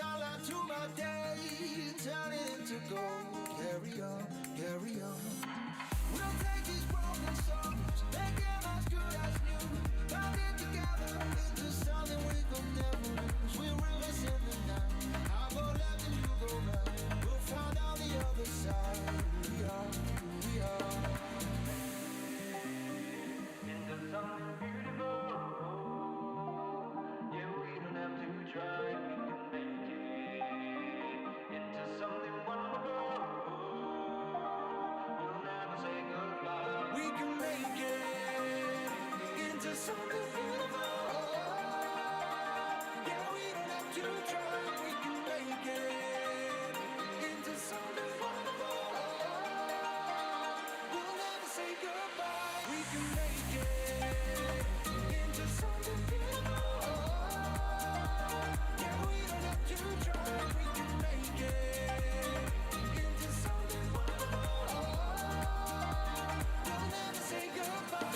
starlight to my day, turn it into gold. Carry on, carry on. We'll take these broken songs, make them as good as new. Bind it together into something we could never lose. We're rivers in the night. I go left and you go right. We'll find out the other side. Who we are, who we are. Into something beautiful. Yeah, we don't have to try. We can make it into something wonderful. We'll never say goodbye. We can make it into something beautiful. Yeah, we don't have to try. We can make it into something wonderful. We'll never say goodbye. We can make it into something beautiful. Yeah, we don't have to try. We can make it into something wonderful. We'll never say goodbye.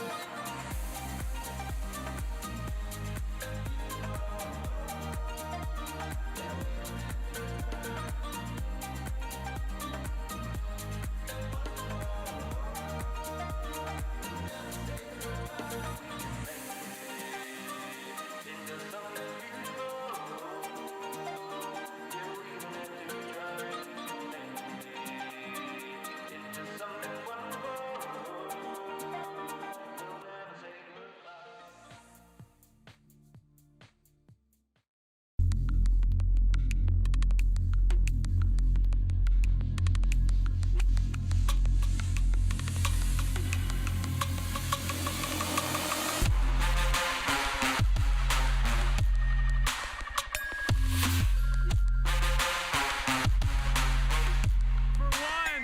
For one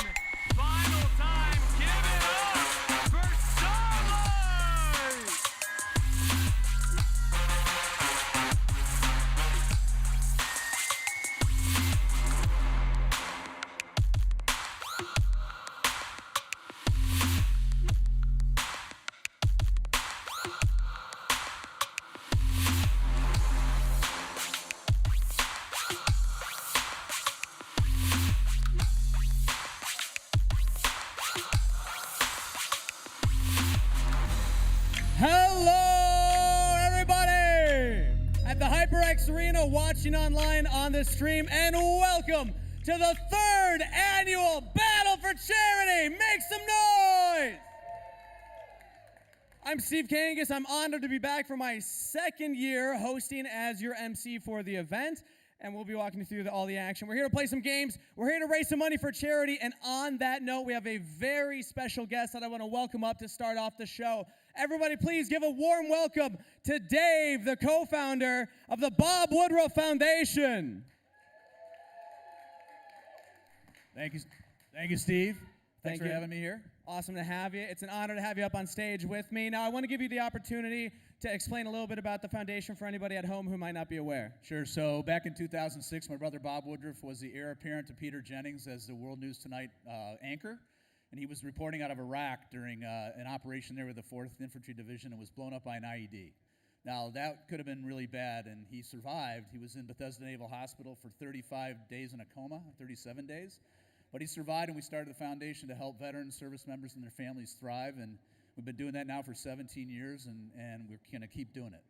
final time, give it up for Starlight! Hello, everybody at the HyperX Arena, watching online on the stream, and welcome to the third annual Battle for Charity. Make some noise! I'm Steve Kangas. I'm honored to be back for my second year hosting as your MC for the event, and we'll be walking you through all the action. We're here to play some games. We're here to raise some money for charity, and on that note, we have a very special guest that I want to welcome up to start off the show. Everybody, please give a warm welcome to Dave, the co-founder of the Bob Woodruff Foundation. Thank you, Steve. Thanks Thank for you. having me here. Awesome to have you. It's an honor to have you up on stage with me. Now, I want to give you the opportunity to explain a little bit about the foundation for anybody at home who might not be aware. Sure. So back in 2006, my brother Bob Woodruff was the heir apparent to Peter Jennings as the World News Tonight anchor, and he was reporting out of Iraq during an operation there with the 4th Infantry Division and was blown up by an IED. Now, that could have been really bad, and he survived. He was in Bethesda Naval Hospital for 35 days in a coma, 37 days. But he survived, and we started the foundation to help veterans, service members, and their families thrive. And we've been doing that now for 17 years, and we're going to keep doing it.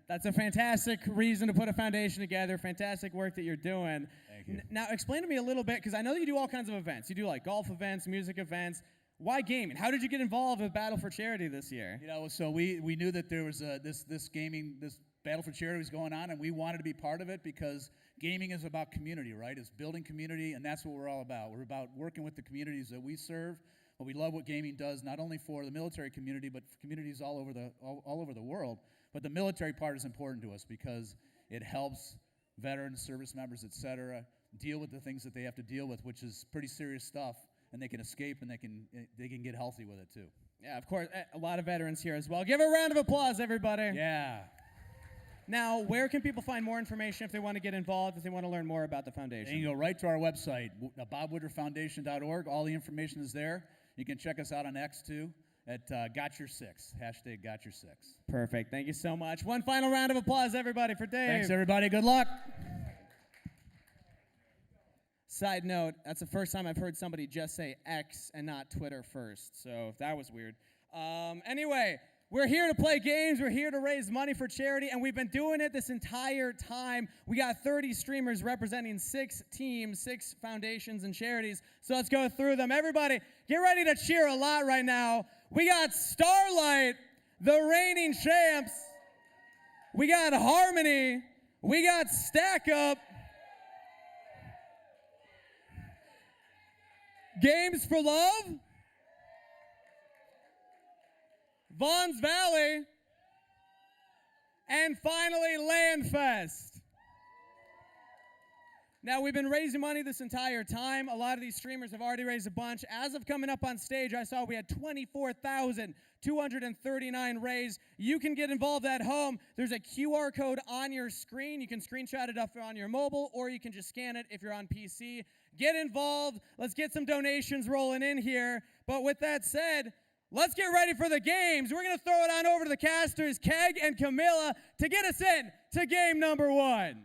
That's a fantastic reason to put a foundation together. Fantastic work that you're doing. Thank you. Now, explain to me a little bit, because I know that you do all kinds of events. You do like golf events, music events. Why gaming? How did you get involved with Battle for Charity this year? You know, so we knew that there was this Battle for Charity was going on, and we wanted to be part of it because gaming is about community, right? It's building community, and that's what we're all about. We're about working with the communities that we serve. But we love what gaming does, not only for the military community, but for communities all over the world. But the military part is important to us because it helps veterans, service members, et cetera, deal with the things that they have to deal with, which is pretty serious stuff, and they can escape and they can get healthy with it too. Yeah, of course, a lot of veterans here as well. Give a round of applause, everybody. Yeah. Now, where can people find more information if they want to get involved, if they want to learn more about the foundation? And you go right to our website, bobwoodrufffoundation.org. All the information is there. You can check us out on X too at #GotYour6, #GotYour6. Perfect. Thank you so much. One final round of applause, everybody, for Dave. Thanks, everybody. Good luck. Side note, that's the first time I've heard somebody just say X and not Twitter first, so that was weird. Anyway, we're here to play games, we're here to raise money for charity, and we've been doing it this entire time. We got 30 streamers representing 6 teams, 6 foundations and charities, so let's go through them. Everybody, get ready to cheer a lot right now. We got Starlight, the reigning champs. We got Harmony. We got Stack Up. Games for Love. Vaughn's Valley. And finally, Landfest. Now, we've been raising money this entire time. A lot of these streamers have already raised a bunch. As of coming up on stage, I saw we had 24,239 raised. You can get involved at home. There's a QR code on your screen. You can screenshot it up on your mobile, or you can just scan it if you're on PC. Get involved. Let's get some donations rolling in here. But with that said, let's get ready for the games. We're going to throw it on over to the casters, Keg and Camilla, to get us in to game number 1.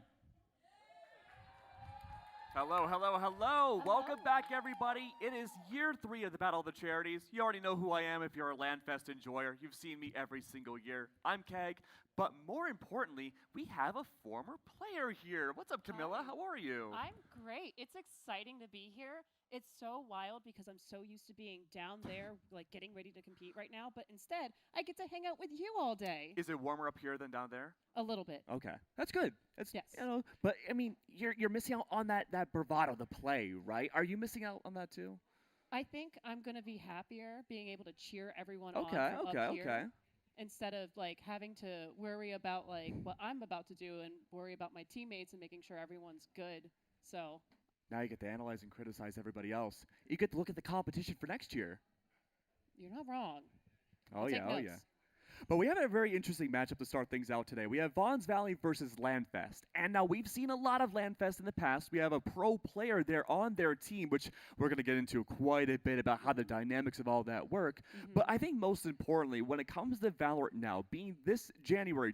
Hello, hello, hello. Welcome back, everybody. It is year 3 of the Battle of the Charities. You already know who I am if you're a Landfest enjoyer. You've seen me every single year. I'm Keg, but more importantly, we have a former player here. What's up, Camilla? How are you? I'm great. It's exciting to be here. It's so wild because I'm so used to being down there, like getting ready to compete right now, but instead, I get to hang out with you all day. Is it warmer up here than down there? A little bit. Okay, that's good. That's, Yes. You know, but I mean, you're missing out on that bravado, the play, right? Are you missing out on that too? I think I'm going to be happier being able to cheer everyone Okay, on from okay, up here okay. instead of like having to worry about like what I'm about to do and worry about my teammates and making sure everyone's good. So Now you get to analyze and criticize everybody else. You get to look at the competition for next year. you're not wrong. Oh I'll yeah, take oh notes. yeah. But we have a very interesting matchup to start things out today. We have Vaughn's Valley versus Landfest. And now we've seen a lot of Landfest in the past. We have a pro player there on their team, which we're going to get into quite a bit about how the dynamics of all that work. But I think most importantly, when it comes to Valorant now, being this January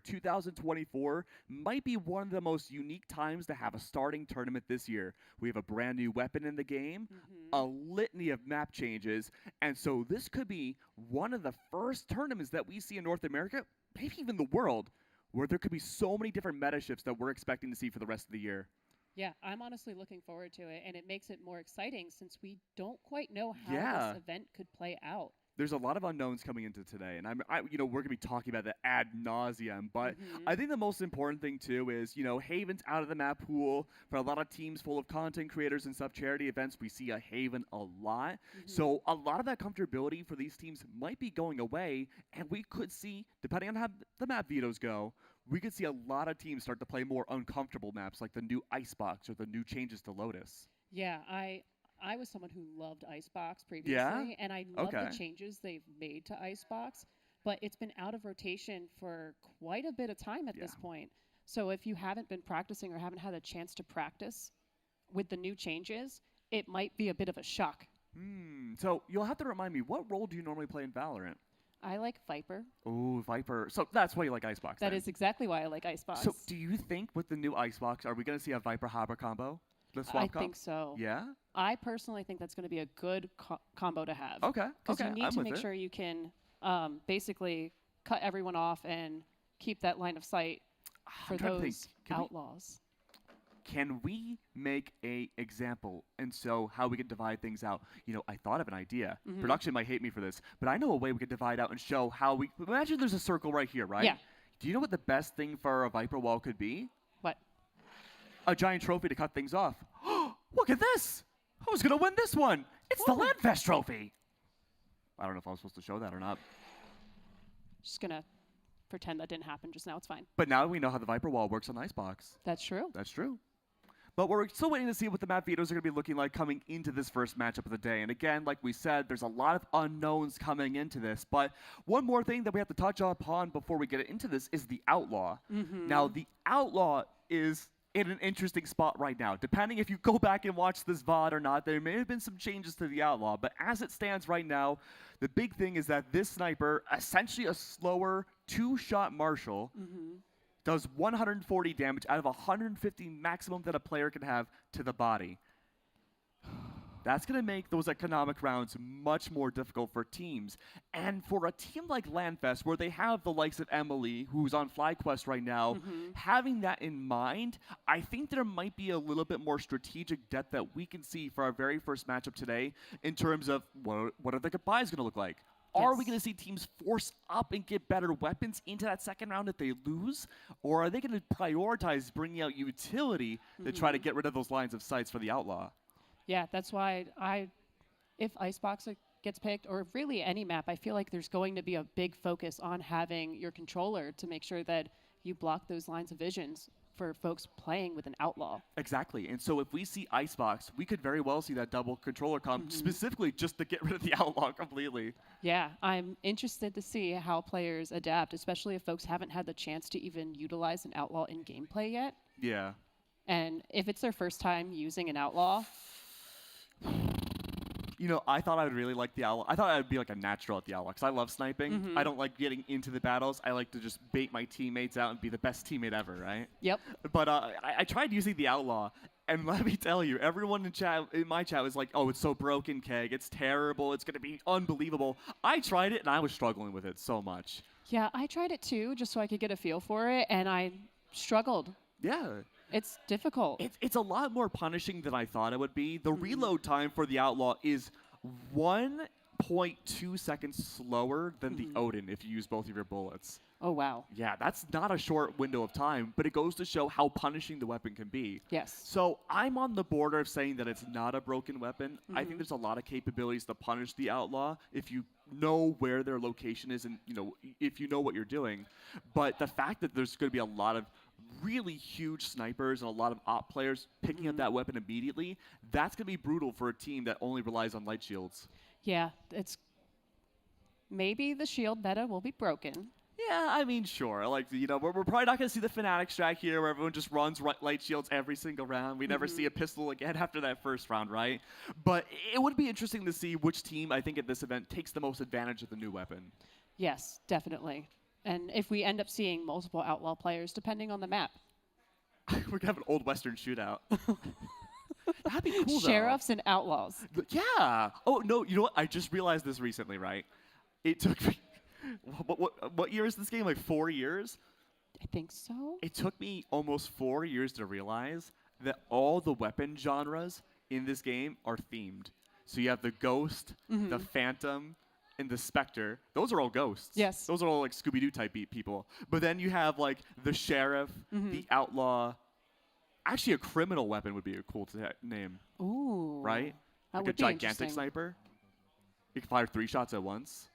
2024 might be one of the most unique times to have a starting tournament this year. We have a brand new weapon in the game, a litany of map changes, and so this could be one of the first tournaments that we see in North America, maybe even the world, where there could be so many different meta shifts that we're expecting to see for the rest of the year. Yeah, I'm honestly looking forward to it, and it makes it more exciting since we don't quite know how Yeah. this event could play out. There's a lot of unknowns coming into today, and we're gonna be talking about that ad nauseum. But I think the most important thing too is, Haven's out of the map pool for a lot of teams full of content creators and stuff. Charity events, we see a Haven a lot, so a lot of that comfortability for these teams might be going away, and we could see, depending on how the map vetoes go, we could see a lot of teams start to play more uncomfortable maps, like the new Icebox or the new changes to Lotus. Yeah, I was someone who loved Icebox previously, and I love Okay. the changes they've made to Icebox, but it's been out of rotation for quite a bit of time at this point. So if you haven't been practicing or haven't had a chance to practice with the new changes, it might be a bit of a shock. So you'll have to remind me, what role do you normally play in Valorant? I like Viper. Oh, Viper. So that's why you like Icebox. That then. is exactly why I like Icebox. So do you think with the new Icebox, are we going to see a Viper Harbor combo? The swap I comp? think so. Yeah? I personally think that's going to be a good combo to have. Okay. Because Okay. you need I'm to with make it. sure you can basically cut everyone off and keep that line of sight for I'm trying to think. those Can we- outlaws. Can we make a example and so how we can divide things out? I thought of an idea. Mm-hmm. Production might hate me for this, but I know a way we could divide out and show how we. Imagine there's a circle right here, right? Yeah. Do you know what the best thing for a Viper wall could be? What? A giant trophy to cut things off. Look at this! Who's gonna win this one? It's the Landfest trophy. I don't know if I'm supposed to show that or not. Just going to pretend that didn't happen just now. It's fine. But now we know how the Viper wall works on Icebox. That's true. That's true. But we're still waiting to see what the map vetoes are going to be looking like coming into this first matchup of the day. And again, like we said, there's a lot of unknowns coming into this. But one more thing that we have to touch upon before we get into this is the Outlaw. Now, the Outlaw is in an interesting spot right now. Depending if you go back and watch this VOD or not, there may have been some changes to the Outlaw. But as it stands right now, the big thing is that this sniper, essentially a slower two-shot Marshall, does 140 damage out of 150 maximum that a player can have to the body. That's going to make those economic rounds much more difficult for teams. And for a team like LANFest, where they have the likes of Emily, who's on FlyQuest right now, having that in mind, I think there might be a little bit more strategic depth that we can see for our very first matchup today in terms of what are the goodbyes going to look like? Are we Yes. going to see teams force up and get better weapons into that second round if they lose? Or are they going to prioritize bringing out utility to try to get rid of those lines of sights for the Outlaw? Yeah, that's why if Icebox gets picked, or really any map, I feel like there's going to be a big focus on having your controller to make sure that you block those lines of visions for folks playing with an Outlaw. Exactly. And so if we see Icebox, we could very well see that double controller comp specifically just to get rid of the Outlaw completely. Yeah, I'm interested to see how players adapt, especially if folks haven't had the chance to even utilize an Outlaw in gameplay yet. Yeah. And if it's their first time using an Outlaw, You know, I thought I would really like the Outlaw. I thought I would be like a natural at the Outlaw because I love sniping. I don't like getting into the battles. I like to just bait my teammates out and be the best teammate ever, right? yep. But I tried using the Outlaw, and let me tell you, everyone in my chat was like, "Oh, it's so broken, Keg. It's terrible. It's gonna be unbelievable." I tried it, and I was struggling with it so much. Yeah, I tried it too, just so I could get a feel for it, and I struggled. Yeah. It's difficult. It's a lot more punishing than I thought it would be. The reload time for the Outlaw is 1.2 seconds slower than the Odin if you use both of your bullets. Oh, wow. Yeah, that's not a short window of time, but it goes to show how punishing the weapon can be. Yes. So I'm on the border of saying that it's not a broken weapon. I think there's a lot of capabilities to punish the Outlaw if you know where their location is and if you know what you're doing. But the fact that there's going to be a lot of really huge snipers and a lot of op players picking up that weapon immediately, that's going to be brutal for a team that only relies on light shields. Yeah, it's maybe the shield meta will be broken. Yeah, I mean, sure. Like, we're probably not going to see the Fnatic strat here where everyone just runs light shields every single round. We never see a pistol again after that first round, right? But it would be interesting to see which team, I think, at this event takes the most advantage of the new weapon. Yes, definitely. And if we end up seeing multiple Outlaw players, depending on the map. We're going to have an old Western shootout. That'd be cool, though. Sheriffs and Outlaws. Yeah. Oh, no, you know what? I just realized this recently, right? It took me... What year is this game? Like 4 years? I think so. It took me almost 4 years to realize that all the weapon genres in this game are themed. So you have the Ghost, the Phantom, and the Spectre. Those are all ghosts. Yes. Those are all like Scooby-Doo type people. But then you have like the Sheriff, the Outlaw. Actually, a criminal weapon would be a cool name, Ooh. right? That Like would a be gigantic interesting. sniper. You can fire 3 shots at once.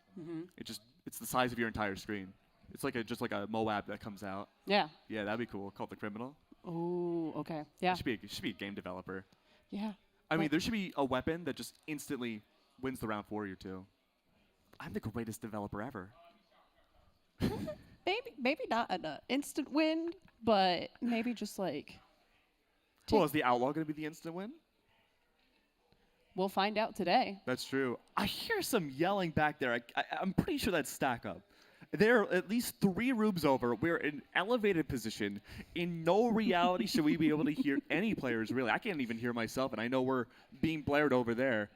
It's the size of your entire screen. It's like just like a Moab that comes out. Yeah. Yeah, that'd be cool. Called the Criminal. Ooh, okay. Yeah. It should be a game developer. Yeah. I mean, Like- there should be a weapon that just instantly wins the round for you too. I'm the greatest developer ever. Maybe not an instant win, but maybe just like Well, is the Outlaw going to be the instant win? we'll find out today. That's true. I hear some yelling back there. I'm pretty sure that's Stack Up. They're at least 3 rooms over. We're in elevated position. In no reality should we be able to hear any players, really. I can't even hear myself, and I know we're being blared over there.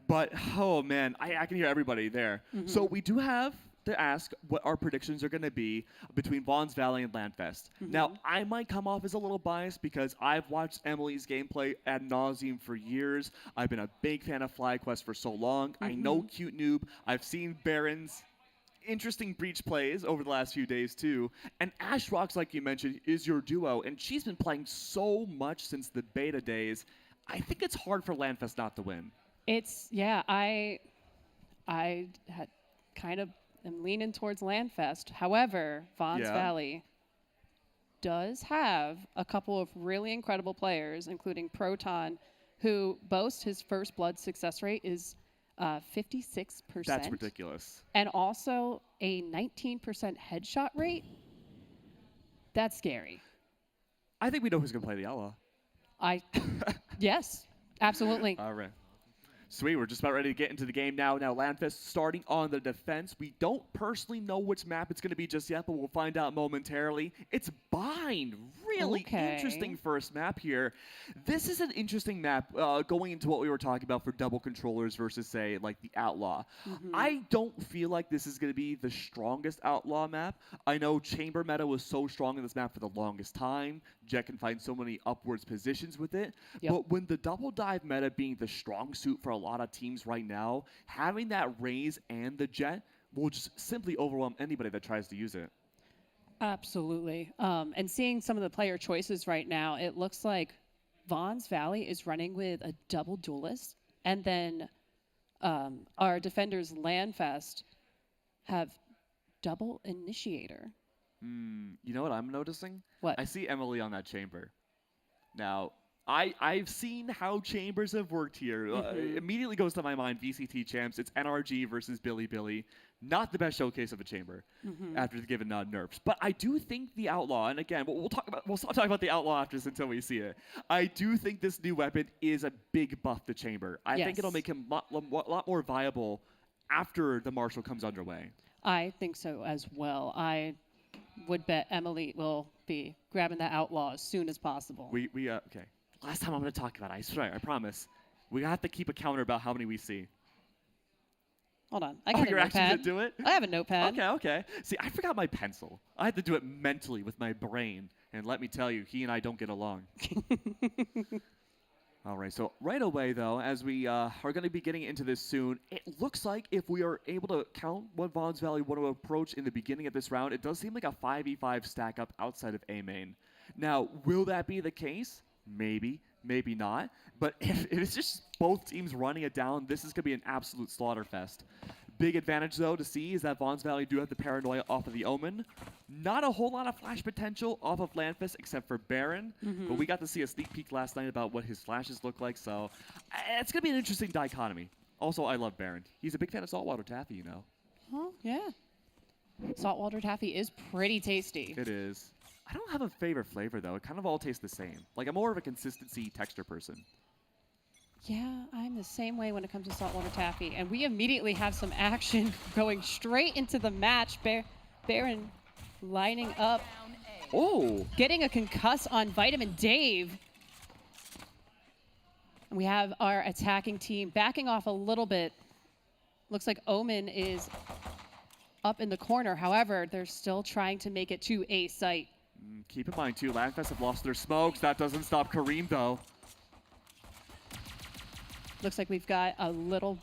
But, oh, man, I can hear everybody there. So we do have to ask what our predictions are going to be between Vaughn's Valley and LANFest. Now, I might come off as a little biased because I've watched Emily's gameplay ad nauseum for years. I've been a big fan of FlyQuest for so long. I know Cute Noob. I've seen Baron's interesting breach plays over the last few days, too. And Ash Rocks, like you mentioned, is your duo, and she's been playing so much since the beta days. I think it's hard for LANFest not to win. It's I had kind of am leaning towards LANFest. However, Vaughn's Yeah. Valley does have a couple of really incredible players, including Proton, who boasts his first blood success rate is 56%. That's ridiculous. And also a 19% headshot rate. That's scary. I think we know who's going to play the Outlaw. Yes, absolutely. All right. Sweet, we're just about ready to get into the game now. Now, LANFest starting on the defense. We don't personally know which map it's going to be just yet, but we'll find out momentarily. It's Bind, really Okay. interesting first map here. This is an interesting map going into what we were talking about for double controllers versus, say, like the Outlaw. I don't feel like this is going to be the strongest Outlaw map. I know Chamber meta was so strong in this map for the longest time. Jet can find so many upwards positions with it. Yep. But when the double dive meta being the strong suit for a lot of teams right now, having that Raze and the Jet will just simply overwhelm anybody that tries to use it. Absolutely. And seeing some of the player choices right now, it looks like Vaughn's Valley is running with a double duelist, and then our defenders Landfest have double initiator. You know what I'm noticing? What? I see Emily on that chamber. Now, I've seen how chambers have worked here. Immediately goes to my mind VCT champs. It's NRG versus Billy Billy. Not the best showcase of a chamber after the given nerfs. But I do think the Outlaw, and again, we'll stop talking about the Outlaw after this until we see it. I do think this new weapon is a big buff to chamber. I think it'll Yes. make him a lot more viable after the Marshal comes underway. I think so as well. I would bet Emily will be grabbing that outlaw as soon as possible. Okay. Last time I'm going to talk about it, I swear, I promise. We have to keep a counter about how many we see. Hold on. I got a you're actually notepad. gonna do it? I have a notepad. Okay. See, I forgot my pencil. I had to do it mentally with my brain. And let me tell you, he and I don't get along. All right, so right away, though, as we are going to be getting into this soon, it looks like if we are able to count what Vaughn's Valley want to approach in the beginning of this round, it does seem like a 5v5 stack up outside of A main. Now, will that be the case? Maybe, maybe not. But if it's just both teams running it down, this is going to be an absolute slaughter fest. Big advantage, though, to see is that Vaughn's Valley do have the Paranoia off of the Omen. Not a whole lot of flash potential off of Landfist except for Baron. But we got to see a sneak peek last night about what his flashes look like. So it's going to be an interesting dichotomy. Also, I love Baron. He's a big fan of saltwater taffy, you know. Huh? Yeah. Saltwater taffy is pretty tasty. It is. I don't have a favorite flavor, though. It kind of all tastes the same. Like, I'm more of a consistency texture person. Yeah, I'm the same way when it comes to saltwater taffy. And we immediately have some action going straight into the match. Baron lining up, Oh! getting a concuss on Vitamin Dave. And we have our attacking team backing off a little bit. Looks like Omen is up in the corner. However, they're still trying to make it to A site. Keep in mind, too, Landfest have lost their smokes. That doesn't stop Kareem, though. Looks like we've got a little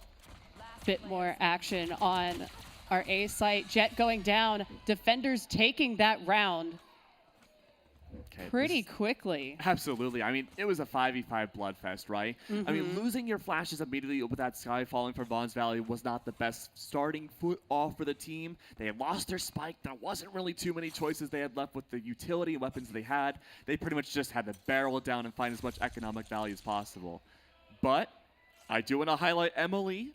bit more action on our A site. Jet going down. Defenders taking that round Okay, pretty this- quickly. Absolutely. I mean, it was a 5v5 bloodfest, right? I mean, losing your flashes immediately with that sky falling from Vaughn's Valley was not the best starting foot off for the team. They had lost their spike. There wasn't really too many choices they had left with the utility and weapons they had. They pretty much just had to barrel it down and find as much economic value as possible. But I do want to highlight Emily.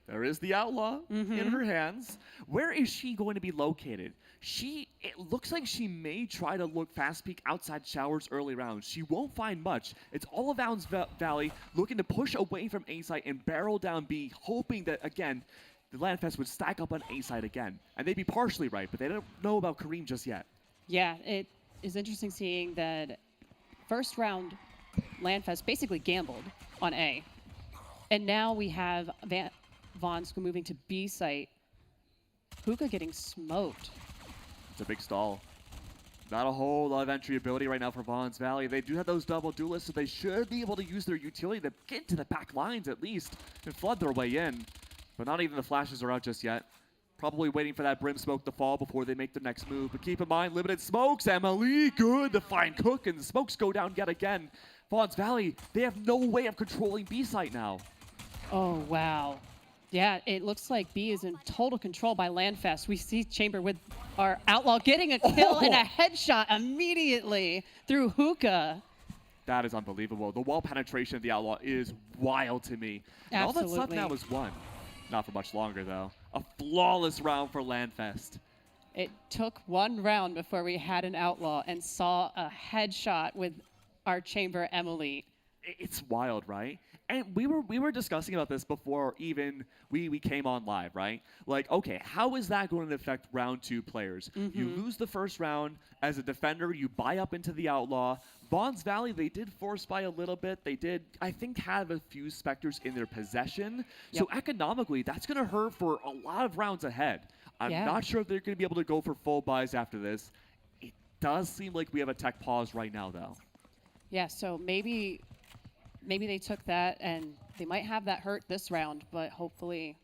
There is the Outlaw in her hands. Where is she going to be located? It looks like she may try to look fast peek outside showers early rounds. She won't find much. It's all of Vaughn's Valley looking to push away from A site and barrel down B, hoping that, again, the Landfest would stack up on A site again. And they'd be partially right, but they don't know about Kareem just yet. Yeah, it is interesting seeing that first round Landfest basically gambled on A. And now we have Vaughn's moving to B site. Hookah getting smoked. It's a big stall. Not a whole lot of entry ability right now for Vaughn's Valley. They do have those double duelists, so they should be able to use their utility to get into the back lines at least and flood their way in. But not even the flashes are out just yet. Probably waiting for that Brim smoke to fall before they make their next move. But keep in mind, limited smokes. Emily, good to find Cook, and the smokes go down yet again. Vaughn's Valley, they have no way of controlling B site now. Oh, wow. Yeah, it looks like B is in total control by Landfest. We see Chamber with our Outlaw getting a kill and a headshot immediately through Hookah. That is unbelievable. The wall penetration of the Outlaw is wild to me. And all that's left Absolutely. now is one. Not for much longer, though. A flawless round for Landfest. It took one round before we had an Outlaw and saw a headshot with our Chamber Emily. It's wild, right? And we were discussing about this before even we came on live, right? Like, okay, how is that going to affect round 2 players? You lose the first round as a defender, you buy up into the Outlaw. Vons Valley, they did force buy a little bit. They did, I think, have a few Spectres in their possession. So economically, that's going to hurt for a lot of rounds ahead. I'm Yeah. not sure if they're going to be able to go for full buys after this. It does seem like we have a tech pause right now, though. Yeah, so maybe they took that and they might have that hurt this round, but hopefully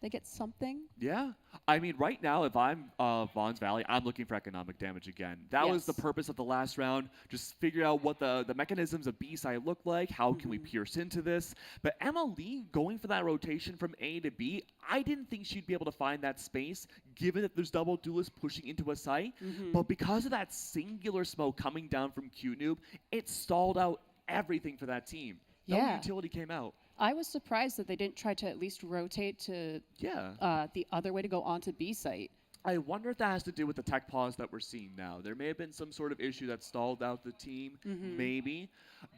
they get something. Yeah. I mean, right now, if I'm Vons Valley, I'm looking for economic damage again. That was the Yes. purpose of the last round. Just figure out what the mechanisms of B-side look like. How can we pierce into this? But Emma Lee going for that rotation from A to B, I didn't think she'd be able to find that space, given that there's double duelists pushing into a site. But because of that singular smoke coming down from Q-Noob, it stalled out everything for that team. No Yeah. utility came out. I was surprised that they didn't try to at least rotate to Yeah. the other way to go onto B site. I wonder if that has to do with the tech pause that we're seeing now. There may have been some sort of issue that stalled out the team, maybe.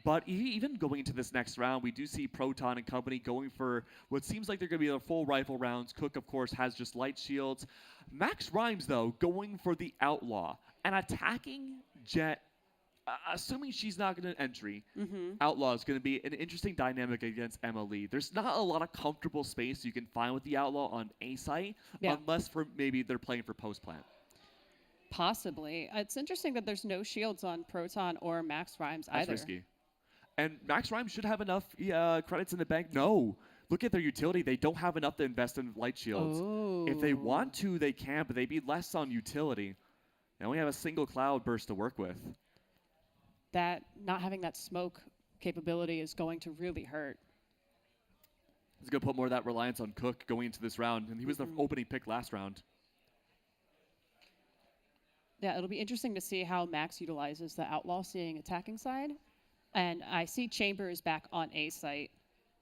But even going into this next round, we do see Proton and company going for what seems like they're going to be their full rifle rounds. Cook, of course, has just light shields. Max Rhymes, though, going for the Outlaw and attacking Jet. Assuming she's not going to entry, Outlaw is going to be an interesting dynamic against Emma Lee. There's not a lot of comfortable space you can find with the Outlaw on A site, Yeah. unless for maybe they're playing for post plant. Possibly. It's interesting that there's no shields on Proton or Max Rhymes That's either. risky. And Max Rhymes should have enough credits in the bank. No. Look at their utility. They don't have enough to invest in light shields. If they want to, they can, but they'd be less on utility. They only have a single cloud burst to work with. That not having that smoke capability is going to really hurt. He's going to put more of that reliance on Cook going into this round, and he was the opening pick last round. Yeah, it'll be interesting to see how Max utilizes the Outlaw seeing attacking side. And I see Chamber is back on A site,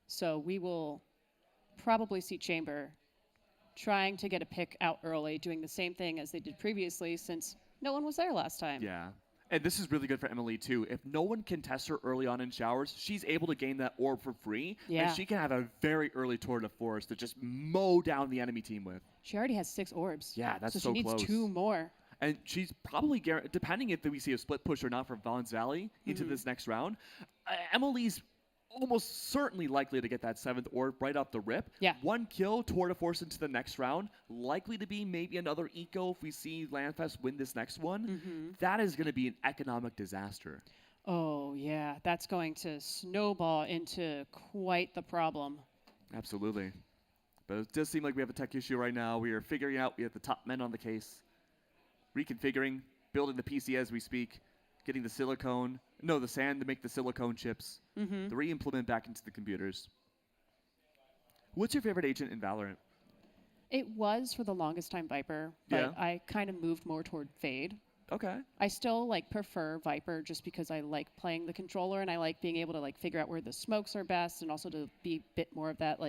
so we will probably see Chamber trying to get a pick out early, doing the same thing as they did previously since no one was there last time. Yeah. And this is really good for Emily, too. If no one can test her early on in showers, she's able to gain that orb for free. Yeah. And she can have a very early tour de force to just mow down the enemy team with. She already has 6 orbs. Yeah, that's so so she needs close. 2 more. And she's probably, depending if we see a split push or not from Vons Valley into this next round, Emily's almost certainly likely to get that 7th orb right off the rip. Yeah. 1 kill, tour de force into the next round. Likely to be maybe another eco if we see Landfest win this next one. That is going to be an economic disaster. Oh, yeah. That's going to snowball into quite the problem. Absolutely. But it does seem like we have a tech issue right now. We are figuring out, we have the top men on the case, reconfiguring, building the PC as we speak, getting the sand to make the silicone chips, the re-implement back into the computers. What's your favorite agent in Valorant? It was for the longest time Viper, but Yeah. I kind of moved more toward Fade. Okay. I still prefer Viper just because I like playing the controller and I like being able to figure out where the smokes are best and also to be a bit more of that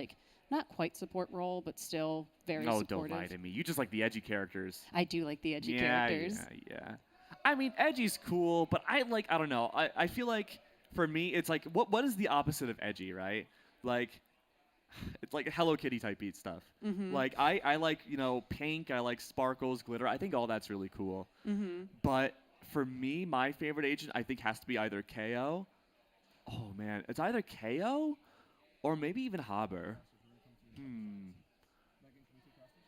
not quite support role but still very Oh, supportive. don't lie to me. You just like the edgy characters. I do like the edgy yeah, characters. Yeah. I mean, edgy's cool, but I don't know. I feel like for me, it's like, what is the opposite of edgy, right? Like, it's like Hello Kitty type beat stuff. Like, I like, pink, I like sparkles, glitter. I think all that's really cool. But for me, my favorite agent, I think, has to be either KO. Oh, man. It's either KO or maybe even Haber.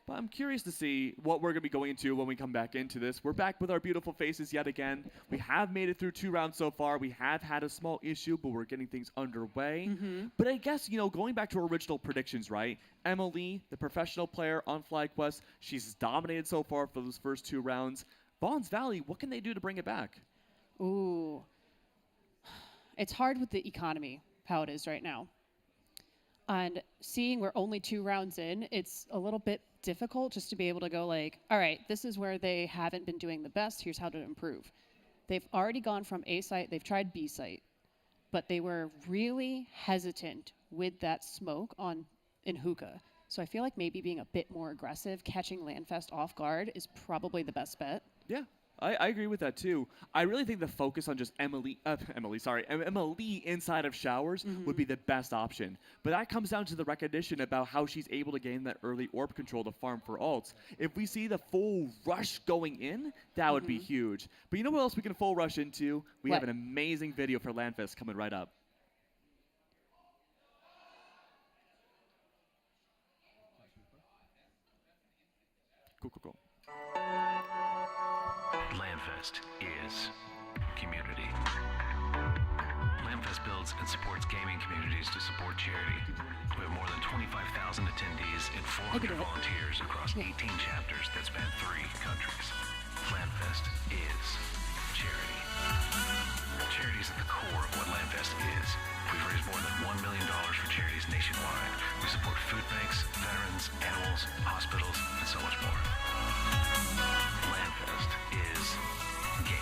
But I'm curious to see what we're going to be going into when we come back into this. We're back with our beautiful faces yet again. We have made it through 2 rounds so far. We have had a small issue, but we're getting things underway. But I guess, going back to our original predictions, right? Emily, the professional player on FlyQuest, she's dominated so far for those first 2 rounds. Vons Valley, what can they do to bring it back? Ooh. It's hard with the economy, how it is right now. And seeing we're only 2 rounds in, it's a little bit difficult just to be able to go all right, this is where they haven't been doing the best. Here's how to improve. They've already gone from A site. They've tried B site. But they were really hesitant with that smoke in Hookah. So I feel like maybe being a bit more aggressive, catching Landfest off guard is probably the best bet. Yeah. I agree with that too. I really think the focus on just Emily inside of Showers would be the best option. But that comes down to the recognition about how she's able to gain that early orb control to farm for ults. If we see the full rush going in, that would be huge. But you know what else we can full rush into? We have What? an amazing video for Landfest coming right up. Cool. Landfest is community. Landfest builds and supports gaming communities to support charity. We have more than 25,000 attendees and 400 volunteers across 18 chapters that span 3 countries. Landfest is charity. Charity is at the core of what Landfest is. We've raised more than $1 million for charities nationwide. We support food banks, veterans, animals, hospitals, and so much more. Landfest is gaming.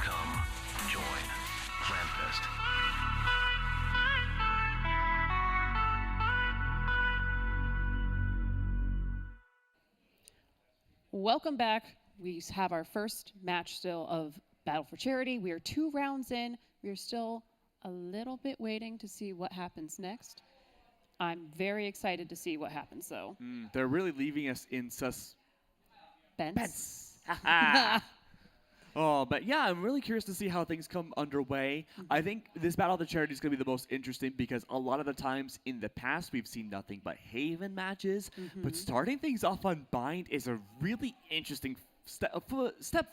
Come join Landfest. Welcome back. We have our first match still of Battle for Charity. We are 2 rounds in. We are still a little bit waiting to see what happens next. I'm very excited to see what happens, though. They're really leaving us in Benz. Oh, but yeah, I'm really curious to see how things come underway. I think this Battle of the Charity is going to be the most interesting because a lot of the times in the past we've seen nothing but Haven matches, but starting things off on Bind is a really interesting step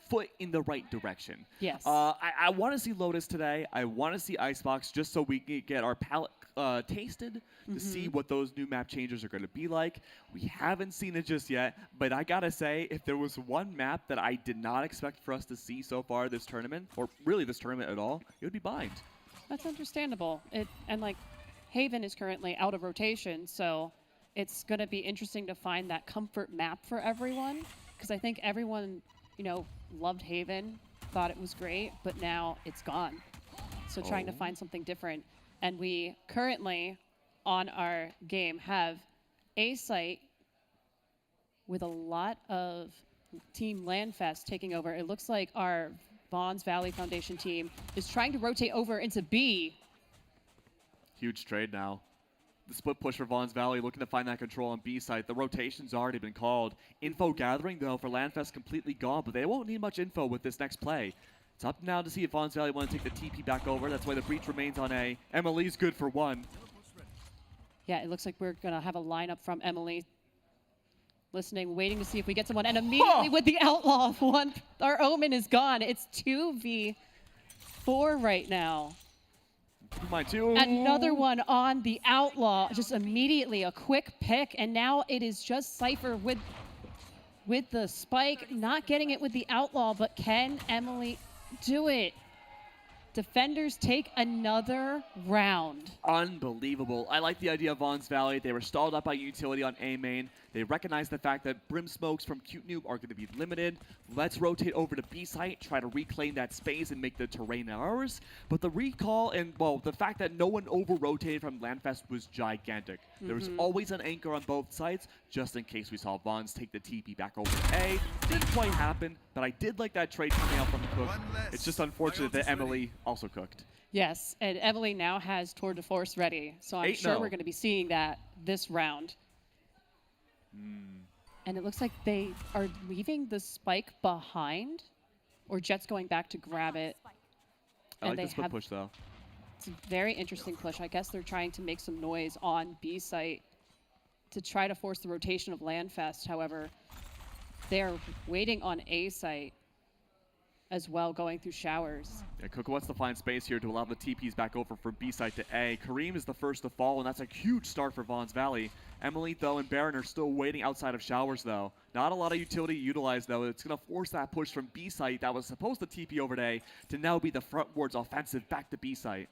foot in the right direction. Yes. I want to see Lotus today. I want to see Icebox just so we can get our palette tasted to see what those new map changes are going to be like. We haven't seen it just yet, but I gotta say, if there was one map that I did not expect for us to see so far this tournament, or really this tournament at all, it would be Bind. That's understandable. And Haven is currently out of rotation, so it's going to be interesting to find that comfort map for everyone, because I think everyone, loved Haven, thought it was great, but now it's gone. So trying to find something different. And we currently, on our game, have a site with a lot of Team Landfest taking over. It looks like our Vaughn's Valley Foundation team is trying to rotate over into B. Huge trade now. The split push for Vaughn's Valley, looking to find that control on B site. The rotation's already been called. Info gathering, though, for Landfest completely gone, but they won't need much info with this next play. It's up now to see if Vaughn's Valley want to take the TP back over. That's why the breach remains on A. Emily's good for 1. Yeah, it looks like we're going to have a lineup from Emily. Listening, waiting to see if we get someone. And immediately with the Outlaw of 1, our Omen is gone. It's 2v4 right now. Mine too. Another one on the Outlaw. Just immediately a quick pick. And now it is just Cypher with the spike. Not getting it with the Outlaw, but can Emily do it? Defenders take another round. Unbelievable. I like the idea of Vaughn's Valley. They were stalled up by utility on A main. They recognize the fact that Brim Smokes from Cute Noob are going to be limited. Let's rotate over to B site, try to reclaim that space and make the terrain ours. But the recall and, the fact that no one over-rotated from Landfest was gigantic. There was always an anchor on both sides, just in case we saw Vaughn's take the TP back over to A. Didn't quite happen, but I did like that trade coming out from the cook. It's just unfortunate that Emily also cooked. Yes, and Emily now has Tour de Force ready. So I'm sure we're going to be seeing that this round. And it looks like they are leaving the spike behind, or Jet's going back to grab it. I like the split push, though. It's a very interesting push. I guess they're trying to make some noise on B site to try to force the rotation of Landfest. However, they're waiting on A site as well, going through showers. Yeah, Cook wants to find space here to allow the TPs back over from B site to A. Kareem is the first to fall, and that's a huge start for Vaughn's Valley. Emily, though, and Baron are still waiting outside of showers, though. Not a lot of utility utilized, though. It's going to force that push from B site that was supposed to TP over to A to now be the frontwards offensive back to B site.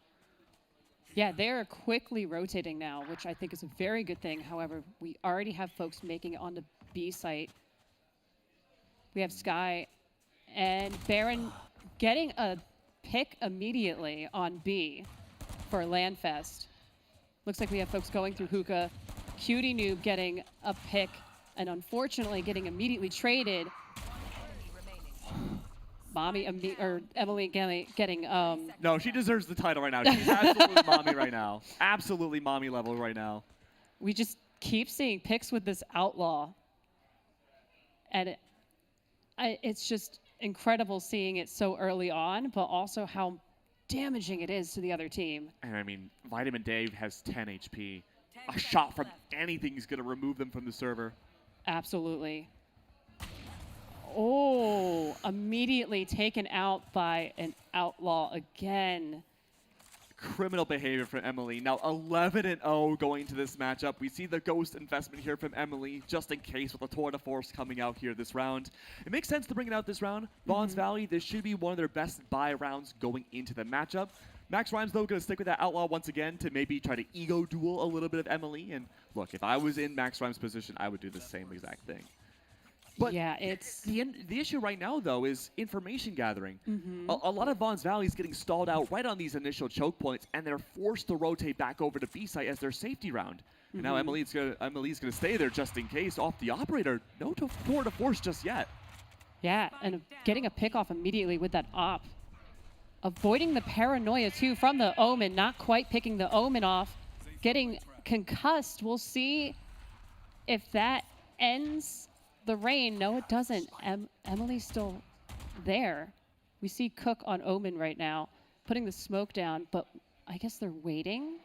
Yeah, they're quickly rotating now, which I think is a very good thing. However, we already have folks making it onto B site. We have Sky and Baron getting a pick immediately on B for Landfest. Looks like we have folks going through hookah. Cutie Noob getting a pick and unfortunately getting immediately traded. Emily getting No, she deserves the title right now. She's absolutely mommy right now. Absolutely mommy level right now. we just keep seeing picks with this outlaw. And it's just incredible seeing it so early on, but also how damaging it is to the other team. And I mean, Vitamin Dave has 10 HP. A shot from anything is going to remove them from the server. Absolutely. Oh, immediately taken out by an outlaw again. Criminal behavior from Emily. Now 11-0 going into this matchup. We see the ghost investment here from Emily, just in case with the Tour de Force coming out here this round. It makes sense to bring it out this round. Vaughn's Valley, this should be one of their best buy rounds going into the matchup. Max Rhymes, though, going to stick with that outlaw once again to maybe try to ego duel a little bit of Emily. And look, if I was in Max Rhymes' position, I would do the same exact thing. But yeah, it's the issue right now, though, is information gathering. A lot of Vaughn's Valley is getting stalled out right on these initial choke points, and they're forced to rotate back over to B site as their safety round. And now Emily's gonna stay there just in case off the operator. No Tour de Force just yet. yeah, and getting a pick off immediately with that op. Avoiding the paranoia too from the Omen, not quite picking the Omen off, getting concussed. We'll see if that ends the rain. No, it doesn't. Emily's still there. We see Cook on Omen right now, putting the smoke down, but I guess they're waiting.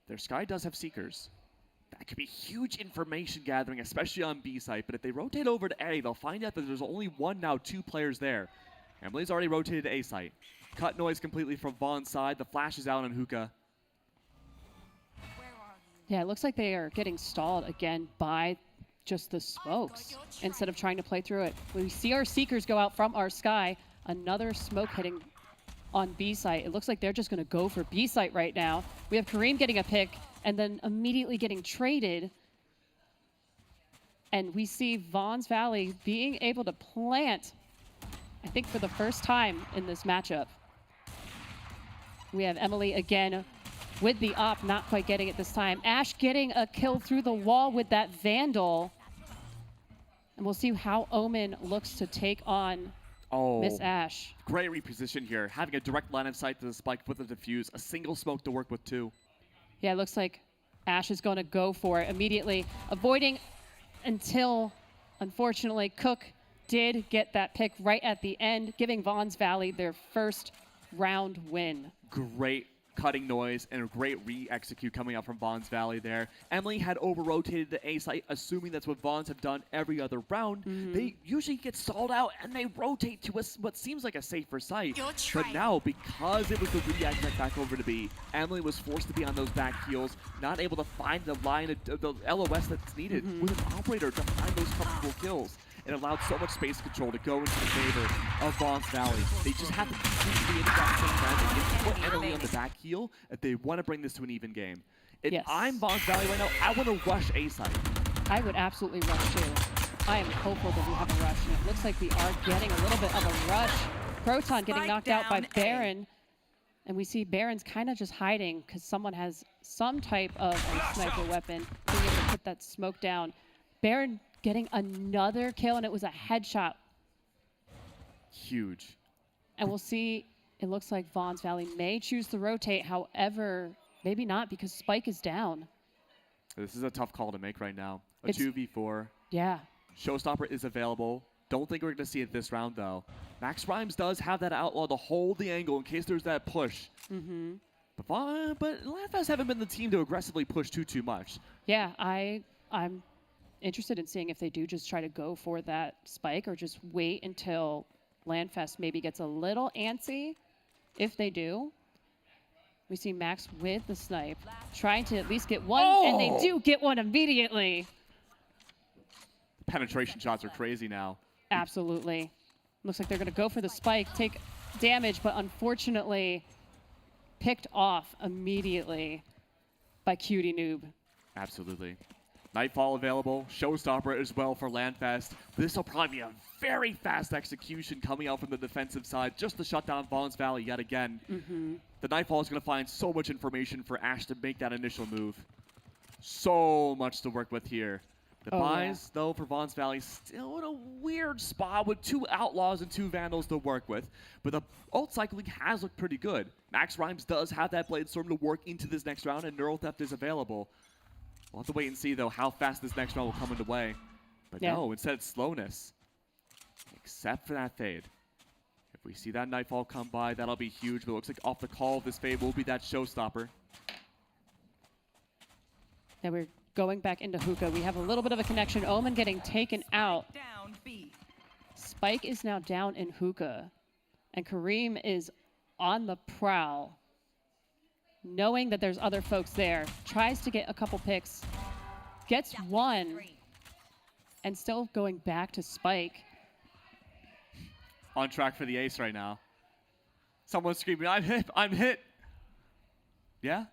Their Sky does have Seekers. That could be huge information gathering, especially on B site. But if they rotate over to A, they'll find out that there's only two players there. Emily's already rotated to A site. Cut noise completely from Vaughn's side. The flash is out on Hookah. Yeah, it looks like they are getting stalled again by just the smokes instead of trying to play through it. We see our Seekers go out from our Sky. Another smoke hitting on B site. It looks like they're just going to go for B site right now. We have Kareem getting a pick and then immediately getting traded. And we see Vaughn's Valley being able to plant, I think, for the first time in this matchup. We have Emily again with the op, not quite getting it this time. Ash getting a kill through the wall with that Vandal. And we'll see how Omen looks to take on Miss Ash. Great reposition here. Having a direct line of sight to the spike with the defuse. A single smoke to work with too. Yeah, it looks like Ash is going to go for it immediately, avoiding until, unfortunately, Cook did get that pick right at the end, giving Vaughn's Valley their first round win. Great cutting noise and a great re-execute coming out from Vaughn's Valley there. Emily had over-rotated the A site, assuming that's what Vaughn's have done every other round. They usually get stalled out and they rotate to what seems like a safer site. But now, because it was the re-exec back over to B, Emily was forced to be on those back heels, not able to find the line of the LOS that's needed with an operator to find those comfortable kills. It allowed so much space control to go into the favor of Vaughn's Valley. They just have to be in that same round and put Emily on the back heel if they want to bring this to an even game. If Yes. I'm Vaughn's Valley right now, I want to rush A side. I would absolutely rush too. I am hopeful that we have a rush, and it looks like we are getting a little bit of a rush. Proton getting knocked out by Baron, and we see Baron's kind of just hiding because someone has some type of a sniper weapon, being able to put that smoke down. Baron getting another kill, and it was a headshot. Huge. And we'll see, it looks like Vaughn's Valley may choose to rotate, however, maybe not because Spike is down. This is a tough call to make right now. A It's- 2v4. Yeah. Showstopper is available. Don't think we're going to see it this round, though. Max Rhymes does have that outlaw to hold the angle in case there's that push. But Landfest haven't been the team to aggressively push too much. Yeah, I'm interested in seeing if they do just try to go for that spike or just wait until Landfest maybe gets a little antsy. If they do, we see Max with the snipe, trying to at least get one, and they do get one immediately. Penetration shots are crazy now. Absolutely. Looks like they're going to go for the spike, take damage, but unfortunately picked off immediately by Cutie Noob. Absolutely. Nightfall available, Showstopper as well for Landfest. This will probably be a very fast execution coming out from the defensive side just to shut down Vons Valley yet again. The Nightfall is going to find so much information for Ash to make that initial move. So much to work with here. The buys, though, for Vons Valley still in a weird spot with 2 Outlaws and 2 Vandals to work with. But the ult cycling has looked pretty good. Max Rhymes does have that Blade Storm to work into this next round, and Neural Theft is available. We'll have to wait and see, though, how fast this next round will come into play. But no, instead it's slowness. Except for that Fade. If we see that Nightfall come by, that'll be huge. But it looks like off the call of this Fade will be that Showstopper. Now we're going back into Hookah. We have a little bit of a connection. Omen getting taken out. Down B. Spike is now down in Hookah. And Kareem is on the prowl. Knowing that there's other folks there. Tries to get a couple picks. Gets one. And still going back to Spike. On track for the ace right now. Someone's screaming, I'm hit, I'm hit. Yeah?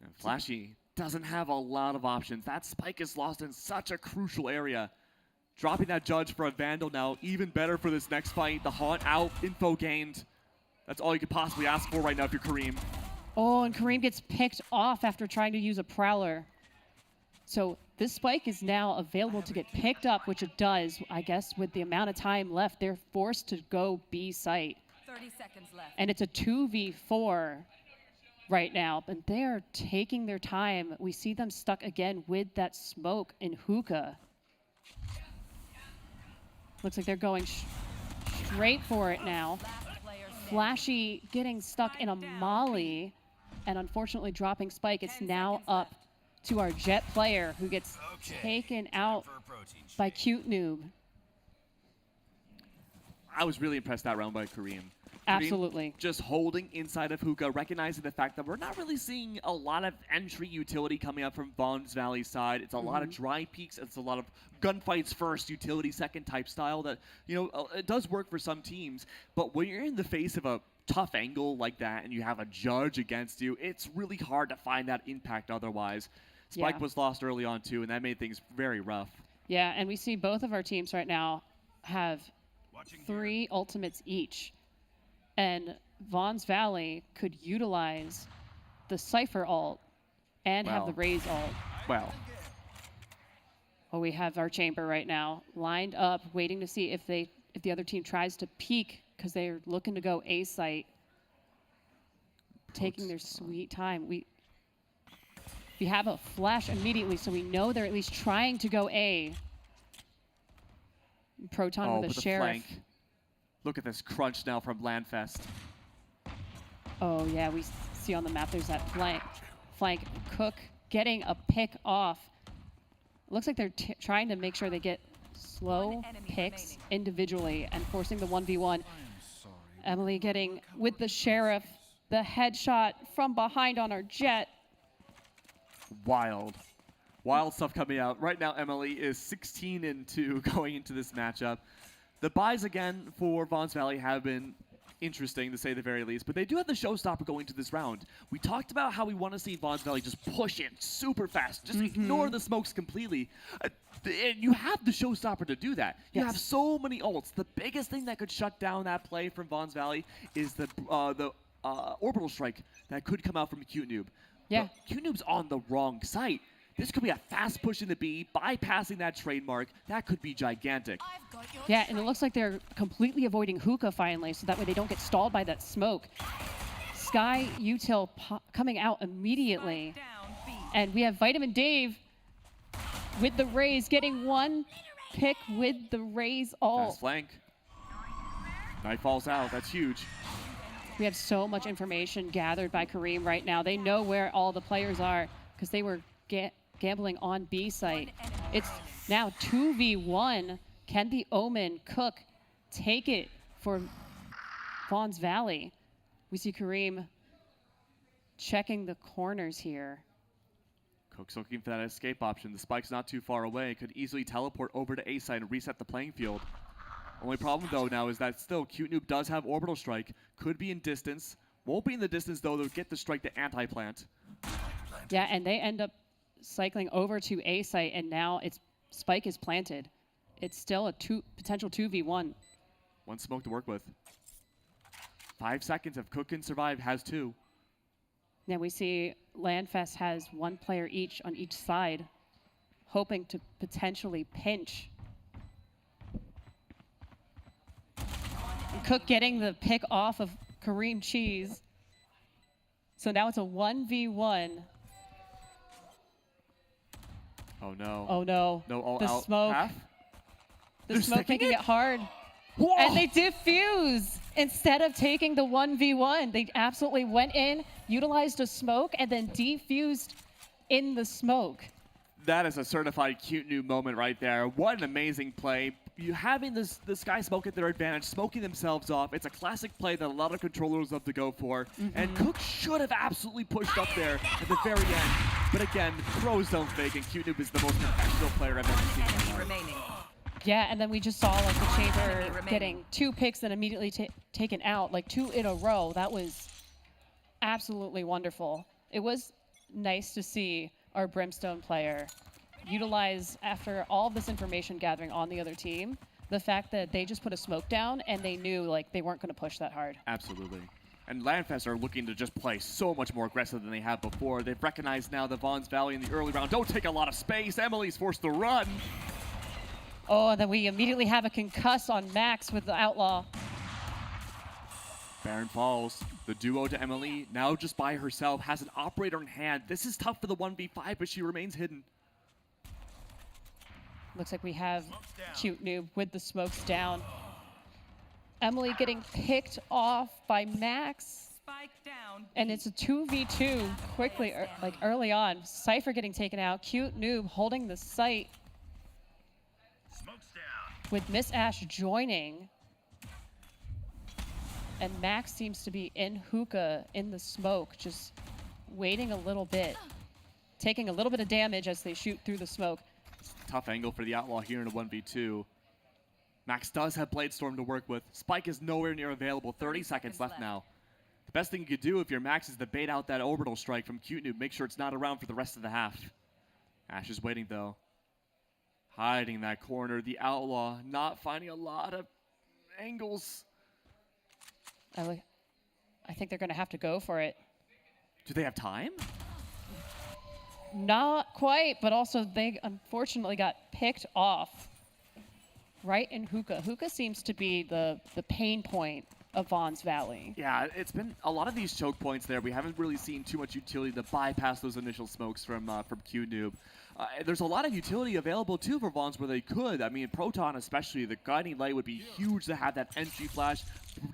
And Flashy doesn't have a lot of options. That Spike is lost in such a crucial area. Dropping that Judge for a Vandal now, even better for this next fight. The Haunt out, info gained. That's all you could possibly ask for right now if you're Kareem. Oh, and Kareem gets picked off after trying to use a Prowler. So this Spike is now available to get picked up, which it does. I guess with the amount of time left, they're forced to go B site. 30 seconds left. And it's a 2v4 right now, but they're taking their time. We see them stuck again with that smoke in Hookah. Looks like they're going straight for it now. Flashy getting stuck in a molly and unfortunately dropping Spike. It's now up to our Jet player who gets taken out by Cute Noob. I was really impressed that round by Kareem. Absolutely. Just holding inside of Hookah, recognizing the fact that we're not really seeing a lot of entry utility coming up from Vons Valley's side. It's a lot of dry peaks. It's a lot of gunfights first, utility second type style that, you know, it does work for some teams. But when you're in the face of a tough angle like that and you have a Judge against you, it's really hard to find that impact otherwise. Spike was lost early on too, and that made things very rough. Yeah, and we see both of our teams right now have 3 ultimates each. And Vons Valley could utilize the Cypher ult and have the Raze ult. Well, Oh, we have our chamber right now lined up, waiting to see if the other team tries to peek because they're looking to go A site. Taking their sweet time. We have a flash immediately, so we know they're at least trying to go A. Proton with a Sheriff. Flank. Look at this crunch now from Landfest. Oh yeah, we see on the map there's that flank. Cook getting a pick off. Looks like they're trying to make sure they get slow picks individually and forcing the 1v1. Emily getting with the Sheriff, the headshot from behind on our Jet. Wild stuff coming out. Right now, Emily is 16-2 going into this matchup. The buys again for Vons Valley have been interesting, to say the very least, but they do have the Showstopper going to this round. We talked about how we want to see Vons Valley just push in super fast, just ignore the smokes completely. And you have the Showstopper to do that. You have so many ults. The biggest thing that could shut down that play from Vons Valley is the Orbital Strike that could come out from Cute Noob. Yeah. But Cute Noob's on the wrong site. This could be a fast push in the B, bypassing that trademark. That could be gigantic. Yeah, and it looks like they're completely avoiding Hookah finally, so that way they don't get stalled by that smoke. Sky Util coming out immediately. And we have Vitamin Dave with the Raze, getting one pick with the Raze ult. Fast flank. Night falls out. That's huge. We have so much information gathered by Kareem right now. They know where all the players are because they were gambling on B site. It's now 2v1. Can the Omen Cook take it for Vons Valley? We see Kareem checking the corners here. Cook's looking for that escape option. The Spike's not too far away. Could easily teleport over to A side and reset the playing field. Only problem though now is that still Cute Noob does have Orbital Strike. Could be in distance. Won't be in the distance though. They'll get the strike to anti-plant. Yeah, and they end up cycling over to A site, and now Spike is planted. It's still a potential 2v1. One smoke to work with. 5 seconds. If Cook can survive, has 2. Now we see Landfest has 1 player each on each side, hoping to potentially pinch. And Cook getting the pick off of Kareem Cheese. So now it's a 1v1. Oh no. Oh no. No all the out smoke. half. The They're smoke sticking making it hard. Whoa! And they diffuse instead of taking the 1v1. They absolutely went in, utilized a smoke, and then defused in the smoke. That is a certified cute new moment right there. What an amazing play. You having this guy smoke at their advantage, smoking themselves off. It's a classic play that a lot of controllers love to go for. And Cook should have absolutely pushed up there at the very end. But again, pros don't fake, and Cute Noob is the most professional player I've ever seen in my life. Remaining. Yeah, and then we just saw like the chamber remaining. getting 2 picks and immediately taken out, like 2 in a row. That was absolutely wonderful. It was nice to see our Brimstone player utilize, after all of this information gathering on the other team, the fact that they just put a smoke down and they knew like they weren't going to push that hard. Absolutely. And Landfest are looking to just play so much more aggressive than they have before. They've recognized now that Vons Valley in the early round don't take a lot of space. Emily's forced to run. Oh, and then we immediately have a concuss on Max with the Outlaw. Baron falls. The duo to Emily, now just by herself, has an operator in hand. This is tough for the 1v5, but she remains hidden. Looks like we have Cute Noob with the smokes down. Emily getting picked off by Max. Spike down. And it's a 2v2 quickly, like early on. Cypher getting taken out. Cute Noob holding the site. With Miss Ash joining. And Max seems to be in hookah in the smoke, just waiting a little bit. Taking a little bit of damage as they shoot through the smoke. Tough angle for the Outlaw here in a 1v2. Max does have Blade Storm to work with. Spike is nowhere near available. 30 seconds left now. The best thing you could do if you're Max is to bait out that orbital strike from Cute Noob. Make sure it's not around for the rest of the half. Ash is waiting though. Hiding in that corner. The Outlaw not finding a lot of angles. I think they're going to have to go for it. Do they have time? Not quite, but also they unfortunately got picked off right in hookah. Hookah seems to be the pain point of Vons Valley. Yeah, it's been a lot of these choke points there. We haven't really seen too much utility to bypass those initial smokes from Q Noob. There's a lot of utility available too for Vons where they could. I mean, Proton especially, the guiding light would be huge to have that entry flash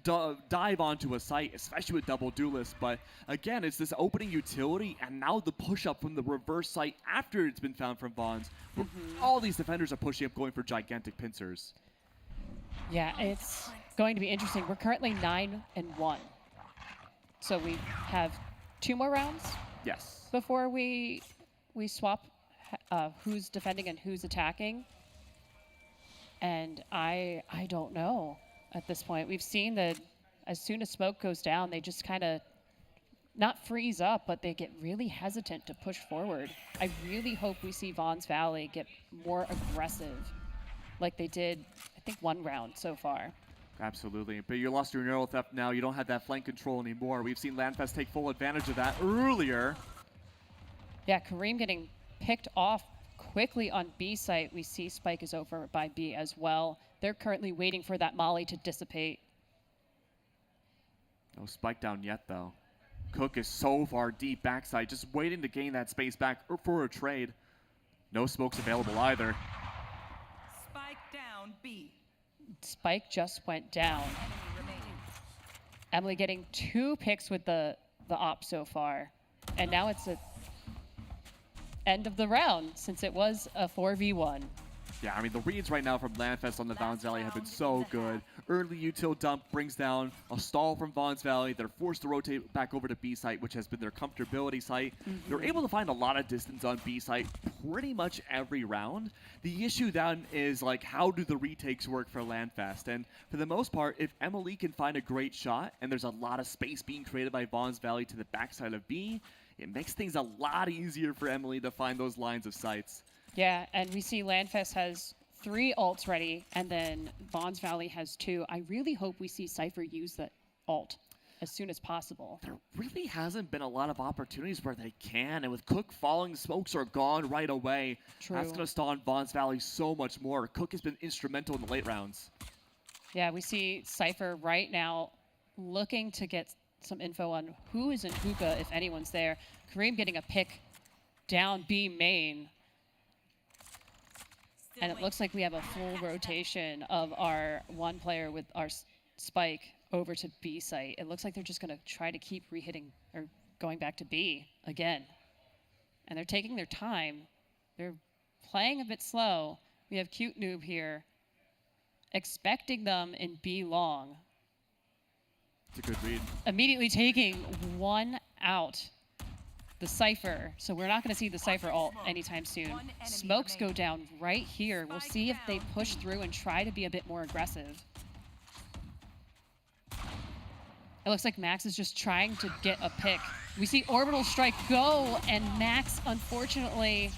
dive onto a site, especially with double duelists. But again, it's this opening utility and now the push up from the reverse site after it's been found from Vons. All these defenders are pushing up, going for gigantic pincers. Yeah, it's going to be interesting. We're currently 9-1. So we have 2 more rounds Yes. before we swap who's defending and who's attacking. And I don't know at this point. We've seen that as soon as smoke goes down, they just kind of not freeze up, but they get really hesitant to push forward. I really hope we see Vons Valley get more aggressive like they did, I think, 1 round so far. Absolutely. But you lost your neural theft now. You don't have that flank control anymore. We've seen Landfest take full advantage of that earlier. Yeah, Kareem getting picked off quickly on B site. We see Spike is over by B as well. They're currently waiting for that molly to dissipate. No spike down yet, though. Cook is so far deep backside, just waiting to gain that space back for a trade. No smokes available either. Spike down B. Spike just went down. Remaining. Emily getting 2 picks with the op so far. And now it's a end of the round since it was a 4v1. Yeah, I mean, the reads right now from Landfest on the Vons Valley have been so good. Early util dump brings down a stall from Vons Valley. They're forced to rotate back over to B site, which has been their comfortability site. They're able to find a lot of distance on B site pretty much every round. The issue then is, like, how do the retakes work for Landfest? And for the most part, if Emily can find a great shot, and there's a lot of space being created by Vons Valley to the backside of B, it makes things a lot easier for Emily to find those lines of sights. Yeah, and we see Landfest has 3 ults ready, and then Vons Valley has 2. I really hope we see Cypher use that ult as soon as possible. There really hasn't been a lot of opportunities where they can, and with Cook falling, smokes are gone right away. True. That's going to stall on Vons Valley so much more. Cook has been instrumental in the late rounds. Yeah, we see Cypher right now looking to get some info on who is in hookah, if anyone's there. Kareem getting a pick down B main. And it looks like we have a full rotation of our one player with our spike over to B site. It looks like they're just going to try to keep re-hitting or going back to B again. And they're taking their time. They're playing a bit slow. We have Cute Noob here, expecting them in B long. It's a good read. Immediately taking 1 out. The Cypher, so we're not going to see the Cypher ult anytime soon. Smokes go down right here. We'll see if they push through and try to be a bit more aggressive. It looks like Max is just trying to get a pick. We see Orbital Strike go, and Max unfortunately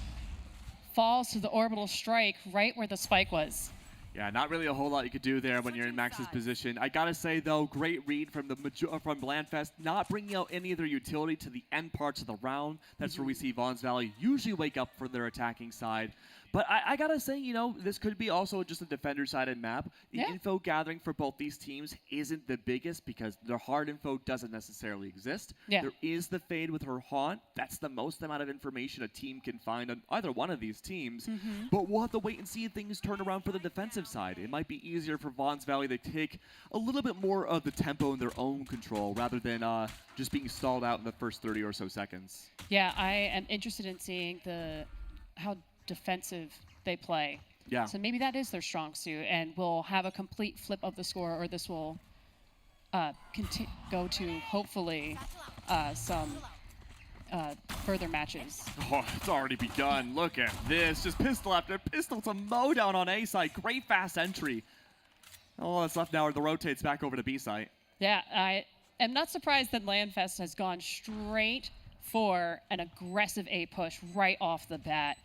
falls to the Orbital Strike right where the spike was. Yeah, not really a whole lot you could do there when you're in Max's position. I gotta say though, great read from from Landfest, not bringing out any of their utility to the end parts of the round. That's where we see Vons Valley usually wake up for their attacking side. But I gotta say, you know, this could be also just a defender-sided map. The info gathering for both these teams isn't the biggest because their hard info doesn't necessarily exist. Yeah. There is the Fade with her Haunt. That's the most amount of information a team can find on either one of these teams. But we'll have to wait and see if things turn around for the defensive side. It might be easier for Vons Valley to take a little bit more of the tempo in their own control rather than just being stalled out in the first 30 or so seconds. Yeah, I am interested in seeing how defensive they play. Yeah. So maybe that is their strong suit, and we'll have a complete flip of the score, or this will go to hopefully some further matches. Oh, it's already begun. Look at this. Just pistol after pistol to mow down on A site. Great fast entry. All that's left now are the rotates back over to B site. Yeah, I am not surprised that Landfest has gone straight for an aggressive A push right off the bat.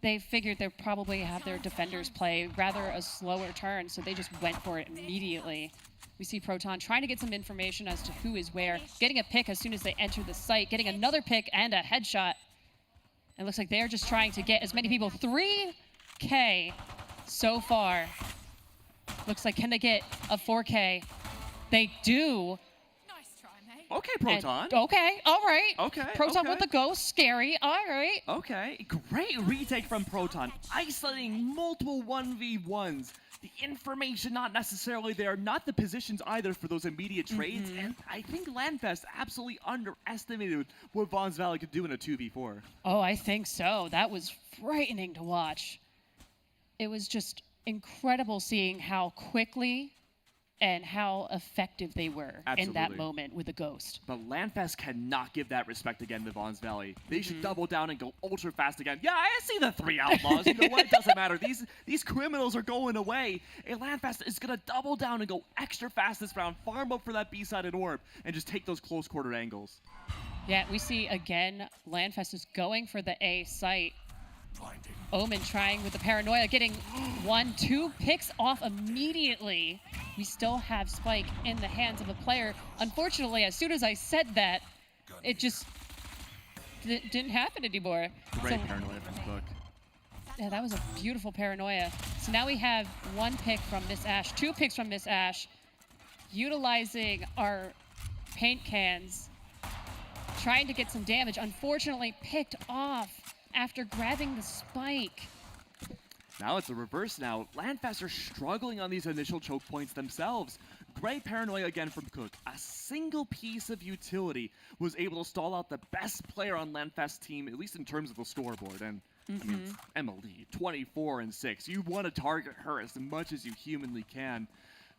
They figured they'd probably have their defenders play rather a slower turn, so they just went for it immediately. We see Proton trying to get some information as to who is where, getting a pick as soon as they enter the site, getting another pick and a headshot. It looks like they're just trying to get as many people. 3K so far. Looks like, can they get a 4K? They do. Okay, Proton. And, okay, all right. Okay, Proton okay. with the ghost, scary, all right. Okay, great retake from Proton. Isolating multiple 1v1s. The information not necessarily there, not the positions either for those immediate trades. And I think Landfest absolutely underestimated what Vons Valley could do in a 2v4. Oh, I think so. That was frightening to watch. It was just incredible seeing how quickly and how effective they were in that Absolutely. moment with the ghost. But Landfest cannot give that respect again to Vons Valley. They should double down and go ultra fast again. Yeah, I see the 3 outlaws. You know what? It doesn't matter. These criminals are going away. And Landfest is going to double down and go extra fast this round, farm up for that B-sided orb, and just take those close quarter angles. Yeah, we see again, Landfest is going for the A site. Omen trying with the paranoia, getting 1-2 picks off immediately. We still have Spike in the hands of a player. Unfortunately, as soon as I said that, it just didn't happen anymore. Great paranoia from Cook. Yeah, that was a beautiful paranoia. So now we have 1 pick from Miss Ash, 2 picks from Miss Ash, utilizing our paint cans, trying to get some damage. Unfortunately, picked off after grabbing the spike. Now it's a reverse now. Landfest are struggling on these initial choke points themselves. Great paranoia again from Cook. A single piece of utility was able to stall out the best player on Landfest's team, at least in terms of the scoreboard. And I mean, it's Emily, 24-6. You want to target her as much as you humanly can.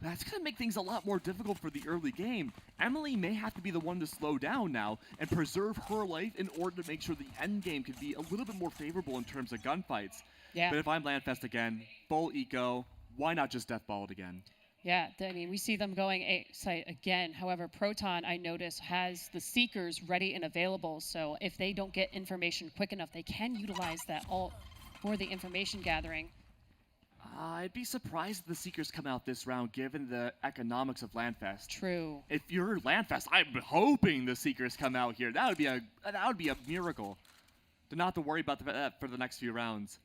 That's going to make things a lot more difficult for the early game. Emily may have to be the one to slow down now and preserve her life in order to make sure the end game can be a little bit more favorable in terms of gunfights. Yeah. But if I'm Landfest again, full eco, why not just deathball it again? Yeah, I mean, we see them going A site again. However, Proton, I notice, has the Seekers ready and available. So if they don't get information quick enough, they can utilize that ult for the information gathering. I'd be surprised if the Seekers come out this round, given the economics of Landfest. True. If you're Landfest, I'm hoping the Seekers come out here. That would be a miracle. To not have to worry about that for the next few rounds.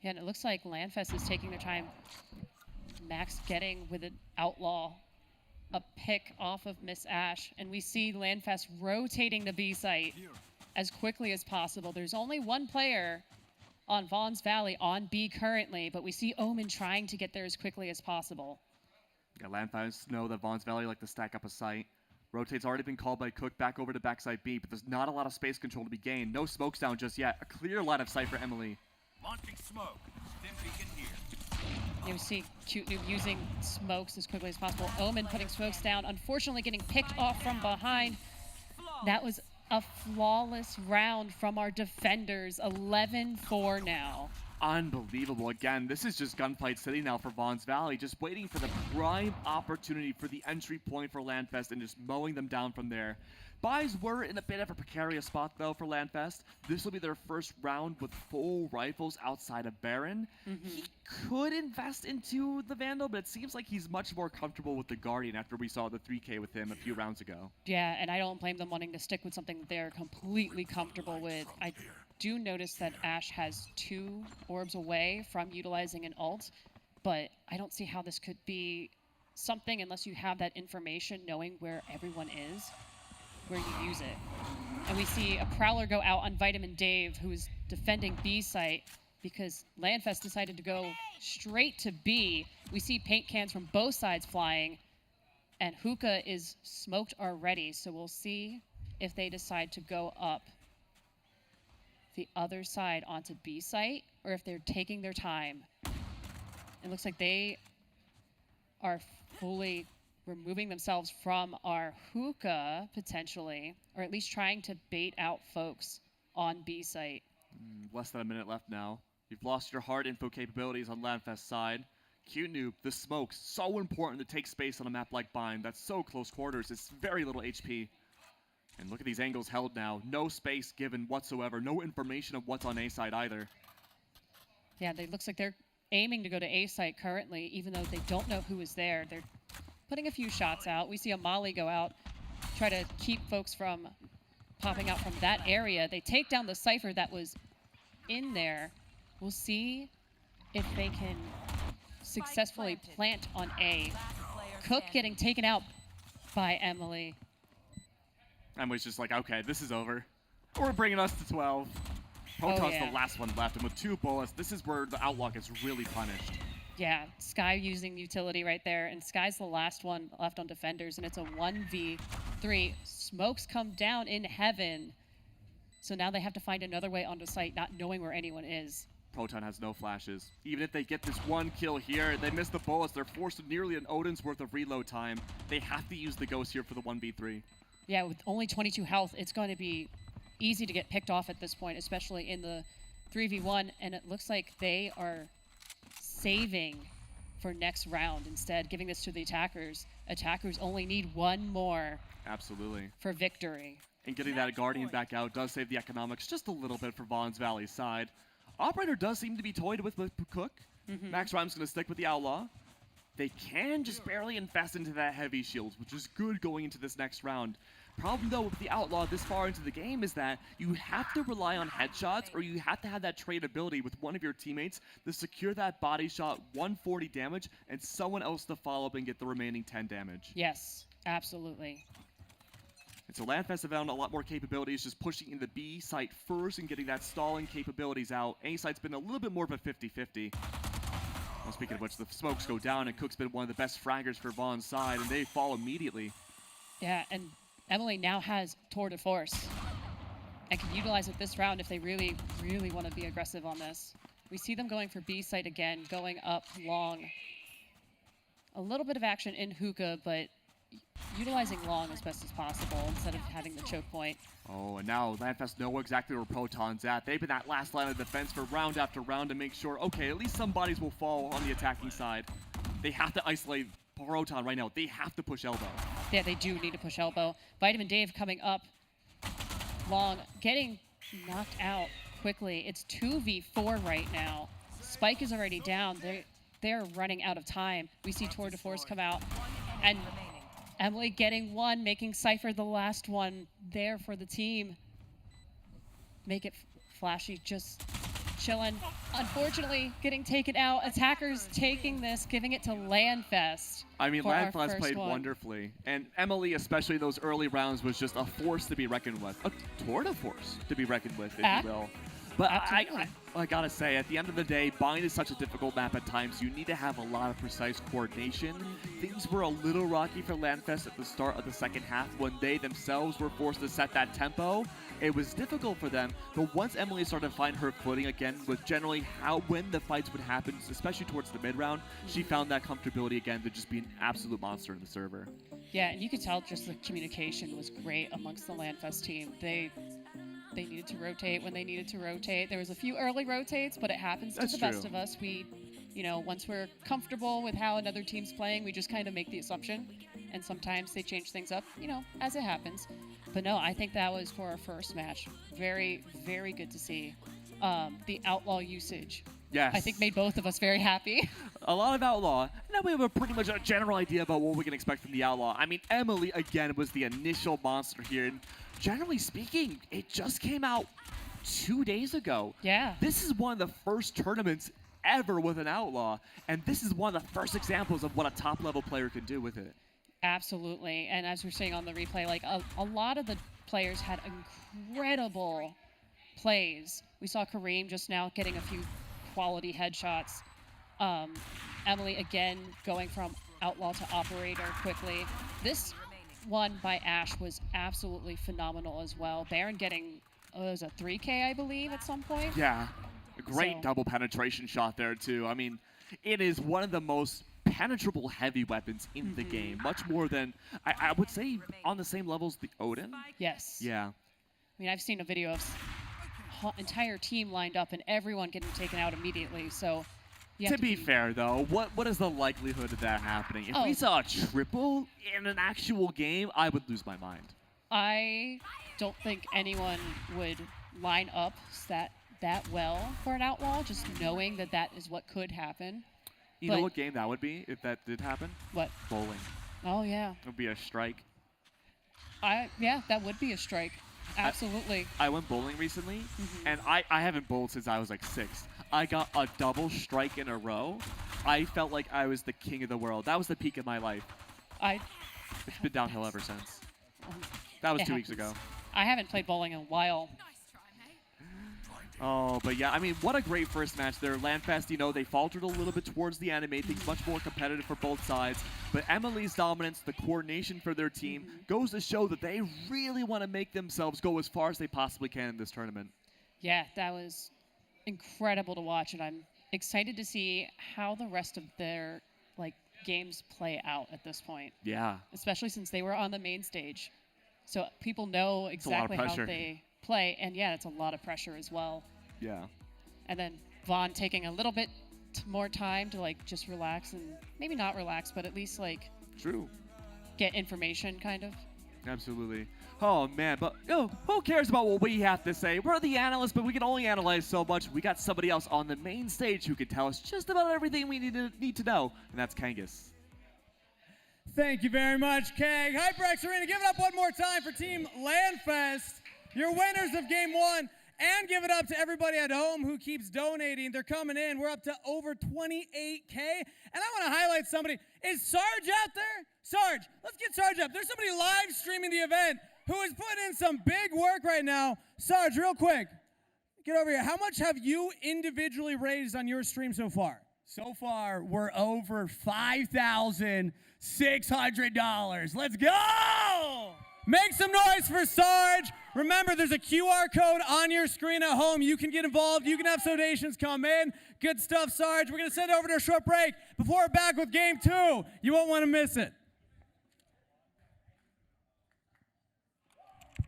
Yeah, and it looks like Landfest is taking their time. Max getting with an Outlaw a pick off of Miss Ash, and we see Landfest rotating the B site as quickly as possible. There's only one player on Vaughn's Valley on B currently, but we see Omen trying to get there as quickly as possible. Yeah, Landfest know that Vaughn's Valley like to stack up a site. Rotate's already been called by Cook back over to backside B, but there's not a lot of space control to be gained. No smokes down just yet. A clear line of sight for Emily. Launching smoke. Stim beacon here. You see Cute Noob using smokes as quickly as possible. Omen putting smokes down, unfortunately getting picked off from behind. That was a flawless round from our defenders. 11-4 now. Unbelievable. Again, this is just Gunfight City now for Vaughn's Valley, just waiting for the prime opportunity for the entry point for Landfest and just mowing them down from there. Buys were in a bit of a precarious spot, though, for Landfest. This will be their first round with full rifles outside of Baron. He could invest into the Vandal, but it seems like he's much more comfortable with the Guardian after we saw the 3K with him a few rounds ago. Yeah, and I don't blame them wanting to stick with something that they're completely comfortable with. I do notice that Ash has 2 orbs away from utilizing an ult, but I don't see how this could be something unless you have that information knowing where everyone is, where you use it. And we see a Prowler go out on Vitamin Dave, who is defending B site because Landfest decided to go straight to B. We see paint cans from both sides flying, and Hookah is smoked already, so we'll see if they decide to go up the other side onto B site or if they're taking their time. It looks like they are fully removing themselves from our Hookah, potentially, or at least trying to bait out folks on B site. Less than a minute left now. You've lost your hard info capabilities on Landfest's side. Cute Noob, the smokes, so important to take space on a map like Bind. That's so close quarters. It's very little HP. And look at these angles held now. No space given whatsoever. No information of what's on A side either. Yeah, it looks like they're aiming to go to A site currently, even though they don't know who is there. They're putting a few shots out. We see a Molly go out, try to keep folks from popping out from that area. They take down the Cypher that was in there. We'll see if they can successfully plant on A. Cook getting taken out by Emily. Emily's just like, okay, this is over. We're bringing us to 12. Proton's yeah. the last one left, and with 2 bullets, this is where the Outlaw gets really punished. Yeah, Sky using utility right there, and Sky's the last one left on defenders, and it's a 1v3. Smokes come down in heaven. So now they have to find another way onto site, not knowing where anyone is. Proton has no flashes. Even if they get this 1 kill here, they miss the bullets. They're forced to nearly an Odin's worth of reload time. They have to use the Ghost here for the 1v3. Yeah, with only 22 health, it's going to be easy to get picked off at this point, especially in the 3v1, and it looks like they are saving for next round instead, giving this to the attackers. Attackers only need 1 more. Absolutely. For victory. And getting that Guardian back out does save the economics just a little bit for Vaughn's Valley's side. Operator does seem to be toyed with Cook. Max Rhyme's going to stick with the Outlaw. They can just barely invest into that heavy shield, which is good going into this next round. Problem, though, with the Outlaw this far into the game is that you have to rely on headshots, or you have to have that trade ability with one of your teammates to secure that body shot 140 damage, and someone else to follow up and get the remaining 10 damage. Yes, absolutely. And so Landfest have found a lot more capabilities, just pushing in the B site first and getting that stalling capabilities out. A site's been a little bit more of a 50-50. Well, speaking of which, the smokes go down, and Cook's been one of the best fraggers for Vaughn's side, and they fall immediately. Yeah, and Emily now has Tour de Force. and can utilize it this round if they really, really want to be aggressive on this. We see them going for B site again, going up long. A little bit of action in hookah, but utilizing long as best as possible instead of having the choke point. Oh, and now Landfest know exactly where Proton's at. They've been that last line of defense for round after round to make sure, okay, at least some bodies will fall on the attacking side. They have to isolate Proton right now. They have to push elbow. Yeah, they do need to push elbow. Vitamin Dave coming up long, getting knocked out quickly. It's 2v4 right now. Spike is already down. They're running out of time. We see Tour de Force come out, and Emily getting one, making Cypher the last one there for the team. Make it flashy, just chilling. Unfortunately, getting taken out. Attackers taking this, giving it to Landfest. I mean, for our Landfest first played one. wonderfully. And Emily, especially in those early rounds, was just a force to be reckoned with. A tour de force to be reckoned with, if you will. But I gotta say, at the end of the day, Bind is such a difficult map at times. You need to have a lot of precise coordination. Things were a little rocky for Landfest at the start of the second half when they themselves were forced to set that tempo. It was difficult for them, but once Emily started to find her footing again with generally when the fights would happen, especially towards the mid-round, she found that comfortability again to just be an absolute monster in the server. Yeah, and you could tell just the communication was great amongst the Landfest team. They needed to rotate when they needed to rotate. There was a few early rotates, but it happens to the best of us. We, once we're comfortable with how another team's playing, we just kind of make the assumption. And sometimes they change things up, as it happens. But no, I think that was for our first match. Very, very good to see. The Outlaw usage. Yes. I think made both of us very happy. A lot of Outlaw. Now we have a pretty much a general idea about what we can expect from the Outlaw. I mean, Emily, again, was the initial monster here. And generally speaking, it just came out 2 days ago. Yeah. This is one of the first tournaments ever with an Outlaw. And this is one of the first examples of what a top-level player can do with it. Absolutely. And as we're seeing on the replay, like a lot of the players had incredible plays. We saw Kareem just now getting a few quality headshots. Emily, again, going from Outlaw to Operator quickly. This one by Ash was absolutely phenomenal as well. Baron getting, it was a 3K, I believe, at some point. Yeah, a great double penetration shot there, too. I mean, it is one of the most penetrable heavy weapons in the game. Much more than, I would say, on the same level as the Odin. Yes. Yeah. I mean, I've seen a video of entire team lined up and everyone getting taken out immediately, so you have To be fair, though, what is the likelihood of that happening? If we saw a triple in an actual game, I would lose my mind. I don't think anyone would line up that well for an Outlaw, just knowing that that is what could happen. You know what game that would be if that did happen? What? Bowling. Oh, yeah. It would be a strike. Yeah, that would be a strike. Absolutely. I went bowling recently, and I haven't bowled since I was like 6. I got a double strike in a row. I felt like I was the king of the world. That was the peak of my life. It's been downhill ever since. That was 2 weeks ago. I haven't played bowling in a while. Oh, but yeah, I mean, what a great first match there. Landfest, they faltered a little bit towards the end. It made things much more competitive for both sides. But Emily's dominance, the coordination for their team, goes to show that they really want to make themselves go as far as they possibly can in this tournament. Yeah, that was incredible to watch, and I'm excited to see how the rest of their games play out at this point. Yeah. Especially since they were on the main stage. So people know exactly how they play, and yeah, it's a lot of pressure as well. Yeah. And then Vaughn taking a little bit more time to just relax, and maybe not relax, but at least True. get information kind of. Absolutely. Oh man, but who cares about what we have to say? We're the analysts, but we can only analyze so much. We got somebody else on the main stage who can tell us just about everything we need to know, and that's Kangas. Thank you very much, Kang. HyperX Arena, give it up one more time for Team Landfest, your winners of Game 1. And give it up to everybody at home who keeps donating. They're coming in. We're up to over 28K. And I want to highlight somebody. Is Sarge out there? Sarge, let's get Sarge up. There's somebody live streaming the event who is putting in some big work right now. Sarge, real quick, get over here. How much have you individually raised on your stream so far? So far, we're over $5,600. Let's go! Make some noise for Sarge. Remember, there's a QR code on your screen at home. You can get involved. You can have donations come in. Good stuff, Sarge. We're going to send it over to a short break before we're back with game 2. You won't want to miss it.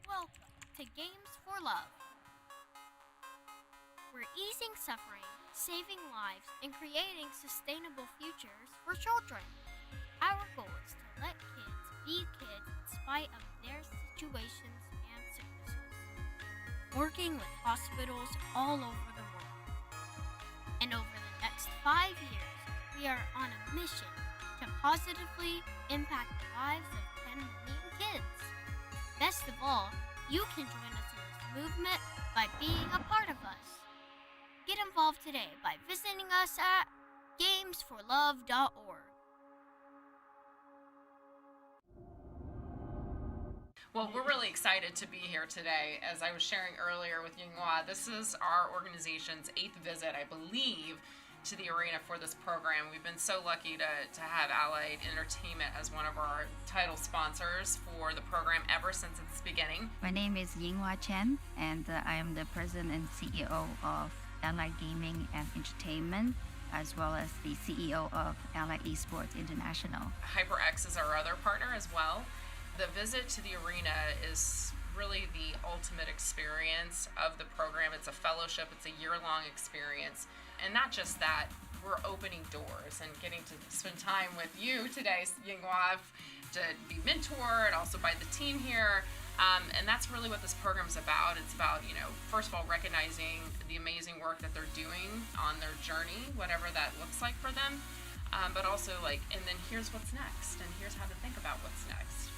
Welcome to Games for Love. We're easing suffering, saving lives, and creating sustainable futures for children. Our goal is to let kids be kids in spite of their situations and sicknesses. Working with hospitals all over the world. And over the next 5 years, we are on a mission to positively impact the lives of 10 million kids. Best of all, you can join us in this movement by being a part of us. Get involved today by visiting us at gamesforlove.org. Well, we're really excited to be here today. As I was sharing earlier with Yinghua, this is our organization's 8th visit, I believe, to the arena for this program. We've been so lucky to have Allied Entertainment as one of our title sponsors for the program ever since its beginning. My name is Yinghua Chen, and I am the president and CEO of Allied Gaming and Entertainment, as well as the CEO of Allied Esports International. HyperX is our other partner as well. The visit to the arena is really the ultimate experience of the program. It's a fellowship, it's a year-long experience. And not just that, we're opening doors and getting to spend time with you today, Yinghua, to be mentored, also by the team here. And that's really what this program's about. It's about, first of all, recognizing the amazing work that they're doing on their journey, whatever that looks like for them. But also and then here's what's next, and here's how to think about what's next.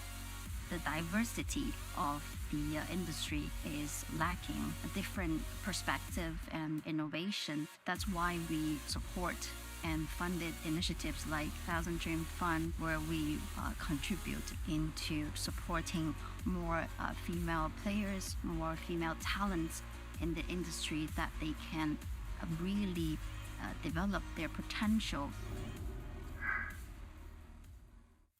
The diversity of the industry is lacking a different perspective and innovation. That's why we support and funded initiatives like Thousand Dream Fund, where we contribute into supporting more female players, more female talents in the industry, that they can really develop their potential.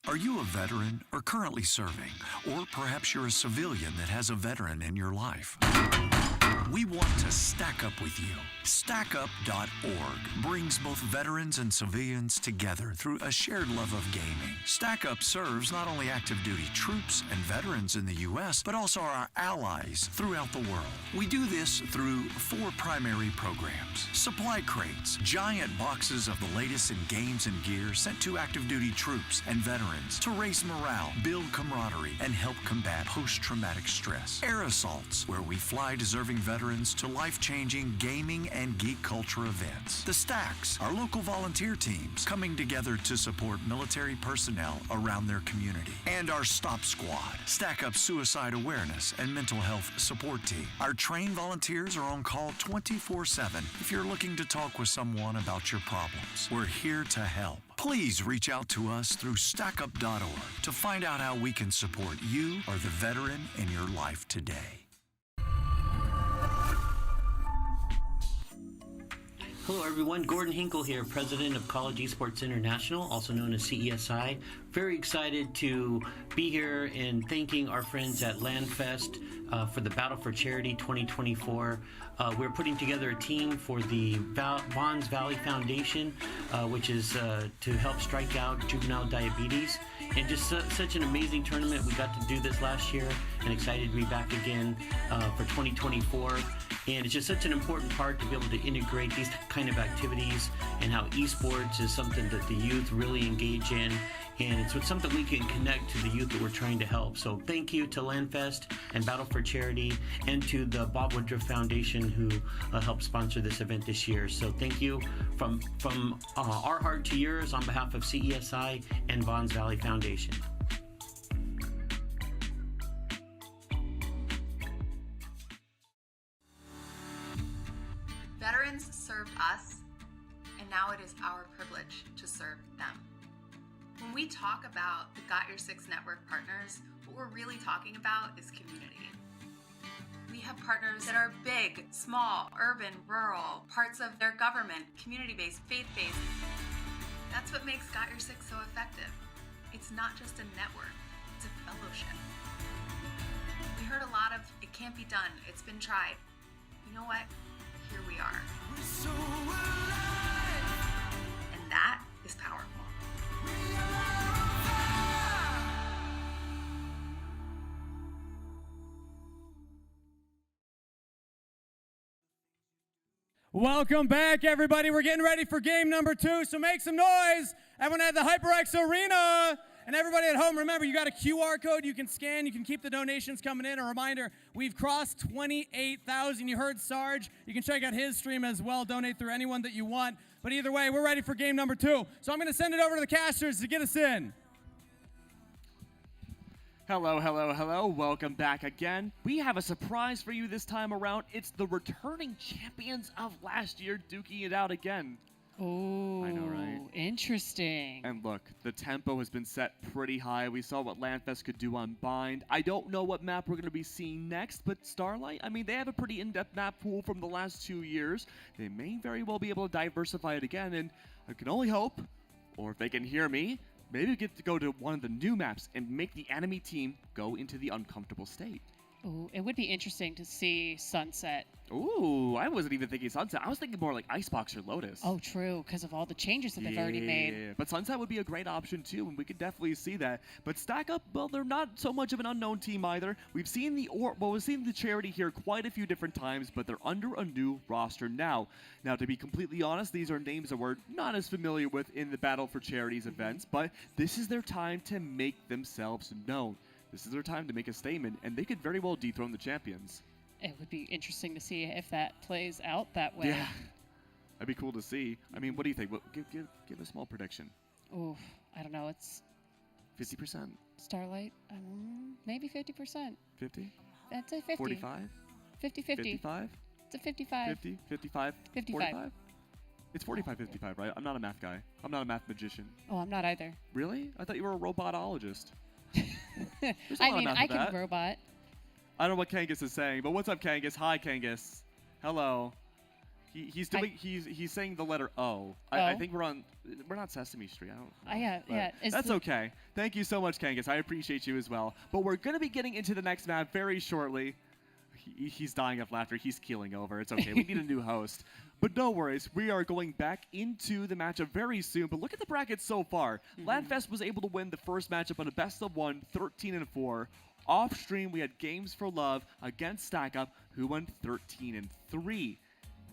Are you a veteran or currently serving? Or perhaps you're a civilian that has a veteran in your life? We want to stack up with you. StackUp.org brings both veterans and civilians together through a shared love of gaming. StackUp serves not only active duty troops and veterans in the U.S., but also our allies throughout the world. We do this through 4 primary programs. Supply crates, giant boxes of the latest in games and gear sent to active duty troops and veterans to raise morale, build camaraderie, and help combat post-traumatic stress. Air assaults, where we fly deserving veterans to life-changing gaming and geek culture events. The Stacks, our local volunteer teams coming together to support military personnel around their community. And our Stop Squad, Stack Up suicide awareness and mental health support team. Our trained volunteers are on call 24/7 if you're looking to talk with someone about your problems. We're here to help. Please reach out to us through StackUp.org to find out how we can support you or the veteran in your life today. Hello everyone, Gordon Hinkle here, President of College Esports International, also known as CESI. Very excited to be here and thanking our friends at LANFest for the Battle for Charity 2024. We're putting together a team for the Vons Valley Foundation, which is to help strike out juvenile diabetes. And just such an amazing tournament. We got to do this last year and excited to be back again for 2024. And it's just such an important part to be able to integrate these kind of activities, and how esports is something that the youth really engage in. And it's something we can connect to the youth that we're trying to help. So thank you to LANFest and Battle for Charity, and to the Bob Woodruff Foundation, who helped sponsor this event this year. So thank you from our heart to yours on behalf of CESI and Vons Valley Foundation. Veterans served us, and now it is our privilege to serve them. When we talk about the Got Your Six Network partners, what we're really talking about is community. We have partners that are big, small, urban, rural, parts of their government, community-based, faith-based. That's what makes Got Your Six so effective. It's not just a network, it's a fellowship. We heard a lot of, it can't be done, it's been tried. You know what? Here we are. And that is powerful. Welcome back, everybody. We're getting ready for game number 2, so make some noise. Everyone at the HyperX Arena. And everybody at home, remember, you got a QR code you can scan. You can keep the donations coming in. A reminder, we've crossed 28,000. You heard Sarge. You can check out his stream as well. Donate through anyone that you want. But either way, we're ready for game number 2. So I'm going to send it over to the casters to get us in. Hello, hello, hello. Welcome back again. We have a surprise for you this time around. It's the returning champions of last year duking it out again. Oh, I know, right? Interesting. And look, the tempo has been set pretty high. We saw what Landfest could do on Bind. I don't know what map we're going to be seeing next, but Starlight, I mean, they have a pretty in-depth map pool from the last 2 years. They may very well be able to diversify it again, and I can only hope, or if they can hear me, maybe we get to go to one of the new maps and make the enemy team go into the uncomfortable state. Ooh, it would be interesting to see Sunset. Ooh, I wasn't even thinking Sunset. I was thinking more like Icebox or Lotus. Oh, true, because of all the changes that they've already made. But Sunset would be a great option too, and we could definitely see that. But Stack Up, well, they're not so much of an unknown team either. We've seen we've seen the Charity here quite a few different times, but they're under a new roster now. Now, to be completely honest, these are names that we're not as familiar with in the Battle for Charities events, but this is their time to make themselves known. This is their time to make a statement, and they could very well dethrone the champions. It would be interesting to see if that plays out that way. Yeah, that'd be cool to see. I mean, what do you think? Well, give a small prediction. Ooh, I don't know. It's 50%? Starlight, maybe 50%. 50? I'd say 50. 45? 50-50. 55? It's a 55. 50? 55? 55. 45? It's 45-55, right? I'm not a math guy. I'm not a math magician. Oh, I'm not either. Really? I thought you were a robotologist. I mean, I can robot. I don't know what Kangas is saying, but what's up, Kangas? Hi, Kangas. Hello. He's saying the letter O. I think we're not Sesame Street. I don't. Yeah. That's okay. Thank you so much, Kangas. I appreciate you as well. But we're gonna be getting into the next map very shortly. He's dying of laughter. He's keeling over. It's okay. We need a new host. But no worries. We are going back into the matchup very soon. But look at the brackets so far. Landfest was able to win the first matchup on a best-of-1, 13-4. Off stream, we had Games for Love against Stack Up, who won 13-3.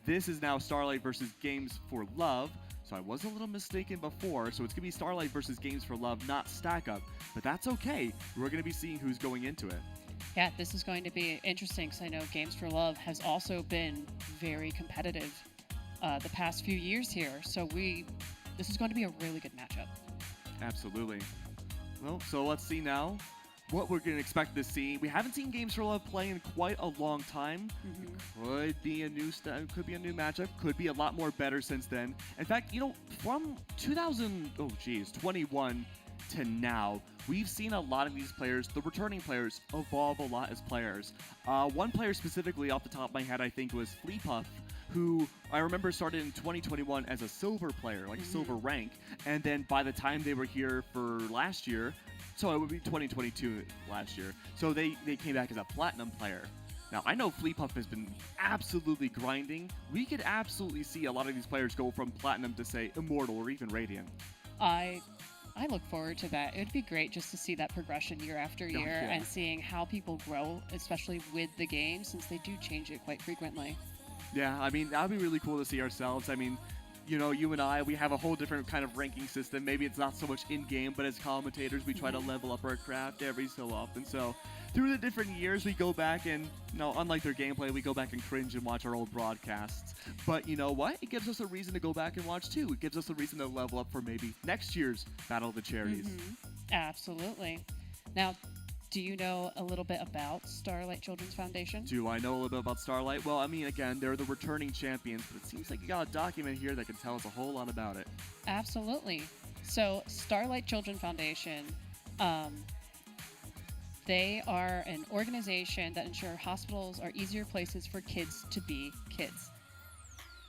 This is now Starlight versus Games for Love. So I was a little mistaken before. So it's going to be Starlight versus Games for Love, not Stack Up. But that's okay. We're going to be seeing who's going into it. Yeah, this is going to be interesting because I know Games for Love has also been very competitive the past few years here. So this is going to be a really good matchup. Absolutely. Well, so let's see now what we're going to expect to see. We haven't seen Games for Love play in quite a long time. Could be a new matchup. Could be a lot more better since then. In fact, you know, from 21 to now, we've seen a lot of these players, the returning players, evolve a lot as players. One player specifically off the top of my head, I think, was Fleepuff, who I remember started in 2021 as a silver player, like silver rank. And then by the time they were here for last year, so it would be 2022 last year, so they came back as a platinum player. Now, I know Fleepuff has been absolutely grinding. We could absolutely see a lot of these players go from platinum to, say, immortal or even radiant. I look forward to that. It would be great just to see that progression year after year and seeing how people grow, especially with the game, since they do change it quite frequently. Yeah, I mean, that would be really cool to see ourselves. I mean, you know, you and I, we have a whole different kind of ranking system. Maybe it's not so much in-game, but as commentators, we try to level up our craft every so often. So through the different years, we go back and, you know, unlike their gameplay, we go back and cringe and watch our old broadcasts. But you know what? It gives us a reason to go back and watch, too. It gives us a reason to level up for maybe next year's Battle of the Charities. Absolutely. Now, do you know a little bit about Starlight Children's Foundation? Do I know a little bit about Starlight? Well, I mean, again, they're the returning champions, but it seems like you got a document here that can tell us a whole lot about it. Absolutely. So, Starlight Children's Foundation, they are an organization that ensure hospitals are easier places for kids to be kids.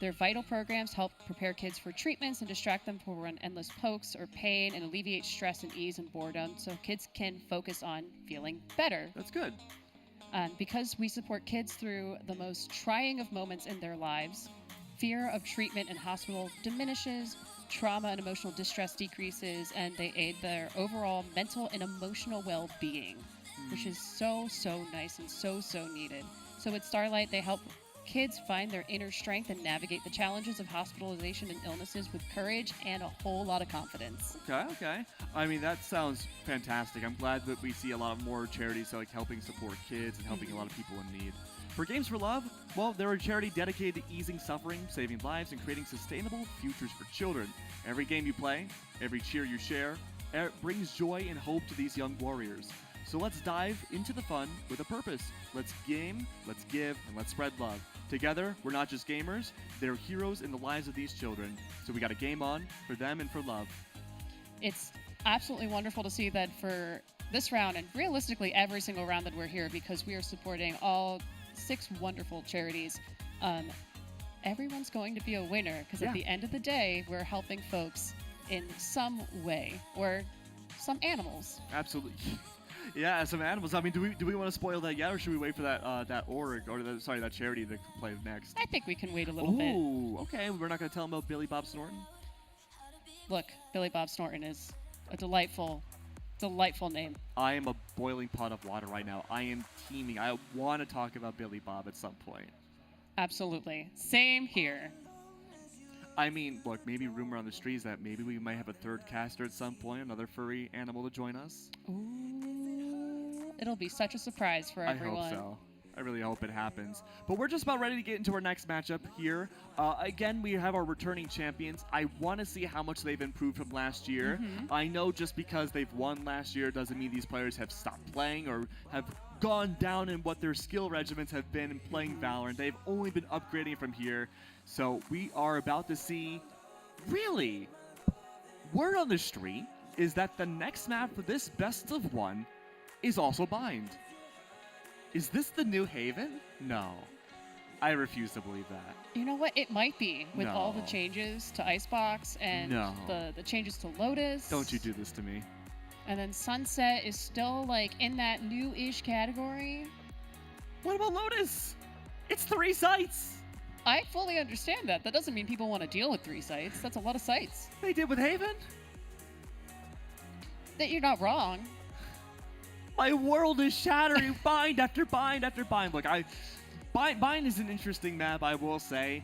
Their vital programs help prepare kids for treatments and distract them from endless pokes or pain and alleviate stress and ease and boredom so kids can focus on feeling better. That's good. Because we support kids through the most trying of moments in their lives, fear of treatment in hospital diminishes, trauma and emotional distress decreases, and they aid their overall mental and emotional well-being, which is so, so nice and so, so needed. So with Starlight, they help kids find their inner strength and navigate the challenges of hospitalization and illnesses with courage and a whole lot of confidence. Okay. I mean, that sounds fantastic. I'm glad that we see a lot of more charities like helping support kids and helping a lot of people in need. For Games for Love, well, they're a charity dedicated to easing suffering, saving lives, and creating sustainable futures for children. Every game you play, every cheer you share, brings joy and hope to these young warriors. So let's dive into the fun with a purpose. Let's game, let's give, and let's spread love. Together, we're not just gamers, they're heroes in the lives of these children. So we got a game on for them and for love. It's absolutely wonderful to see that for this round, and realistically every single round that we're here, because we are supporting all 6 wonderful charities, everyone's going to be a winner, because at the end of the day, we're helping folks in some way, or some animals. Absolutely. Yeah, some animals. I mean, do we want to spoil that yet, or should we wait for that org, or that charity to play next? I think we can wait a little bit. Ooh, okay. We're not going to tell them about Billy Bob Snorton? Look, Billy Bob Snorton is a delightful name. I am a boiling pot of water right now. I am teeming. I want to talk about Billy Bob at some point. Absolutely. Same here. I mean, look, maybe rumor on the streets that maybe we might have a third caster at some point, another furry animal to join us. Ooh, it'll be such a surprise for everyone. I hope so. I really hope it happens. But we're just about ready to get into our next matchup here. Again, we have our returning champions. I want to see how much they've improved from last year. I know just because they've won last year doesn't mean these players have stopped playing or have gone down in what their skill regiments have been in playing Valorant. They've only been upgrading from here. So we are about to see, really, word on the street is that the next map for this best of 1 is also Bind. Is this the new Haven? No. I refuse to believe that. You know what? It might be, with all the changes to Icebox and the changes to Lotus. Don't you do this to me. And then Sunset is still like in that new-ish category. What about Lotus? It's 3 sites. I fully understand that. That doesn't mean people want to deal with 3 sites. That's a lot of sites. They did with Haven. That you're not wrong. My world is shattering. Bind after bind after bind. Look, Bind is an interesting map, I will say.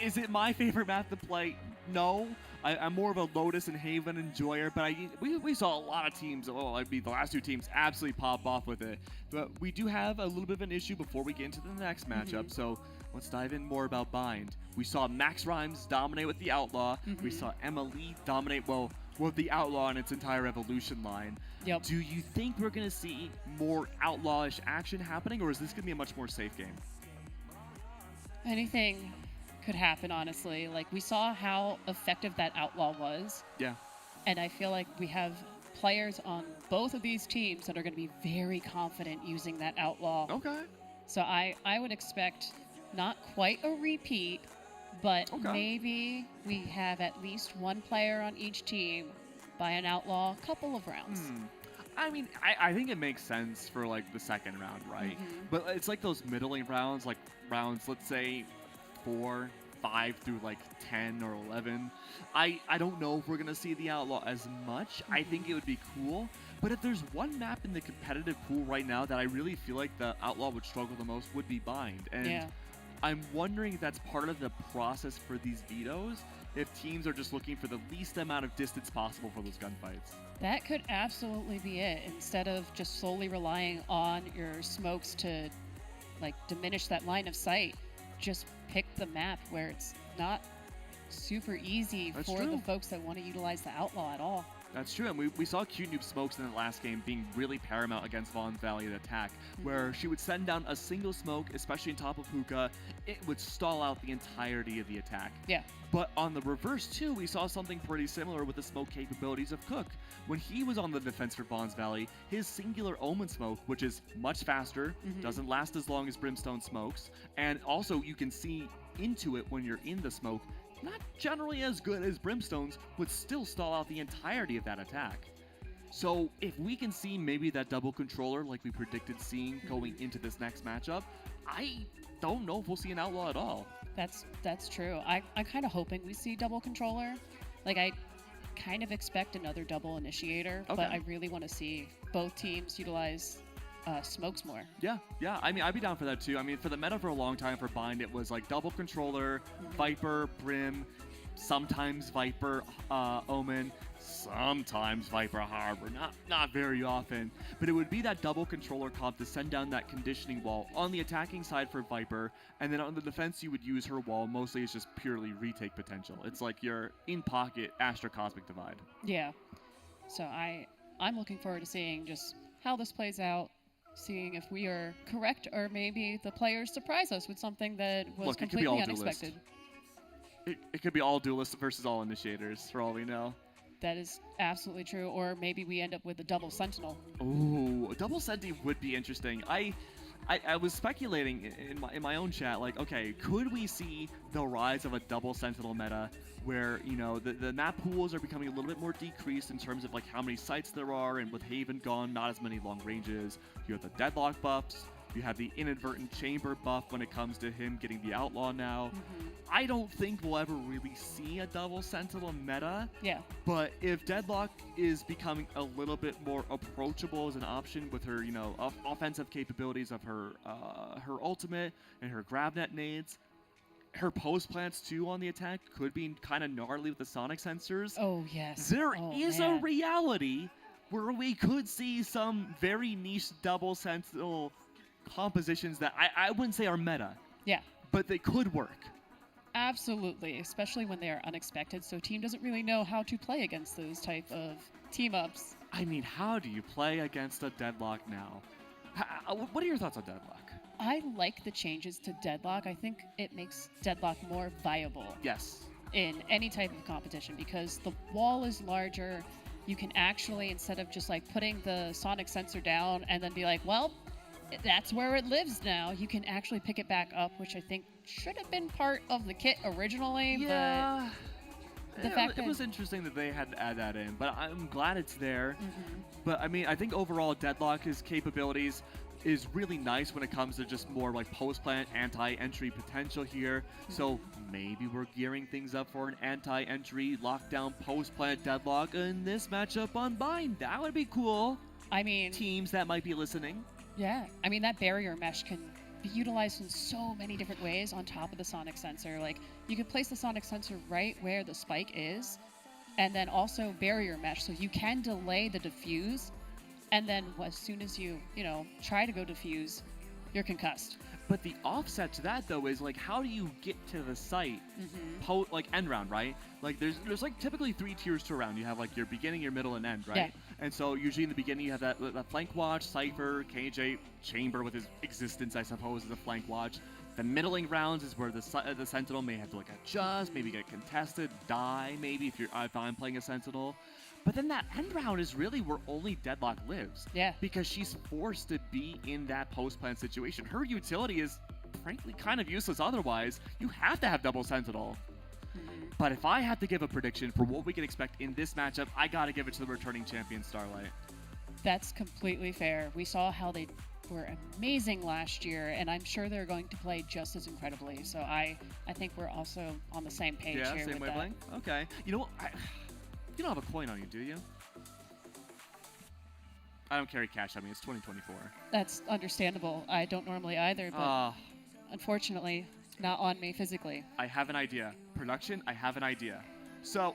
Is it my favorite map to play? No. I'm more of a Lotus and Haven enjoyer, but we saw a lot of teams, the last 2 teams absolutely pop off with it. But we do have a little bit of an issue before we get into the next matchup, so let's dive in more about Bind. We saw Max Rhymes dominate with the Outlaw. We saw Emma Lee dominate, with the Outlaw and its entire evolution line. Yep. Do you think we're going to see more Outlawish action happening, or is this going to be a much more safe game? Anything could happen, honestly. Like, we saw how effective that Outlaw was. Yeah. And I feel like we have players on both of these teams that are going to be very confident using that Outlaw. Okay. So I would expect not quite a repeat, but maybe we have at least 1 player on each team by an Outlaw a couple of rounds. I mean, I think it makes sense for, like, the second round, right? But it's like those middling rounds, like rounds, let's say, 4, 5 through, like, 10 or 11. I don't know if we're going to see the Outlaw as much. I think it would be cool. But if there's one map in the competitive pool right now that I really feel like the Outlaw would struggle the most would be Bind. And I'm wondering if that's part of the process for these vetoes, if teams are just looking for the least amount of distance possible for those gunfights. That could absolutely be it. Instead of just solely relying on your smokes to, like, diminish that line of sight, just pick the map where it's not super easy for the folks that want to utilize the Outlaw at all. That's true, and we saw Cute Noob Smokes in the last game being really paramount against Vaughn's Valley attack, where she would send down a single smoke, especially on top of Hookah, it would stall out the entirety of the attack. Yeah. But on the reverse, too, we saw something pretty similar with the smoke capabilities of Cook. When he was on the defense for Vaughn's Valley, his singular Omen smoke, which is much faster, doesn't last as long as Brimstone smokes, and also you can see into it when you're in the smoke, not generally as good as Brimstone's, would still stall out the entirety of that attack. So if we can see maybe that double controller like we predicted seeing going into this next matchup, I don't know if we'll see an outlaw at all. That's true. I'm kind of hoping we see double controller. Like I kind of expect another double initiator, but I really want to see both teams utilize smokes more. Yeah. I mean, I'd be down for that too. I mean, for the meta for a long time for Bind, it was like double controller, Viper, Brim, sometimes Viper, Omen, sometimes Viper Harbor. Not very often, but it would be that double controller comp to send down that conditioning wall on the attacking side for Viper, and then on the defense you would use her wall. Mostly it's just purely retake potential. It's like your in pocket Astro Cosmic Divide. Yeah. So I'm looking forward to seeing just how this plays out, seeing if we are correct or maybe the players surprise us with something that was completely unexpected. It could be all duelists versus all initiators for all we know. That is absolutely true. Or maybe we end up with a double sentinel. Ooh, a double senti would be interesting. I was speculating in my own chat, like, okay, could we see the rise of a double sentinel meta where, you know, the map pools are becoming a little bit more decreased in terms of like how many sites there are, and with Haven gone, not as many long ranges. You have the deadlock buffs. You have the inadvertent chamber buff when it comes to him getting the outlaw now. I don't think we'll ever really see a double sentinel meta. Yeah. But if Deadlock is becoming a little bit more approachable as an option with her, you know, offensive capabilities of her her ultimate and her grabnet nades, her post plants too on the attack could be kind of gnarly with the sonic sensors. Oh yes. There is a reality where we could see some very niche double sentinel compositions that I wouldn't say are meta. Yeah. But they could work. Absolutely, especially when they are unexpected, so team doesn't really know how to play against those type of team-ups. I mean, how do you play against a Deadlock now? What are your thoughts on Deadlock? I like the changes to Deadlock. I think it makes Deadlock more viable. Yes. In any type of competition, because the wall is larger. You can actually, instead of just like putting the sonic sensor down and then be like, well, that's where it lives now, you can actually pick it back up, which I think should have been part of the kit originally. Yeah. But the fact it was interesting that they had to add that in, but I'm glad it's there. But I mean, I think overall Deadlock's capabilities is really nice when it comes to just more like post-plant anti-entry potential here. So maybe we're gearing things up for an anti-entry lockdown post-plant Deadlock in this matchup on Bind. That would be cool. I mean, teams that might be listening. Yeah, I mean, that barrier mesh can be utilized in so many different ways on top of the sonic sensor. Like, you could place the sonic sensor right where the spike is, and then also barrier mesh, so you can delay the diffuse, and then as soon as you try to go diffuse, you're concussed. But the offset to that, though, is like, how do you get to the site? Like end round, right? Like there's like typically 3 tiers to a round. You have like your beginning, your middle, and end, right? Yeah. And so usually in the beginning you have that flank watch, Cypher, KJ, Chamber with his existence, I suppose, is a flank watch. The middling rounds is where the Sentinel may have to like adjust, maybe get contested, die, maybe if I'm playing a Sentinel. But then that end round is really where only Deadlock lives. Yeah. Because she's forced to be in that post-plant situation. Her utility is frankly kind of useless otherwise. You have to have double Sentinel. But if I had to give a prediction for what we can expect in this matchup, I gotta give it to the returning champion, Starlight. That's completely fair. We saw how they were amazing last year, and I'm sure they're going to play just as incredibly. So I think we're also on the same page here same with wavelength? that. Okay. You know what? You don't have a coin on you, do you? I don't carry cash on me. It's 2024. That's understandable. I don't normally either, but unfortunately, not on me physically. I have an idea. Production, I have an idea. So,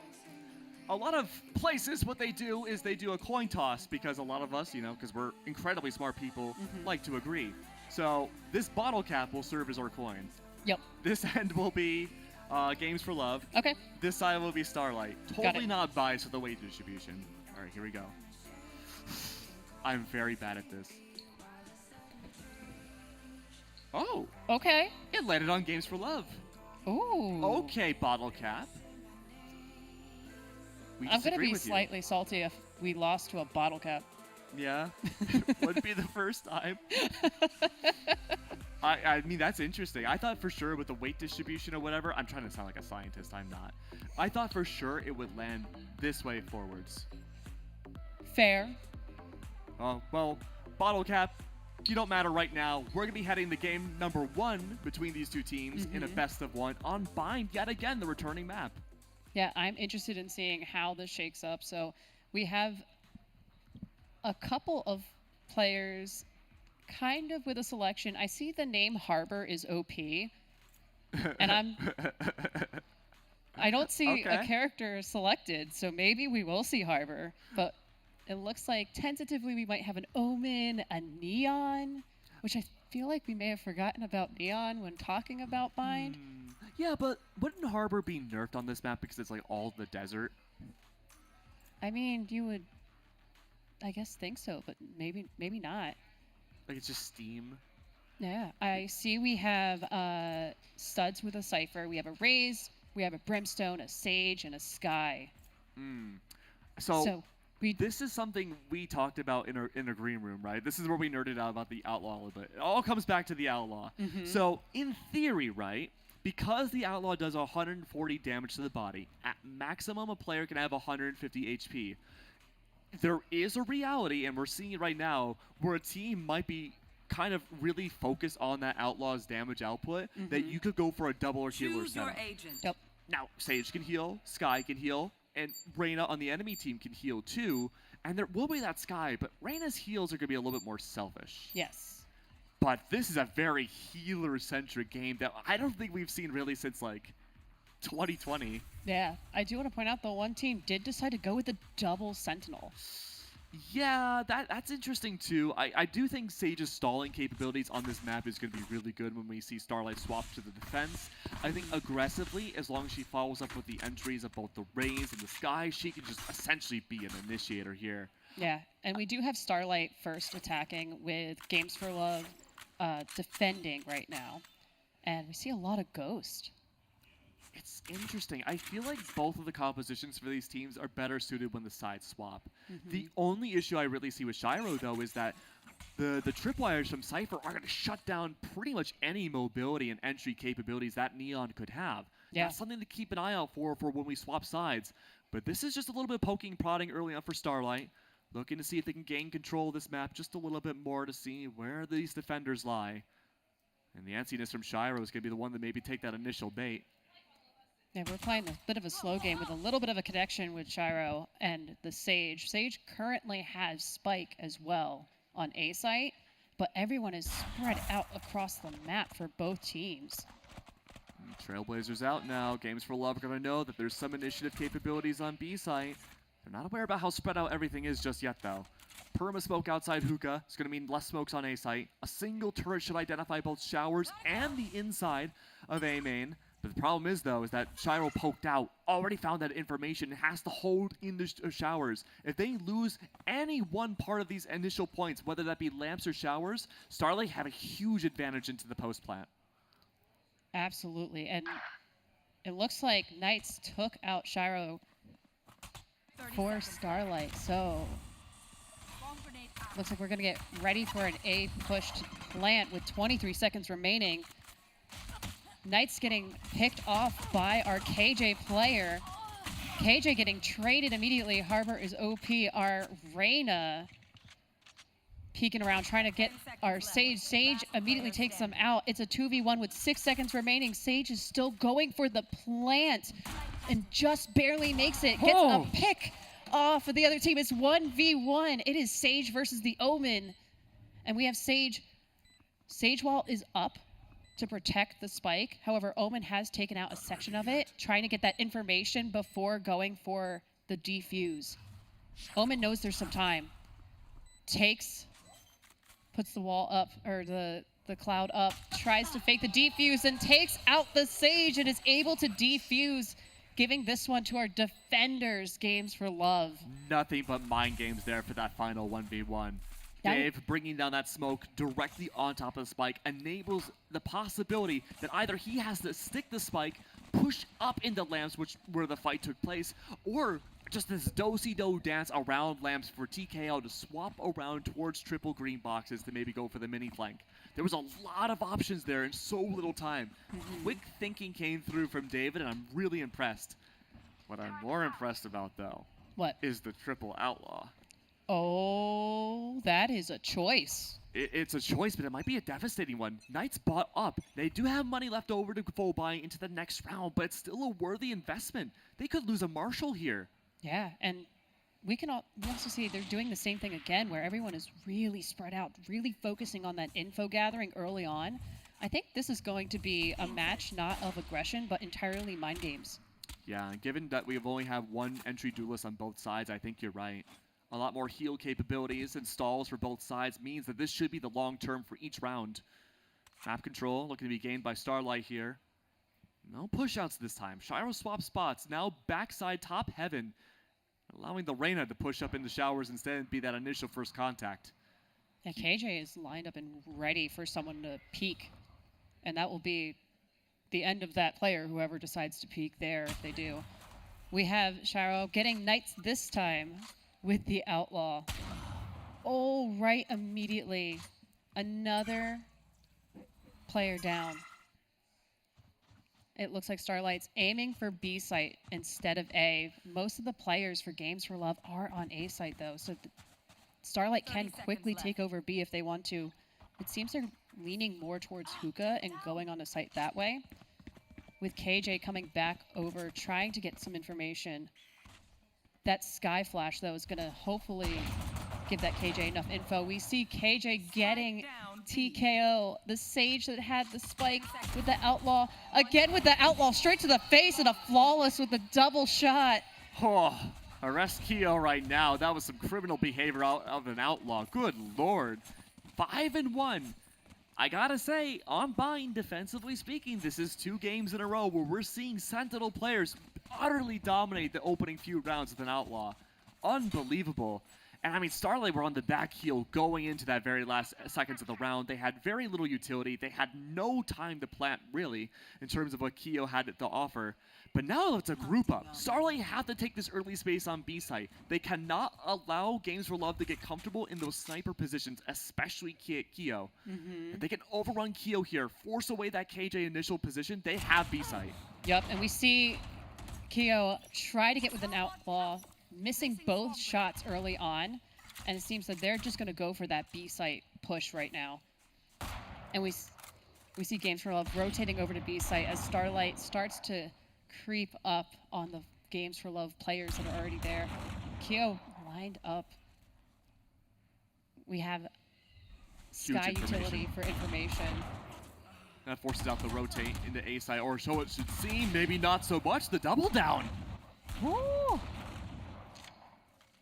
a lot of places, what they do is they do a coin toss because a lot of us, because we're incredibly smart people, like to agree. So, this bottle cap will serve as our coin. Yep. This end will be Games for Love. Okay. This side will be Starlight. Totally not biased with the weight distribution. All right, here we go. I'm very bad at this. Oh. Okay. It landed on Games for Love. Ooh. Okay, bottle cap. I'm going to be slightly salty if we lost to a bottle cap. Yeah. Wouldn't be the first time. I mean, that's interesting. I thought for sure with the weight distribution or whatever, I'm trying to sound like a scientist, I'm not. I thought for sure it would land this way forwards. Fair. Well, Bottle Cap, you don't matter right now. We're going to be heading to game number 1 between these two teams in a best of 1 on Bind, yet again, the returning map. Yeah, I'm interested in seeing how this shakes up. So we have a couple of players kind of with a selection. I see the name Harbor is OP. And I don't see a character selected, so maybe we will see Harbor. But it looks like tentatively we might have an Omen, a Neon, which I feel like we may have forgotten about Neon when talking about Bind. Yeah, but wouldn't Harbor be nerfed on this map because it's like all the desert? I mean, you would, I guess, think so, but maybe not. Like it's just Steam? Yeah, I see we have studs with a Cypher. We have a Raze, we have a Brimstone, a Sage, and a Sky. So this is something we talked about in a green room, right? This is where we nerded out about the Outlaw a little bit. It all comes back to the Outlaw. So in theory, right, because the Outlaw does 140 damage to the body, at maximum a player can have 150 HP. There is a reality, and we're seeing it right now, where a team might be kind of really focused on that Outlaw's damage output, that you could go for a double or healer Choose your setup. agent. Yep. Now, Sage can heal, Sky can heal, and Reyna on the enemy team can heal too. And there will be that Sky, but Reyna's heals are going to be a little bit more selfish. Yes. But this is a very healer-centric game that I don't think we've seen really since, like, 2020. Yeah, I do want to point out the one team did decide to go with a double Sentinel. Yeah, that's interesting too. I do think Sage's stalling capabilities on this map is going to be really good when we see Starlight swap to the defense. I think aggressively, as long as she follows up with the entries of both the Raze and the Sky, she can just essentially be an initiator here. Yeah, and we do have Starlight first attacking with Games for Love defending right now. And we see a lot of Ghost. It's interesting. I feel like both of the compositions for these teams are better suited when the sides swap. The only issue I really see with Shiro, though, is that the tripwires from Cypher are going to shut down pretty much any mobility and entry capabilities that Neon could have. Yeah. That's something to keep an eye out for when we swap sides. But this is just a little bit poking, prodding early on for Starlight. Looking to see if they can gain control of this map just a little bit more to see where these defenders lie. And the antsiness from Shiro is going to be the one that maybe take that initial bait. Yeah, we're playing a bit of a slow game with a little bit of a connection with Shiro and the Sage. Sage currently has Spike as well on A site, but everyone is spread out across the map for both teams. Trailblazers out now. Games for Love are going to know that there's some initiative capabilities on B site. They're not aware about how spread out everything is just yet, though. Perma smoke outside Hookah is going to mean less smokes on A site. A single turret should identify both showers and the inside of A main. But the problem is, though, is that Shiro poked out, already found that information, and has to hold in the showers. If they lose any one part of these initial points, whether that be lamps or showers, Starlight have a huge advantage into the post plant. Absolutely, and it looks like Knights took out Shiro for Starlight, so looks like we're going to get ready for an A pushed plant with 23 seconds remaining. Knights getting picked off by our KJ player. KJ getting traded immediately. Harbor is OP. Our Reyna peeking around, trying to get our Sage. Sage immediately takes them out. It's a 2v1 with 6 seconds remaining. Sage is still going for the plant and just barely makes it. Gets a pick off of the other team. It's 1v1. It is Sage versus the Omen. And we have Sage. Sage wall is up to protect the spike. However, Omen has taken out a section of it, trying to get that information before going for the defuse. Omen knows there's some time. Puts the wall up, or the cloud up, tries to fake the defuse and takes out the Sage and is able to defuse, giving this one to our defenders. Games for Love. Nothing but mind games there for that final 1v1. Dave bringing down that smoke directly on top of the spike enables the possibility that either he has to stick the spike, push up into lamps, where the fight took place, or just this do-si-do dance around lamps for TKO to swap around towards triple green boxes to maybe go for the mini flank. There was a lot of options there in so little time. Quick thinking came through from David, and I'm really impressed. What I'm more impressed about, though, is the triple outlaw. Oh, that is a choice. It's a choice, but it might be a devastating one. Knights bought up. They do have money left over to full buy into the next round, but it's still a worthy investment. They could lose a Marshall here. Yeah, and we also see they're doing the same thing again, where everyone is really spread out, really focusing on that info gathering early on. I think this is going to be a match not of aggression, but entirely mind games. Yeah, and given that we only have one entry duelist on both sides, I think you're right. A lot more heal capabilities and stalls for both sides means that this should be the long term for each round. Map control looking to be gained by Starlight here. No push-outs this time. Shiro swap spots, now backside top heaven, allowing the Reyna to push up in the showers instead and be that initial first contact. Yeah, KJ is lined up and ready for someone to peek, and that will be the end of that player, whoever decides to peek there if they do. We have Shiro getting Knights this time with the Outlaw. Oh, right immediately. Another player down. It looks like Starlight's aiming for B site instead of A. Most of the players for Games for Love are on A site though, so Starlight can quickly take over B if they want to. It seems they're leaning more towards Hookah and going on a site that way, with KJ coming back over, trying to get some information. That Sky Flash, though, is going to hopefully give that KJ enough info. We see KJ getting TKO, the Sage that had the spike with the Outlaw. Again with the Outlaw, straight to the face, and a Flawless with a double shot. Oh, arrest Keo right now. That was some criminal behavior out of an Outlaw. Good lord. 5-1. I gotta say, on Bind, defensively speaking, this is 2 games in a row where we're seeing Sentinel players utterly dominate the opening few rounds with an Outlaw. Unbelievable. And I mean, Starlight were on the back heel going into that very last seconds of the round. They had very little utility. They had no time to plant, really, in terms of what Keo had to offer. But now it's a group up. Starlight have to take this early space on B site. They cannot allow Games for Love to get comfortable in those sniper positions, especially Keo. If they can overrun Keo here, force away that KJ initial position, they have B site. Yep, and we see Keo try to get with an Outlaw, missing both shots early on, and it seems that they're just going to go for that B site push right now. And we see Games for Love rotating over to B site as Starlight starts to creep up on the Games for Love players that are already there. Keo lined up. We have Sky Utility for information. That forces out the rotate into A side, or so it should seem. Maybe not so much. The double down. Woo!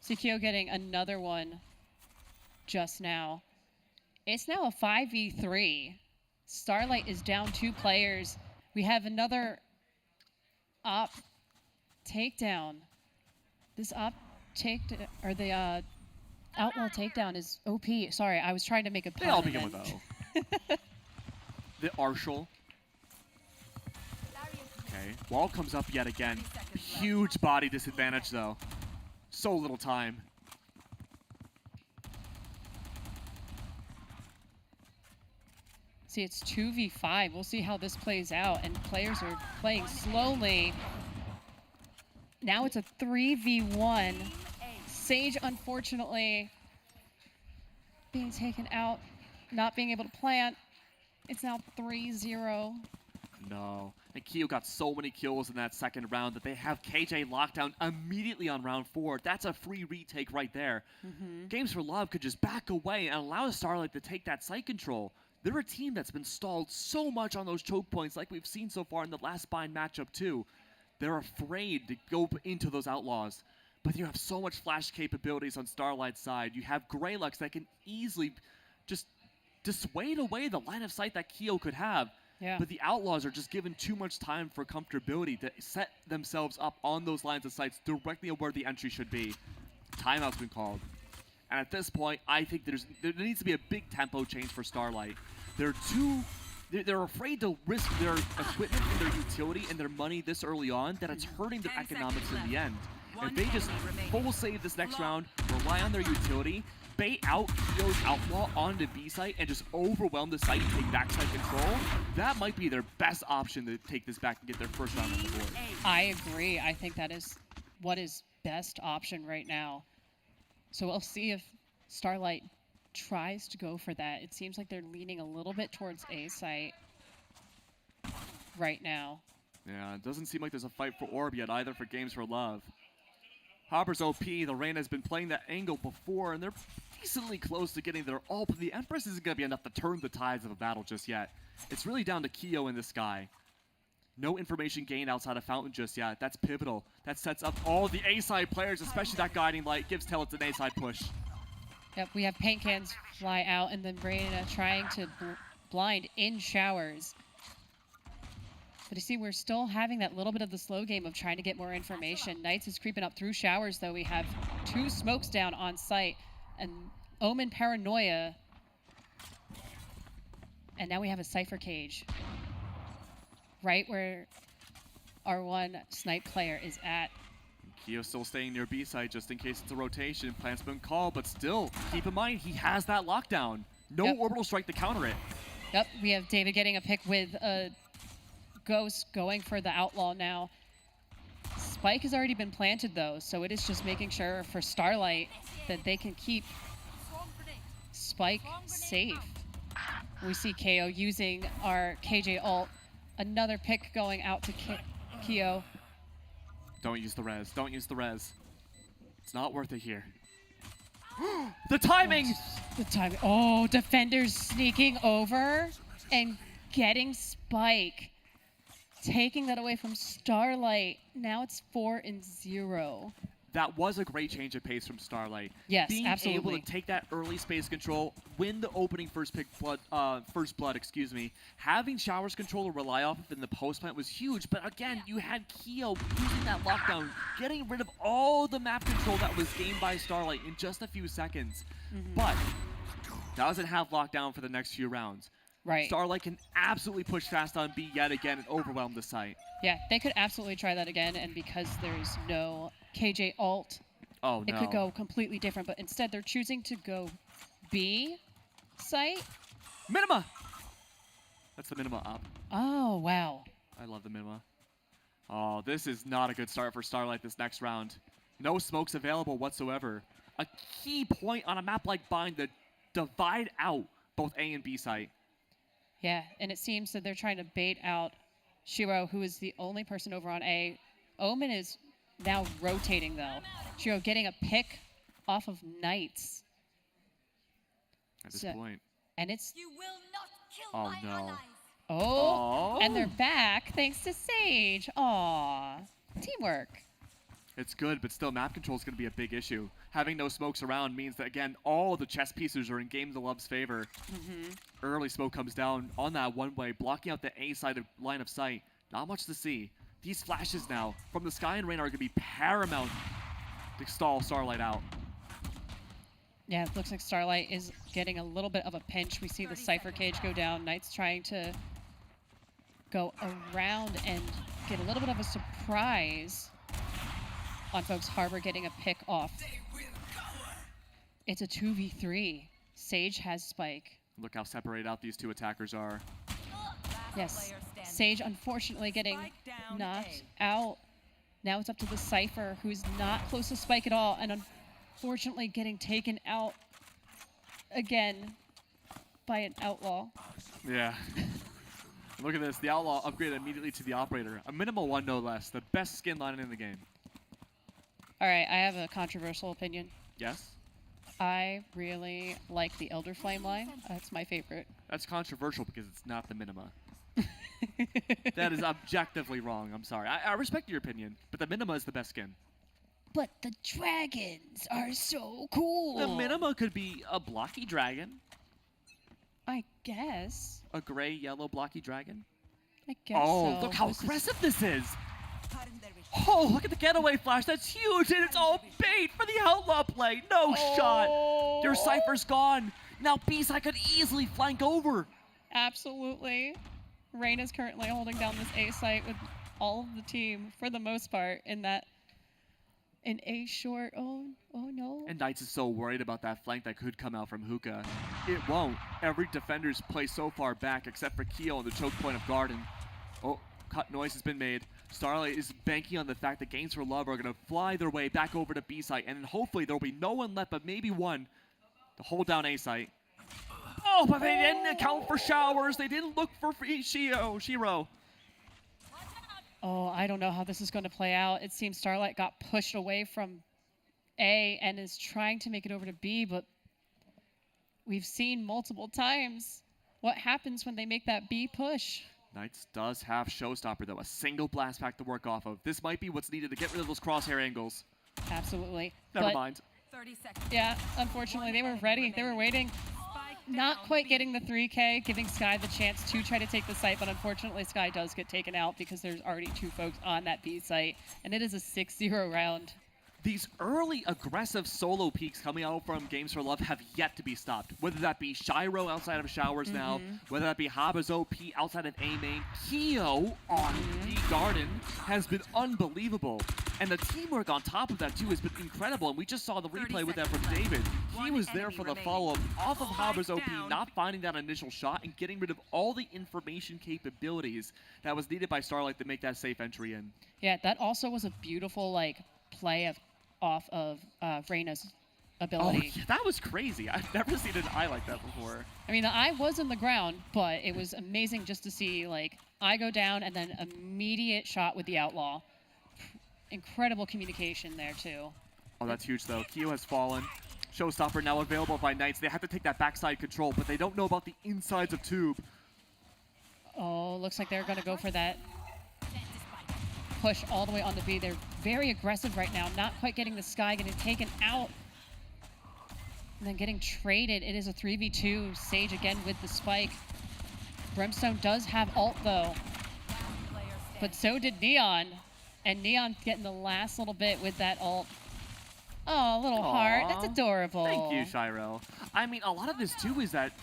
See Keo getting another one just now. It's now a 5v3. Starlight is down 2 players. We have another op takedown. This op takedown, or the Outlaw takedown is OP. Sorry, I was trying to make a pun. They all begin with O. The Arshal. Okay, wall comes up yet again. Huge body disadvantage though. So little time. See, it's 2v5. We'll see how this plays out, and players are playing slowly. Now it's a 3v1. Sage, unfortunately, being taken out, not being able to plant. It's now 3-0. No. And Keo got so many kills in that second round that they have KJ locked down immediately on round 4. That's a free retake right there. Games for Love could just back away and allow Starlight to take that site control. They're a team that's been stalled so much on those choke points like we've seen so far in the last Bind matchup too. They're afraid to go into those Outlaws. But you have so much flash capabilities on Starlight's side. You have Greylux that can easily just dissuade away the line of sight that Keo could have. Yeah. But the Outlaws are just given too much time for comfortability to set themselves up on those lines of sights directly where the entry should be. Timeout's been called. And at this point, I think there needs to be a big tempo change for Starlight. They're afraid to risk their equipment and their utility and their money this early on that it's hurting their economics in the end. If they just full save this next round, rely on their utility, bait out Keo's Outlaw onto B site and just overwhelm the site and take backside control, that might be their best option to take this back and get their first round on the board. I agree. I think that is what is best option right now. So we'll see if Starlight tries to go for that. It seems like they're leaning a little bit towards A site right now. Yeah, it doesn't seem like there's a fight for orb yet either for Games for Love. Hopper's OP, the Reyna has been playing that angle before, and they're decently close to getting their ult, but the Empress isn't going to be enough to turn the tides of a battle just yet. It's really down to Keo in this guy. No information gained outside of Fountain just yet. That's pivotal. That sets up all the A-side players, especially that Guiding Light, gives Tellus an A-side push. Yep, we have paint cans fly out, and then Reyna trying to blind in showers. But you see, we're still having that little bit of the slow game of trying to get more information. Knights is creeping up through showers, though. We have 2 smokes down on site, and Omen Paranoia. And now we have a Cypher Cage. Right where our one snipe player is at. Keo still staying near B side just in case it's a rotation. Plant's been called, but still, keep in mind, he has that lockdown. No orbital strike to counter it. Yep, we have David getting a pick with a Ghost going for the Outlaw now. Spike has already been planted, though, so it is just making sure for Starlight that they can keep Spike safe. We see KO using our KJ ult. Another pick going out to Keo. Don't use the res. Don't use the res. It's not worth it here. The timing! The timing. Oh, defenders sneaking over and getting Spike. Taking that away from Starlight. Now it's 4-0. That was a great change of pace from Starlight. Yes, Being absolutely. able to take that early space control, win the opening first blood, excuse me. Having Showers controller rely off of in the post plant was huge, but again, you had Keo using that lockdown, getting rid of all the map control that was gained by Starlight in just a few seconds. But doesn't have lockdown for the next few rounds. Right. Starlight can absolutely push fast on B yet again and overwhelm the site. Yeah, they could absolutely try that again, and because there's no KJ ult, it could go completely different, but instead they're choosing to go B site. Minima! That's the Minima up. Oh, wow. I love the Minima. Oh, this is not a good start for Starlight this next round. No smokes available whatsoever. A key point on a map like Bind to divide out both A and B site. Yeah, and it seems that they're trying to bait out Shiro, who is the only person over on A. Omen is now rotating, though. Shiro getting a pick off of Knights. At this point. And it's... Oh, no. Oh, and they're back thanks to Sage. Aw, teamwork. It's good, but still, map control is going to be a big issue. Having no smokes around means that, again, all the chess pieces are in Games of Love's favor. Early smoke comes down on that one-way, blocking out the A side of line of sight. Not much to see. These flashes now from the Sky and Rain are going to be paramount to stall Starlight out. Yeah, it looks like Starlight is getting a little bit of a pinch. We see the Cypher Cage go down. Knights trying to go around and get a little bit of a surprise on folks. Harbor getting a pick off. It's a 2v3. Sage has Spike. Look how separated out these two attackers are. Yes, Sage unfortunately getting knocked out. Now it's up to the Cypher, who's not close to Spike at all, and unfortunately getting taken out again by an Outlaw. Yeah. Look at this. The Outlaw upgraded immediately to the Operator. A minimal one, no less. The best skin line in the game. All right, I have a controversial opinion. Yes? I really like the Elder Flame line. That's my favorite. That's controversial because it's not the Minima. That is objectively wrong. I'm sorry. I respect your opinion, but the Minima is the best skin. But the dragons are so cool. The Minima could be a blocky dragon. I guess. A gray-yellow blocky dragon. I guess Oh, so. look how aggressive this is. Oh, look at the getaway flash. That's huge, and it's all bait for the Outlaw play. No shot. Your Cypher's gone. Now B-side could easily flank over. Absolutely. Rain is currently holding down this A site with all of the team for the most part in that in A short. Oh no. And Knights is so worried about that flank that could come out from Hookah. It won't. Every defender's play so far back except for Keo on the choke point of Garden. Oh, cut noise has been made. Starlight is banking on the fact that Games for Love are going to fly their way back over to B site, and then hopefully there will be no one left but maybe one to hold down A site. Oh, but they didn't account for Showers. They didn't look for Shiro. Oh, I don't know how this is going to play out. It seems Starlight got pushed away from A and is trying to make it over to B, but we've seen multiple times what happens when they make that B push. Knights does have Showstopper, though. A single blast pack to work off of. This might be what's needed to get rid of those crosshair angles. Absolutely. Never mind. 30 seconds. Yeah, unfortunately, they were ready. They were waiting. Not quite getting the 3K, giving Sky the chance to try to take the site, but unfortunately, Sky does get taken out because there's already 2 folks on that B site, and it is a 6-0 round. These early aggressive solo peaks coming out from Games for Love have yet to be stopped. Whether that be Shiro outside of Showers now, whether that be Haba's OP outside of A main, Keo on B Garden has been unbelievable. And the teamwork on top of that too has been incredible. And we just saw the replay with that from David. He was there for the follow-up off of Haba's OP, not finding that initial shot and getting rid of all the information capabilities that was needed by Starlight to make that safe entry in. Yeah, that also was a beautiful play off of Reyna's ability. Oh, yeah, that was crazy. I've never seen an eye like that before. I mean, the eye was in the ground, but it was amazing just to see, eye go down and then immediate shot with the Outlaw. Incredible communication there, too. Oh, that's huge, though. Keo has fallen. Showstopper now available by Knights. They have to take that backside control, but they don't know about the insides of Tube. Oh, looks like they're going to go for that push all the way on the B. They're very aggressive right now, not quite getting the Sky, getting taken out, and then getting traded. It is a 3v2. Sage again with the spike. Brimstone does have ult, though, but so did Neon, and Neon getting the last little bit with that ult. Oh, little heart. That's adorable. Thank you, Shiro. I mean, a lot of this, too, is that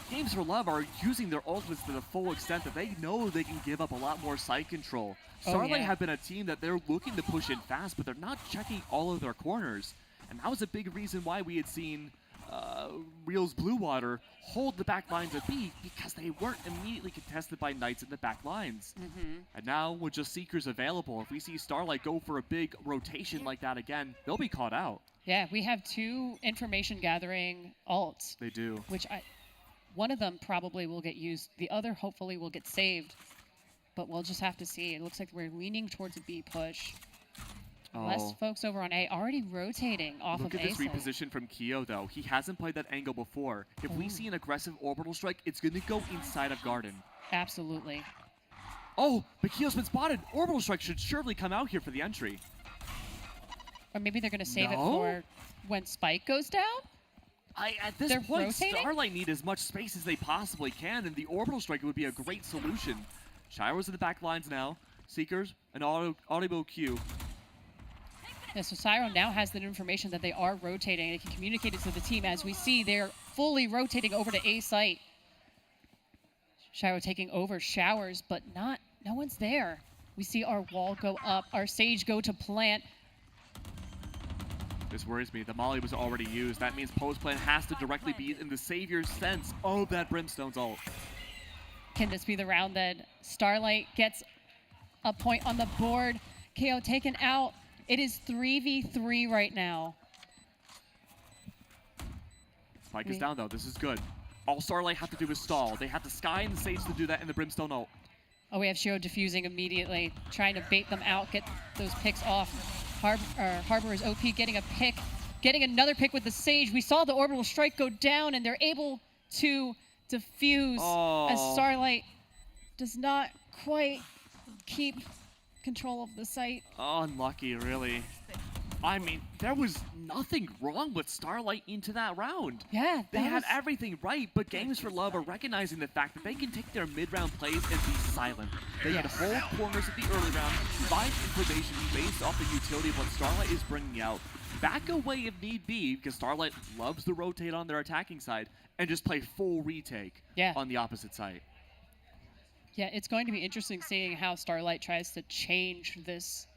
Games for Love are using their ultimates to the full extent that they know they can give up a lot more side control. Starlight have been a team that they're looking to push in fast, but they're not checking all of their corners. And that was a big reason why we had seen Real's Blue Water hold the back lines of B, because they weren't immediately contested by Knights in the back lines. And now, with just Seekers available, if we see Starlight go for a big rotation like that again, they'll be caught out. Yeah, we have 2 information gathering ults. They do. Which one of them probably will get used. The other hopefully will get saved. But we'll just have to see. It looks like we're leaning towards a B push. Less folks over on A already rotating off of A. Look at this reposition from Keo, though. He hasn't played that angle before. If we see an aggressive orbital strike, it's going to go inside of Garden. Absolutely. Oh, but Keo's been spotted. Orbital strike should surely come out here for the entry. Or maybe they're going to save it for when Spike goes down? At this point, Starlight need as much space as they possibly can, and the orbital strike would be a great solution. Shiro's in the back lines now. Seekers, an audible Q. Yeah, so Syro now has that information that they are rotating. They can communicate it to the team. As we see, they're fully rotating over to A site. Shiro taking over Showers, but no one's there. We see our wall go up, our Sage go to plant. This worries me. The Molly was already used. That means post plant has to directly be in the savior's sense of that Brimstone's ult. Can this be the round that Starlight gets a point on the board? KO taken out. It is 3v3 right now. Spike is down, though. This is good. All Starlight have to do is stall. They have the Sky and the Sage to do that in the Brimstone ult. Oh, we have Shiro diffusing immediately, trying to bait them out, get those picks off. Harbor is OP getting a pick, getting another pick with the Sage. We saw the orbital strike go down, and they're able to diffuse as Starlight does not quite keep control of the site. Unlucky, really. I mean, there was nothing wrong with Starlight into that round. Yeah, they had everything right, but Games for Love are recognizing the fact that they can take their mid-round plays and be silent. They can hold corners at the early round, provide information based off the utility of what Starlight is bringing out. Back away if need be, because Starlight loves to rotate on their attacking side, and just play full retake on the opposite side. Yeah, it's going to be interesting seeing how Starlight tries to change this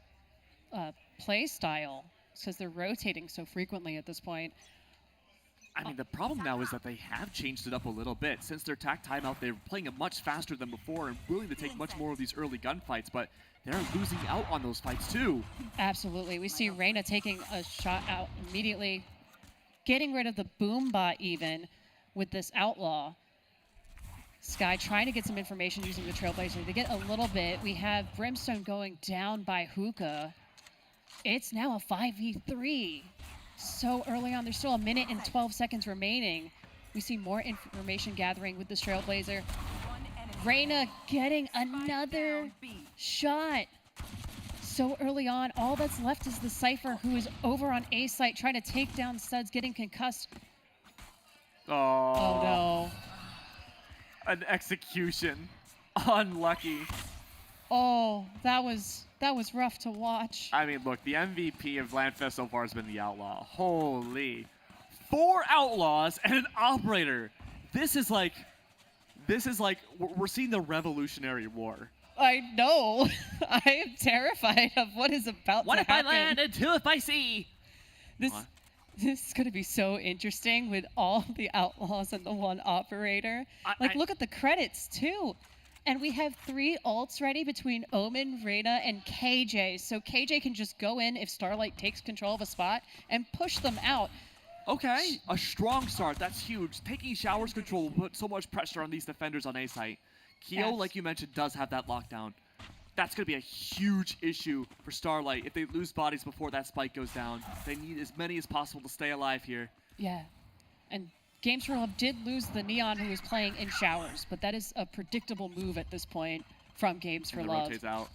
play style, because they're rotating so frequently at this point. I mean, the problem now is that they have changed it up a little bit. Since their tack timeout, they're playing it much faster than before and willing to take much more of these early gunfights, but they're losing out on those fights too. Absolutely. We see Reyna taking a shot out immediately, getting rid of the boom bot even with this Outlaw. Sky trying to get some information using the Trailblazer. They get a little bit. We have Brimstone going down by Hookah. It's now a 5v3. So early on, there's still a minute and 12 seconds remaining. We see more information gathering with this Trailblazer. Reyna getting another shot. So early on, all that's left is the Cypher, who is over on A site trying to take down Studs, getting concussed. Oh no. An execution. Unlucky. Oh, that was rough to watch. I mean, look, the MVP of LANFest so far has been the Outlaw. Holy. 4 Outlaws and an Operator. This is like, we're seeing the Revolutionary War. I know. I am terrified of what is about to happen. What if I land and 2 if I see? This is going to be so interesting with all the Outlaws and the 1 Operator. Look at the credits, too. And we have 3 ults ready between Omen, Reyna, and KJ. So KJ can just go in if Starlight takes control of a spot and push them out. Okay, a strong start. That's huge. Taking Shower's control will put so much pressure on these defenders on A site. Keo, like you mentioned, does have that lockdown. That's going to be a huge issue for Starlight. If they lose bodies before that spike goes down, they need as many as possible to stay alive here. Yeah. And Games for Love did lose the Neon, who was playing in Showers, but that is a predictable move at this point from Games for Love. Rotates out.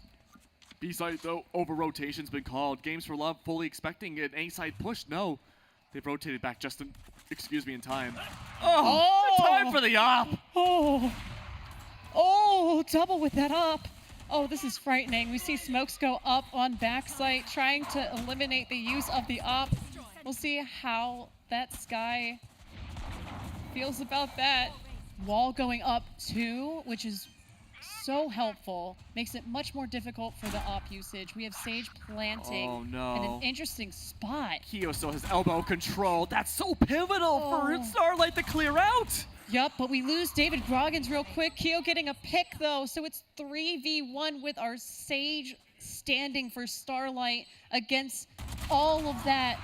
B-side, though, over rotation's been called. Games for Love fully expecting an A-side push. No. They've rotated back just in time. Oh! Time for the op! Oh, double with that op. Oh, this is frightening. We see Smokes go up on backside, trying to eliminate the use of the op. We'll see how that Sky feels about that. Wall going up too, which is so helpful. Makes it much more difficult for the op usage. We have Sage planting in an interesting spot. Keo still has elbow control. That's so pivotal for Starlight to clear out. Yup, but we lose David Groggins real quick. Keo getting a pick though, so it's 3v1 with our Sage standing for Starlight against all of that.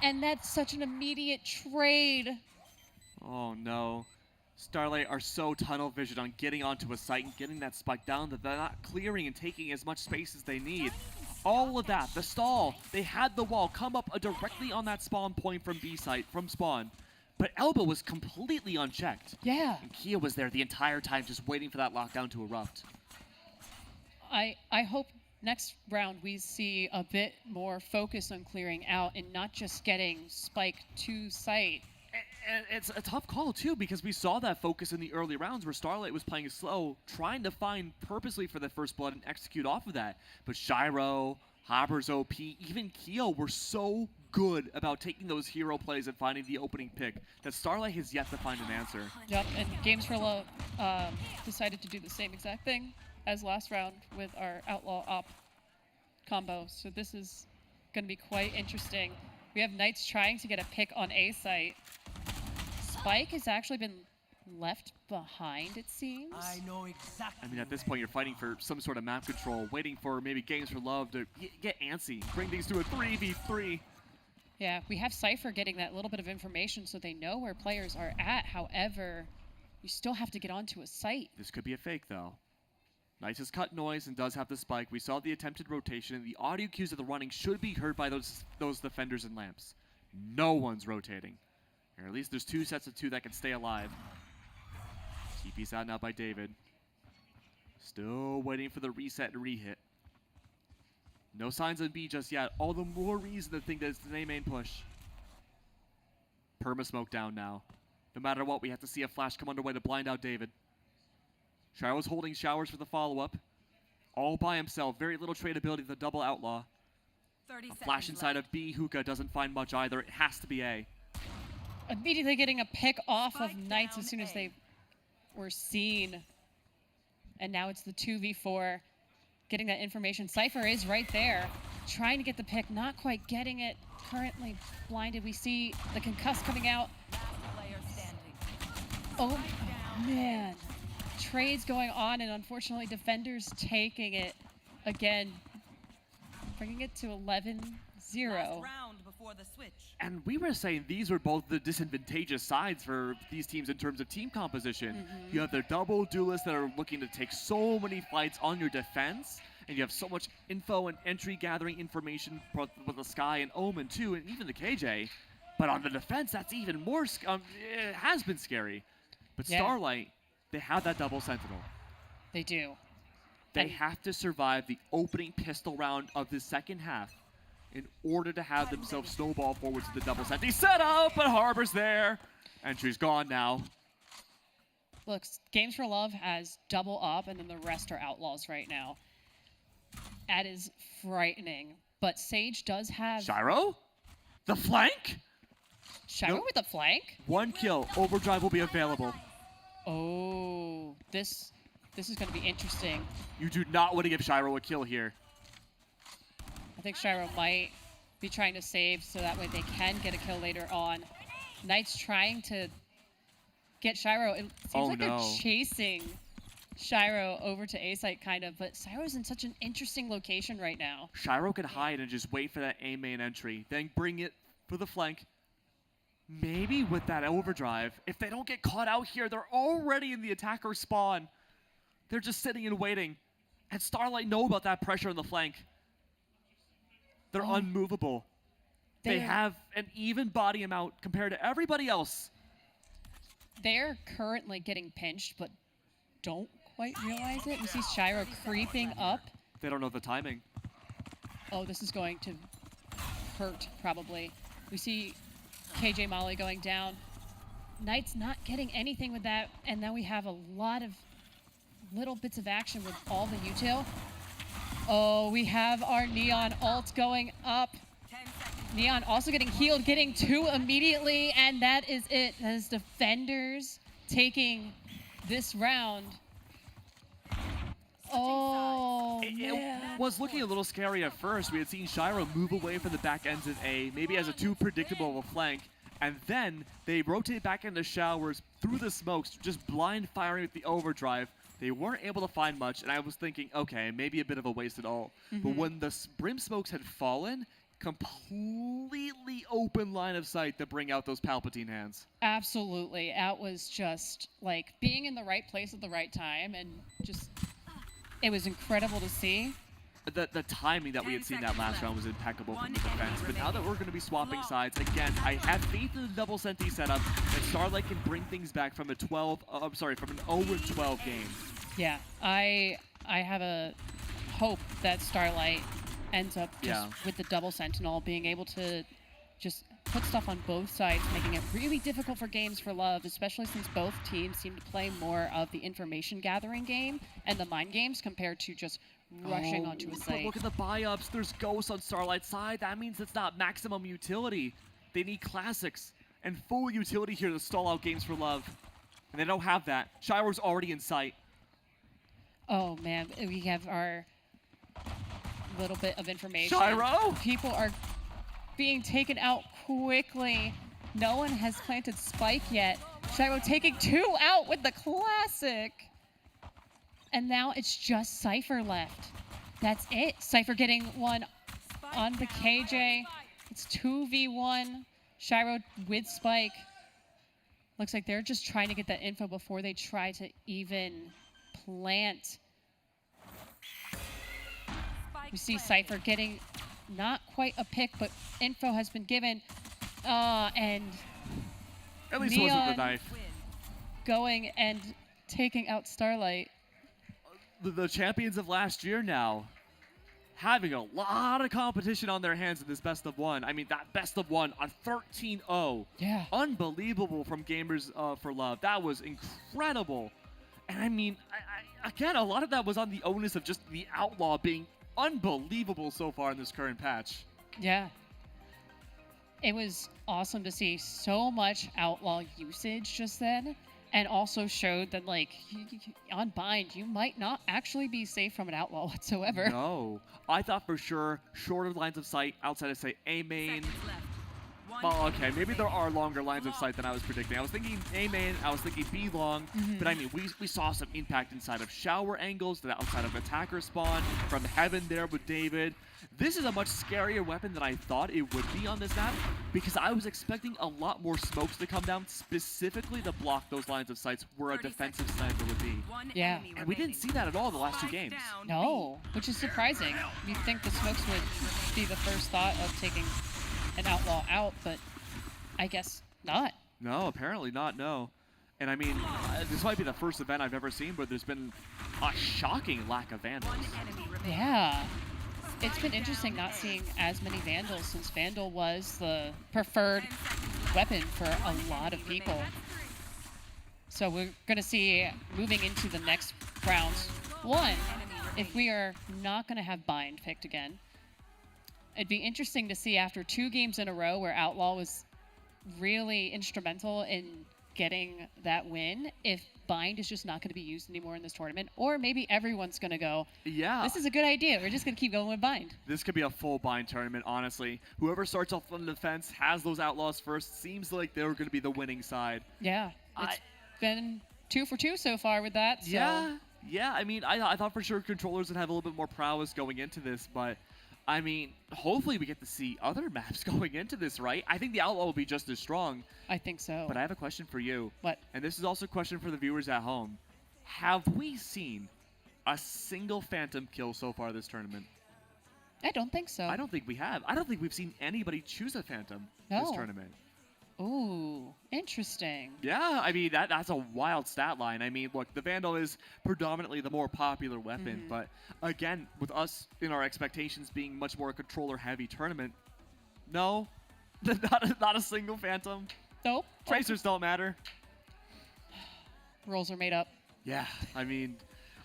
And that's such an immediate trade. Oh no. Starlight are so tunnel vision on getting onto a site and getting that spike down that they're not clearing and taking as much space as they need. All of that, the stall, they had the wall come up directly on that spawn point from B site, from spawn. But Elbow was completely unchecked. Yeah. And Kia was there the entire time just waiting for that lockdown to erupt. I hope next round we see a bit more focus on clearing out and not just getting Spike to site. And it's a tough call too, because we saw that focus in the early rounds where Starlight was playing slow, trying to find purposely for the first blood and execute off of that. But Shiro, Haber's OP, even Keo were so good about taking those hero plays and finding the opening pick that Starlight has yet to find an answer. Yep, and Games for Love decided to do the same exact thing as last round with our Outlaw Op combo. So this is going to be quite interesting. We have Knights trying to get a pick on A site. Spike has actually been left behind, it seems. I know exactly. I mean, at this point, you're fighting for some sort of map control, waiting for maybe Games for Love to get antsy, bring these to a 3v3. Yeah, we have Cypher getting that little bit of information so they know where players are at. However, you still have to get onto a site. This could be a fake, though. Knights has cut noise and does have the spike. We saw the attempted rotation, and the audio cues of the running should be heard by those defenders and lamps. No one's rotating. Or at least there's 2 sets of 2 that can stay alive. TP's out now by David. Still waiting for the reset and re-hit. No signs on B just yet. All the more reason to think that it's the main push. Perma smoke down now. No matter what, we have to see a flash come underway to blind out David. Shiro's holding Showers for the follow-up. All by himself. Very little tradability with the double Outlaw. A flash inside of B. Hookah doesn't find much either. It has to be A. Immediately getting a pick off of Knights as soon as they were seen. And now it's the 2v4. Getting that information. Cypher is right there. trying to get the pick, not quite getting it. Currently blinded. We see the concuss coming out. Oh, man. Trades going on, and unfortunately, defenders taking it again, bringing it to 11-0. And we were saying these were both the disadvantageous sides for these teams in terms of team composition. You have their double duelists that are looking to take so many fights on your defense, and you have so much info and entry gathering information with the Sky and Omen too, and even the KJ. But on the defense, that's even more, it has been scary. But Yeah. Starlight, they have that double sentinel. They do. They have to survive the opening pistol round of the second half in order to have themselves snowball forward to the double sentinel. Set up, but Harbor's there. Entry's gone now. Look, Games for Love has double up, and then the rest are outlaws right now. That is frightening. But Sage does have... Shiro? The flank? Shiro Nope. with the flank? 1 kill. Overdrive will be available. Oh, this is going to be interesting. You do not want to give Shiro a kill here. I think Shiro might be trying to save so that way they can get a kill later on. Knight's trying to get Shiro. It seems like they're chasing Shiro over to A site kind of, but Shiro's in such an interesting location right now. Shiro can hide and just wait for that A main entry, then bring it for the flank. Maybe with that overdrive, if they don't get caught out here, they're already in the attacker spawn. They're just sitting and waiting. And Starlight know about that pressure on the flank. They're unmovable. They have an even body amount compared to everybody else. They're currently getting pinched, but don't quite realize it. We see Shiro creeping up. They don't know the timing. Oh, this is going to hurt, probably. We see KJ Molly going down. Knight's not getting anything with that, and now we have a lot of little bits of action with all the util. Oh, we have our Neon ult going up. Neon also getting healed, getting 2 immediately, and that is it. That is defenders taking this round. Oh, man. It was looking a little scary at first. We had seen Shiro move away from the back ends of A, maybe as a too predictable of a flank, and then they rotate back into showers through the smokes, just blind firing with the overdrive. They weren't able to find much, and I was thinking, okay, maybe a bit of a wasted ult. But when the Brim smokes had fallen, completely open line of sight to bring out those Palpatine hands. Absolutely. That was just like being in the right place at the right time, and just, it was incredible to see. The timing that we had seen that last round was impeccable from the defense. But now that we're going to be swapping sides, again, I have faith in the double senti setup, and Starlight can bring things back from a 0-12 game. Yeah, I have a hope that Starlight ends up just with the double sentinel being able to just put stuff on both sides, making it really difficult for Games for Love, especially since both teams seem to play more of the information gathering game and the mind games compared to just rushing onto a site. But look at the buy-ups. There's ghosts on Starlight's side. That means it's not maximum utility. They need classics and full utility here to stall out Games for Love. And they don't have that. Shiro's already in sight. Oh, man. We have our little bit of information. Shiro? People are being taken out quickly. No one has planted Spike yet. Shiro taking 2 out with the classic. And now it's just Cypher left. That's it. Cypher getting 1 on the KJ. It's 2v1. Shiro with Spike. Looks like they're just trying to get that info before they try to even plant. We see Cypher getting not quite a pick, but info has been given. And At least Neon wasn't the knife. going and taking out Starlight. The champions of last year now having a lot of competition on their hands in this best of 1. I mean, that best of 1 on 13-0. Yeah. Unbelievable from Gamers for Love. That was incredible. And I mean, again, a lot of that was on the onus of just the Outlaw being unbelievable so far in this current patch. Yeah. It was awesome to see so much Outlaw usage just then. and also showed that like on bind you might not actually be safe from an outlaw whatsoever. No, I thought for sure shorter lines of sight outside of say A main. Oh, okay, maybe there are longer lines of sight than I was predicting. I was thinking A main, I was thinking B long, but I mean, we saw some impact inside of shower angles, outside of attacker spawn, from heaven there with David. This is a much scarier weapon than I thought it would be on this map, because I was expecting a lot more smokes to come down, specifically to block those lines of sights where a defensive sniper would be. Yeah. And we didn't see that at all the last 2 games. No, which is surprising. You'd think the smokes would be the first thought of taking an outlaw out, but I guess not. No, apparently not, no. And I mean, this might be the first event I've ever seen where there's been a shocking lack of Vandals. Yeah. It's been interesting not seeing as many Vandals since Vandal was the preferred weapon for a lot of people. So we're going to see, moving into the next rounds, one, if we are not going to have bind picked again, it'd be interesting to see after 2 games in a row where Outlaw was really instrumental in getting that win, if bind is just not going to be used anymore in this tournament, or maybe everyone's going to go, yeah, this is a good idea, we're just going to keep going with bind. This could be a full bind tournament, honestly. Whoever starts off on the defense, has those outlaws first, seems like they're going to be the winning side. Yeah, it's been 2 for 2 so far with that. So. Yeah, I mean, I thought for sure controllers would have a little bit more prowess going into this, but I mean, hopefully we get to see other maps going into this, right? I think the Outlaw will be just as strong. I think so. But I have a question for you. What? And this is also a question for the viewers at home. Have we seen a single Phantom kill so far this tournament? I don't think so. I don't think we have. I don't think we've seen anybody choose a Phantom this tournament. Ooh, interesting. Yeah, I mean, that's a wild stat line. I mean, look, the Vandal is predominantly the more popular weapon, but again, with us in our expectations being much more a controller-heavy tournament, no, not a single Phantom. Nope. Tracers don't matter. Rules are made up. Yeah, I mean,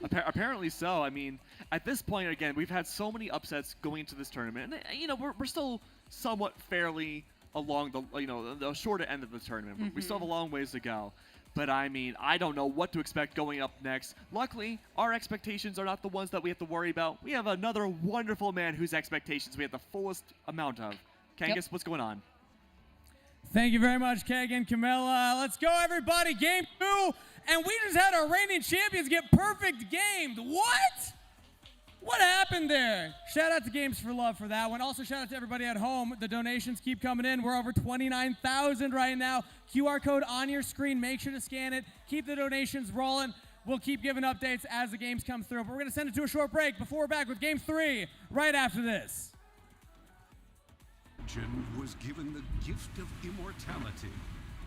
apparently so. I mean, at this point, again, we've had so many upsets going into this tournament, and, you know, we're still somewhat fairly along the shorter end of the tournament. We still have a long ways to go. But I mean, I don't know what to expect going up next. Luckily, our expectations are not the ones that we have to worry about. We have another wonderful man whose expectations we have the fullest amount of. Kangas, what's going on? Thank you very much, Keg and Camilla. Let's go, everybody. Game 2. And we just had our reigning champions get perfect gamed. What? What happened there? Shout out to Games for Love for that one. Also, shout out to everybody at home. The donations keep coming in. We're over 29,000 right now. QR code on your screen. Make sure to scan it. Keep the donations rolling. We'll keep giving updates as the games come through. But we're going to send it to a short break before we're back with Game 3 right after this. Jin was given the gift of immortality.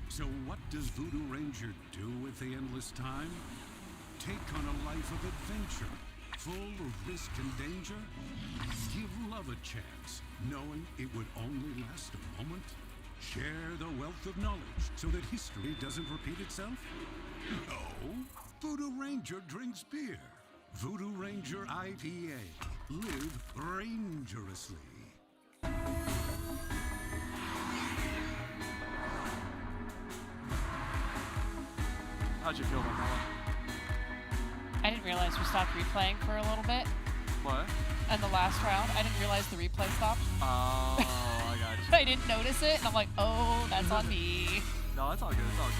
So what does Voodoo Ranger do with the endless time? Take on a life of adventure, full of risk and danger. Give love a chance, knowing it would only last a moment. Share the wealth of knowledge so that history doesn't repeat itself. No, Voodoo Ranger drinks beer. Voodoo Ranger IPA. Live rangerously. How'd you feel about that one? I didn't realize we stopped replaying for a little bit. What? And the last round, I didn't realize the replay stopped. Oh, I got you. I didn't notice it, and I'm like, oh, that's on me. No, it's all good. It's all good.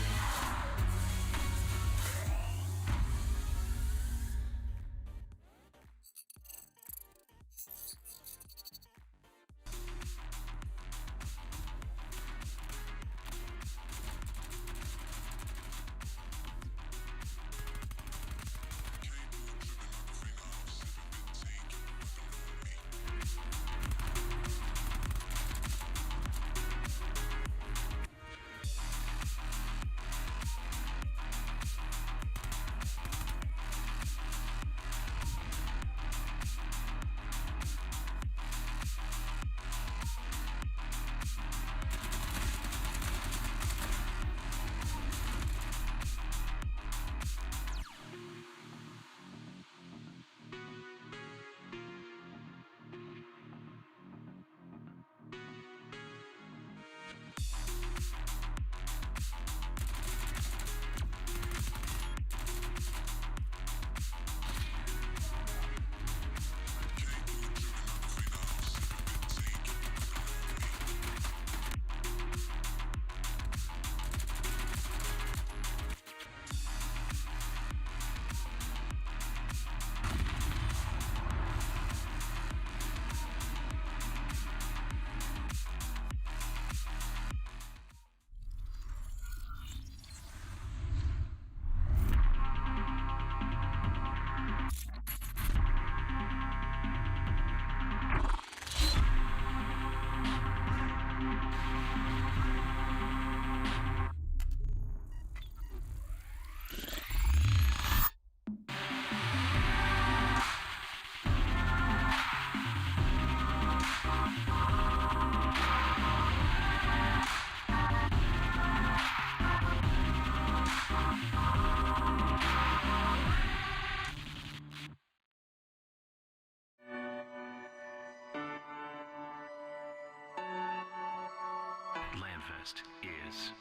LandFest is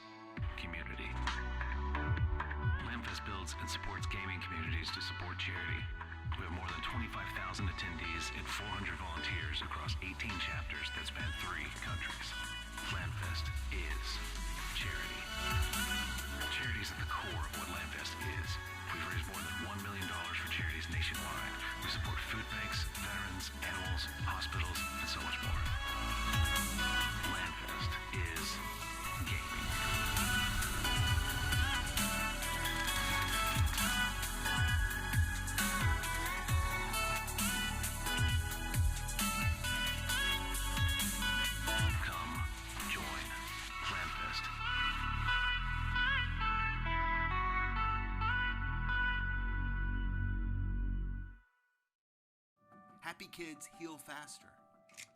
community. LandFest builds and supports gaming communities to support charity. We have more than 25,000 attendees and 400 volunteers across 18 chapters that span 3 countries. LandFest is charity. Charity is at the core of what LandFest is. We've raised more than $1 million for charities nationwide. We support food banks, veterans, animals, hospitals, and so much more. LandFest is gaming. Come join LandFest. Happy kids heal faster.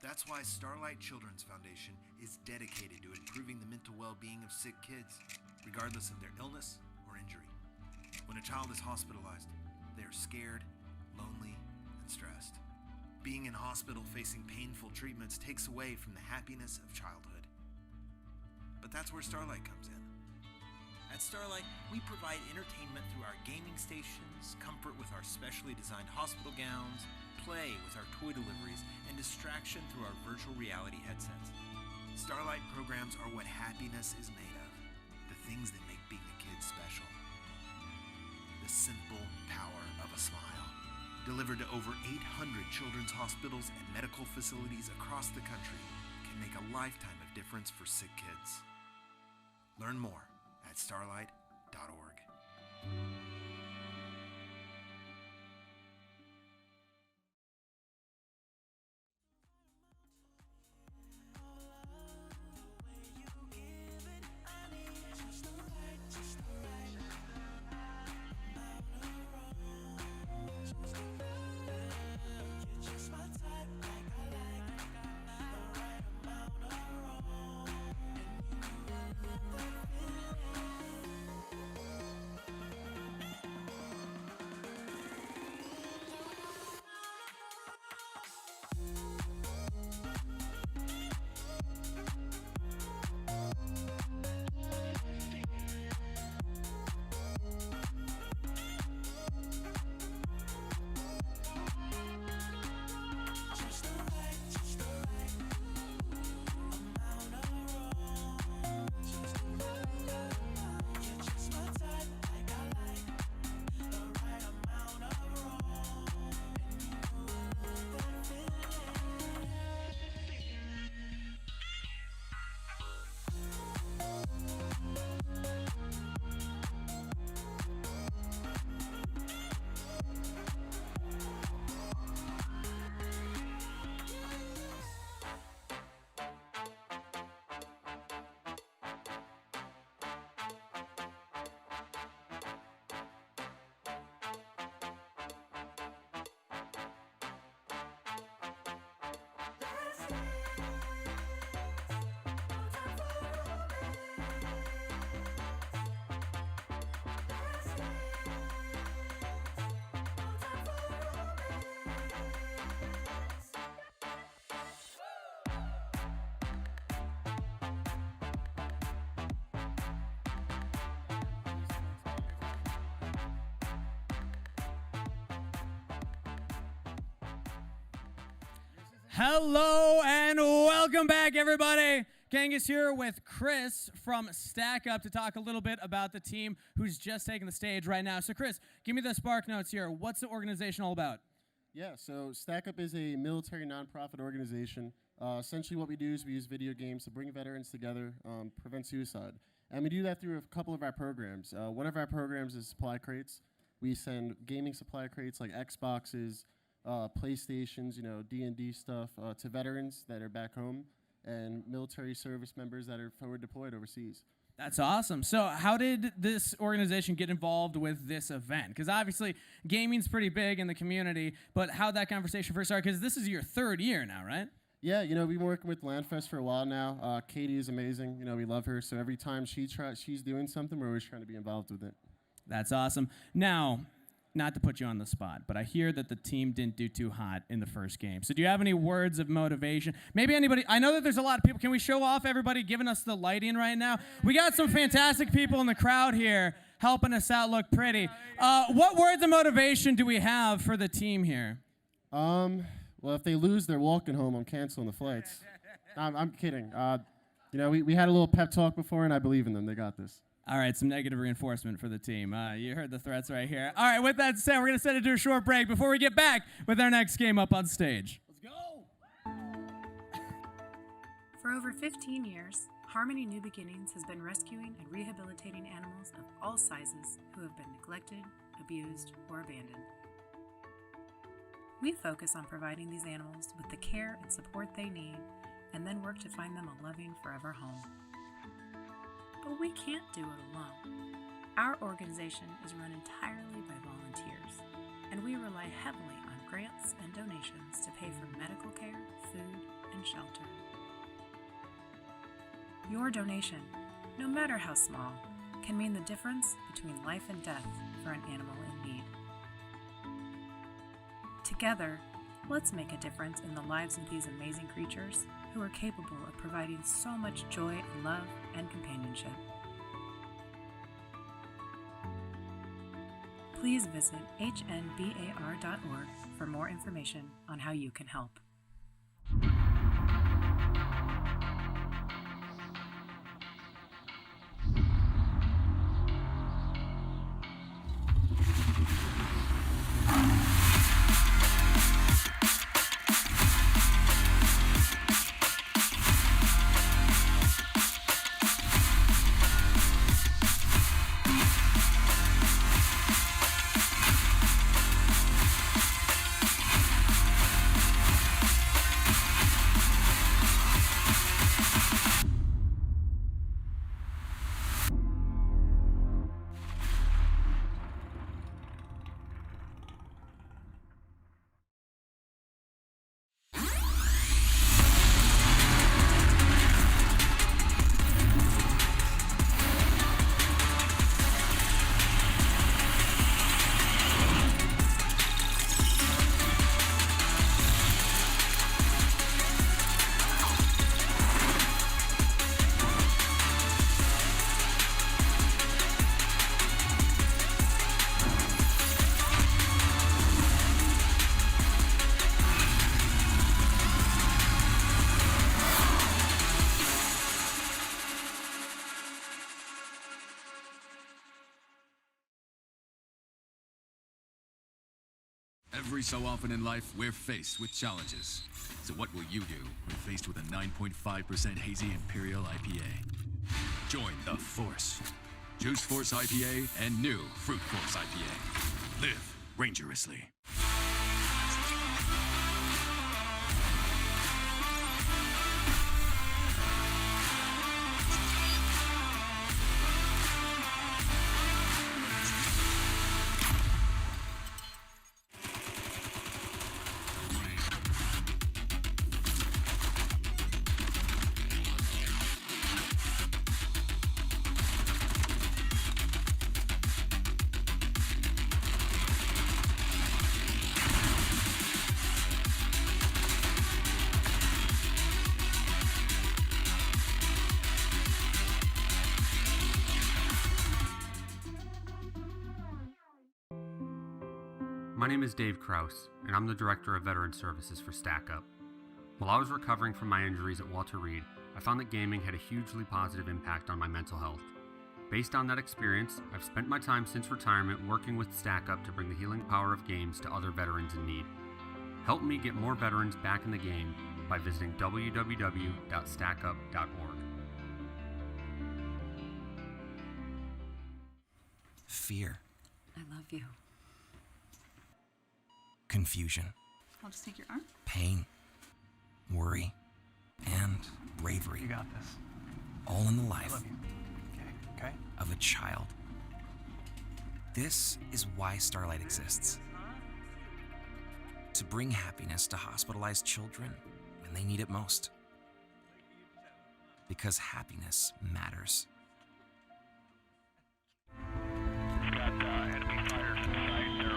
That's why Starlight Children's Foundation is dedicated to improving the mental well-being of sick kids, regardless of their illness or injury. When a child is hospitalized, they are scared, lonely, and stressed. Being in hospital facing painful treatments takes away from the happiness of childhood. But that's where Starlight comes in. At Starlight, we provide entertainment through our gaming stations, comfort with our specially designed hospital gowns, play with our toy deliveries, and distraction through our virtual reality headsets. Starlight programs are what happiness is made of, the things that make being a kid special. The simple power of a smile. Delivered to over 800 children's hospitals and medical facilities across the country, can make a lifetime of difference for sick kids. Learn more at starlight.org. Hello and welcome back, everybody. Genghis here with Chris from Stack Up to talk a little bit about the team who's just taking the stage right now. So, Chris, give me the spark notes here. What's the organization all about? Yeah, so Stack Up is a military nonprofit organization. Essentially what we do is we use video games to bring veterans together, prevent suicide. And we do that through a couple of our programs. One of our programs is supply crates. We send gaming supply crates like Xboxes, PlayStations, D&D stuff to veterans that are back home and military service members that are forward deployed overseas. That's awesome. So how did this organization get involved with this event? Because obviously gaming's pretty big in the community, but how'd that conversation first start? Because this is your 3rd year now, right? Yeah, we've been working with LandFest for a while now. Katie is amazing. We love her. So every time she's doing something, we're always trying to be involved with it. That's awesome. Now, not to put you on the spot, but I hear that the team didn't do too hot in the first game. So do you have any words of motivation? Maybe anybody, I know that there's a lot of people. Can we show off everybody giving us the lighting right now? We got some fantastic people in the crowd here helping us out look pretty. What words of motivation do we have for the team here? Well, if they lose, they're walking home. I'm canceling the flights. I'm kidding. You know, we had a little pep talk before, and I believe in them. They got this. All right, some negative reinforcement for the team. You heard the threats right here. All right, with that said, we're going to send it to a short break before we get back with our next game up on stage. Let's go. For over 15 years, Harmony New Beginnings has been rescuing and rehabilitating animals of all sizes who have been neglected, abused, or abandoned. We focus on providing these animals with the care and support they need, and then work to find them a loving forever home. But we can't do it alone. Our organization is run entirely by volunteers, and we rely heavily on grants and donations to pay for medical care, food, and shelter. Your donation, no matter how small, can mean the difference between life and death for an animal in need. Together, let's make a difference in the lives of these amazing creatures who are capable of providing so much joy and love and companionship. Please visit hnbar.org for more information on how you can help. Every so often in life, we're faced with challenges. So what will you do when faced with a 9.5% hazy Imperial IPA? Join the Force. Juice Force IPA and new Fruit Force IPA. Live rangerously. My name is Dave Kraus, and I'm the Director of Veteran Services for Stack Up. While I was recovering from my injuries at Walter Reed, I found that gaming had a hugely positive impact on my mental health. Based on that experience, I've spent my time since retirement working with Stack Up to bring the healing power of games to other veterans in need. Help me get more veterans back in the game by visiting www.stackup.org. Fear. I love you. Confusion. I'll just take your arm. Pain. Worry. And bravery. You got this. All in the life I love you. Okay? of a child. This is why Starlight exists. To bring happiness to hospitalized children when they need it most. Because happiness matters. Got enemy fighters in sight. They're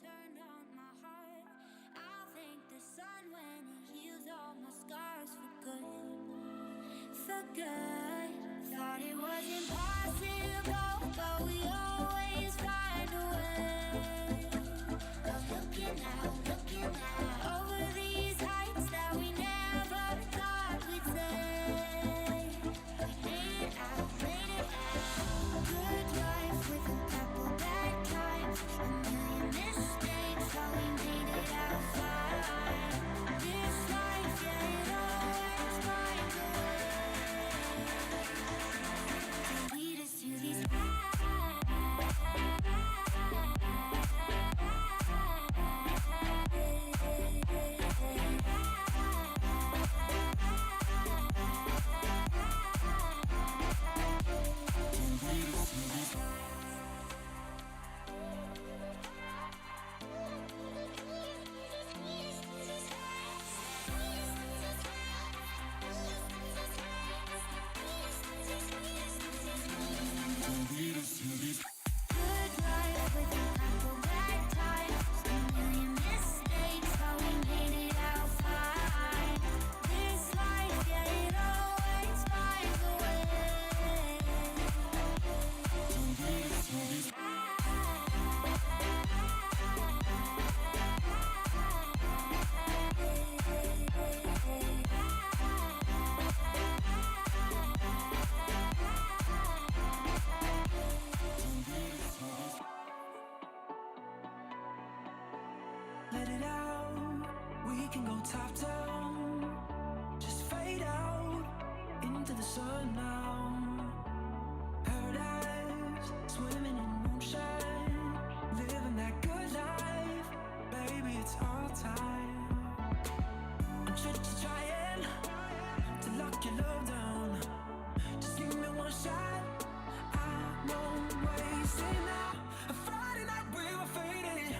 turned on my heart. I'll thank the sun when it heals all my scars for good. For good. Thought it was impossible, but we always find a way. But looking out over these heights that we never thought we'd say. We made it out. Good life with a couple bad times, a million mistakes, but we made it out fine. This life, yeah, it always finds a way to lead us to these let it out. We can go top down. Just fade out into the sun now. Paradise, swimming in moonshine, living that good life. Baby, it's all time. I'm just trying to lock your love down. Just give me one shot. I won't waste it now. A Friday night we were fading.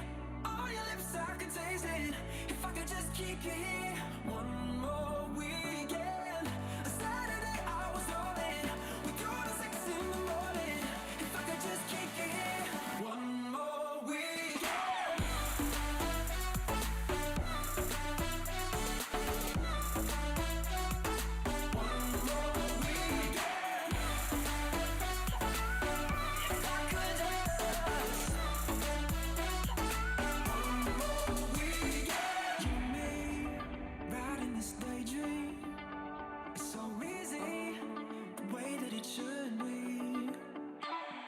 All your lips I can taste it. If I could just keep you here one more weekend. A Saturday I was all in. We go to 6 in the morning. If I could just keep you here one more weekend. One more weekend. If I could just one more weekend. You and me, riding this daydream. It's so easy, the way that it should be.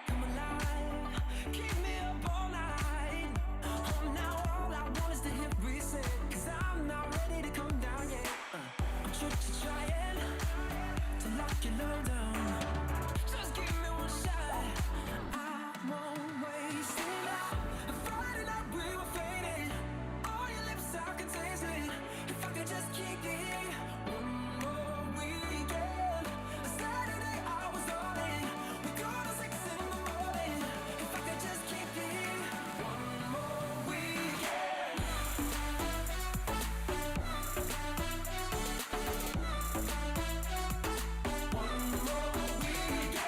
Come alive, keep me up all night. Oh, now all I want is to hit reset. 'Cause I'm not ready to come down yet. I'm just trying to lock your love down. Just give me one shot. I won't waste it now. A Friday night we were fading. All your lips I can taste it. If I could just keep you here one more weekend. A Saturday I was all in. We go to 6 in the morning. If I could just keep you here one more weekend. One more weekend.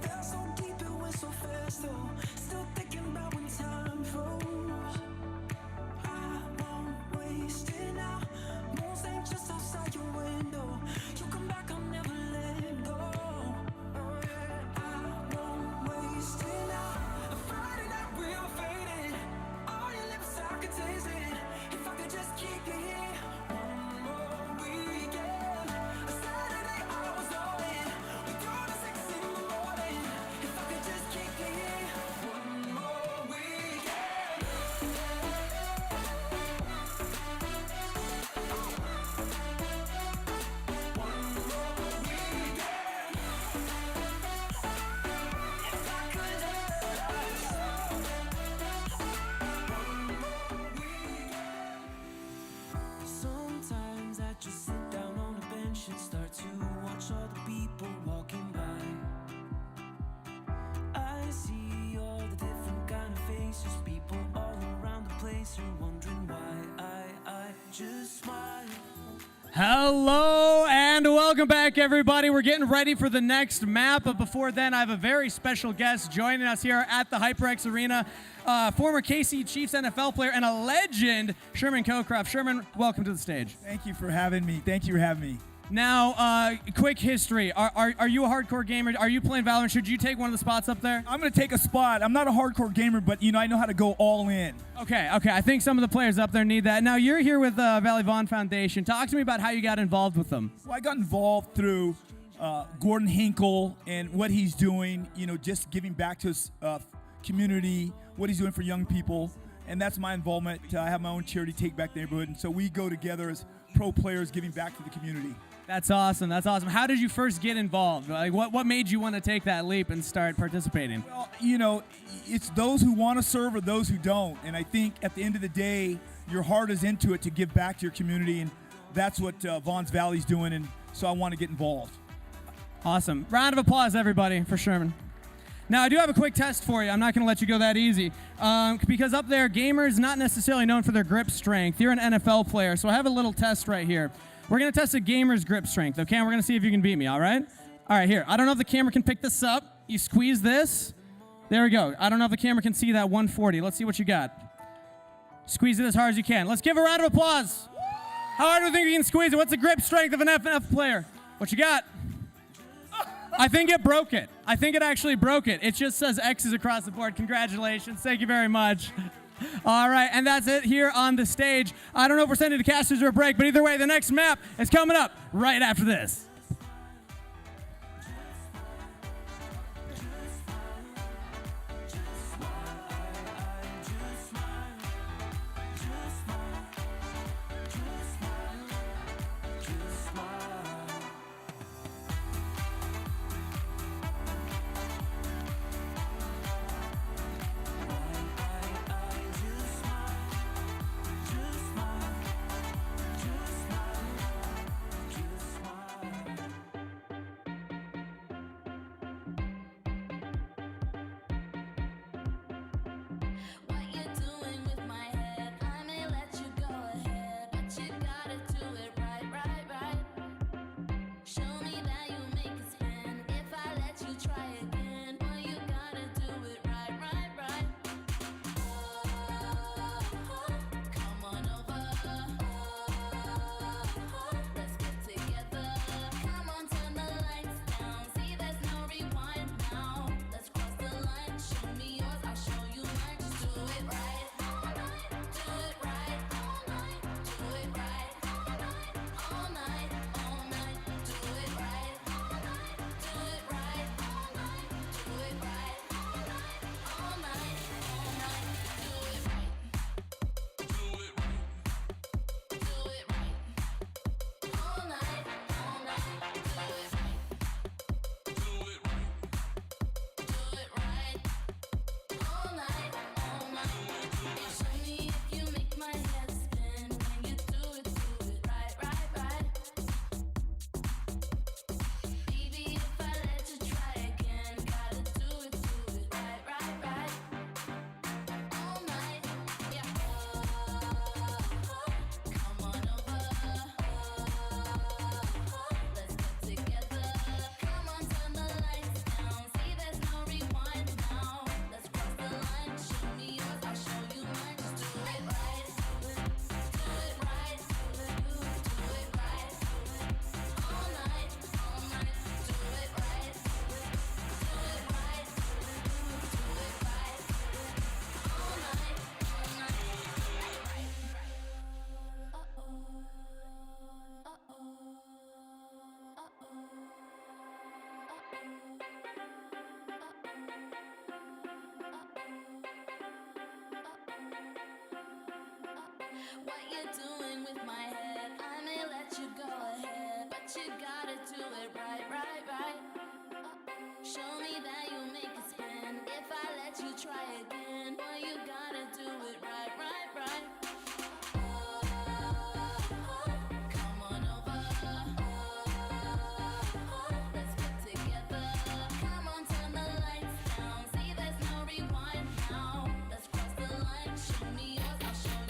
Felt so deep, it went so fast though. Still thinking about when time froze. I won't waste it now. Moon's ain't just outside your window. You come back, I'll never let go. I won't waste it now. A Friday night we were fading. All your lips I could taste it. If I could just keep you here one more weekend. A Saturday I was all in. We go to 6 in the morning. If I could just keep you here one more weekend. One more weekend. case you're wondering why I just smile. Hello and welcome back, everybody. We're getting ready for the next map, but before then, I have a very special guest joining us here at the HyperX Arena, former KC Chiefs NFL player and a legend, Sherman Cockcroft. Sherman, welcome to the stage. Thank you for having me. Thank you for having me. Now, quick history. Are you a hardcore gamer? Are you playing Valorant? Should you take one of the spots up there? I'm going to take a spot. I'm not a hardcore gamer, but, I know how to go all in. Okay. I think some of the players up there need that. Now, you're here with Valley Vaughn Foundation. Talk to me about how you got involved with them. Well, I got involved through Gordon Hinkle and what he's doing, just giving back to his community, what he's doing for young people. And that's my involvement. I have my own charity, Take Back Neighborhood. And so we go together as pro players giving back to the community. That's awesome. How did you first get involved? Like, what made you want to take that leap and start participating? Well, it's those who want to serve or those who don't. And I think at the end of the day, your heart is into it to give back to your community. And that's what Vaughn's Valley's doing. And so I want to get involved. Awesome. Round of applause, everybody, for Sherman. Now, I do have a quick test for you. I'm not going to let you go that easy. Because up there, gamers not necessarily known for their grip strength. You're an NFL player, so I have a little test right here. We're going to test a gamer's grip strength, okay? And we're going to see if you can beat me, all right? All right, here. I don't know if the camera can pick this up. You squeeze this. There we go. I don't know if the camera can see that 140. Let's see what you got. Squeeze it as hard as you can. Let's give a round of applause. How hard do you think you can squeeze it? What's the grip strength of an FNF player? What you got? I think it broke it. I think it actually broke it. It just says X's across the board. Congratulations. Thank you very much. All right, and that's it here on the stage. I don't know if we're sending the casters or a break, but either way, the next map is coming up right after this. What you doing with my head? I may let you go ahead, but you gotta do it right, right, right. Show me that you make it spin. If I let you try again, boy, you gotta do it right, right, right. Come on over. Let's get together. Come on, turn the lights down. See, there's no rewind now. Let's cross the line. Show me yours, I'll show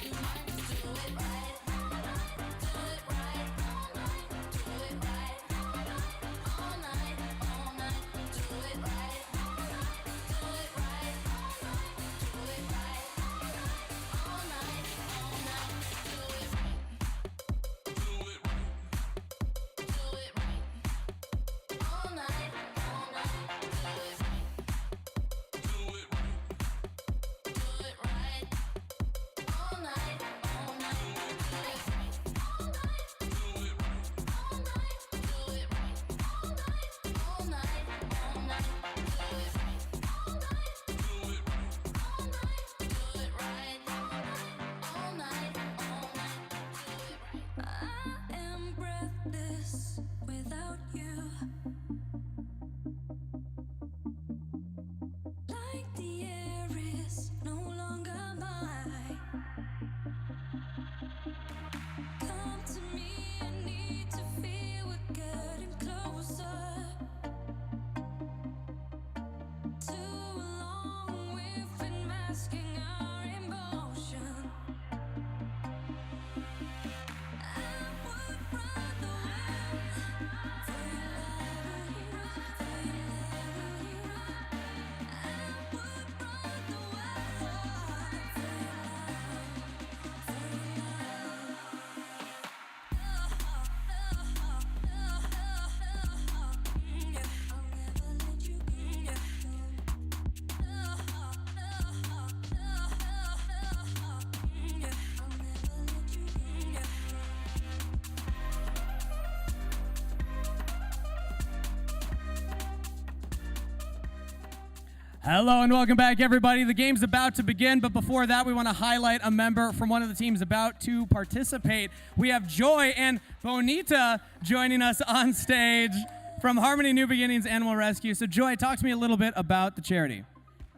Hello and welcome back, everybody. The game's about to begin, but before that, we want to highlight a member from one of the teams about to participate. We have Joy and Bonita joining us on stage from Harmony New Beginnings Animal Rescue. So, Joy, talk to me a little bit about the charity.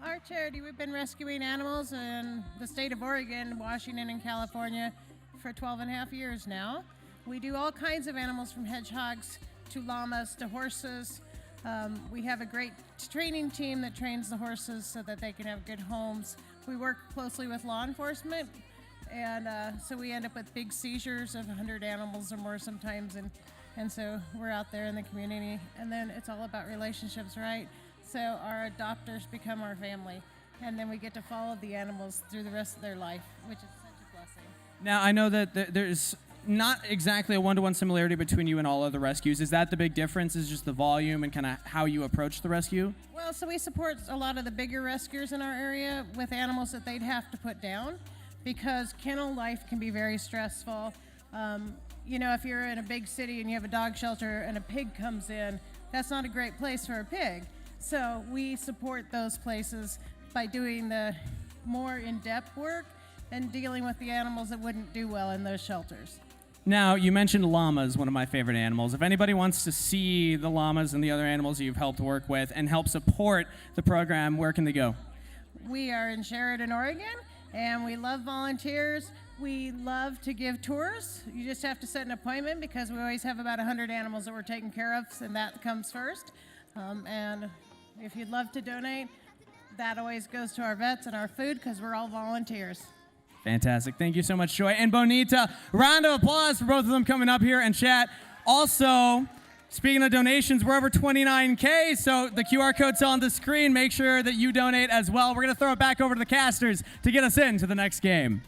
Our charity, we've been rescuing animals in the state of Oregon, Washington, and California for 12 and a half years now. We do all kinds of animals, from hedgehogs to llamas to horses. We have a great training team that trains the horses so that they can have good homes. We work closely with law enforcement, and so we end up with big seizures of 100 animals or more sometimes, and so we're out there in the community. And then it's all about relationships, right? So our adopters become our family, and then we get to follow the animals through the rest of their life, which is such a blessing. Now, I know that there's not exactly a one-to-one similarity between you and all other rescues. Is that the big difference, is just the volume and kind of how you approach the rescue? Well, so we support a lot of the bigger rescuers in our area with animals that they'd have to put down, because kennel life can be very stressful. You know, if you're in a big city and you have a dog shelter and a pig comes in, that's not a great place for a pig. So we support those places by doing the more in-depth work and dealing with the animals that wouldn't do well in those shelters. Now, you mentioned llamas, one of my favorite animals. If anybody wants to see the llamas and the other animals you've helped work with and help support the program, where can they go? We are in Sheridan, Oregon, and we love volunteers. We love to give tours. You just have to set an appointment, because we always have about 100 animals that we're taking care of, and that comes first. And if you'd love to donate, that always goes to our vets and our food, because we're all volunteers. Fantastic. Thank you so much, Joy. And Bonita, round of applause for both of them coming up here and chat. Also, speaking of donations, we're over 29K, so the QR code's on the screen. Make sure that you donate as well. We're going to throw it back over to the casters to get us into the next game.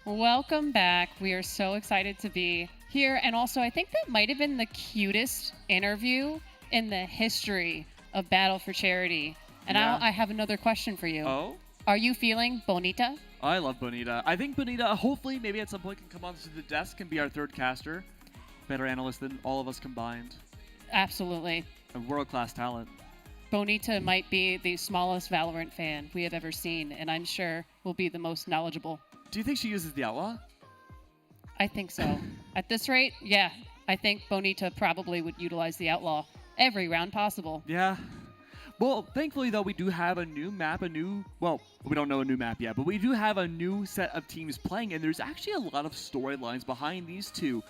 Welcome back. We are so excited to be here. And also, I think that might have been the cutest interview in the history of Battle for Charity. And Yeah. I have another question for you. Oh? Are you feeling Bonita? I love Bonita. I think Bonita, hopefully, maybe at some point, can come onto the desk and be our third caster. Better analyst than all of us combined. Absolutely. A world-class talent. Bonita might be the smallest Valorant fan we have ever seen, and I'm sure will be the most knowledgeable. Do you think she uses the Outlaw? I think so. At this rate, yeah. I think Bonita probably would utilize the Outlaw every round possible. Yeah. Well, thankfully, though, we do have a new map, well, we don't know a new map yet, but we do have a new set of teams playing, and there's actually a lot of storylines behind these two.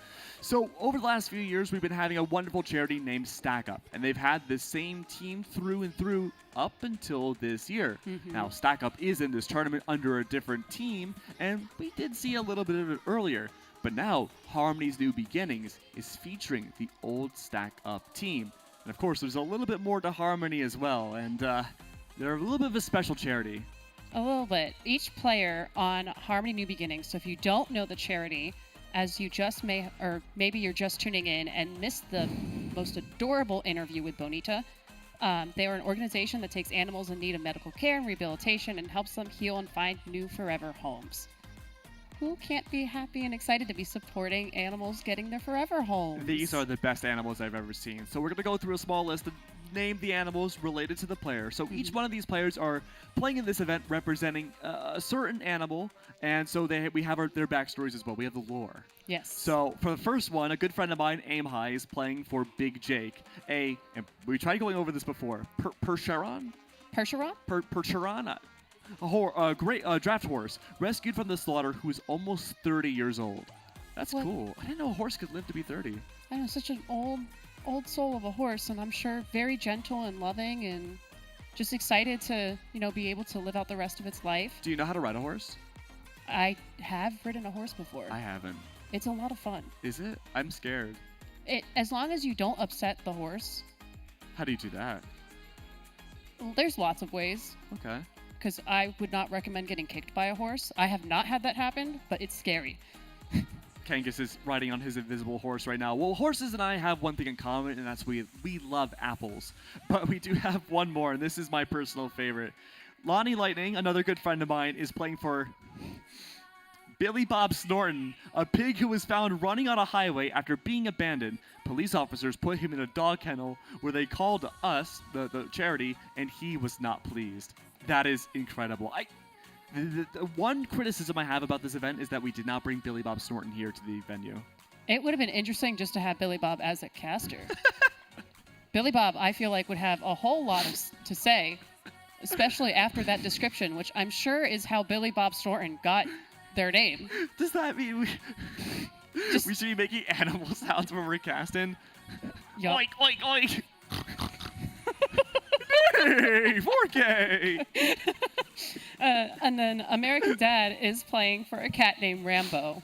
So, over the last few years, we've been having a wonderful charity named Stack Up, and they've had the same team through and through up until this year. Now, Stack Up is in this tournament under a different team, and we did see a little bit of it earlier. But now, Harmony's New Beginnings is featuring the old Stack Up team. And of course, there's a little bit more to Harmony as well, and they're a little bit of a special charity. A little bit. Each player on Harmony New Beginnings, so if you don't know the charity, as you just may, or maybe you're just tuning in and missed the most adorable interview with Bonita, they are an organization that takes animals in need of medical care and rehabilitation and helps them heal and find new forever homes. Who can't be happy and excited to be supporting animals getting their forever homes? These are the best animals I've ever seen. So we're going to go through a small list and name the animals related to the player. So each one of these players are playing in this event representing a certain animal, and so we have their backstories as well. We have the lore. Yes. So for the first one, a good friend of mine, Aim High, is playing for Big Jake. And we tried going over this before. Percheron? Percheron? Percheron. A great draft horse, rescued from the slaughter, who is almost 30 years old. That's cool. I didn't know a horse could live to be 30. I know, such an old soul of a horse, and I'm sure very gentle and loving and just excited to, be able to live out the rest of its life. Do you know how to ride a horse? I have ridden a horse before. I haven't. It's a lot of fun. Is it? I'm scared. As long as you don't upset the horse. How do you do that? Well, there's lots of ways. Okay. Because I would not recommend getting kicked by a horse. I have not had that happen, but it's scary. Kangas is riding on his invisible horse right now. Well, horses and I have one thing in common, and that's we love apples. But we do have one more, and this is my personal favorite. Lonnie Lightning, another good friend of mine, is playing for Billy Bob Snorton, a pig who was found running on a highway after being abandoned. Police officers put him in a dog kennel where they called us, the charity, and he was not pleased. That is incredible. The one criticism I have about this event is that we did not bring Billy Bob Snorton here to the venue. It would have been interesting just to have Billy Bob as a caster. Billy Bob, I feel like, would have a whole lot to say, especially after that description, which I'm sure is how Billy Bob Snorton got their name. Does that mean we should be making animal sounds when we're casting? Yup. Oink, oink, oink. Hey, 4K. And then American Dad is playing for a cat named Rambo.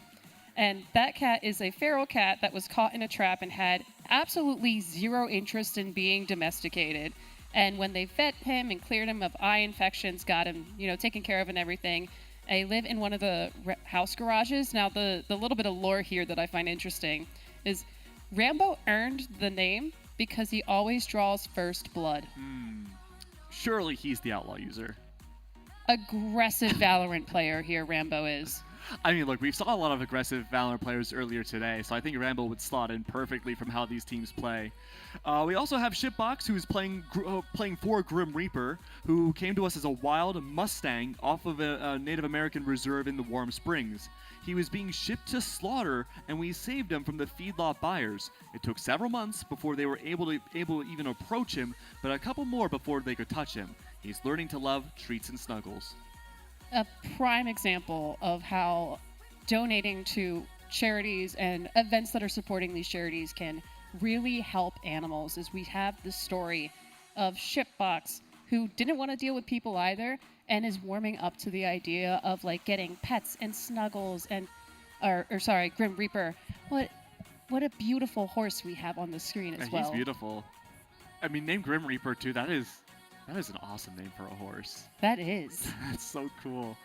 And that cat is a feral cat that was caught in a trap and had absolutely zero interest in being domesticated. And when they fed him and cleared him of eye infections, got him, taken care of and everything, I live in one of the house garages. Now, the little bit of lore here that I find interesting is Rambo earned the name because he always draws first blood. Surely he's the outlaw user. Aggressive Valorant player here, Rambo is. I mean, look, we saw a lot of aggressive Valorant players earlier today, so I think Rambo would slot in perfectly from how these teams play. We also have Shipbox, who's playing for Grim Reaper, who came to us as a wild Mustang off of a Native American reserve in the Warm Springs. He was being shipped to slaughter, and we saved him from the feedlot buyers. It took several months before they were able to even approach him, but a couple more before they could touch him. He's learning to love treats and snuggles. A prime example of how donating to charities and events that are supporting these charities can really help animals is we have the story of Shipbox, who didn't want to deal with people either and is warming up to the idea of getting pets and snuggles and Grim Reaper. What a beautiful horse we have on the screen as well. He's beautiful. I mean, name Grim Reaper too. That is an awesome name for a horse. That is. That's so cool.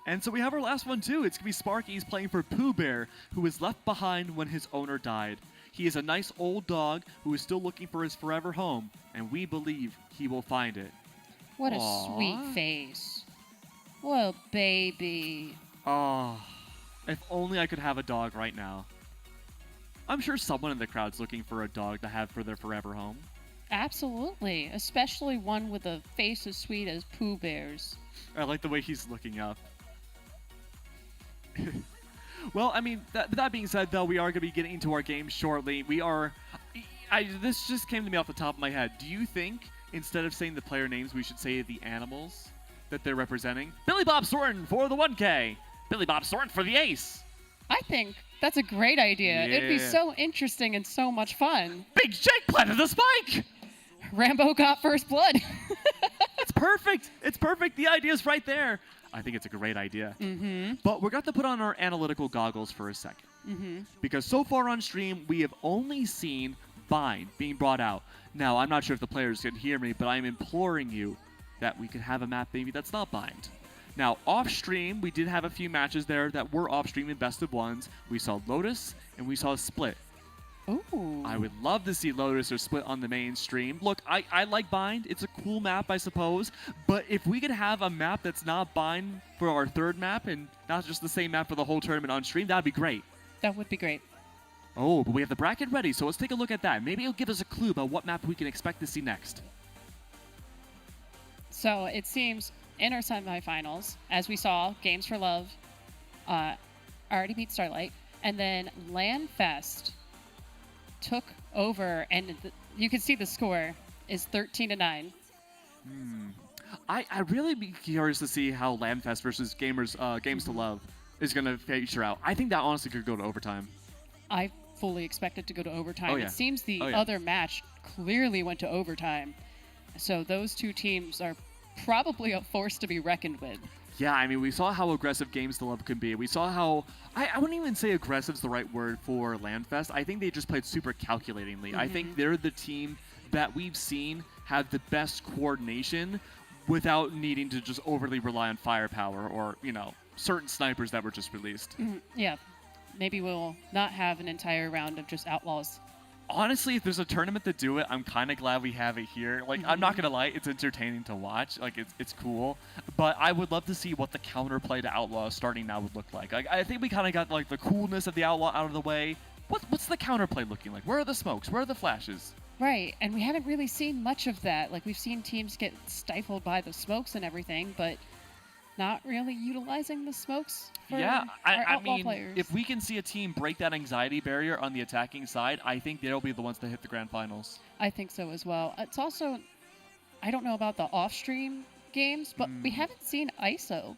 And so we have our last one too. It's going to be Sparky. He's playing for Pooh Bear, who was left behind when his owner died. He is a nice old dog who is still looking for his forever home, and we believe he will find it. What a sweet face. What a baby. Oh, if only I could have a dog right now. I'm sure someone in the crowd's looking for a dog to have for their forever home. Absolutely, especially one with a face as sweet as Pooh Bear's. I like the way he's looking up. Well, I mean, that being said, though, we are going to be getting into our game shortly. This just came to me off the top of my head. Do you think, instead of saying the player names, we should say the animals that they're representing? Billy Bob Snorton for the 1K. Billy Bob Snorton for the ace. I think that's a great idea. It'd be so interesting and so much fun. Big Jake planted the spike. Rambo got first blood. It's perfect. It's perfect. The idea's right there. I think it's a great idea. But we're going to put on our analytical goggles for a second. Because so far on stream, we have only seen Bind being brought out. Now, I'm not sure if the players can hear me, but I'm imploring you that we could have a map maybe that's not Bind. Now, off stream, we did have a few matches there that were off stream in best of ones. We saw Lotus and we saw Split. Ooh. I would love to see Lotus or Split on the main stream. Look, I like Bind. It's a cool map, I suppose. But if we could have a map that's not Bind for our third map and not just the same map for the whole tournament on stream, that'd be great. That would be great. Oh, but we have the bracket ready, so let's take a look at that. Maybe it'll give us a clue about what map we can expect to see next. So it seems in our semifinals, as we saw, Games for Love already beat Starlight, and then Landfest took over, and you can see the score is 13-9. I really be curious to see how Landfest versus Games to Love is going to feature out. I think that honestly could go to overtime. I fully expect it to go to overtime. Oh, yeah. It seems the other match clearly went to overtime. So those two teams are probably a force to be reckoned with. Yeah, I mean, we saw how aggressive Games to Love can be. We saw how... I wouldn't even say aggressive is the right word for Landfest. I think they just played super calculatingly. I think they're the team that we've seen have the best coordination without needing to just overly rely on firepower or, certain snipers that were just released. Yeah. Maybe we'll not have an entire round of just Outlaws Honestly, if there's a tournament to do it, I'm kind of glad we have it here. Like, I'm not gonna lie, it's entertaining to watch. Like, it's cool. But I would love to see what the counterplay to Outlaw starting now would look like. Like, I think we kind of got like the coolness of the Outlaw out of the way. What's the counterplay looking like? Where are the smokes? Where are the flashes? Right, and we haven't really seen much of that. Like, we've seen teams get stifled by the smokes and everything, but not really utilizing the smokes for Yeah, our I Outlaw mean, players. if we can see a team break that anxiety barrier on the attacking side, I think they'll be the ones to hit the grand finals. I think so as well. It's also, I don't know about the off-stream games, but we haven't seen ISO.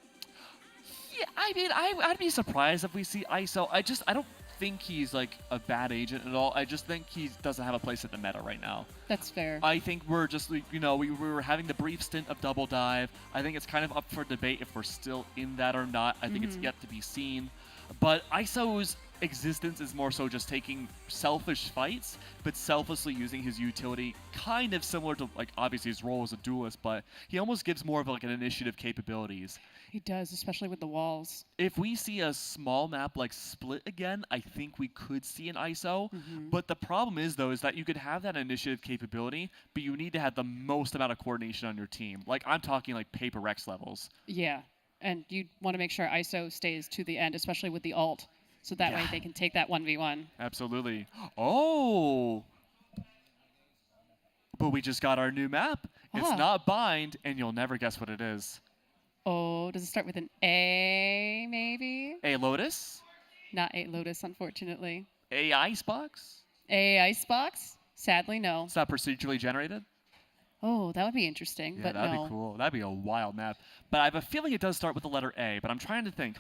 Yeah, I mean, I'd be surprised if we see ISO. I don't think he's like a bad agent at all. I just think he doesn't have a place in the meta right now. That's fair. I think we're just, you know, we were having the brief stint of Double Dive. I think it's kind of up for debate if we're still in that or not. I think it's yet to be seen. But ISO's existence is more so just taking selfish fights, but selflessly using his utility, kind of similar to, like, obviously his role as a duelist, but he almost gives more of like an initiative capabilities. He does, especially with the walls. If we see a small map like Split again, I think we could see an ISO. But the problem is, though, is that you could have that initiative capability, but you need to have the most amount of coordination on your team. Like, I'm talking like Paper Rex levels. Yeah, and you want to make sure ISO stays to the end, especially with the ult, so that way they can take that 1v1. Absolutely. Oh! But we just got our new map. It's not Bind, and you'll never guess what it is. Oh, does it start with an A, maybe? A Lotus? Not A Lotus, unfortunately. A Icebox? A Icebox? Sadly, no. It's not procedurally generated? Oh, that would be interesting, Yeah, but that'd no. be cool. That'd be a wild map. But I have a feeling it does start with the letter A, but I'm trying to think,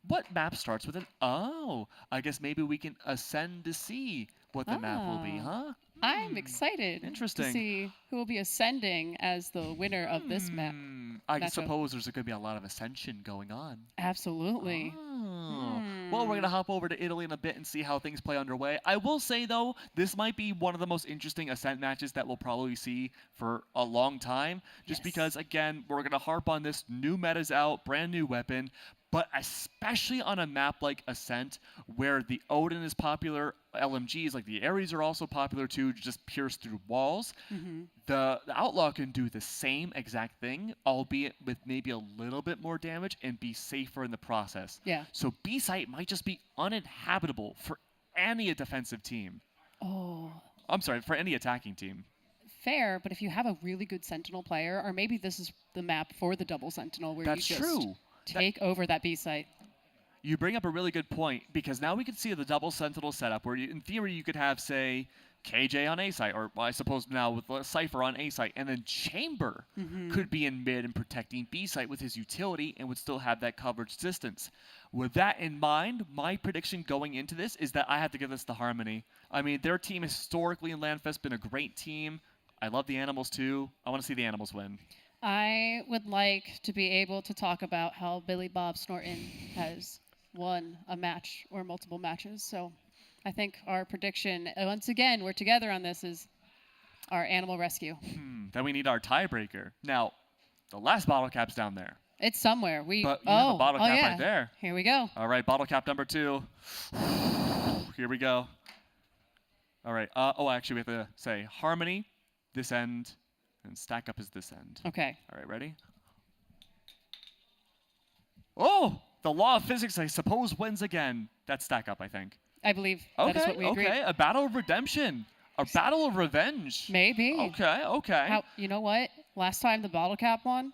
what map starts with an O? I guess maybe we can ascend to see what the map will be, huh? I'm excited Interesting. to see who will be ascending as the winner of this map. I matchup. suppose there's going to be a lot of ascension going on. Absolutely. Well, we're going to hop over to Italy in a bit and see how things play underway. I will say, though, this might be one of the most interesting Ascent matches that we'll probably see for a long time. Just because, again, we're going to harp on this. New meta's out, brand new weapon. But especially on a map like Ascent, where the Odin is popular, LMGs like the Ares are also popular too, just pierce through walls. The Outlaw can do the same exact thing, albeit with maybe a little bit more damage and be safer in the process. Yeah. So B-Site might just be uninhabitable for any defensive team. Oh. I'm sorry, for any attacking team. Fair, but if you have a really good Sentinel player, or maybe this is the map for the double Sentinel where That's you just true. take over that B site. You bring up a really good point, because now we can see the double Sentinel setup where, in theory, you could have, say, KJ on A site, or I suppose now with Cypher on A site, and then Chamber could be in mid and protecting B site with his utility and would still have that coverage distance. With that in mind, my prediction going into this is that I have to give this to Harmony. I mean, their team historically in LANFest been a great team. I love the Animals too. I want to see the Animals win. I would like to be able to talk about how Billy Bob Snorton has won a match or multiple matches. So I think our prediction, once again, we're together on this, is our Animal Rescue. Then we need our tiebreaker. Now, the last bottle cap's down there. It's somewhere. But you have a bottle cap yeah. right there. Here we go. All right, bottle cap number 2. Here we go. All right. Actually, we have to say Harmony, this end, and Stack Up is this end. Okay. All right, ready? Oh! The law of physics, I suppose, wins again. That's Stack Up, I think. I believe that is what we agreed. Okay, a battle of redemption. A battle of revenge. Maybe. Okay. You know what? Last time the bottle cap won,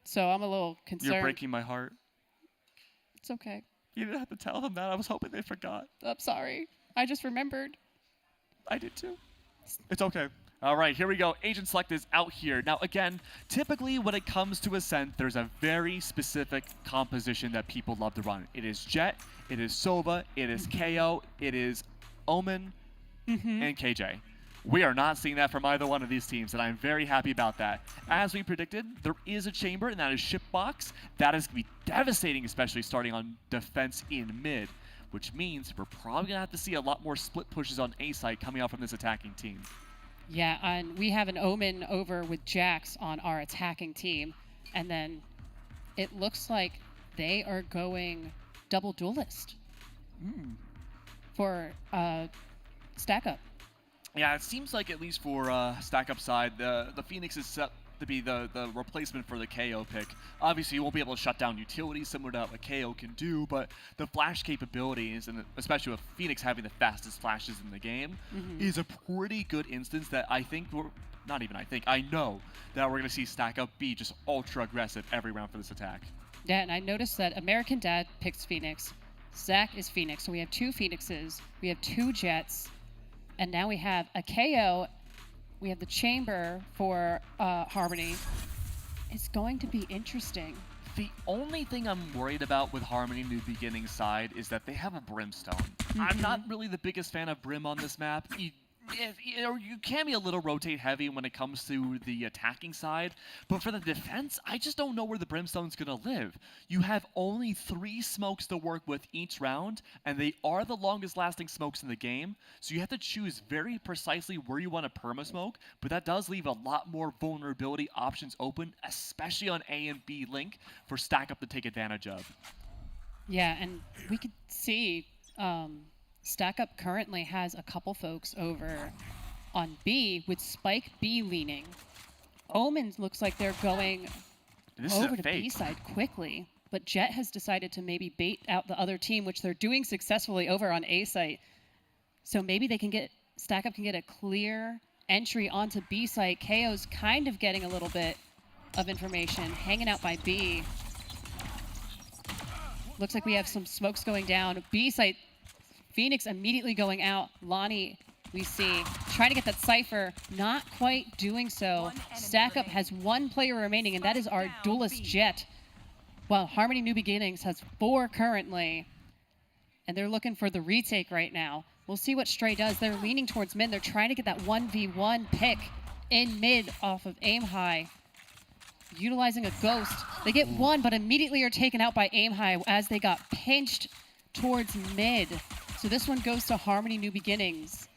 so I'm a little concerned. You're breaking my heart. It's okay. You didn't have to tell them that. I was hoping they forgot. I'm sorry. I just remembered. I did too. It's okay. All right, here we go. Agent Select is out here. Now, again, typically when it comes to Ascent, there's a very specific composition that people love to run. It is Jet, it is Sova, it is KO, it is Omen, and KJ. We are not seeing that from either one of these teams, and I'm very happy about that. As we predicted, there is a chamber, and that is Shipbox. That is going to be devastating, especially starting on defense in mid, which means we're probably going to have to see a lot more split pushes on A site coming out from this attacking team. Yeah, and we have an Omen over with Jax on our attacking team, and then it looks like they are going double duelist. for Stack Up. Yeah, it seems like at least for Stack Up side, the Phoenix is set to be the replacement for the KO pick. Obviously, you won't be able to shut down utilities similar to what KO can do, but the flash capabilities, and especially with Phoenix having the fastest flashes in the game, is a pretty good instance that I think I know that we're going to see Stack Up be just ultra aggressive every round for this attack. Yeah, and I noticed that American Dad picks Phoenix. Zach is Phoenix, so we have 2 Phoenixes, we have 2 Jets, and now we have a KO. We have the Chamber for Harmony. It's going to be interesting. The only thing I'm worried about with Harmony New Beginning side is that they have a Brimstone. I'm not really the biggest fan of Brim on this map. You can be a little rotate heavy when it comes to the attacking side, but for the defense, I just don't know where the Brimstone's going to live. You have only 3 smokes to work with each round, and they are the longest lasting smokes in the game, so you have to choose very precisely where you want to perma-smoke, but that does leave a lot more vulnerability options open, especially on A and B link, for Stack Up to take advantage of. Yeah, and we could see Stack Up currently has a couple folks over on B with Spike B leaning. Omen looks like they're going over to B side quickly, but Jet has decided to maybe bait out the other team, which they're doing successfully over on A site. So maybe they can get, Stack Up can get a clear entry onto B site. KO's kind of getting a little bit of information, hanging out by B. Looks like we have some smokes going down. B site, Phoenix immediately going out. Lonnie, we see, trying to get that Cypher, not quite doing so. Stack Up has 1 player remaining, and that is our duelist Jet. While Harmony New Beginnings has 4 currently, and they're looking for the retake right now. We'll see what Stray does. They're leaning towards mid. They're trying to get that 1v1 pick in mid off of Aim High. Utilizing a Ghost. They get 1, but immediately are taken out by Aim High as they got pinched towards mid. So this one goes to Harmony New Beginnings.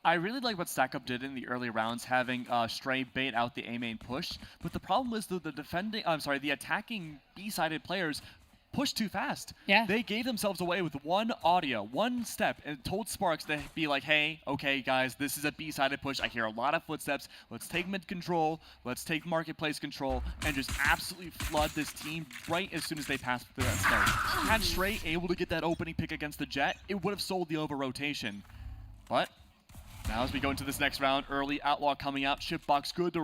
I really like what Stack Up did in the early rounds, having Stray bait out the A main push. But the problem is that the attacking B-sided players pushed too fast. Yeah. They gave themselves away with 1 audio, 1 step, and told Sparks to be like, hey, okay, guys, this is a B-sided push. I hear a lot of footsteps. Let's take mid control. Let's take marketplace control, and just absolutely flood this team right as soon as they pass through that smoke. Had Stray able to get that opening pick against the Jet, it would have sold the over-rotation. But now as we go into this next round, early Outlaw coming out, Shipbox good to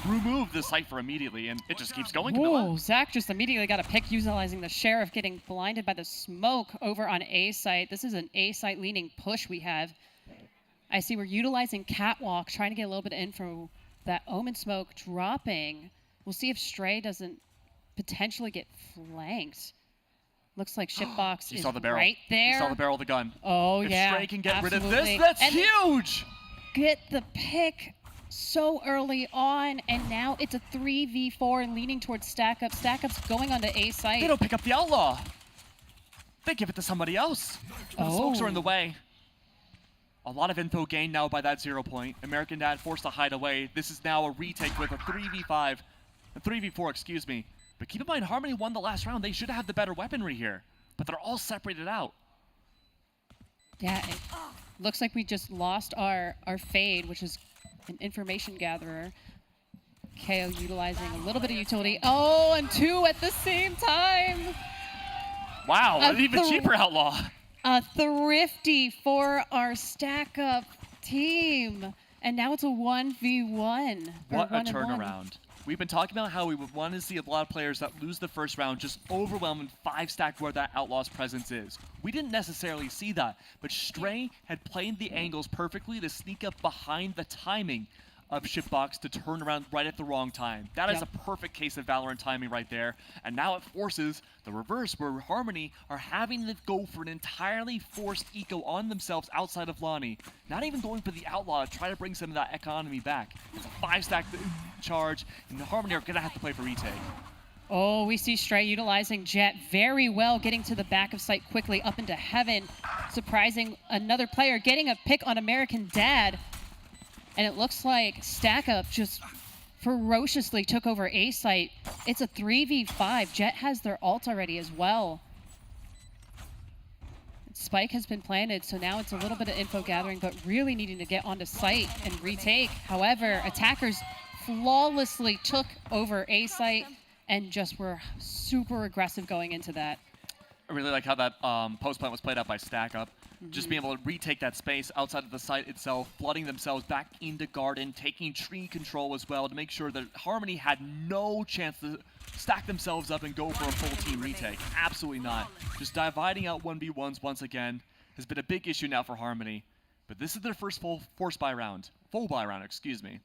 remove the Cypher immediately, and it just keeps going. Whoa, Zach just immediately got a pick utilizing the Sheriff, getting blinded by the smoke over on A site. This is an A site leaning push we have. I see we're utilizing Catwalk, trying to get a little bit of info. That Omen smoke dropping. We'll see if Stray doesn't potentially get flanked. Looks like Shipbox is right there. You saw the barrel of the gun. Oh, if yeah. Stray can get absolutely. rid of this, that's and huge! Get the pick so early on, and now it's a 3v4 and leaning towards Stack Up. Stack Up's going onto A site. They don't pick up the Outlaw. They give it to somebody else. The smokes are in the way. A lot of info gained now by that 0 point. American Dad forced to hide away. This is now a retake with a 3v4, excuse me. But keep in mind, Harmony won the last round. They should have the better weaponry here. But they're all separated out. Yeah, it looks like we just lost our Fade, which is an information gatherer. KO utilizing a little bit of utility. Oh, and 2 at the same time. Wow, an even cheaper Outlaw. A thrifty for our Stack Up team. And now it's a 1v1. What a turnaround. We've been talking about how we would want to see a lot of players that lose the first round just overwhelm and 5-stack where that Outlaw's presence is. We didn't necessarily see that, but Stray had played the angles perfectly to sneak up behind the timing of Shipbox to turn around right at the wrong time. That is a perfect case of Valorant timing right there, and now it forces the reverse where Harmony are having to go for an entirely forced eco on themselves outside of Lonnie. Not even going for the Outlaw to try to bring some of that economy back. It's a 5-stack charge, and Harmony are going to have to play for retake. Oh, we see Stray utilizing Jet very well, getting to the back of site quickly up into heaven, surprising another player, getting a pick on American Dad. And it looks like Stack Up just ferociously took over A site. It's a 3v5. Jet has their ult already as well. Spike has been planted, so now it's a little bit of info gathering, but really needing to get onto site and retake. However, attackers flawlessly took over A site and just were super aggressive going into that. I really like how that post plant was played out by Stack Up. Just being able to retake that space outside of the site itself, flooding themselves back into Garden, taking tree control as well to make sure that Harmony had no chance to stack themselves up and go for a full team retake. Absolutely not. Just dividing out 1v1s once again has been a big issue now for Harmony. But this is their first full buy round, excuse me.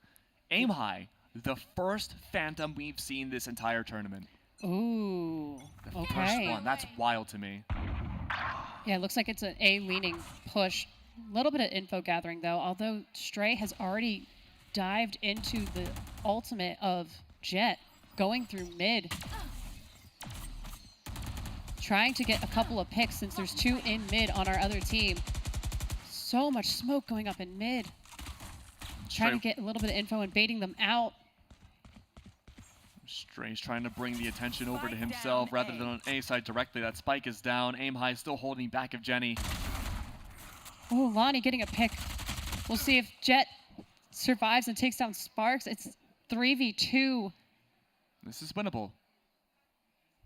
Aim High, the first Phantom we've seen this entire tournament. Ooh, The okay. first one, that's wild to me. Yeah, it looks like it's an A-leaning push. A little bit of info gathering, though, although Stray has already dived into the ultimate of Jet, going through mid. Trying to get a couple of picks since there's 2 in mid on our other team. So much smoke going up in mid. Trying to get a little bit of info and baiting them out. Stray's trying to bring the attention over to himself rather than on A side directly. That spike is down. Aim High still holding back of Jenny. Oh, Lonnie getting a pick. We'll see if Jet survives and takes down Sparks. It's 3v2. This is winnable.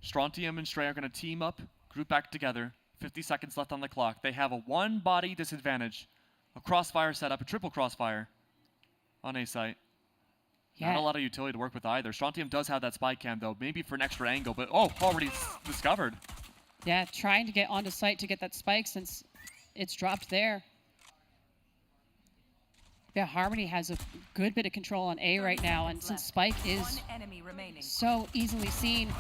Strontium and Stray are going to team up, group back together. 50 seconds left on the clock. They have a 1-body disadvantage. A crossfire setup, a triple crossfire on A site. Not a lot of utility to work with either. Strontium does have that spy cam, though, maybe for an extra angle, but already discovered. Yeah, trying to get onto site to get that spike since it's dropped there. Yeah, Harmony has a good bit of control on A right now, and since Spike is so easily seen,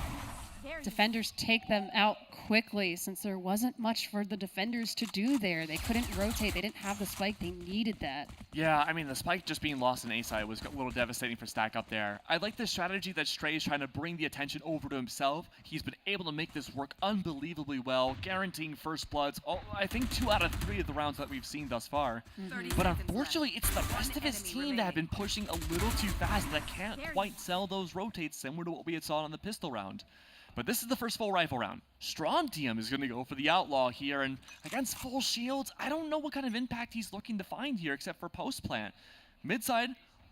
defenders take them out quickly since there wasn't much for the defenders to do there. They couldn't rotate. They didn't have the spike. They needed that. Yeah, I mean, the spike just being lost in A side was a little devastating for Stack Up there. I like the strategy that Stray is trying to bring the attention over to himself. He's been able to make this work unbelievably well, guaranteeing first bloods. I think 2 out of 3 of the rounds that we've seen thus far. But unfortunately, it's the rest of his team that have been pushing a little too fast that can't quite sell those rotates similar to what we had saw on the pistol round. But this is the first full rifle round. Strontium is going to go for the Outlaw here, and against full shields, I don't know what kind of impact he's looking to find here except for post-plant. Midside,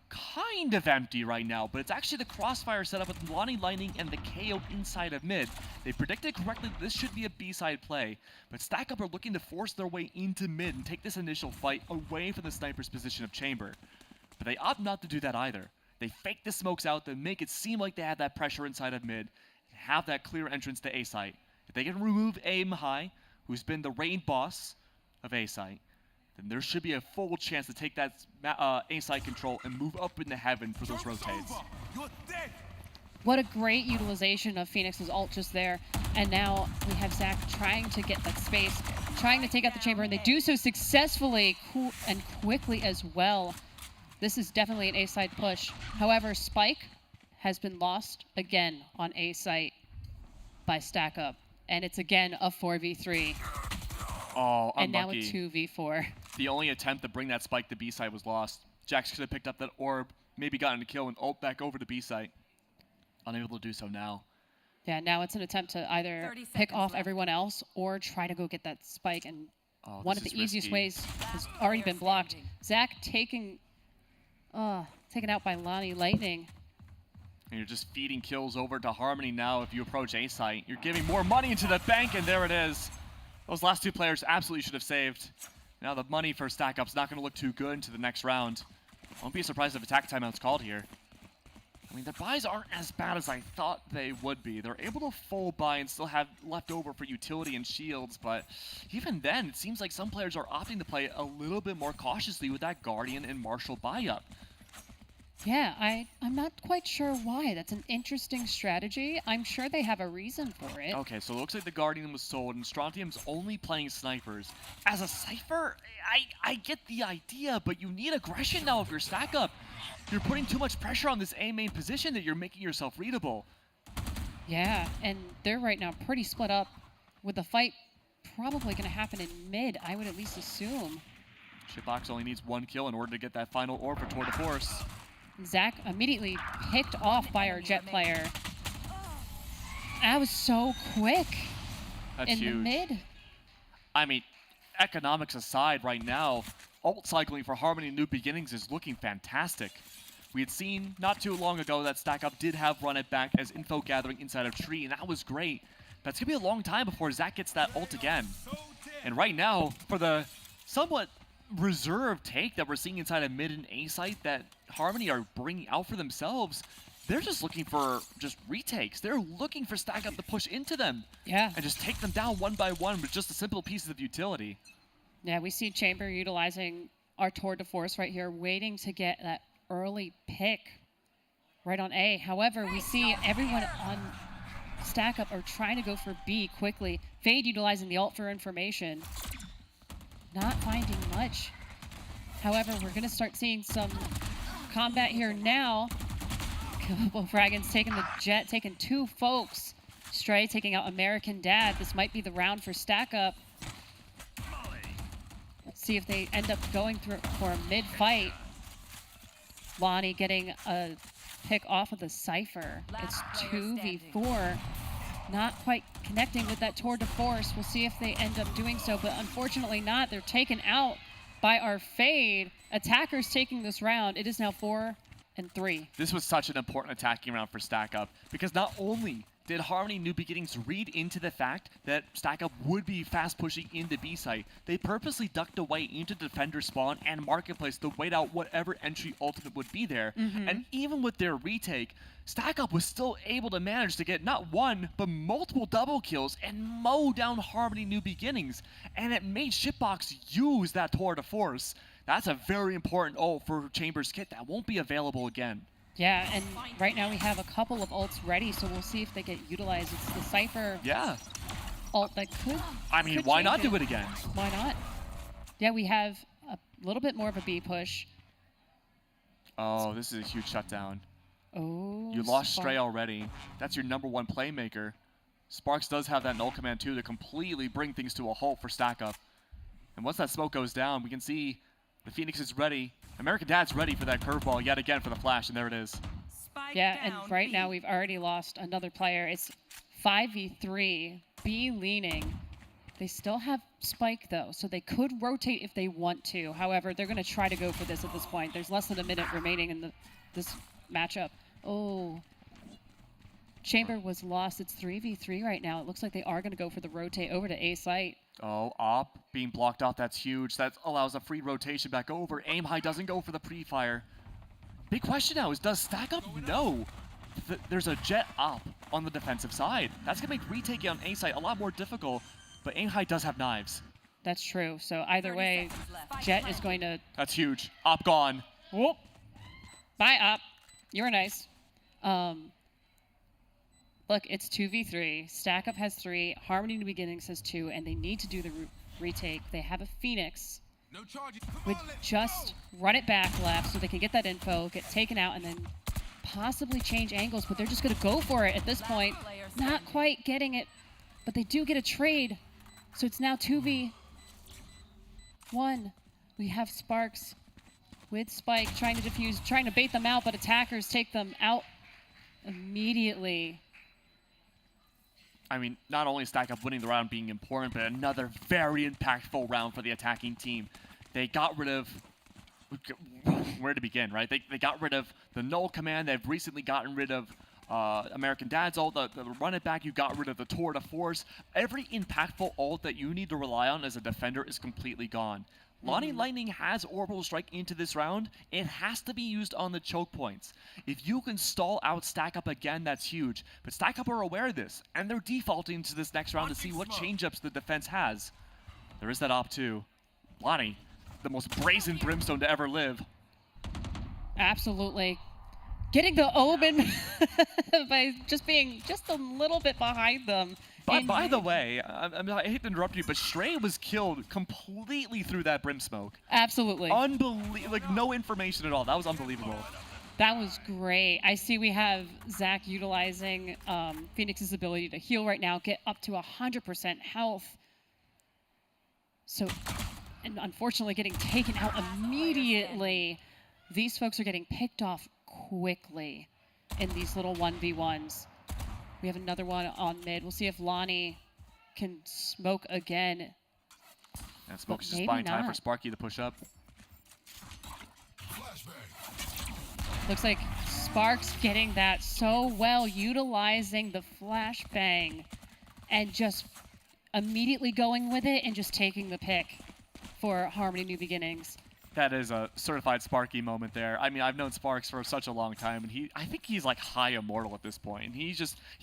kind of empty right now, but it's actually the crossfire setup with Lonnie Lightning and the KO inside of mid. They predicted correctly that this should be a B-side play, but Stack Up are looking to force their way into mid and take this initial fight away from the sniper's position of chamber. But they opt not to do that either. They fake the smokes out, they make it seem like they have that pressure inside of mid, have that clear entrance to A site. If they can remove Aim High, who's been the raid boss of A site, then there should be a full chance to take that A site control and move up into heaven for those rotates. What a great utilization of Phoenix's ult just there. And now we have Zach trying to get that space, trying to take out the chamber, and they do so successfully and quickly as well. This is definitely an A side push. However, Spike has been lost again on A site by Stack Up. And it's again a 4v3. Oh, unlucky. And now a 2v4. The only attempt to bring that spike to B site was lost. Jax could have picked up that orb, maybe gotten a kill and ult back over to B site. Unable to do so now. Yeah, now it's an attempt to either pick off everyone else or try to go get that spike. And one of the easiest ways has already been blocked. Zach taken out by Lonnie Lightning. And you're just feeding kills over to Harmony now if you approach A site. You're giving more money into the bank, and there it is. Those last 2 players absolutely should have saved. Now the money for Stack Up's not going to look too good into the next round. Won't be surprised if attack timeout's called here. I mean, the buys aren't as bad as I thought they would be. They're able to full buy and still have left over for utility and shields, but even then, it seems like some players are opting to play a little bit more cautiously with that Guardian and Marshall buy-up. Yeah, I'm not quite sure why. That's an interesting strategy. I'm sure they have a reason for it. Okay, so it looks like the Guardian was sold, and Strontium's only playing snipers. As a Cypher, I get the idea, but you need aggression now if you're Stack Up. You're putting too much pressure on this A main position that you're making yourself readable. Yeah, and they're right now pretty split up, with the fight probably going to happen in mid, I would at least assume. Shitbox only needs 1 kill in order to get that final orb for Tour de Force. Zach immediately picked off by our Jet player. That was so quick. That's in huge. the mid. I mean, economics aside right now, ult cycling for Harmony New Beginnings is looking fantastic. We had seen not too long ago that Stack Up did have Run It Back as info gathering inside of Tree, and that was great. But it's going to be a long time before Zach gets that ult again. And right now, for the somewhat reserved take that we're seeing inside of mid and A site that Harmony are bringing out for themselves, they're just looking for just retakes. They're looking for Stack Up to push into them. Yeah. And just take them down one by one with just the simple pieces of utility. Yeah, we see Chamber utilizing our Tour de Force right here, waiting to get that early pick right on A. However, we see everyone on Stack Up are trying to go for B quickly. Fade utilizing the ult for information. Not finding much. However, we're going to start seeing some combat here now. Killable Fragons taking the Jet, taking 2 folks. Stray taking out American Dad. This might be the round for Stack Up. Let's see if they end up going through for a mid-fight. Lonnie getting a pick off of the Cypher. It's 2v4. Not quite connecting with that Tour de Force. We'll see if they end up doing so, but unfortunately not. They're taken out by our Fade. Attackers taking this round. It is now 4-3. This was such an important attacking round for Stack Up because not only did Harmony New Beginnings read into the fact that Stack Up would be fast pushing into B site, they purposely ducked away into Defender spawn and Marketplace to wait out whatever entry ultimate would be there. And even with their retake, Stack Up was still able to manage to get not one, but multiple double kills and mow down Harmony New Beginnings. And it made Shipbox use that Tour de Force. That's a very important ult for Chambers Kit that won't be available again. Yeah, and right now we have a couple of ults ready, so we'll see if they get utilized. It's the Cypher ult that could I mean, could why not change do it again? Why not? Yeah, we have a little bit more of a B push. Oh, this is a huge shutdown. Oh, You lost Stray already. That's your #1 playmaker. Sparks does have that null command too to completely bring things to a halt for Stack Up. And once that smoke goes down, we can see the Phoenix is ready. American Dad's ready for that curveball yet again for the flash, and there it is. Yeah, and right now we've already lost another player. It's 5v3, B leaning. They still have Spike though, so they could rotate if they want to. However, they're going to try to go for this at this point. There's less than a minute remaining in this matchup. Oh. Chamber was lost. It's 3v3 right now. It looks like they are going to go for the rotate over to A site. Oh, Op being blocked off, that's huge. That allows a free rotation back over. Aim High doesn't go for the pre-fire. Big question now is, does Stack Up know that there's a Jet Op on the defensive side? That's going to make retaking on A site a lot more difficult, but Aim High does have knives. That's true. So either way, Jet is going to... That's huge. Op gone. Whoop. Bye, Op. You were nice. Look, it's 2v3. Stack Up has 3. Harmony New Beginnings has 2, and they need to do the retake. They have a Phoenix with just Run It Back left so they can get that info, get taken out, and then possibly change angles, but they're just going to go for it at this point. Not quite getting it, but they do get a trade. So it's now 2v1. We have Sparks with Spike trying to defuse, trying to bait them out, but attackers take them out immediately. I mean, not only Stack Up winning the round being important, but another very impactful round for the attacking team. They got rid of... Where to begin, right? They got rid of the null command. They've recently gotten rid of American Dad's ult, the Run It Back. You got rid of the Tour de Force. Every impactful ult that you need to rely on as a defender is completely gone. Lonnie Lightning has Orbital Strike into this round. It has to be used on the choke points. If you can stall out Stack Up again, that's huge. But Stack Up are aware of this, and they're defaulting to this next round to see what change-ups the defense has. There is that op too. Lonnie, the most brazen Brimstone to ever live. Absolutely. Getting the Omen by just being just a little bit behind them. By the way, I hate to interrupt you, but Stray was killed completely through that Brim smoke. Absolutely. Like, no information at all. That was unbelievable. That was great. I see we have Zach utilizing Phoenix's ability to heal right now, get up to 100% health. So, and unfortunately getting taken out immediately. These folks are getting picked off quickly in these little 1v1s. We have another one on mid. We'll see if Lonnie can smoke again. And Smoke's just maybe buying time for not. Sparky to push up. Looks like Sparks getting that so well, utilizing the flashbang and just immediately going with it and just taking the pick for Harmony New Beginnings. That is a certified Sparky moment there. I mean, I've known Sparks for such a long time, and I think he's like high immortal at this point. He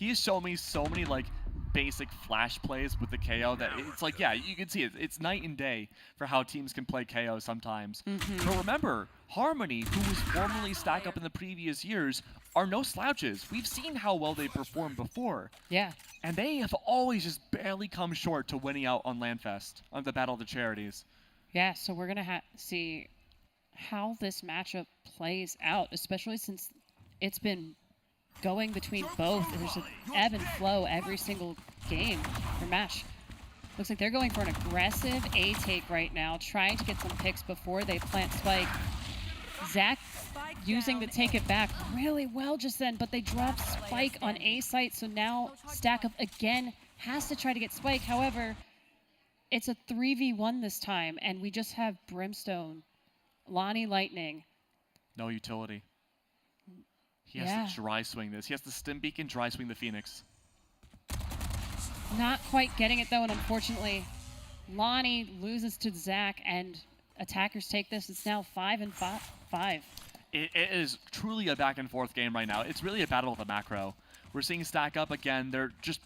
has shown me so many like basic flash plays with the KO that it's like, yeah, you can see it. It's night and day for how teams can play KO sometimes. But remember, Harmony, who was formerly Stack Up in the previous years, are no slouches. We've seen how well they performed before. Yeah. And they have always just barely come short to winning out on LANFest, on the Battle of the Charities. Yeah, so we're going to see how this matchup plays out, especially since it's been going between both. There's an ebb and flow every single game or match. Looks like they're going for an aggressive A take right now, trying to get some picks before they plant Spike. Zach using to take it back really well just then, but they drop Spike on A site, so now Stack Up again has to try to get Spike. However, it's a 3v1 this time, and we just have Brimstone, Lonnie Lightning. No utility. He has to dry swing this. He has to Stim Beacon, dry swing the Phoenix. Not quite getting it though, and unfortunately, Lonnie loses to Zach, and attackers take this. It's now 5 and 5. It is truly a back and forth game right now. It's really a battle of the macro. We're seeing Stack Up again. They're just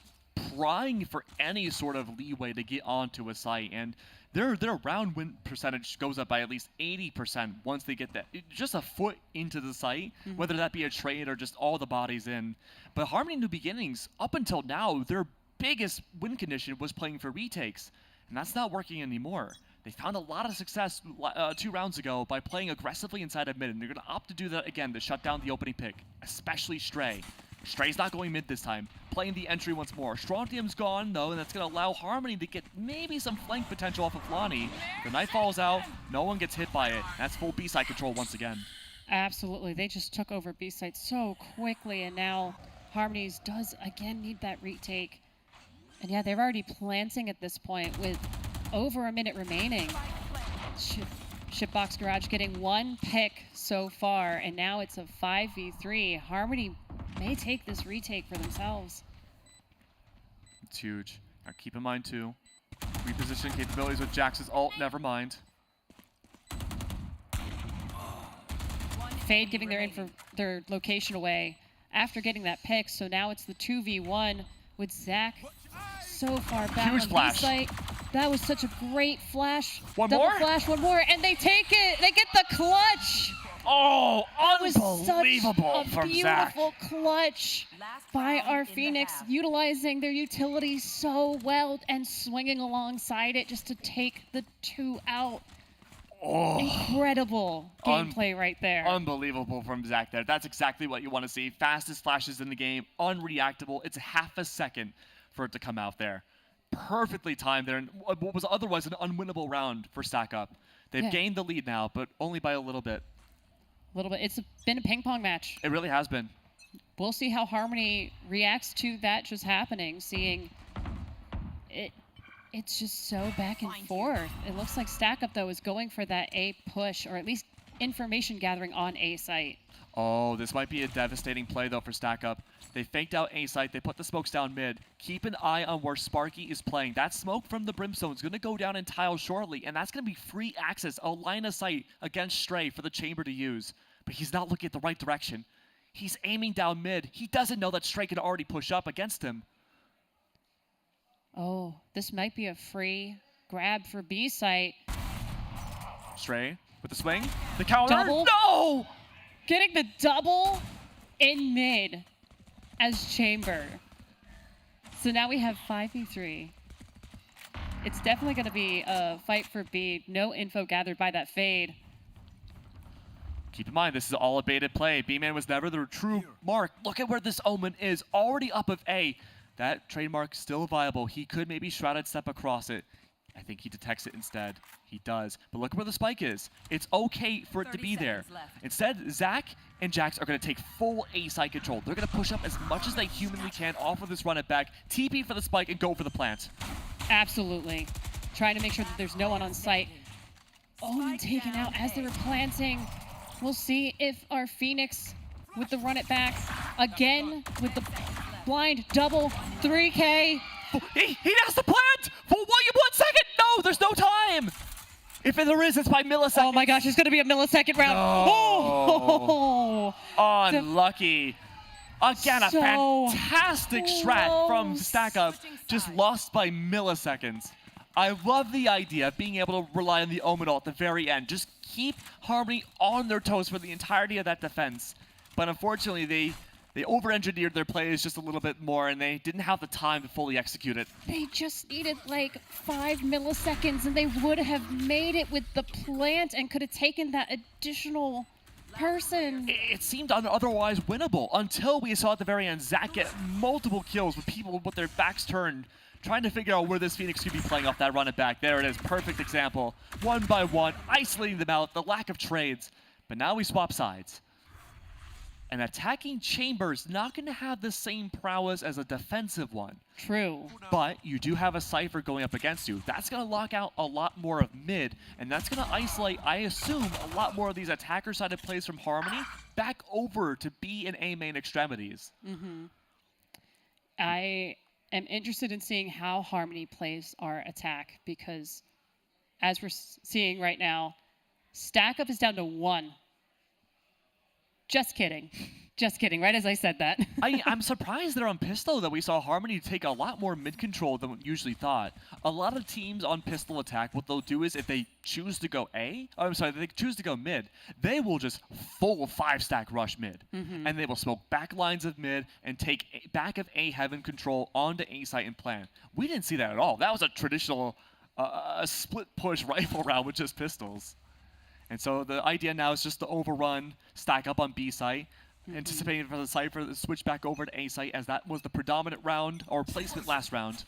prying for any sort of leeway to get onto a site, and their round win percentage goes up by at least 80% once they get that just a foot into the site, whether that be a trade or just all the bodies in. But Harmony New Beginnings, up until now, their biggest win condition was playing for retakes, and that's not working anymore. They found a lot of success 2 rounds ago by playing aggressively inside of mid, and they're going to opt to do that again to shut down the opening pick, especially Stray. Stray's not going mid this time, playing the entry once more. Strontium's gone, though, and that's going to allow Harmony to get maybe some flank potential off of Lonnie. The knife falls out, no one gets hit by it. That's full B-side control once again. Absolutely, they just took over B-side so quickly, and now Harmonies does again need that retake. And yeah, they're already planting at this point with over a minute remaining. Shipbox Garage getting 1 pick so far, and now it's a 5v3. Harmony may take this retake for themselves. It's huge. Now keep in mind too, reposition capabilities with Jax's ult, never mind. Fade giving their location away after getting that pick, so now it's the 2v1 with Zach so far back Huge on flash. B-site. That was such a great flash. One Double more? flash, one more, and they take it. They get the clutch. Oh, That was unbelievable such a from Zach. beautiful clutch by our Phoenix, utilizing their utility so well and swinging alongside it just to take the 2 out. Oh. Incredible gameplay right there. Unbelievable from Zach there. That's exactly what you want to see. Fastest flashes in the game, unreactable. It's half a second for it to come out there. Perfectly timed there, and what was otherwise an unwinnable round for Stack Up. They've gained the lead now, but only by a little bit. A little bit. It's been a ping pong match. It really has been. We'll see how Harmony reacts to that just happening, seeing it. It's just so back and forth. It looks like Stack Up, though, is going for that A push, or at least information gathering on A site. Oh, this might be a devastating play, though, for Stack Up. They faked out A site. They put the smokes down mid. Keep an eye on where Sparky is playing. That smoke from the Brimstone is going to go down in tile shortly, and that's going to be free access, a line of sight against Stray for the Chamber to use. But he's not looking at the right direction. He's aiming down mid. He doesn't know that Stray can already push up against him. Oh, this might be a free grab for B site. Stray with the swing. The counter. Double. No! Getting the double in mid as Chamber. So now we have 5v3. It's definitely going to be a fight for B. No info gathered by that fade. Keep in mind, this is all a baited play. B-Man was never the true mark. Look at where this Omen is, already up of A. That trademark still viable. He could maybe Shrouded step across it. I think he detects it instead. He does. But look where the spike is. It's okay for it to be there. Instead, Zach and Jax are going to take full A-side control. They're going to push up as much as they humanly can off of this run it back, TP for the spike, and go for the plant. Absolutely. trying to make sure that there's no one on site. Omen taken out as they were planting. We'll see if our Phoenix with the run it back again with the blind double 3K. He has to plant for 1 second. No, there's no time. If there is, it's by milliseconds. Oh my gosh, it's going to be a millisecond round. No. Oh! Unlucky. Again, a fantastic strat from Stack Up, just lost by milliseconds. I love the idea of being able to rely on the Omen ult at the very end. Just keep Harmony on their toes for the entirety of that defense. But unfortunately, they over-engineered their plays just a little bit more, and they didn't have the time to fully execute it. They just needed like 5 milliseconds, and they would have made it with the plant and could have taken that additional person. It seemed otherwise winnable until we saw at the very end Zach get multiple kills with people with their backs turned, trying to figure out where this Phoenix could be playing off that run it back. There it is, perfect example. 1 by 1, isolating them out, the lack of trades. But now we swap sides. An attacking Chamber's not going to have the same prowess as a defensive one. True. But you do have a Cypher going up against you. That's going to lock out a lot more of mid, and that's going to isolate, I assume, a lot more of these attacker-sided plays from Harmony back over to B and A main extremities. I am interested in seeing how Harmony plays our attack, because as we're seeing right now, Stack Up is down to 1. Just kidding. Just kidding, right as I said that. I'm surprised there on Pistol that we saw Harmony take a lot more mid-control than we usually thought. A lot of teams on Pistol attack, what they'll do is if they choose to go they choose to go mid, they will just full 5-stack rush mid. And they will smoke back lines of mid and take back of A heaven control onto A site and plant. We didn't see that at all. That was a traditional split push rifle round with just pistols. And so the idea now is just to overrun, stack up on B site, anticipating for the Cypher to switch back over to A site, as that was the predominant round or placement last round.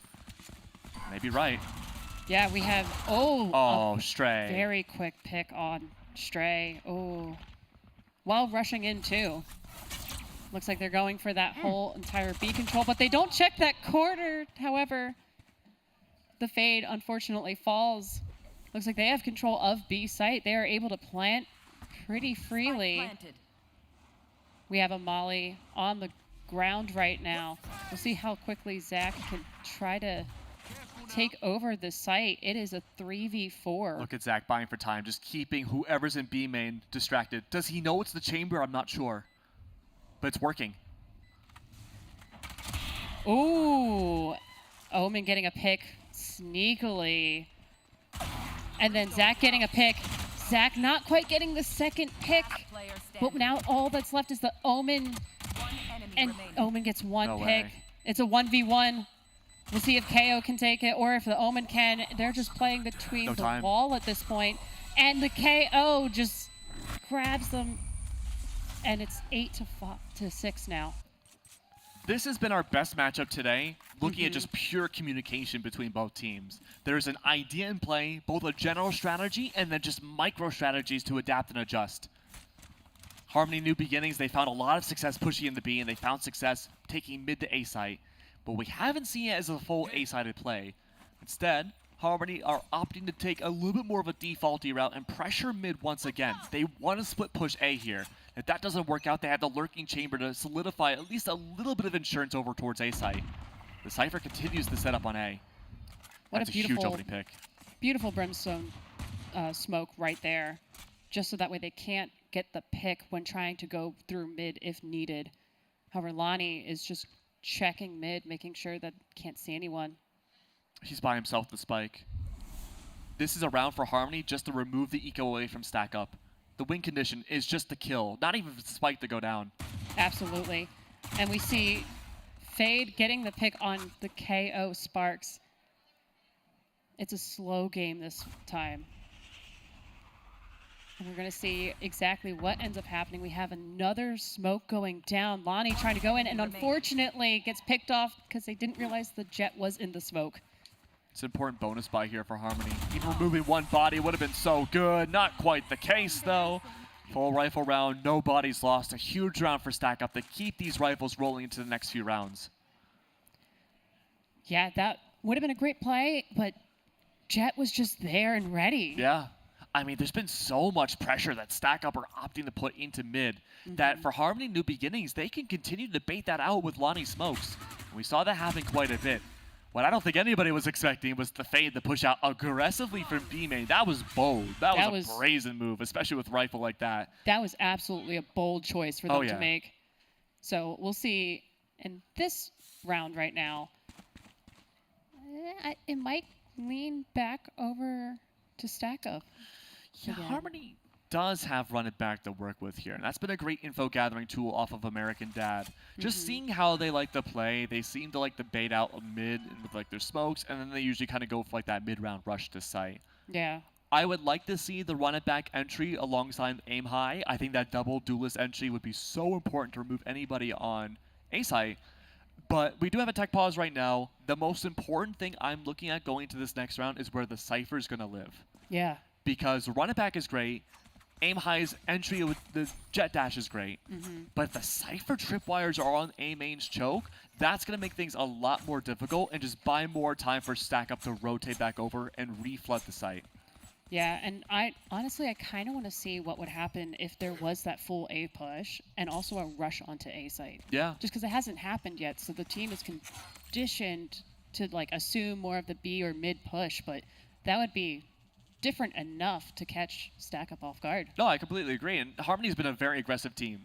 Maybe right. Yeah, we have Stray. Very quick pick on Stray. Oh, while rushing in too. Looks like they're going for that whole entire B control, but they don't check that corner. However, the fade unfortunately falls. Looks like they have control of B site. They are able to plant pretty freely. We have a Molly on the ground right now. We'll see how quickly Zach can try to take over the site. It is a 3v4. Look at Zach buying for time, just keeping whoever's in B main distracted. Does he know it's the chamber? I'm not sure. But it's working. Ooh. Omen getting a pick sneakily. And then Zach getting a pick. Zach not quite getting the second pick. But now all that's left is the Omen. And Omen gets one pick. It's a 1v1. We'll see if KO can take it or if the Omen can. They're just playing between the wall at this point. And the KO just grabs them. And it's 8-6 now. This has been our best matchup today, looking at just pure communication between both teams. There's an idea in play, both a general strategy and then just micro strategies to adapt and adjust. Harmony New Beginnings, they found a lot of success pushing into B, and they found success taking mid to A site, but we haven't seen it as a full A-sided play. Instead, Harmony are opting to take a little bit more of a defaulty route and pressure mid once again. They want to split push A here. If that doesn't work out, they have the Lurking Chamber to solidify at least a little bit of insurance over towards A site. The Cypher continues the setup on A. That's a huge opening pick. Beautiful Brimstone smoke right there, just so that way they can't get the pick when trying to go through mid if needed. However, Lonnie is just checking mid, making sure that can't see anyone. He's by himself with the spike. This is a round for Harmony just to remove the eco away from Stack Up. The win condition is just the kill, not even the spike to go down. Absolutely. And we see Fade getting the pick on the KO Sparks. It's a slow game this time. And we're going to see exactly what ends up happening. We have another smoke going down. Lonnie trying to go in and unfortunately gets picked off because they didn't realize the jet was in the smoke. It's an important bonus buy here for Harmony. Even removing one body would have been so good. Not quite the case, though. Full rifle round, no bodies lost. A huge round for Stack Up to keep these rifles rolling into the next few rounds. Yeah, that would have been a great play, but Jet was just there and ready. Yeah. I mean, there's been so much pressure that Stack Up are opting to put into mid that for Harmony New Beginnings, they can continue to bait that out with Lonnie Smokes. We saw that happen quite a bit. What I don't think anybody was expecting was the fade to push out aggressively from B main. That was bold. That was a brazen move, especially with rifle like that. That was absolutely a bold choice for them to make. So we'll see in this round right now. It might lean back over to Stack Up. Yeah, Harmony does have Run It Back to work with here, and that's been a great info gathering tool off of American Dad. Just seeing how they like to play, they seem to like to bait out a mid with like their smokes, and then they usually kind of go for like that mid-round rush to site. Yeah. I would like to see the Run It Back entry alongside Aim High. I think that double duelist entry would be so important to remove anybody on A site. But we do have a tech pause right now. The most important thing I'm looking at going into this next round is where the Cypher is going to live. Yeah. Because Run It Back is great. Aim High's entry with the Jet Dash is great. But if the Cypher tripwires are on A main's choke, that's going to make things a lot more difficult and just buy more time for Stack Up to rotate back over and reflood the site. Yeah, and honestly, I kind of want to see what would happen if there was that full A push and also a rush onto A site. Yeah. Just because it hasn't happened yet, so the team is conditioned to like assume more of the B or mid push, but that would be different enough to catch Stack Up off guard. No, I completely agree. And Harmony's been a very aggressive team.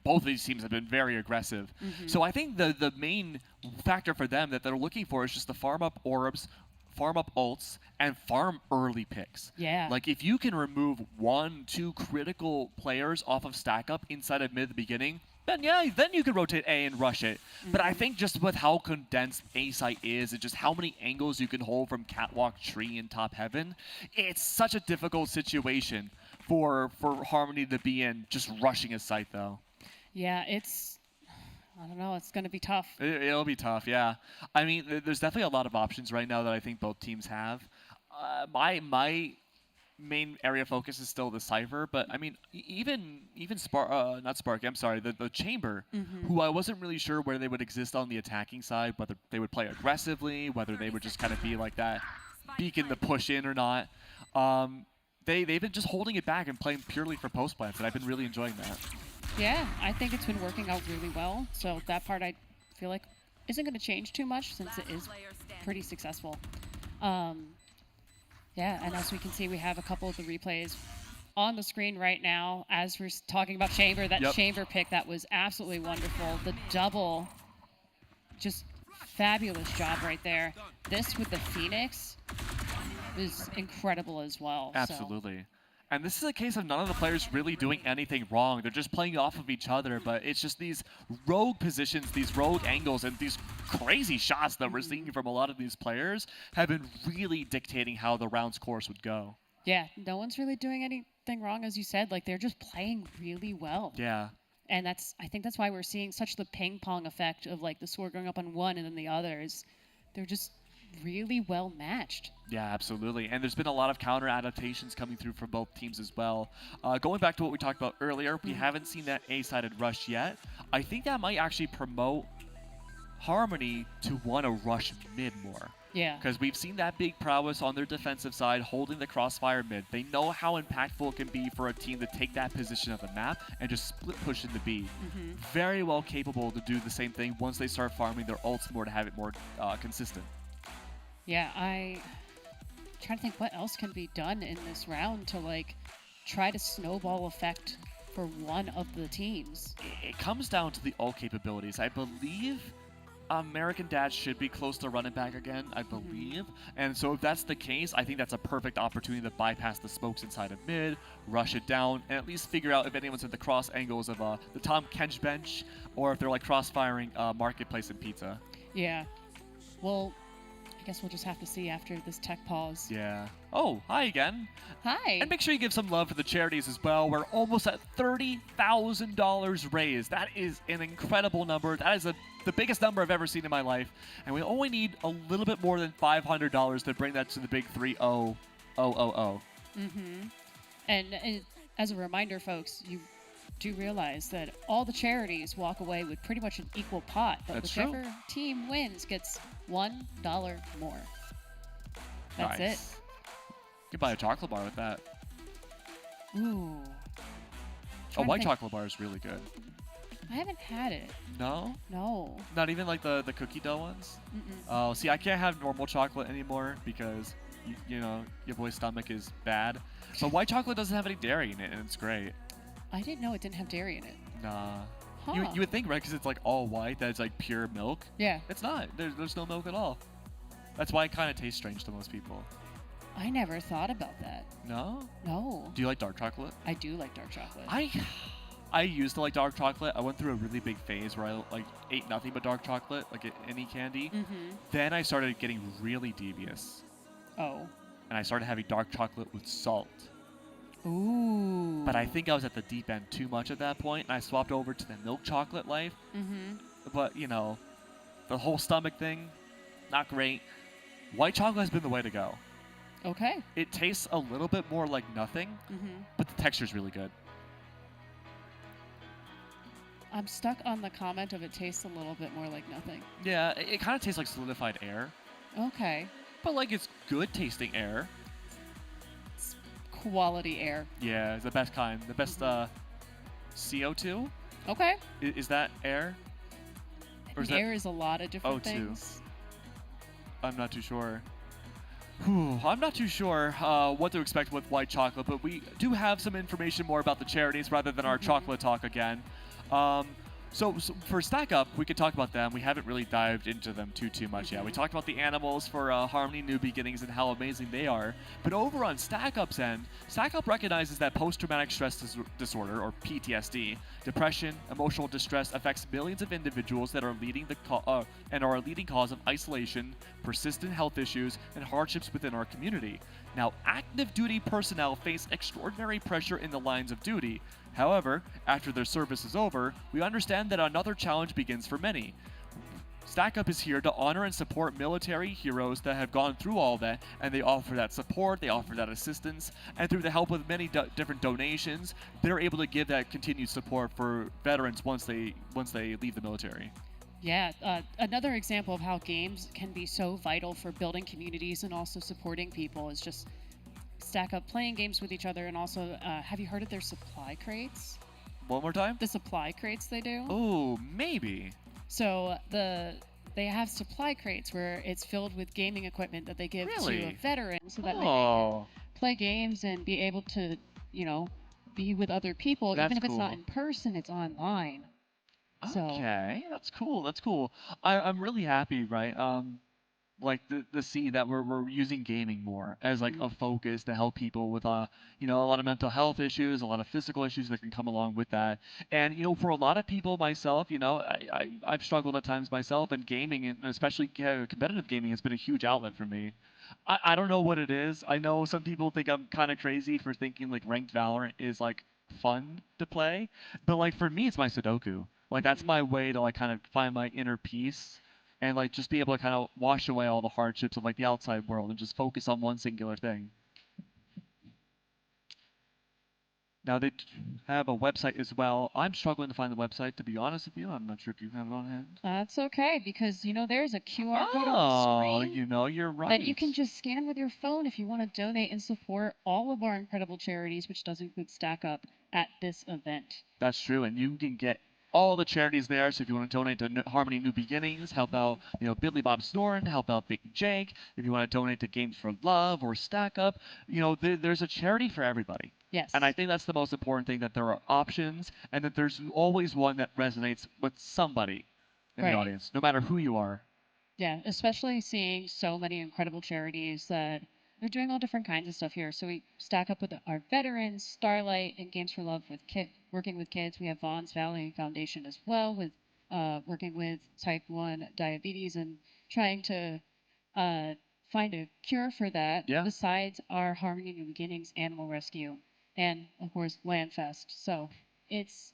Both of these teams have been very aggressive. So I think the main factor for them that they're looking for is just to farm up orbs, farm up ults, and farm early picks. Yeah. Like if you can remove 1-2 critical players off of Stack Up inside of mid at the beginning, then yeah, then you can rotate A and rush it. But I think just with how condensed A site is and just how many angles you can hold from Catwalk, Tree, and Top Heaven, it's such a difficult situation for Harmony to be in just rushing a site though. Yeah, I don't know, it's going to be tough. It'll be tough, yeah. I mean, there's definitely a lot of options right now that I think both teams have. My main area of focus is still the Cypher, but I mean, even not Sparky, I'm sorry, the Chamber, who I wasn't really sure where they would exist on the attacking side, whether they would play aggressively, whether they would just kind of be like that beacon to push in or not. They've been just holding it back and playing purely for post plants, and I've been really enjoying that. Yeah, I think it's been working out really well, so that part I feel like isn't going to change too much since it is pretty successful. Yeah, and as we can see, we have a couple of the replays on the screen right now as we're talking about Chamber. That Chamber pick, that was absolutely wonderful. The double, just fabulous job right there. This with the Phoenix is incredible as well. Absolutely. And this is a case of none of the players really doing anything wrong. They're just playing off of each other, but it's just these rogue positions, these rogue angles, and these crazy shots that we're seeing from a lot of these players have been really dictating how the round's course would go. Yeah, no one's really doing anything wrong, as you said. Like, they're just playing really well. Yeah. And I think that's why we're seeing such the ping pong effect of like the score going up on one and then the others. They're just really well matched. Yeah, absolutely. And there's been a lot of counter adaptations coming through from both teams as well. Going back to what we talked about earlier, we haven't seen that A-sided rush yet. I think that might actually promote Harmony to want to rush mid more. Yeah. Because we've seen that big prowess on their defensive side holding the crossfire mid. They know how impactful it can be for a team to take that position of the map and just split push into B. Very well capable to do the same thing once they start farming their ults more to have it more consistent. Yeah, I'm trying to think what else can be done in this round to like try to snowball effect for one of the teams. It comes down to the ult capabilities. I believe American Dad should be close to running back again, I believe. And so if that's the case, I think that's a perfect opportunity to bypass the smokes inside of mid, rush it down, and at least figure out if anyone's at the cross angles of the Tom Kench bench, or if they're like cross-firing Marketplace and Pizza. Yeah. Well, I guess we'll just have to see after this tech pause. Yeah. Oh, hi again. Hi. And make sure you give some love for the charities as well. We're almost at $30,000 raised. That is an incredible number. That is the biggest number I've ever seen in my life. And we only need a little bit more than $500 to bring that to the big 3-0-0-0-0. And as a reminder, folks, you do realize that all the charities walk away with pretty much an equal pot, but That's whichever team wins gets $1 more. That's nice. it. You could buy a chocolate bar with that. Ooh. A Trying to white think. chocolate bar is really good. I haven't had it. No? No. Not even like the cookie dough ones? Mm-mm. Oh, see, I can't have normal chocolate anymore because, you know, your boy's stomach is bad. But white chocolate doesn't have any dairy in it, and it's great. I didn't know it didn't have dairy in it. Nah. Huh. You would think, right, because it's like all white, that it's like pure milk. Yeah. It's not. There's no milk at all. That's why it kind of tastes strange to most people. I never thought about that. No? No. Do you like dark chocolate? I do like dark chocolate. I used to like dark chocolate. I went through a really big phase where I like ate nothing but dark chocolate, like any candy. Mm-hmm. Then I started getting really devious. Oh. And I started having dark chocolate with salt. Ooh. But I think I was at the deep end too much at that point, and I swapped over to the milk chocolate life. Mm-hmm. But, you know, the whole stomach thing, not great. White chocolate has been the way to go. Okay. It tastes a little bit more like nothing, Mm-hmm. but the texture's really good. I'm stuck on the comment of it tastes a little bit more like nothing. Yeah, it kind of tastes like solidified air, Okay. but like it's good tasting air. Quality air. Yeah, it's the best kind. The best CO2? Okay. Is that air? Or is that Air is a lot of different O2? things. I'm not too sure. I'm not too sure what to expect with white chocolate, but we do have some information more about the charities rather than our chocolate talk again. So for Stack Up, we could talk about them. We haven't really dived into them too much yet. We talked about the animals for Harmony New Beginnings and how amazing they are. But over on Stack Up's end, Stack Up recognizes that post-traumatic stress disorder, or PTSD, depression, emotional distress affects millions of individuals that are leading and are a leading cause of isolation, persistent health issues, and hardships within our community. Now, active duty personnel face extraordinary pressure in the lines of duty. However, after their service is over, we understand that another challenge begins for many. Stack Up is here to honor and support military heroes that have gone through all that, and they offer that support, they offer that assistance, and through the help of many different donations, they're able to give that continued support for veterans once they leave the military. Yeah, another example of how games can be so vital for building communities and also supporting people is just Stack Up playing games with each other, and also, have you heard of their supply crates? One more time? The supply crates they do? Oh, maybe. So they have supply crates where it's filled with gaming equipment that they give to Really? a veteran so that they Oh. can play games and be able to, you know, be with other people. That's Even if it's not cool. in person, it's online. So Okay, that's cool. That's cool. I'm really happy, right? Like to see that we're using gaming more as like a focus to help people with you know, a lot of mental health issues, a lot of physical issues that can come along with that. And you know, for a lot of people, myself, you know, I've struggled at times myself, and gaming, and especially competitive gaming, has been a huge outlet for me. I don't know what it is. I know some people think I'm kind of crazy for thinking like ranked Valorant is like fun to play, but like for me, it's my Sudoku. Like that's my way to like kind of find my inner peace and like just be able to kind of wash away all the hardships of like the outside world and just focus on one singular thing. Now they have a website as well. I'm struggling to find the website, to be honest with you. I'm not sure if you have it on hand. that's okay because you know there's a QR code on the Oh, screen you know, you're right. that you can just scan with your phone if you want to donate and support all of our incredible charities, which does include Stack Up at this event. That's true, and you can get all the charities there. So if you want to donate to Harmony New Beginnings, help out, you know, Billy Bob Snoren, help out Big Jake. If you want to donate to Games for Love or Stack Up, you know, there's a charity for everybody. Yes. And I think that's the most important thing, that there are options and that there's always one that resonates with somebody in Right. the audience, no matter who you are. Yeah, especially seeing so many incredible charities that they're doing all different kinds of stuff here. So we stack up with our veterans, Starlight, and Games for Love with working with kids. We have Vaughn's Valley Foundation as well, with working with type 1 diabetes and trying to find a cure for that. Yeah. Besides our Harmony New Beginnings Animal Rescue and of course Landfest. So it's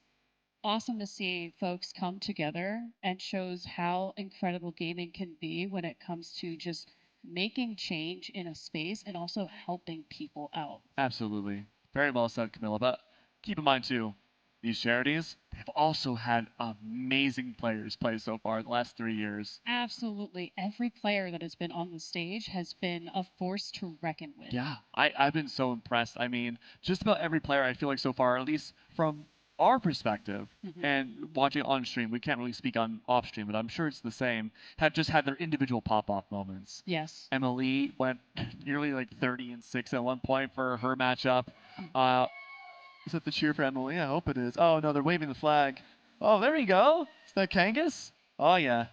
awesome to see folks come together, and shows how incredible gaming can be when it comes to just making change in a space and also helping people out. Absolutely. Very well said, Camilla. But keep in mind, too, these charities, they've also had amazing players play so far the last 3 years. Absolutely. Every player that has been on the stage has been a force to reckon with. Yeah, I've been so impressed. I mean, just about every player I feel like so far, at least from our perspective, and watching on stream, we can't really speak on off stream, but I'm sure it's the same, have just had their individual pop-off moments. Yes. Emily went nearly like 30-6 at one point for her matchup. Is that the cheer for Emily? I hope it is. Oh no, they're waving the flag. Oh, there you go. Is that Kangas? Oh yeah.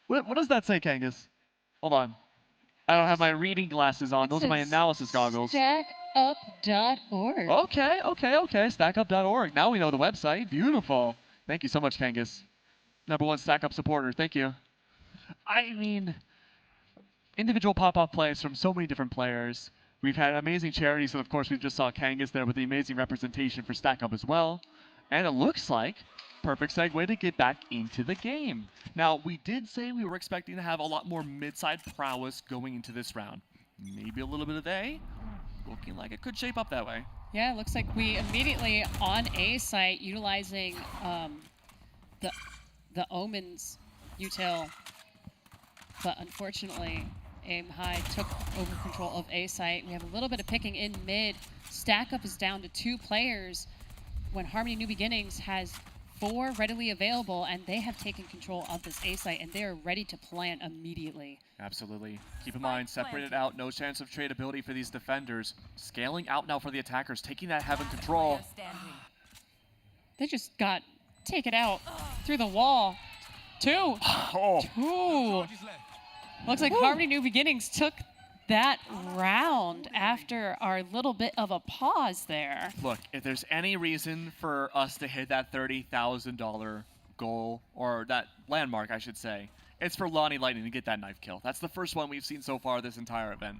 What does that say, Kangas? Hold on. I don't have my reading glasses on. Those are my analysis goggles. StackUp.org. Okay. StackUp.org. Now we know the website. Beautiful. Thank you so much, Kangas. #1 StackUp supporter. Thank you. I mean, individual pop-off plays from so many different players. We've had amazing charities, and of course we just saw Kangas there with the amazing representation for StackUp as well. And it looks like perfect segue to get back into the game. Now, we did say we were expecting to have a lot more mid-side prowess going into this round. Maybe a little bit of A. Looking like it could shape up that way. Yeah, it looks like we immediately on A site utilizing the Omens util, but unfortunately Aim High took over control of A site. We have a little bit of picking in mid. Stack Up is down to 2 players when Harmony New Beginnings has 4 readily available, and they have taken control of this A site, and they are ready to plant immediately. Absolutely. Keep in mind, separated out, no chance of tradability for these defenders. Scaling out now for the attackers, taking that heaven control. They just got taken out through the wall. 2. 2. Looks like Harmony New Beginnings took that round after our little bit of a pause there. Look, if there's any reason for us to hit that $30,000 goal, or that landmark, I should say, it's for Lonnie Lightning to get that knife kill. That's the first one we've seen so far this entire event.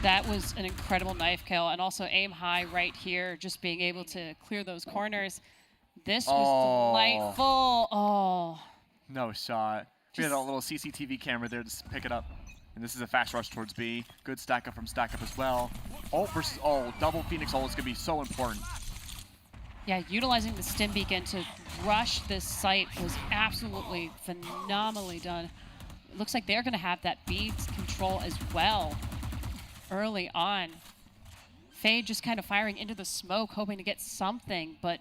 That was an incredible knife kill, and also Aim High right here, just being able to clear those corners. This was delightful. Oh. No shot. We had a little CCTV camera there to pick it up. And this is a fast rush towards B. Good stack up from Stack Up as well. Ult versus ult. Double Phoenix ult is going to be so important. Yeah, utilizing the stim beacon to rush this site was absolutely phenomenally done. It looks like they're going to have that B control as well early on. Fade just kind of firing into the smoke, hoping to get something, but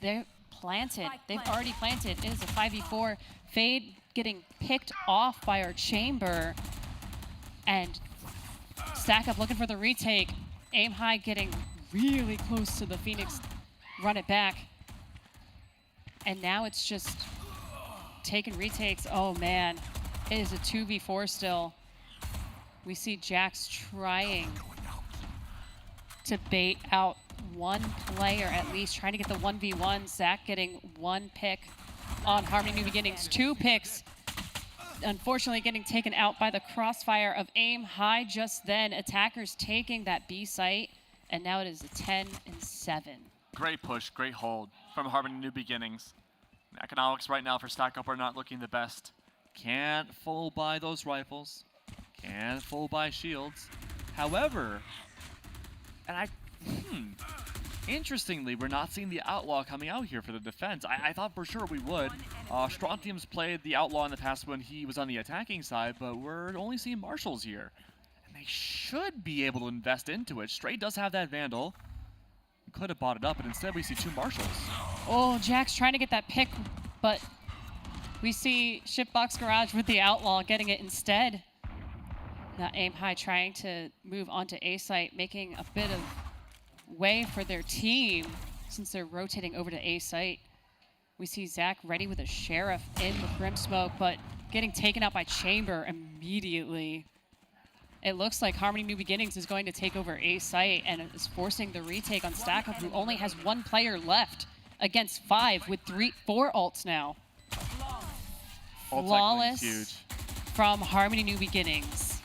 they're planted. They've already planted. It is a 5v4. Fade getting picked off by our chamber. And Stack Up looking for the retake. Aim High getting really close to the Phoenix. Run it back. And now it's just taking retakes. Oh man, it is a 2v4 still. We see Jax trying to bait out one player at least, trying to get the 1v1. Zach getting 1 pick on Harmony New Beginnings. 2 picks. Unfortunately getting taken out by the crossfire of Aim High just then. Attackers taking that B site, and now it is a 10-7. Great push, great hold from Harmony New Beginnings. The economics right now for Stack Up are not looking the best. Can't full buy those rifles. Can't full buy shields. However, interestingly, we're not seeing the Outlaw coming out here for the defense. I thought for sure we would. Strontium's played the Outlaw in the past when he was on the attacking side, but we're only seeing Marshals here. And they should be able to invest into it. Stray does have that Vandal. We could have bought it up, but instead we see 2 Marshals. Oh, Jax trying to get that pick, but we see Shipbox Garage with the Outlaw getting it instead. Now Aim High trying to move onto A site, making a bit of way for their team since they're rotating over to A site. We see Zach ready with a Sheriff in with Grim Smoke, but getting taken out by Chamber immediately. It looks like Harmony New Beginnings is going to take over A site and is forcing the retake on Stack Up, who only has 1 player left against 5 with 4 ults now. Flawless huge from Harmony New Beginnings.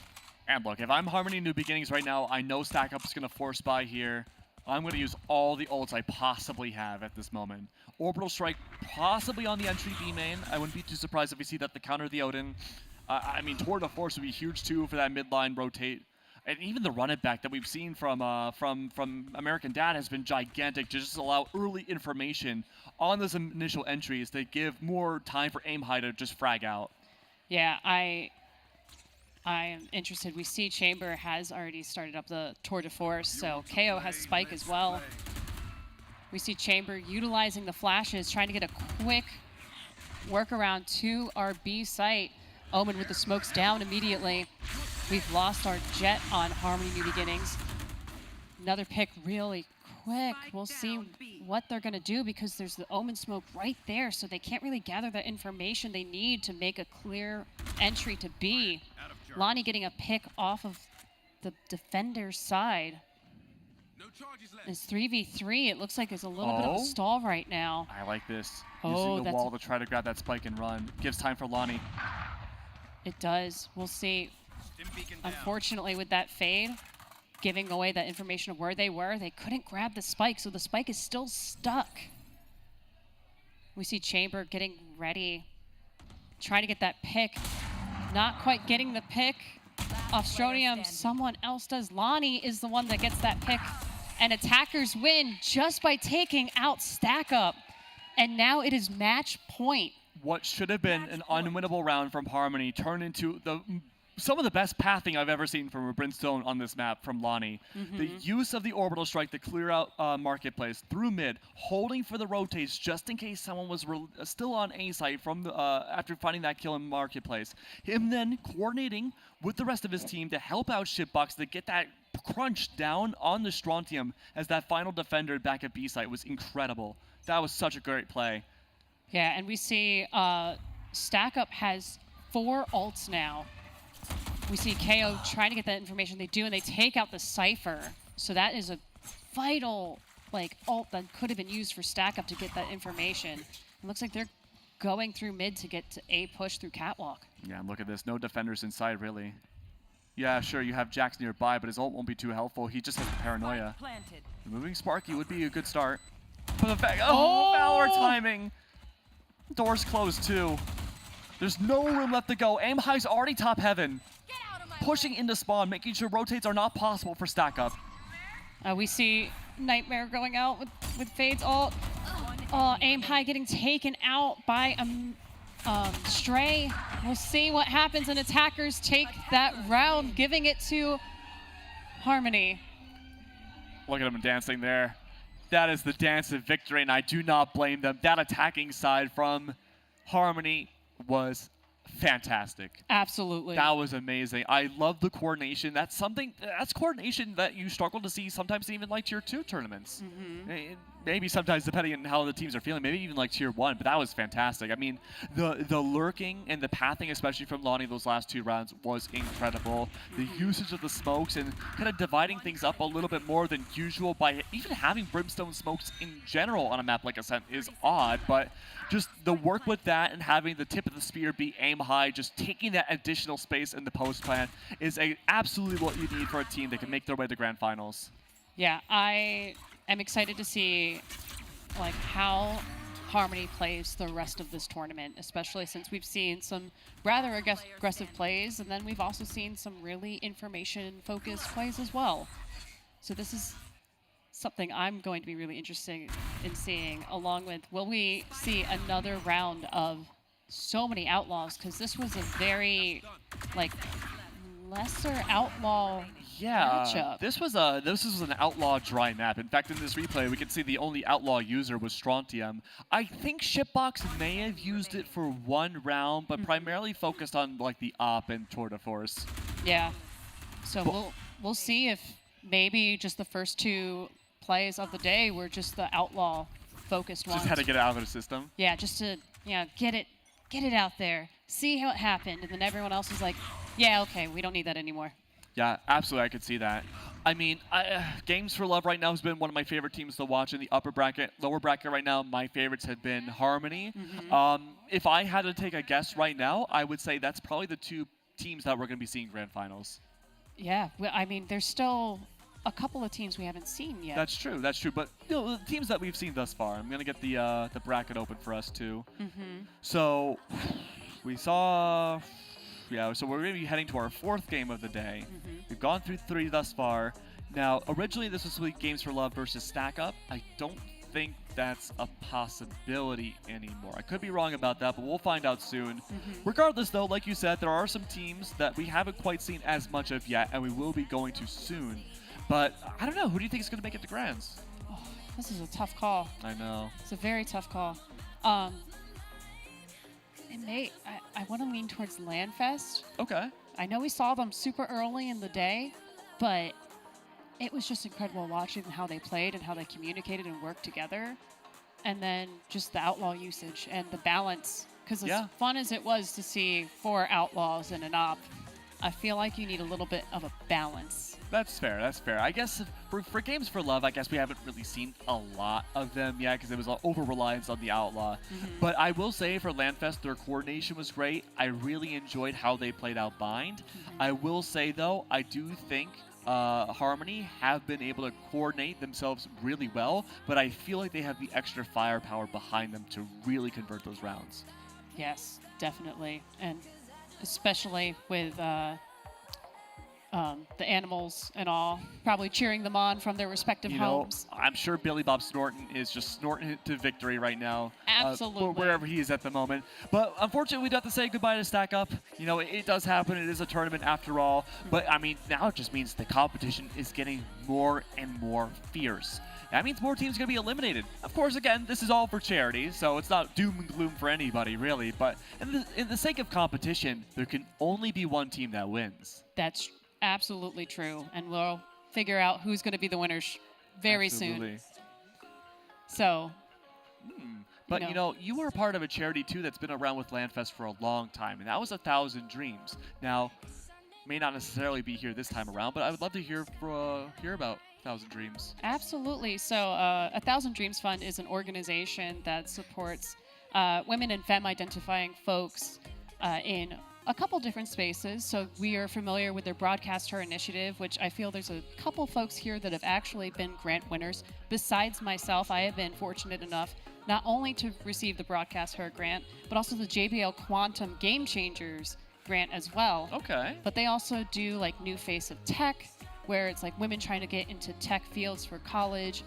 And look, if I'm Harmony New Beginnings right now, I know Stack Up is going to force buy here. I'm going to use all the ults I possibly have at this moment. Orbital Strike possibly on the entry B main. I wouldn't be too surprised if we see that the counter the Odin. I mean, Tour de Force would be huge too for that midline rotate. And even the run it back that we've seen from American Dad has been gigantic to just allow early information on those initial entries to give more time for Aim High to just frag out. Yeah, I am interested. We see Chamber has already started up the tour de force, so KO has Spike as well. We see Chamber utilizing the flashes, trying to get a quick workaround to our B site. Omen with the smokes down immediately. We've lost our Jet on Harmony New Beginnings. Another pick really quick. We'll see what they're going to do because there's the Omen smoke right there, so they can't really gather the information they need to make a clear entry to B. Lonnie getting a pick off of the defender's side. It's 3v3. It looks like it's a little bit of a stall right now. I like this. Oh, Using the wall to try to grab that spike and run. Gives time for Lonnie. It does. We'll see. Unfortunately, with that fade, giving away that information of where they were, they couldn't grab the spike, so the spike is still stuck. We see Chamber getting ready, trying to get that pick. Not quite getting the pick. Offstrodium, someone else does. Lonnie is the one that gets that pick. And attackers win just by taking out Stack Up. And now it is match point. What should have been an unwinnable round from Harmony turned into some of the best pathing I've ever seen from a Brimstone on this map from Lonnie. The use of the orbital strike to clear out Marketplace through mid, holding for the rotates just in case someone was still on A site from the, after finding that kill in Marketplace. Him then coordinating with the rest of his team to help out Shipbox to get that crunch down on the Strontium as that final defender back at B site was incredible. That was such a great play. Yeah, and we see Stack Up has 4 ults now. We see KO trying to get that information. They do, and they take out the Cypher. So that is a vital ult that could have been used for Stack Up to get that information. It looks like they're going through mid to get to A push through Catwalk. Yeah, look at this. No defenders inside, really. Yeah, sure, you have Jax nearby, but his ult won't be too helpful. He just has the paranoia. Removing Sparky would be a good start. For the fact, Valor timing. Doors closed too. There's no room left to go. Aim High's already top heaven. Pushing into spawn, making sure rotates are not possible for Stack Up. We see Nightmare going out with Fade's ult. Aim High getting taken out by Stray. We'll see what happens, and attackers take that round, giving it to Harmony. Look at him dancing there. That is the dance of victory, and I do not blame them. That attacking side from Harmony was fantastic. Absolutely. That was amazing. I love the coordination. That's coordination that you struggle to see sometimes even like Tier 2 tournaments. Maybe sometimes depending on how the teams are feeling, maybe even like Tier 1, but that was fantastic. I mean, the lurking and the pathing, especially from Lonnie those last 2 rounds, was incredible. The usage of the smokes and kind of dividing things up a little bit more than usual by even having Brimstone smokes in general on a map like Ascent is odd, but just the work with that and having the tip of the spear be Aim High, just taking that additional space in the post plan is absolutely what you need for a team that can make their way to Grand Finals. Yeah, I am excited to see how Harmony plays the rest of this tournament, especially since we've seen some rather aggressive plays, and then we've also seen some really information-focused plays as well. So this is something I'm going to be really interested in seeing, along with, will we see another round of so many outlaws? Because this was a very, lesser outlaw matchup. This was an outlaw dry map. In fact, in this replay, we can see the only outlaw user was Strontium. I think Shipbox may have used it for 1 round, but primarily focused on the op and tour de force. Yeah. So we'll see if maybe just the first 2 plays of the day were just the outlaw focused ones. Just had to get it out of the system. Yeah, just to get it out there, see how it happened, and then everyone else is like, yeah, okay, we don't need that anymore. Yeah, absolutely, I could see that. I mean, Games for Love right now has been one of my favorite teams to watch in the upper bracket. Lower bracket right now, my favorites have been Harmony. If I had to take a guess right now, I would say that's probably the 2 teams that we're going to be seeing Grand Finals. Yeah, I mean, there's still a couple of teams we haven't seen yet. That's true. But the teams that we've seen thus far, I'm going to get the bracket open for us too. So we saw Yeah, so we're going to be heading to our 4th game of the day. We've gone through 3 thus far. Now, originally this was supposed to be Games for Love versus Stack Up. I don't think that's a possibility anymore. I could be wrong about that, but we'll find out soon. Regardless, though, like you said, there are some teams that we haven't quite seen as much of yet, and we will be going to soon. But I don't know. Who do you think is going to make it to Grands? Oh, this is a tough call. I know. It's a very tough call. I want to lean towards Landfest. Okay. I know we saw them super early in the day, but it was just incredible watching how they played and how they communicated and worked together. And then just the outlaw usage and the balance. Because as fun as it was to see 4 outlaws and an op, I feel like you need a little bit of a balance. That's fair. That's fair. I guess for Games for Love, I guess we haven't really seen a lot of them yet because it was over-reliance on the Outlaw. But I will say for Landfest, their coordination was great. I really enjoyed how they played out Bind. I will say, though, I do think Harmony have been able to coordinate themselves really well, but I feel like they have the extra firepower behind them to really convert those rounds. Yes, definitely. And especially with the animals and all, probably cheering them on from their respective homes. I'm sure Billy Bob Snorton is just snorting it to victory right now. Absolutely. Wherever he is at the moment. But unfortunately, we do have to say goodbye to Stack Up. It does happen. It is a tournament after all. But, I mean, now it just means the competition is getting more and more fierce. That means more teams are going to be eliminated. Of course, again, this is all for charity, so it's not doom and gloom for anybody, really. But in the sake of competition, there can only be one team that wins. That's absolutely true. And we'll figure out who's going to be the winners very soon. So. But, you were a part of a charity, too, that's been around with Landfest for a long time, and that was 1,000 Dreams. Now, may not necessarily be here this time around, but I would love to hear about 1,000 Dreams. Absolutely. So 1,000 Dreams Fund is an organization that supports women and femme-identifying folks in a couple different spaces. So we are familiar with their Broadcast Her initiative, which I feel there's a couple folks here that have actually been grant winners. Besides myself, I have been fortunate enough not only to receive the Broadcast Her grant, but also the JBL Quantum Game Changers grant as well. Okay. But they also do like New Face of Tech, where it's like women trying to get into tech fields for college.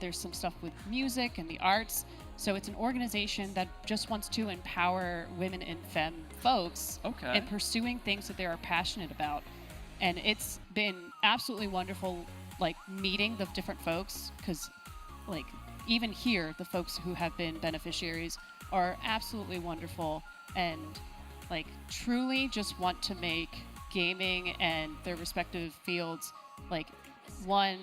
There's some stuff with music and the arts. So it's an organization that just wants to empower women and femme folks in pursuing things that they are passionate about. And it's been absolutely wonderful, like meeting the different folks, because like even here, the folks who have been beneficiaries are absolutely wonderful and like truly just want to make gaming and their respective fields like one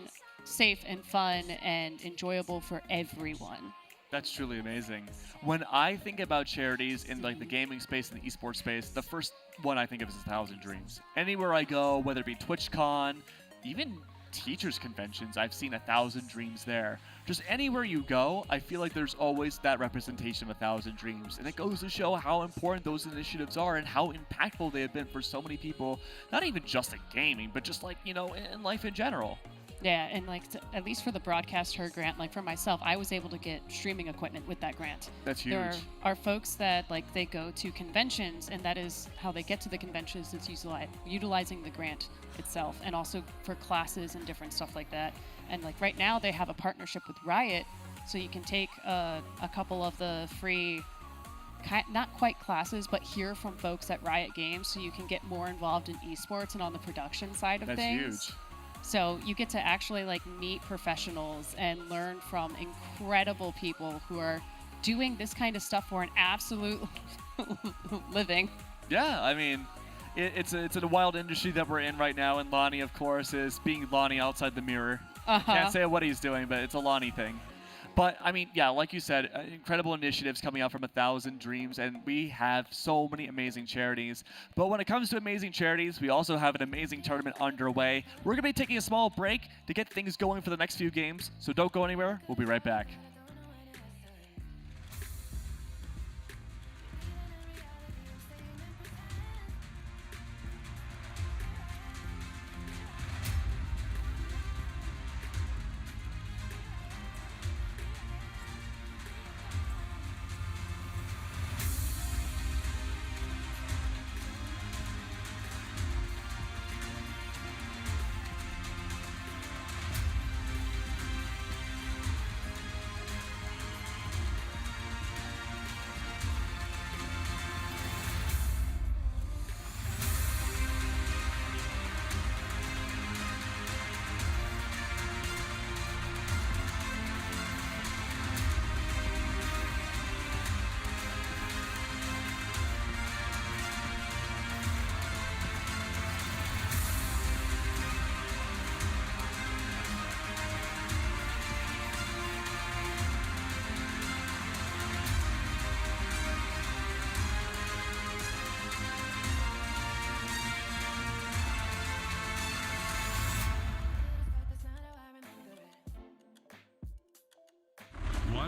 safe and fun and enjoyable for everyone. That's truly amazing. When I think about charities in like the gaming space and the esports space, the first one I think of is 1,000 Dreams. Anywhere I go, whether it be TwitchCon, even teachers conventions, I've seen 1,000 Dreams there. Just anywhere you go, I feel like there's always that representation of 1,000 Dreams. And it goes to show how important those initiatives are and how impactful they have been for so many people, not even just in gaming, but just like, in life in general. Yeah, and like at least for the Broadcast Her grant, like for myself, I was able to get streaming equipment with that grant. That's huge. There are folks that like they go to conventions, and that is how they get to the conventions. It's utilizing the grant itself, and also for classes and different stuff like that. And like right now, they have a partnership with Riot, so you can take a couple of the free, not quite classes, but hear from folks at Riot Games, so you can get more involved in esports and on the production side of things. That's huge. So you get to actually like meet professionals and learn from incredible people who are doing this kind of stuff for an absolute living. Yeah, I mean, it's a wild industry that we're in right now, and Lonnie, of course, is being Lonnie outside the mirror. Can't say what he's doing, but it's a Lonnie thing. But, I mean, yeah, like you said, incredible initiatives coming out from 1,000 Dreams, and we have so many amazing charities. But when it comes to amazing charities, we also have an amazing tournament underway. We're going to be taking a small break to get things going for the next few games, so don't go anywhere. We'll be right back.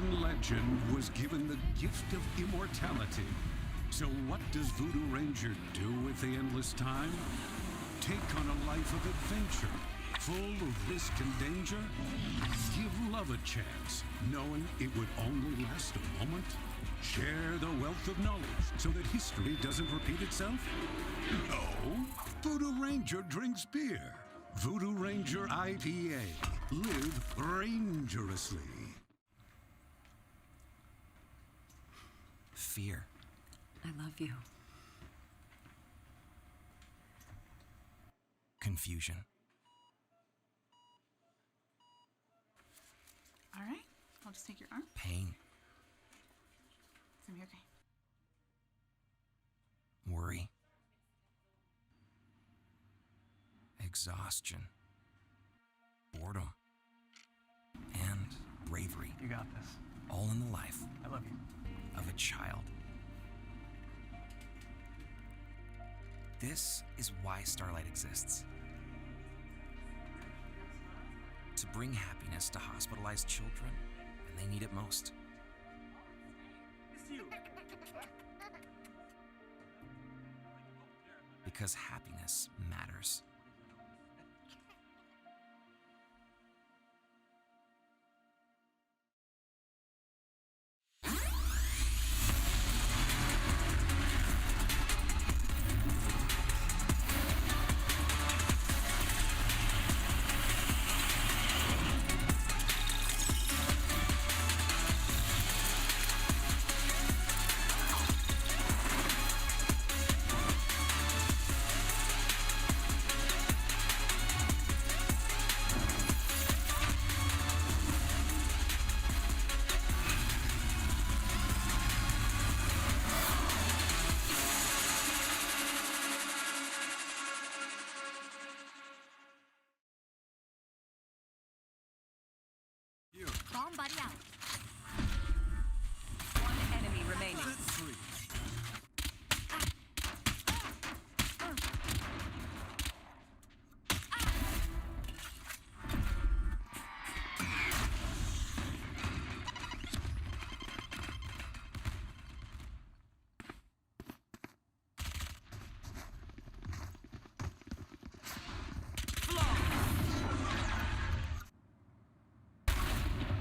One legend was given the gift of immortality. So what does Voodoo Ranger do with the endless time? Take on a life of adventure, full of risk and danger? Give love a chance, knowing it would only last a moment? Share the wealth of knowledge so that history doesn't repeat itself? No. Voodoo Ranger drinks beer. Voodoo Ranger IPA. Live rangerously. Fear. I love you. Confusion. All right. I'll just take your arm. Pain. It's gonna be okay. Worry. Exhaustion. Boredom. And bravery. You got this. All in the life I love you. of a child. This is why Starlight exists. To bring happiness to hospitalized children when they need it most. Because happiness matters. Bomb buddy out. One enemy remaining.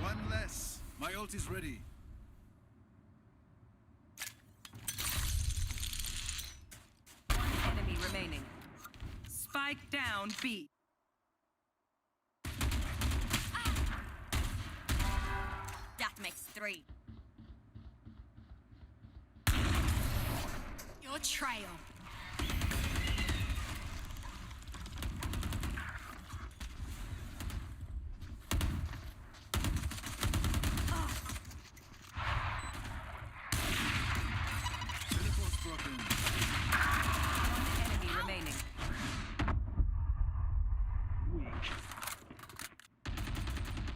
One less. My ult is ready. One enemy remaining. Spike down B. That makes 3. Your trail. Teleport's broken. One enemy remaining.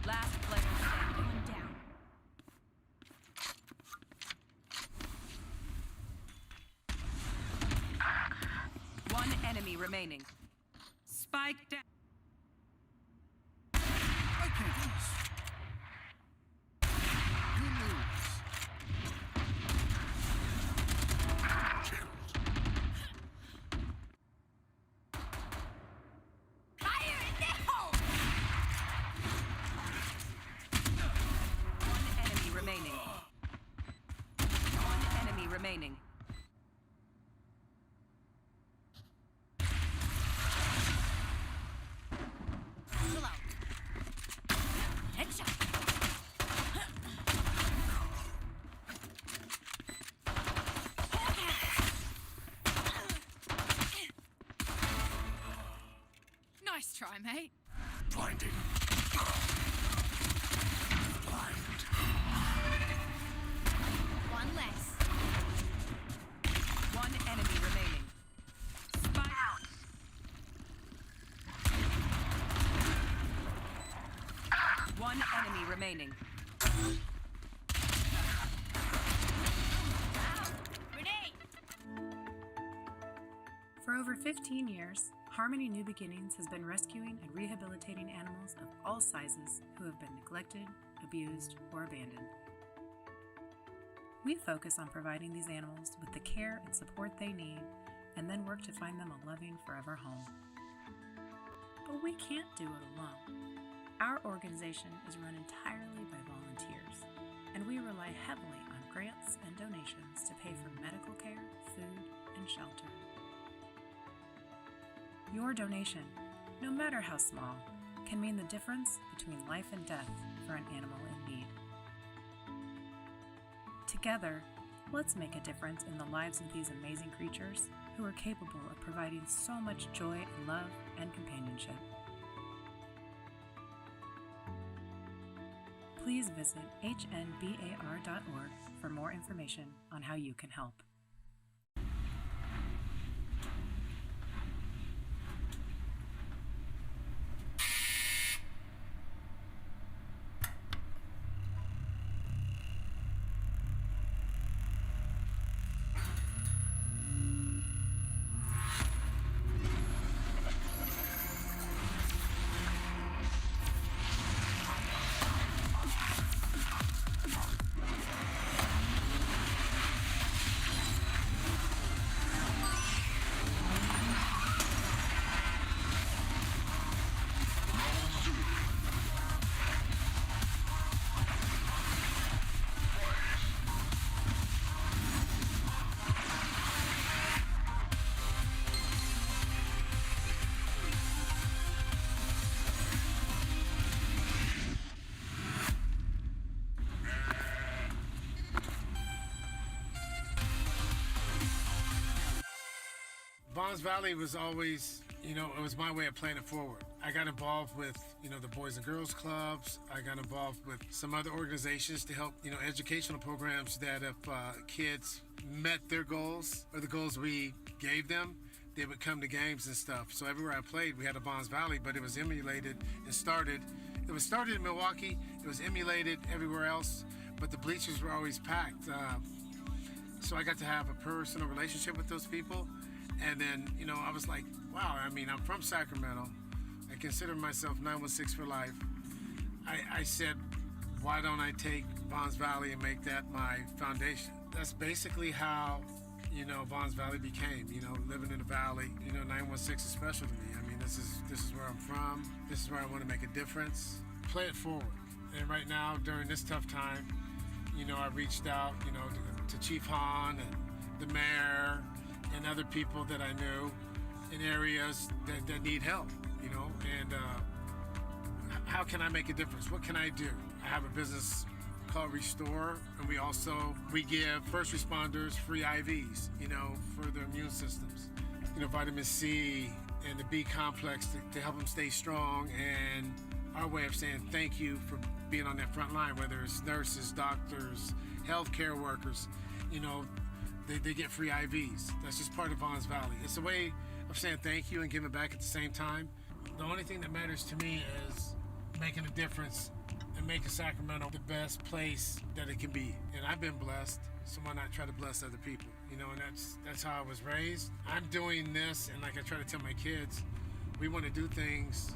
Last player standing. One down. One enemy remaining. Spike down. I can't lose. You lose. Fire in the hole! One enemy remaining. One enemy remaining. Pull out. Headshot. Nice try, mate. Blinding. Blind. One less. One enemy remaining. Spike out. One enemy remaining. Grenade! For over 15 years, Harmony New Beginnings has been rescuing and rehabilitating animals of all sizes who have been neglected, abused, or abandoned. We focus on providing these animals with the care and support they need, and then work to find them a loving forever home. But we can't do it alone. Our organization is run entirely by volunteers, and we rely heavily on grants and donations to pay for medical care, food, and shelter. Your donation, no matter how small, can mean the difference between life and death for an animal in need. Together, let's make a difference in the lives of these amazing creatures who are capable of providing so much joy and love and companionship. Please visit hnbar.org for more information on how you can help. Vons Valley was always, it was my way of playing it forward. I got involved with, the Boys and Girls Clubs. I got involved with some other organizations to help, educational programs that if kids met their goals or the goals we gave them, they would come to games and stuff. So everywhere I played, we had a Vons Valley, but it was emulated and started. It was started in Milwaukee. It was emulated everywhere else, but the bleachers were always packed. So I got to have a personal relationship with those people. And then, I was like, wow, I'm from Sacramento. I consider myself 916 for life. I said, why don't I take Vons Valley and make that my foundation? That's basically how, Vons Valley became, living in the valley. 916 is special to me. This is where I'm from. This is where I want to make a difference. Play it forward. And right now, during this tough time, I reached out, to Chief Hahn and the mayor, and other people that I knew in areas that need help, and how can I make a difference? What can I do? I have a business called Restore, and we give first responders free IVs, for their immune systems, vitamin C and the B complex to help them stay strong, and our way of saying thank you for being on that front line, whether it's nurses, doctors, healthcare workers, They get free IVs. That's just part of Vons Valley. It's a way of saying thank you and giving back at the same time. The only thing that matters to me is making a difference and making Sacramento the best place that it can be. And I've been blessed, so why not try to bless other people? And that's how I was raised. I'm doing this, and like I try to tell my kids, we want to do things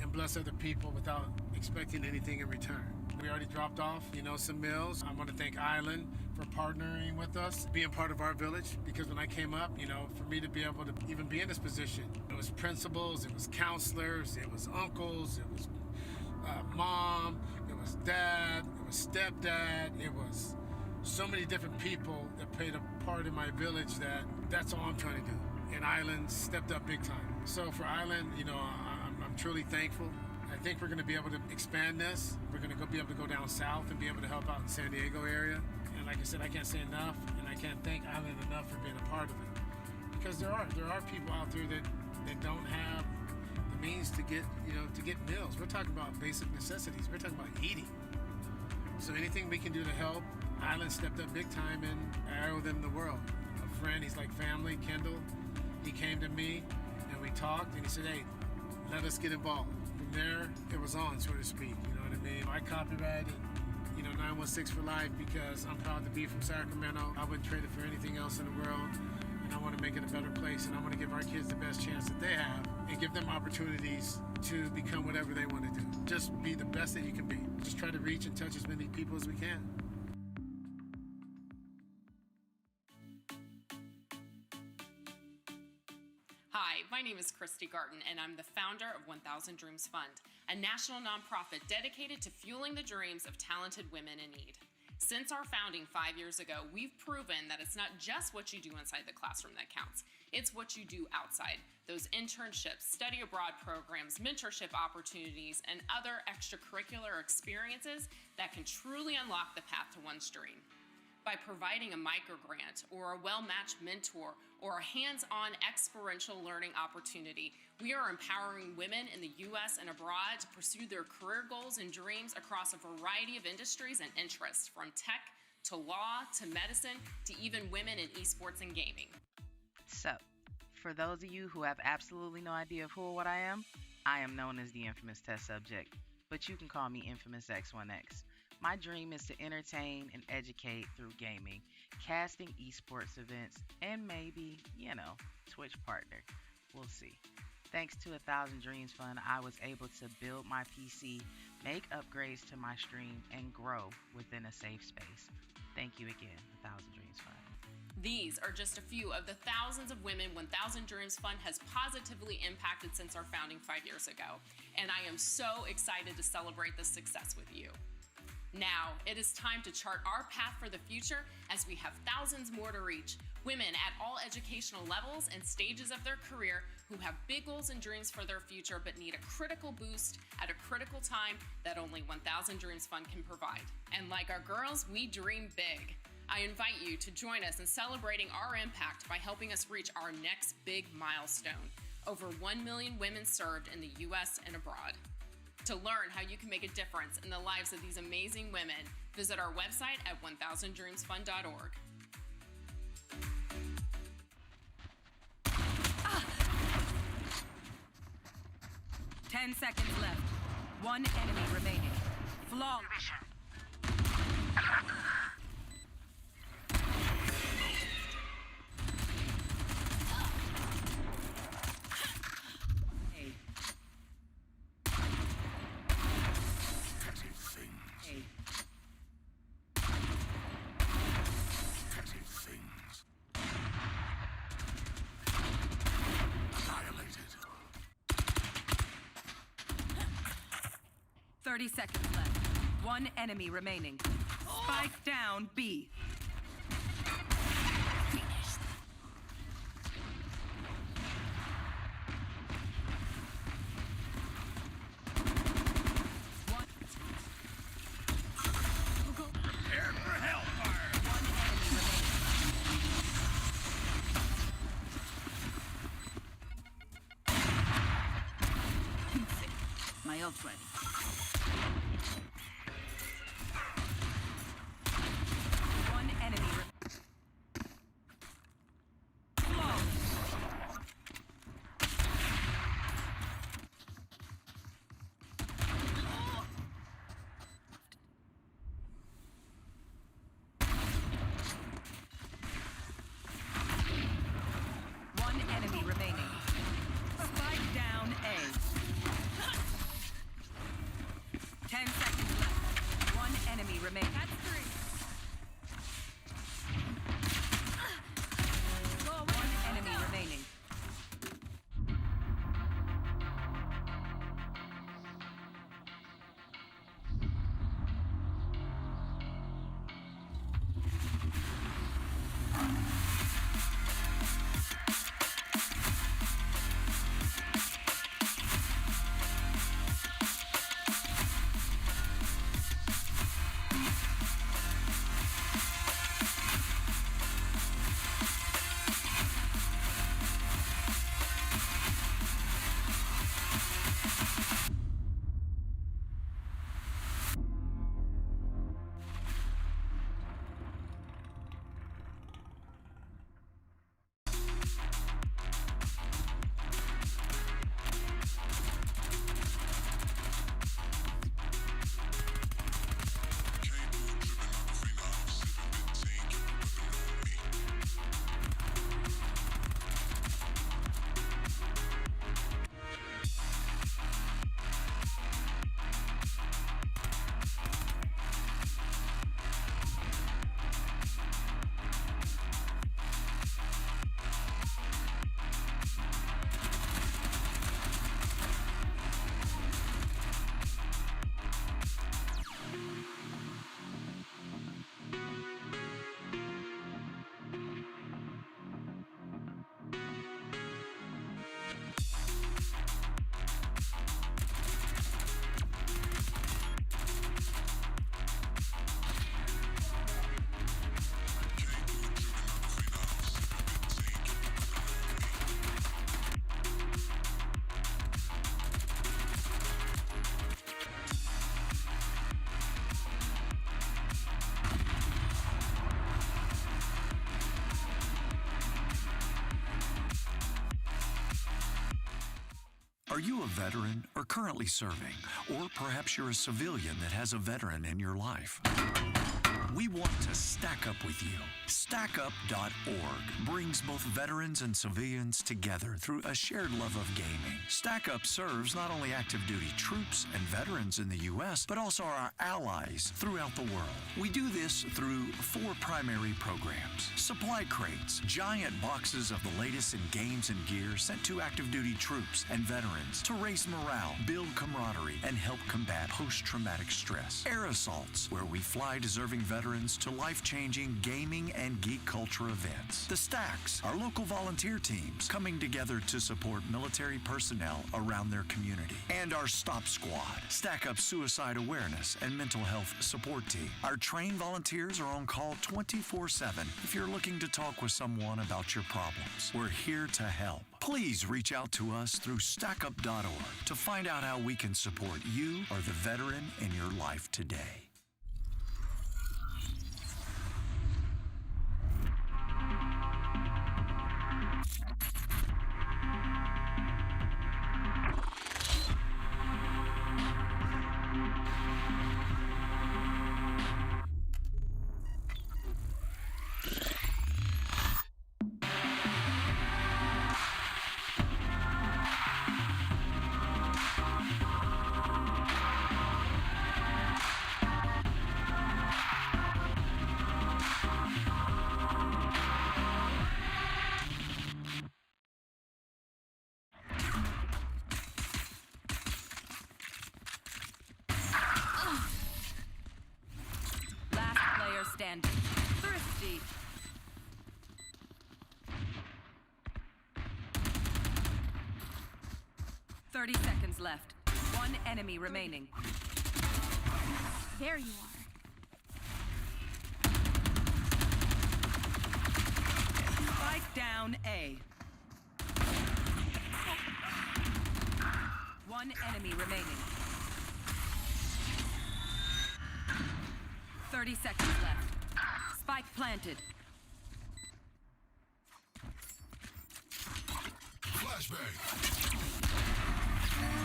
and bless other people without expecting anything in return. We already dropped off, some meals. I want to thank Island for partnering with us, being part of our village, because when I came up, for me to be able to even be in this position, it was principals, it was counselors, it was uncles, it was mom, it was dad, it was stepdad, it was so many different people that played a part in my village that's all I'm trying to do. And Island stepped up big time. So for Island, I'm truly thankful. I think we're going to be able to expand this. We're going to be able to go down south and be able to help out in San Diego area. And like I said, I can't say enough, and I can't thank Island enough for being a part of it. Because there are people out there that don't have the means to get meals. We're talking about basic necessities. We're talking about eating. So anything we can do to help, Island stepped up big time, and I owe them the world. A friend, he's like family, Kendall, he came to me and we talked, and he said, hey, let us get involved. From there, it was on, so to speak, you know what I mean? I copyrighted, 916 for life because I'm proud to be from Sacramento. I wouldn't trade it for anything else in the world, and I want to make it a better place, and I want to give our kids the best chance that they have and give them opportunities to become whatever they want to do. Just be the best that you can be. Just try to reach and touch as many people as we can. Hi, my name is Christy Garten, and I'm the founder of 1000 Dreams Fund, a national nonprofit dedicated to fueling the dreams of talented women in need. Since our founding 5 years ago, we've proven that it's not just what you do inside the classroom that counts. It's what you do outside. Those internships, study abroad programs, mentorship opportunities, and other extracurricular experiences that can truly unlock the path to one's dream. By providing a microgrant or a well-matched mentor or a hands-on experiential learning opportunity, we are empowering women in the U.S. and abroad to pursue their career goals and dreams across a variety of industries and interests, from tech to law to medicine to even women in esports and gaming. So, for those of you who have absolutely no idea of who or what I am known as the infamous test subject, but you can call me Infamous X1X. My dream is to entertain and educate through gaming, casting esports events, and maybe, Twitch partner. We'll see. Thanks to 1000 Dreams Fund, I was able to build my PC, make upgrades to my stream, and grow within a safe space. Thank you again, 1000 Dreams Fund. These are just a few of the thousands of women 1000 Dreams Fund has positively impacted since our founding 5 years ago, and I am so excited to celebrate this success with you. Now, it is time to chart our path for the future as we have thousands more to reach. Women at all educational levels and stages of their career who have big goals and dreams for their future but need a critical boost at a critical time that only 1000 Dreams Fund can provide. And like our girls, we dream big. I invite you to join us in celebrating our impact by helping us reach our next big milestone. Over 1 million women served in the U.S. and abroad. To learn how you can make a difference in the lives of these amazing women, visit our website at 1000dreamsfund.org. 10 seconds left. One enemy remaining. Flawless. Petty things. 30 seconds left. One enemy remaining. Spike down B. Prepare for hellfire. My ult's ready. One enemy. One enemy remaining. Spike down A. Are you a veteran or currently serving? Or perhaps you're a civilian that has a veteran in your life? We want to stack up with you. StackUp.org brings both veterans and civilians together through a shared love of gaming. StackUp serves not only active duty troops and veterans in the U.S., but also our allies throughout the world. We do this through 4 primary programs. Supply crates, giant boxes of the latest in games and gear sent to active duty troops and veterans to raise morale, build camaraderie, and help combat post-traumatic stress. Air assaults, where we fly deserving veterans to life-changing gaming and geek culture events. The Stacks, our local volunteer teams coming together to support military personnel around their community. And our Stop Squad, Stack Up suicide awareness and mental health support team. Our trained volunteers are on call 24/7 if you're looking to talk with someone about your problems. We're here to help. Please reach out to us through StackUp.org to find out how we can support you or the veteran in your life today. Standing. Thrifty. "30 seconds left. 1 enemy remaining. There you are. Spike down A. 1 enemy remaining. 30 seconds left. Spike planted. Flashbang.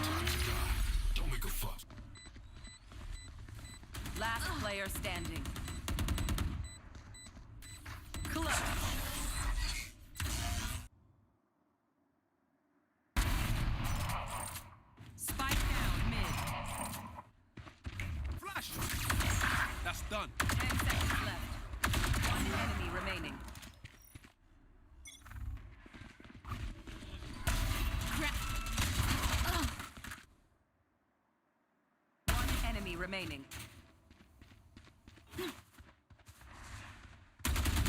Time to die. Don't make a fuss. Last player standing. Close. Spike down mid. Flash. That's done. 10 seconds left. 1 enemy remaining. One enemy remaining.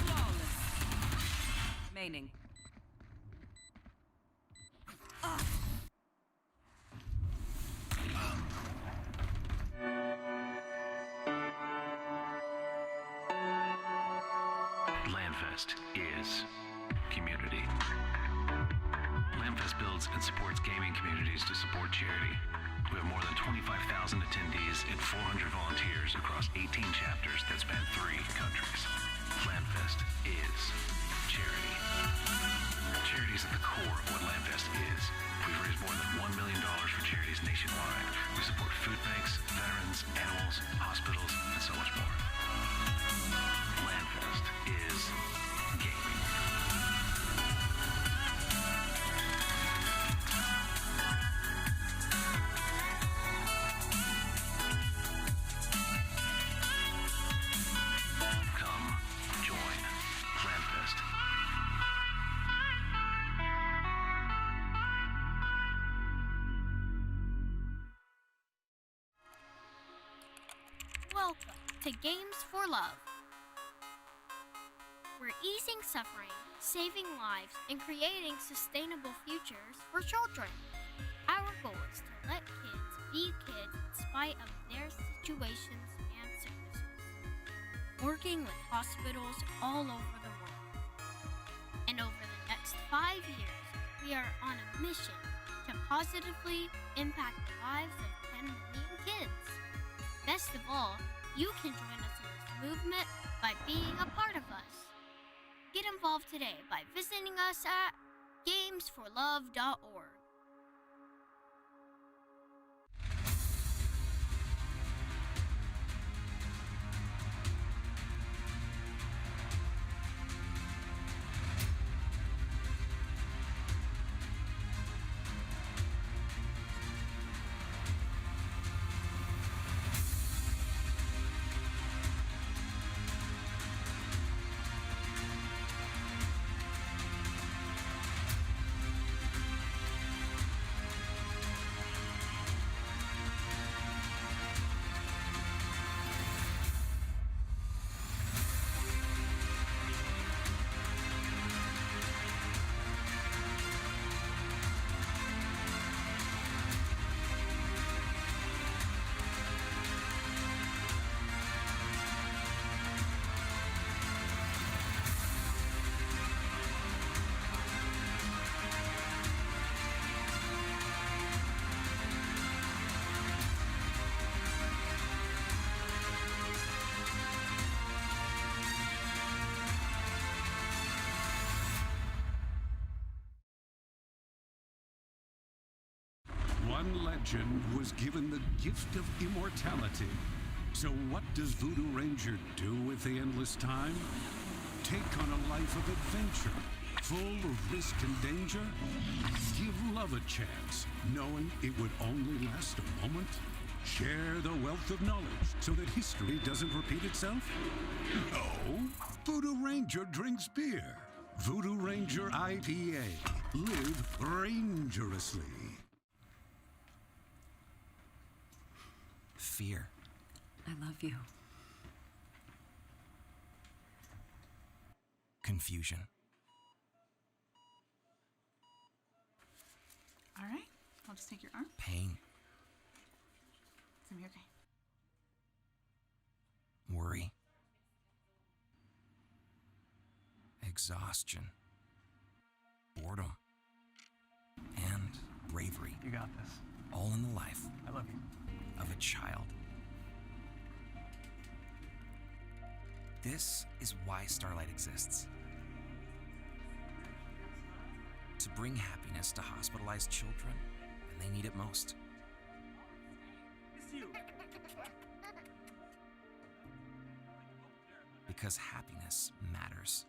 Flawless. Remaining. LANFest is community. LANFest builds and supports gaming communities to support charity. We have more than 25,000 attendees and 400 volunteers across 18 chapters that span 3 countries. LANFest is charity. Charity is at the core of what LANFest is. We've raised more than $1 million for charities nationwide. We support food banks, veterans, animals, hospitals, and so much more. LANFest is gaming. Come join LANFest. Welcome to Games for Love. We're easing suffering, saving lives, and creating sustainable futures for children. Our goal is to let kids be kids in spite of their situations and sicknesses. Working with hospitals all over the world. And over the next 5 years, we are on a mission to positively impact the lives of 10 million kids. Best of all, you can join us in this movement by being a part of us. Get involved today by visiting us at gamesforlove.org. one legend was given the gift of immortality. So what does Voodoo Ranger do with the endless time? Take on a life of adventure, full of risk and danger? Give love a chance, knowing it would only last a moment? Share the wealth of knowledge so that history doesn't repeat itself? No. Voodoo Ranger drinks beer. Voodoo Ranger IPA. Live rangerously. Fear. I love you. Confusion. All right. I'll just take your arm. Pain. It's gonna be okay. Worry. Exhaustion. Boredom. And bravery. You got this. All in the life I love you. of a child. This is why Starlight exists. To bring happiness to hospitalized children when they need it most. Because happiness matters.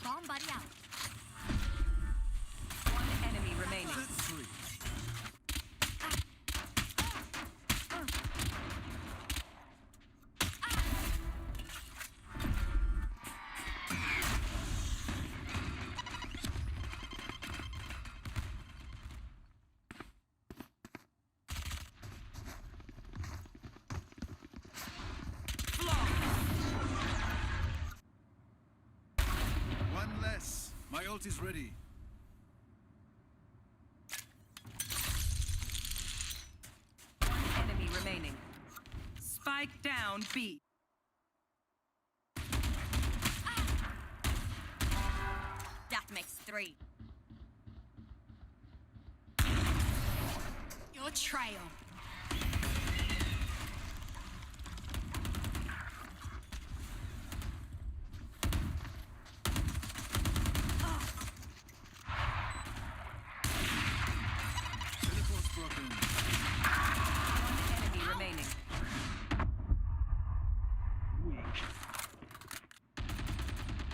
Bomb buddy out. One enemy remaining. One less. My ult is ready. One enemy remaining. Spike down B. That makes 3. Your trail. Teleport's broken. One enemy remaining.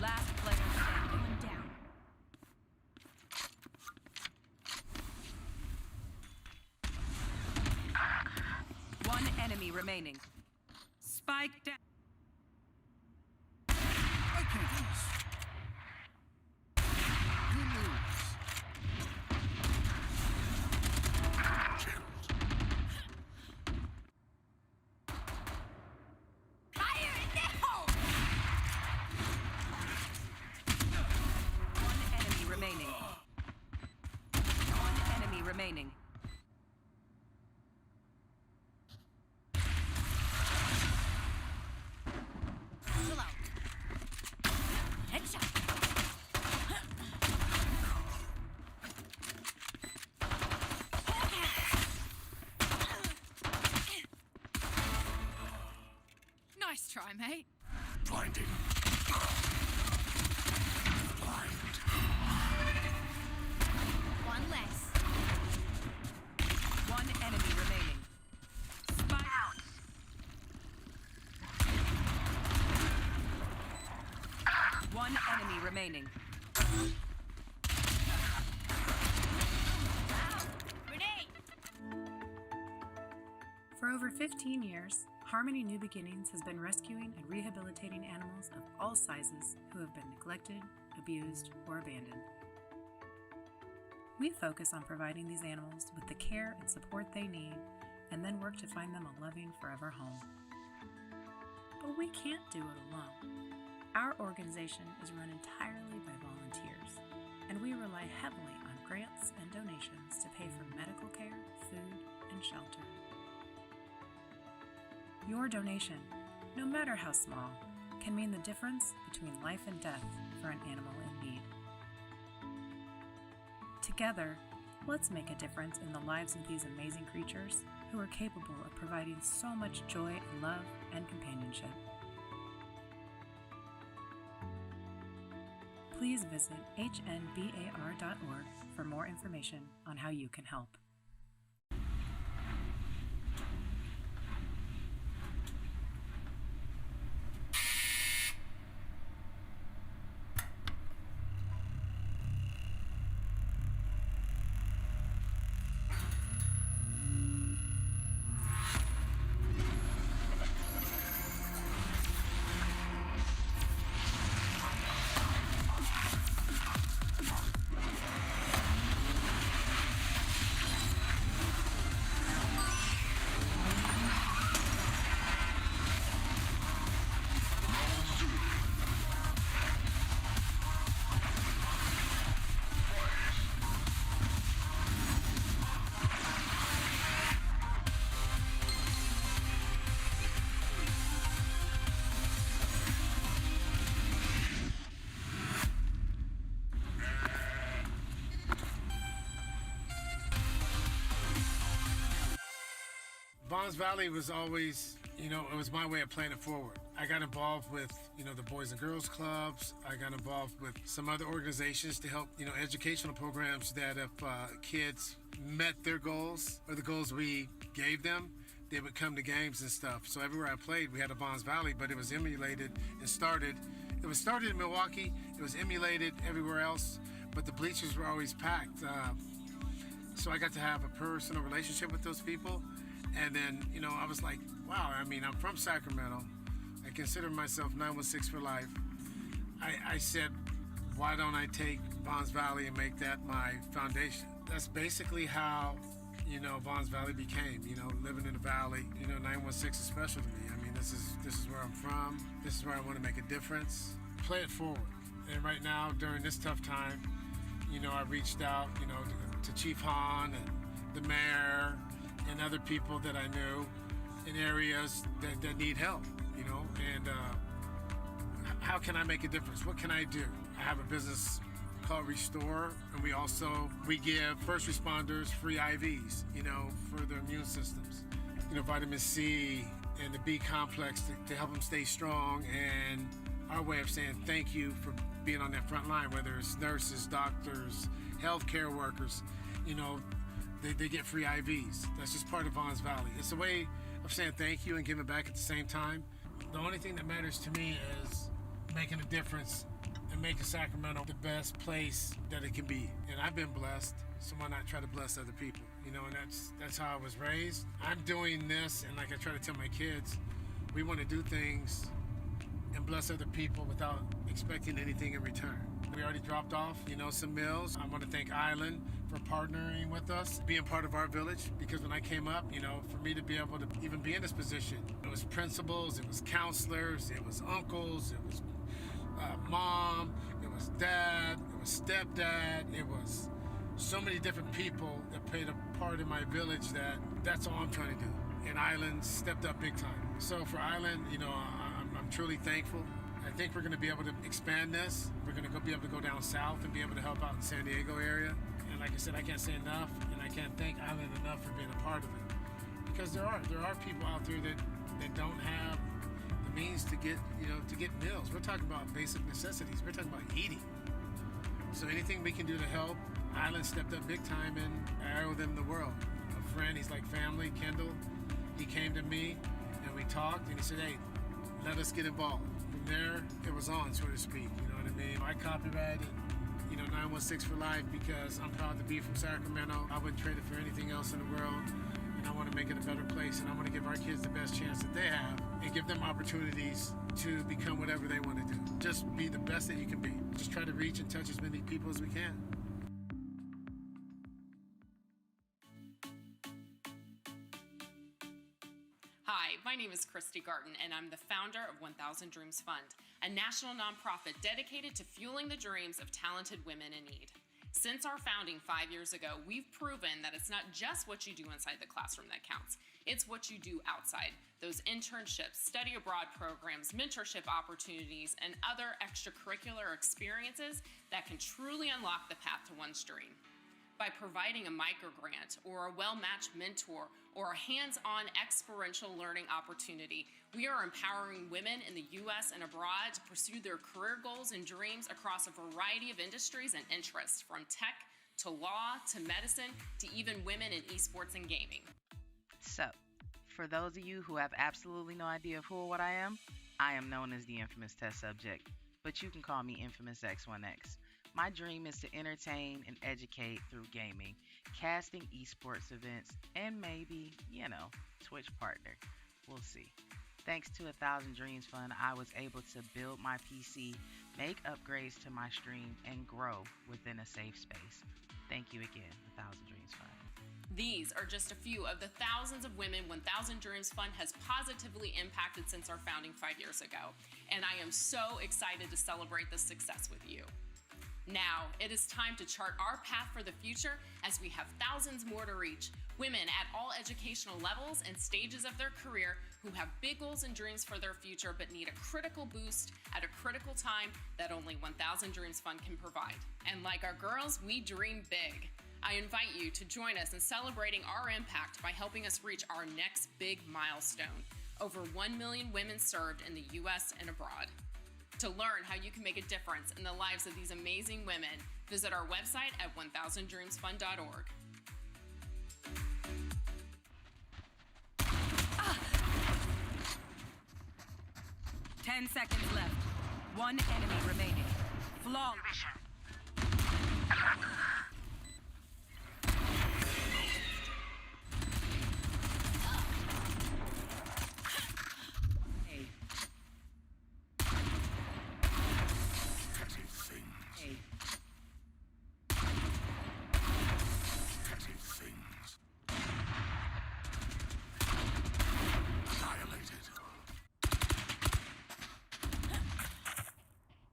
Last player standing. One down. One enemy remaining. Spike down. I can't lose. You lose. Fire in the hole! One enemy remaining. One enemy remaining. Chill out. Headshot. Nice try, mate. Blinding. Blind. One less. One enemy remaining. Spike out. One enemy remaining. Grenade! For over 15 years, Harmony New Beginnings has been rescuing and rehabilitating animals of all sizes who have been neglected, abused, or abandoned. We focus on providing these animals with the care and support they need, and then work to find them a loving forever home. But we can't do it alone. Our organization is run entirely by volunteers, and we rely heavily on grants and donations to pay for medical care, food, and shelter. Your donation, no matter how small, can mean the difference between life and death for an animal in need. Together, let's make a difference in the lives of these amazing creatures who are capable of providing so much joy and love and companionship. Please visit hnbar.org for more information on how you can help. Vons Valley was always, it was my way of playing it forward. I got involved with, the Boys and Girls Clubs. I got involved with some other organizations to help, educational programs that if kids met their goals or the goals we gave them, they would come to games and stuff. So everywhere I played, we had a Vons Valley, but it was emulated and started. It was started in Milwaukee. It was emulated everywhere else, but the bleachers were always packed. So I got to have a personal relationship with those people. And then, I was like, wow, I'm from Sacramento. I consider myself 916 for life. I said, why don't I take Vons Valley and make that my foundation? That's basically how, Vons Valley became, living in the valley. 916 is special to me. This is where I'm from. This is where I want to make a difference. Play it forward. And right now, during this tough time, I reached out, to Chief Hahn and the mayor, and other people that I knew in areas that need help, and how can I make a difference? What can I do? I have a business called Restore, and we give first responders free IVs, for their immune systems. Vitamin C and the B complex to help them stay strong, and our way of saying thank you for being on that front line, whether it's nurses, doctors, healthcare workers, They get free IVs. That's just part of Vons Valley. It's a way of saying thank you and giving back at the same time. The only thing that matters to me is making a difference and making Sacramento the best place that it can be. And I've been blessed, so why not try to bless other people? And that's how I was raised. I'm doing this, and like I try to tell my kids, we want to do things and bless other people without expecting anything in return. We already dropped off, some meals. I want to thank Island for partnering with us, being part of our village, because when I came up, for me to be able to even be in this position, it was principals, it was counselors, it was uncles, it was mom, it was dad, it was stepdad, it was so many different people that played a part in my village that's all I'm trying to do. And Island stepped up big time. So for Island, I'm truly thankful. I think we're going to be able to expand this. We're going to be able to go down south and be able to help out in San Diego area. And like I said, I can't say enough, and I can't thank Island enough for being a part of it. Because there are people out there that don't have the means to get meals. We're talking about basic necessities. We're talking about eating. So anything we can do to help, Island stepped up big time, and I owe them the world. A friend, he's like family, Kendall. He came to me and we talked, and he said, hey, let us get involved. From there, it was on, so to speak. You know what I mean? I copyrighted, 916 for life because I'm proud to be from Sacramento. I wouldn't trade it for anything else in the world. And I want to make it a better place, and I want to give our kids the best chance that they have and give them opportunities to become whatever they want to do. Just be the best that you can be. Just try to reach and touch as many people as we can. Christy Garten, and I'm the founder of 1000 Dreams Fund, a national nonprofit dedicated to fueling the dreams of talented women in need. Since our founding 5 years ago, we've proven that it's not just what you do inside the classroom that counts. It's what you do outside. Those internships, study abroad programs, mentorship opportunities, and other extracurricular experiences that can truly unlock the path to one's dream. By providing a microgrant or a well-matched mentor or a hands-on experiential learning opportunity, we are empowering women in the U.S. and abroad to pursue their career goals and dreams across a variety of industries and interests, from tech to law to medicine to even women in esports and gaming. So, for those of you who have absolutely no idea of who or what I am known as the infamous test subject, but you can call me Infamous X1X. My dream is to entertain and educate through gaming, casting esports events, and maybe, Twitch partner. We'll see. Thanks to 1000 Dreams Fund, I was able to build my PC, make upgrades to my stream, and grow within a safe space. Thank you again, 1000 Dreams Fund. These are just a few of the thousands of women 1000 Dreams Fund has positively impacted since our founding 5 years ago, and I am so excited to celebrate this success with you. Now, it is time to chart our path for the future as we have thousands more to reach. Women at all educational levels and stages of their career who have big goals and dreams for their future but need a critical boost at a critical time that only 1000 Dreams Fund can provide. And like our girls, we dream big. I invite you to join us in celebrating our impact by helping us reach our next big milestone. Over 1 million women served in the U.S. and abroad. To learn how you can make a difference in the lives of these amazing women, visit our website at 1000dreamsfund.org. Ah! 10 seconds left. One enemy remaining. Flawless. Petty things. Annihilated.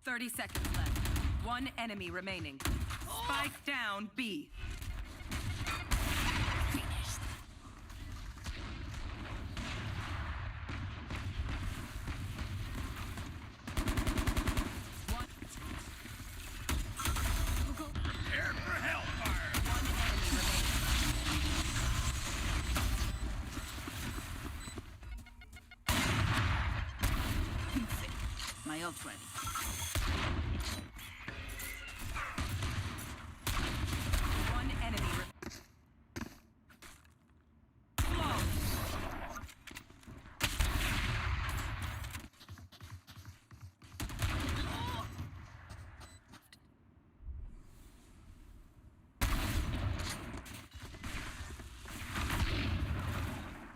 30 seconds left. One enemy remaining. Spike down B. Prepare for hellfire. One enemy remaining. My ult ready. One enemy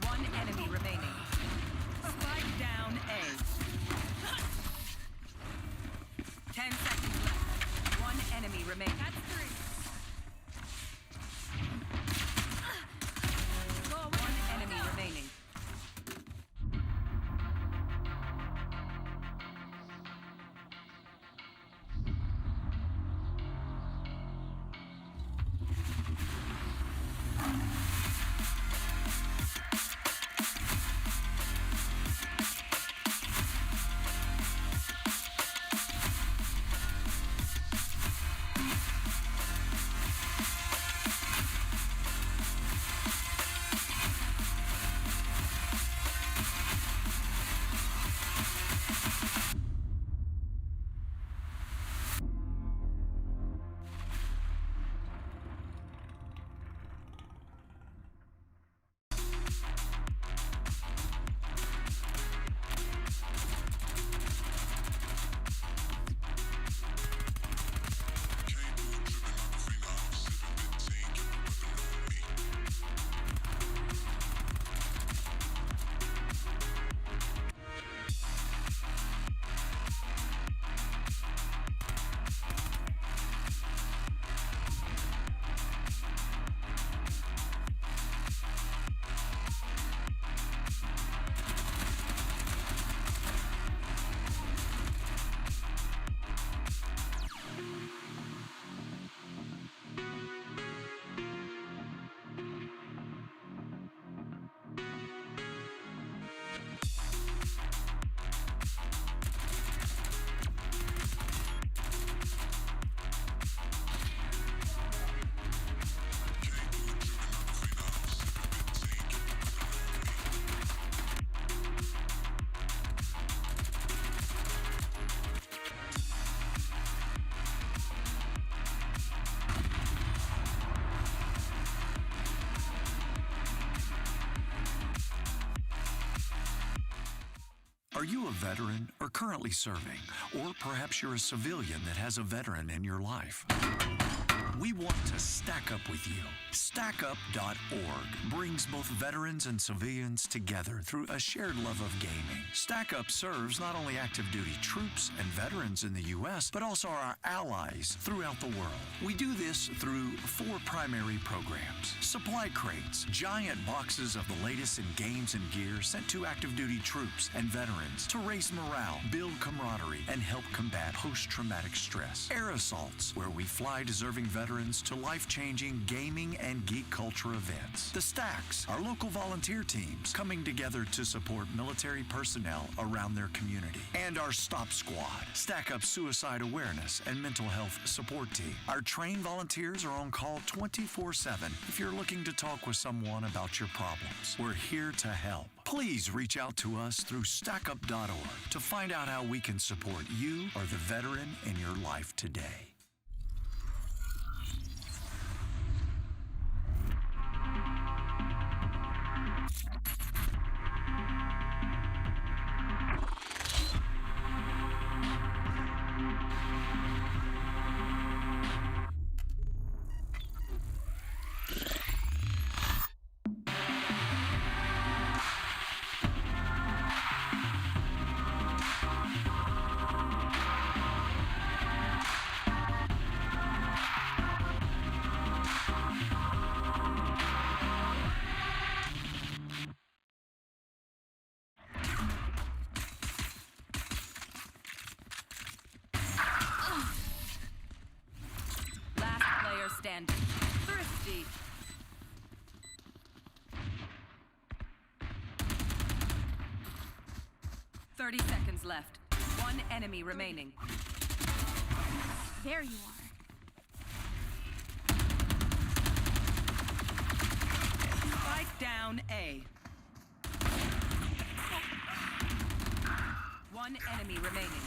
One enemy remaining. Spike down A. 10 seconds left. One enemy remaining. That's 3. One enemy remaining. Are you a veteran or currently serving? Or perhaps you're a civilian that has a veteran in your life? We want to stack up with you. StackUp.org brings both veterans and civilians together through a shared love of gaming. StackUp serves not only active duty troops and veterans in the U.S., but also our allies throughout the world. We do this through 4 primary programs. Supply crates, giant boxes of the latest in games and gear sent to active duty troops and veterans to raise morale, build camaraderie, and help combat post-traumatic stress. Air assaults, where we fly deserving veterans to life-changing gaming and geek culture events. The Stacks, our local volunteer teams coming together to support military personnel around their community. And our Stop Squad, Stack Up suicide awareness and mental health support team. Our trained volunteers are on call 24/7 if you're looking to talk with someone about your problems. We're here to help. Please reach out to us through StackUp.org to find out how we can support you or the veteran in your life today. Standing. Thrifty. "30 seconds left. 1 enemy remaining. There you are. Spike down A. 1 enemy remaining.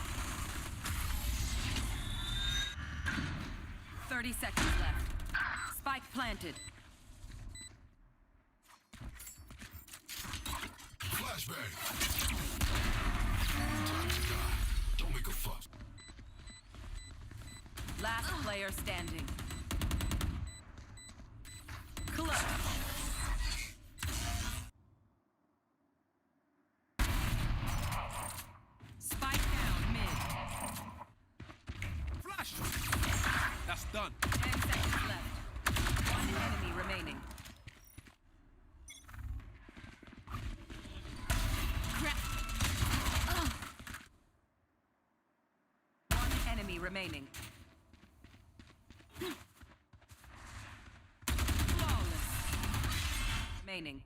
30 seconds left. Spike planted. Flashbang. Time to die. Don't make a fuss. Last player standing. Close. Spike down mid. Flash. That's done. 10 seconds left. 1 enemy remaining. One enemy remaining. Flawless. Remaining.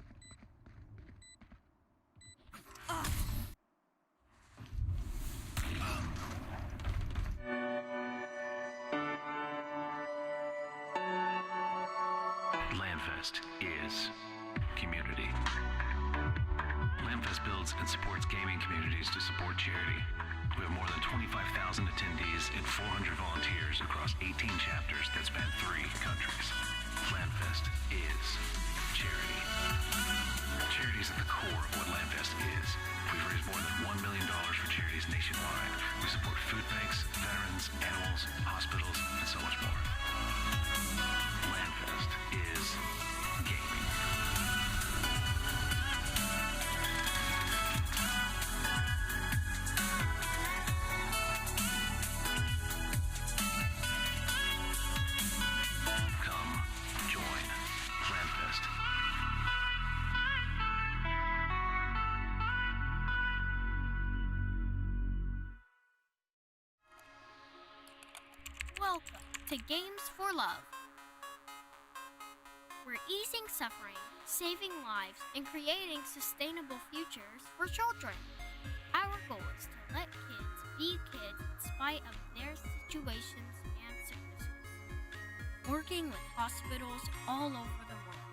Landfest is community. Landfest builds and supports gaming communities to support charity. We have more than 25,000 attendees and 400 volunteers across 18 chapters that span 3 countries. Landfest is charity. Charity is at the core of what Landfest is. We've raised more than $1 million for charities nationwide. We support food banks, veterans, animals, hospitals, and so much more. Landfest is gaming. Come join Landfest. Welcome to Games for Love. We're easing suffering, saving lives, and creating sustainable futures for children. Our goal is to let kids be kids in spite of their situations and sicknesses. Working with hospitals all over the world.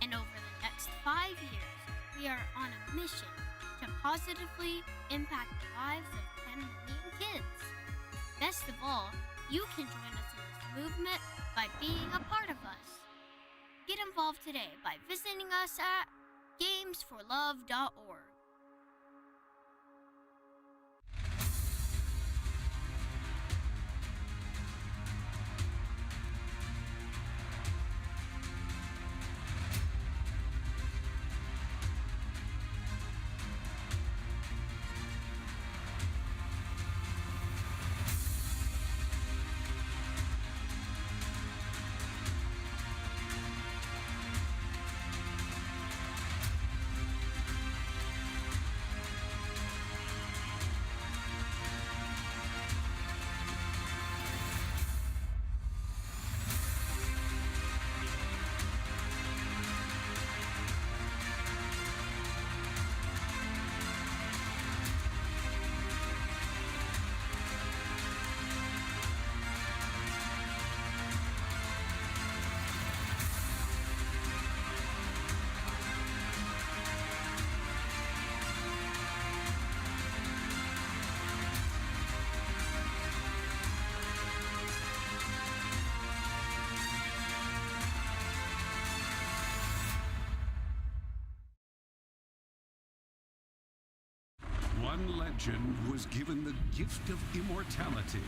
And over the next 5 years, we are on a mission to positively impact the lives of 10 million kids. Best of all, you can join us in this movement by being a part of us. Get involved today by visiting us at gamesforlove.org. legend was given the gift of immortality.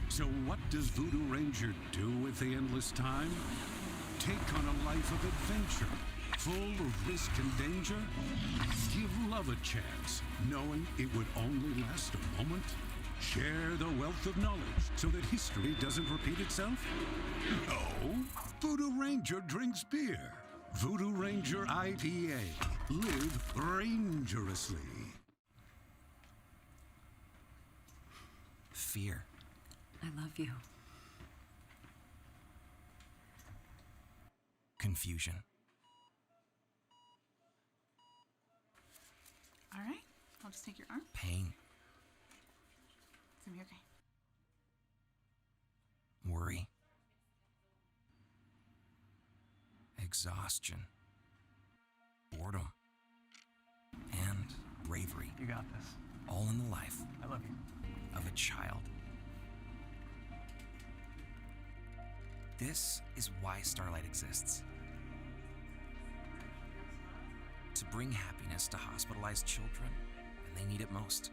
So what does Voodoo Ranger do with the endless time? Take on a life of adventure, full of risk and danger? Give love a chance, knowing it would only last a moment? Share the wealth of knowledge so that history doesn't repeat itself? No. Voodoo Ranger drinks beer. Voodoo Ranger IPA. Live rangerously. Fear. I love you. Confusion. All right. I'll just take your arm. Pain. It's gonna be okay. Worry. Exhaustion. Boredom. And bravery. You got this. All in the life I love you. of a child. This is why Starlight exists. To bring happiness to hospitalized children when they need it most.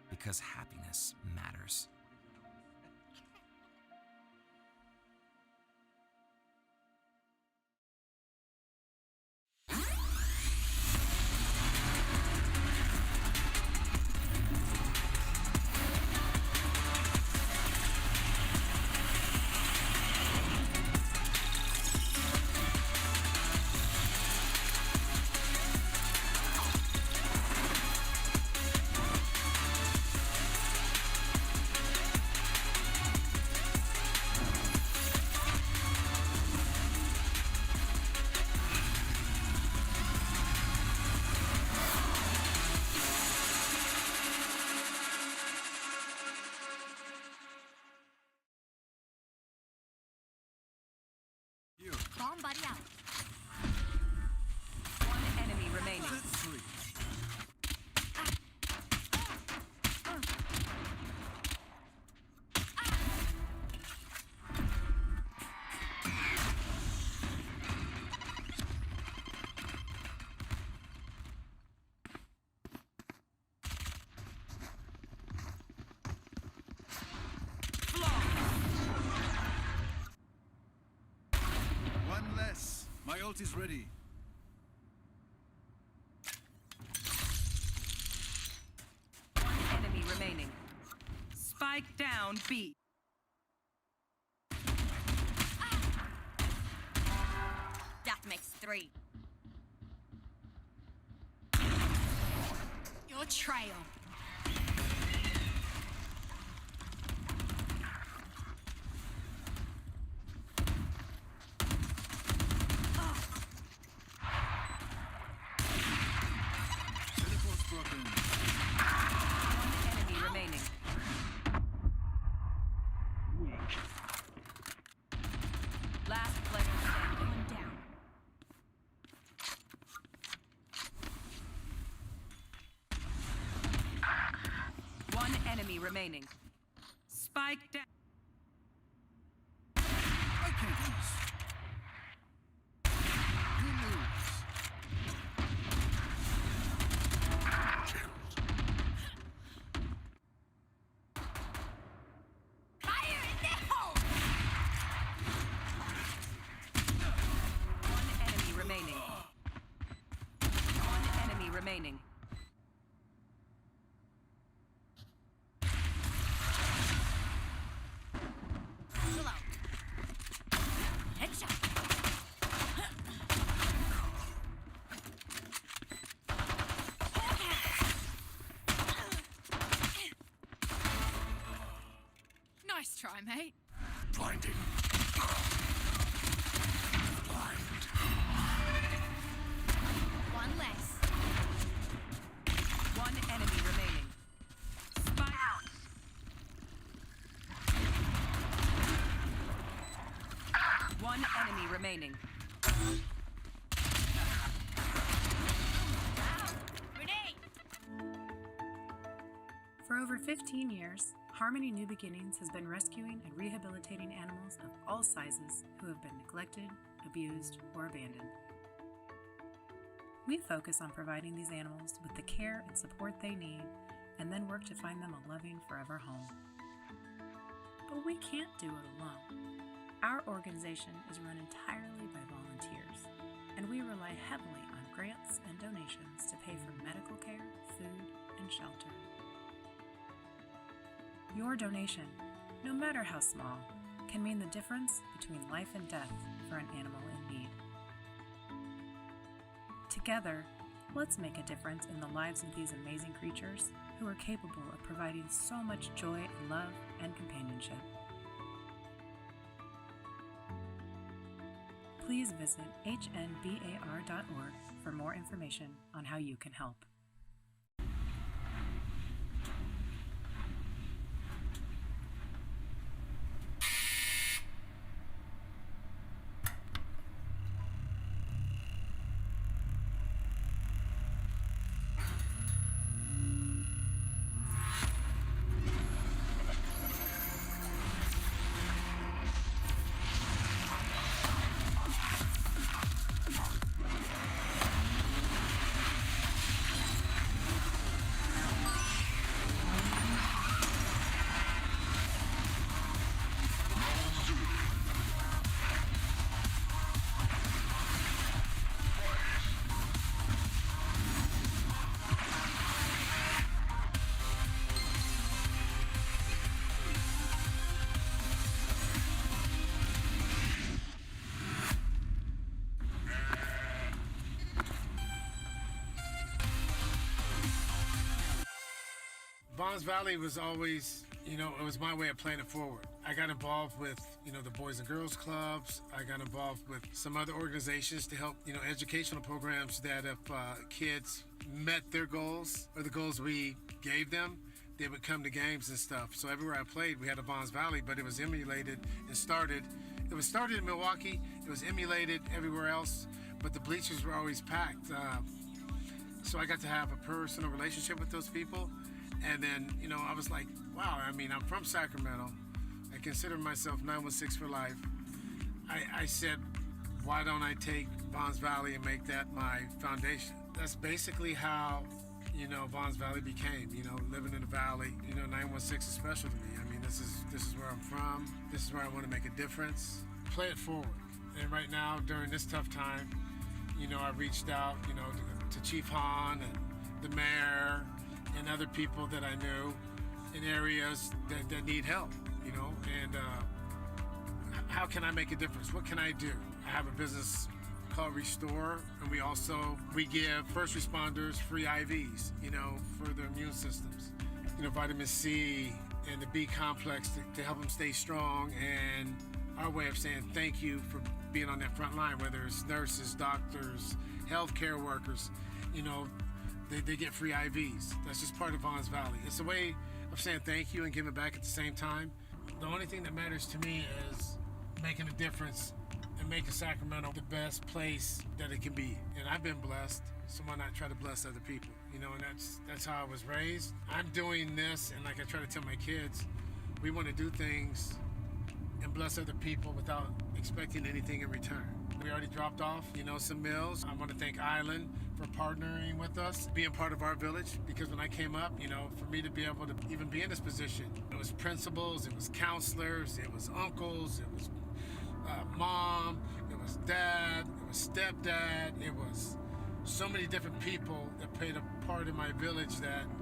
Because happiness matters. Bomb buddy out. One enemy remaining. One less. My ult is ready. One enemy remaining. Spike down B. That makes 3. Your trail. Teleport's broken. One enemy remaining. Last player standing. One down. One enemy remaining. Spike down. I can't lose. You lose. Fire in the hole! One enemy remaining. One enemy remaining. Pull out. Headshot. Nice try, mate. Blinding. Blind. One less. One enemy remaining. Spike out. One enemy remaining. Grenade! For over 15 years, Harmony New Beginnings has been rescuing and rehabilitating animals of all sizes who have been neglected, abused, or abandoned. We focus on providing these animals with the care and support they need, and then work to find them a loving forever home. But we can't do it alone. Our organization is run entirely by volunteers, and we rely heavily on grants and donations to pay for medical care, food, and shelter. Your donation, no matter how small, can mean the difference between life and death for an animal in need. Together, let's make a difference in the lives of these amazing creatures who are capable of providing so much joy and love and companionship. Please visit hnbar.org for more information on how you can help. Vons Valley was always, it was my way of playing it forward. I got involved with, the Boys and Girls Clubs. I got involved with some other organizations to help, educational programs that if kids met their goals or the goals we gave them, they would come to games and stuff. So everywhere I played, we had a Vons Valley, but it was emulated and started. It was started in Milwaukee. It was emulated everywhere else, but the bleachers were always packed. So I got to have a personal relationship with those people. And then, I was like, wow, I'm from Sacramento. I consider myself 916 for life. I said, why don't I take Vons Valley and make that my foundation? That's basically how, Vons Valley became, living in the valley. 916 is special to me. This is where I'm from. This is where I want to make a difference. Play it forward. And right now, during this tough time, I reached out, to Chief Hahn and the mayor, and other people that I knew in areas that need help, and how can I make a difference? What can I do? I have a business called Restore, and we give first responders free IVs, for their immune systems, vitamin C and the B complex to help them stay strong, and our way of saying thank you for being on that front line, whether it's nurses, doctors, healthcare workers, They get free IVs. That's just part of Vons Valley. It's a way of saying thank you and giving back at the same time. The only thing that matters to me is making a difference and making Sacramento the best place that it can be. And I've been blessed, so why not try to bless other people? And that's how I was raised. I'm doing this, and like I try to tell my kids, we want to do things and bless other people without expecting anything in return. We already dropped off, some meals. I want to thank Island for partnering with us, being part of our village, because when I came up, for me to be able to even be in this position, it was principals, it was counselors, it was uncles, it was mom, it was dad, it was stepdad, it was so many different people that played a part in my village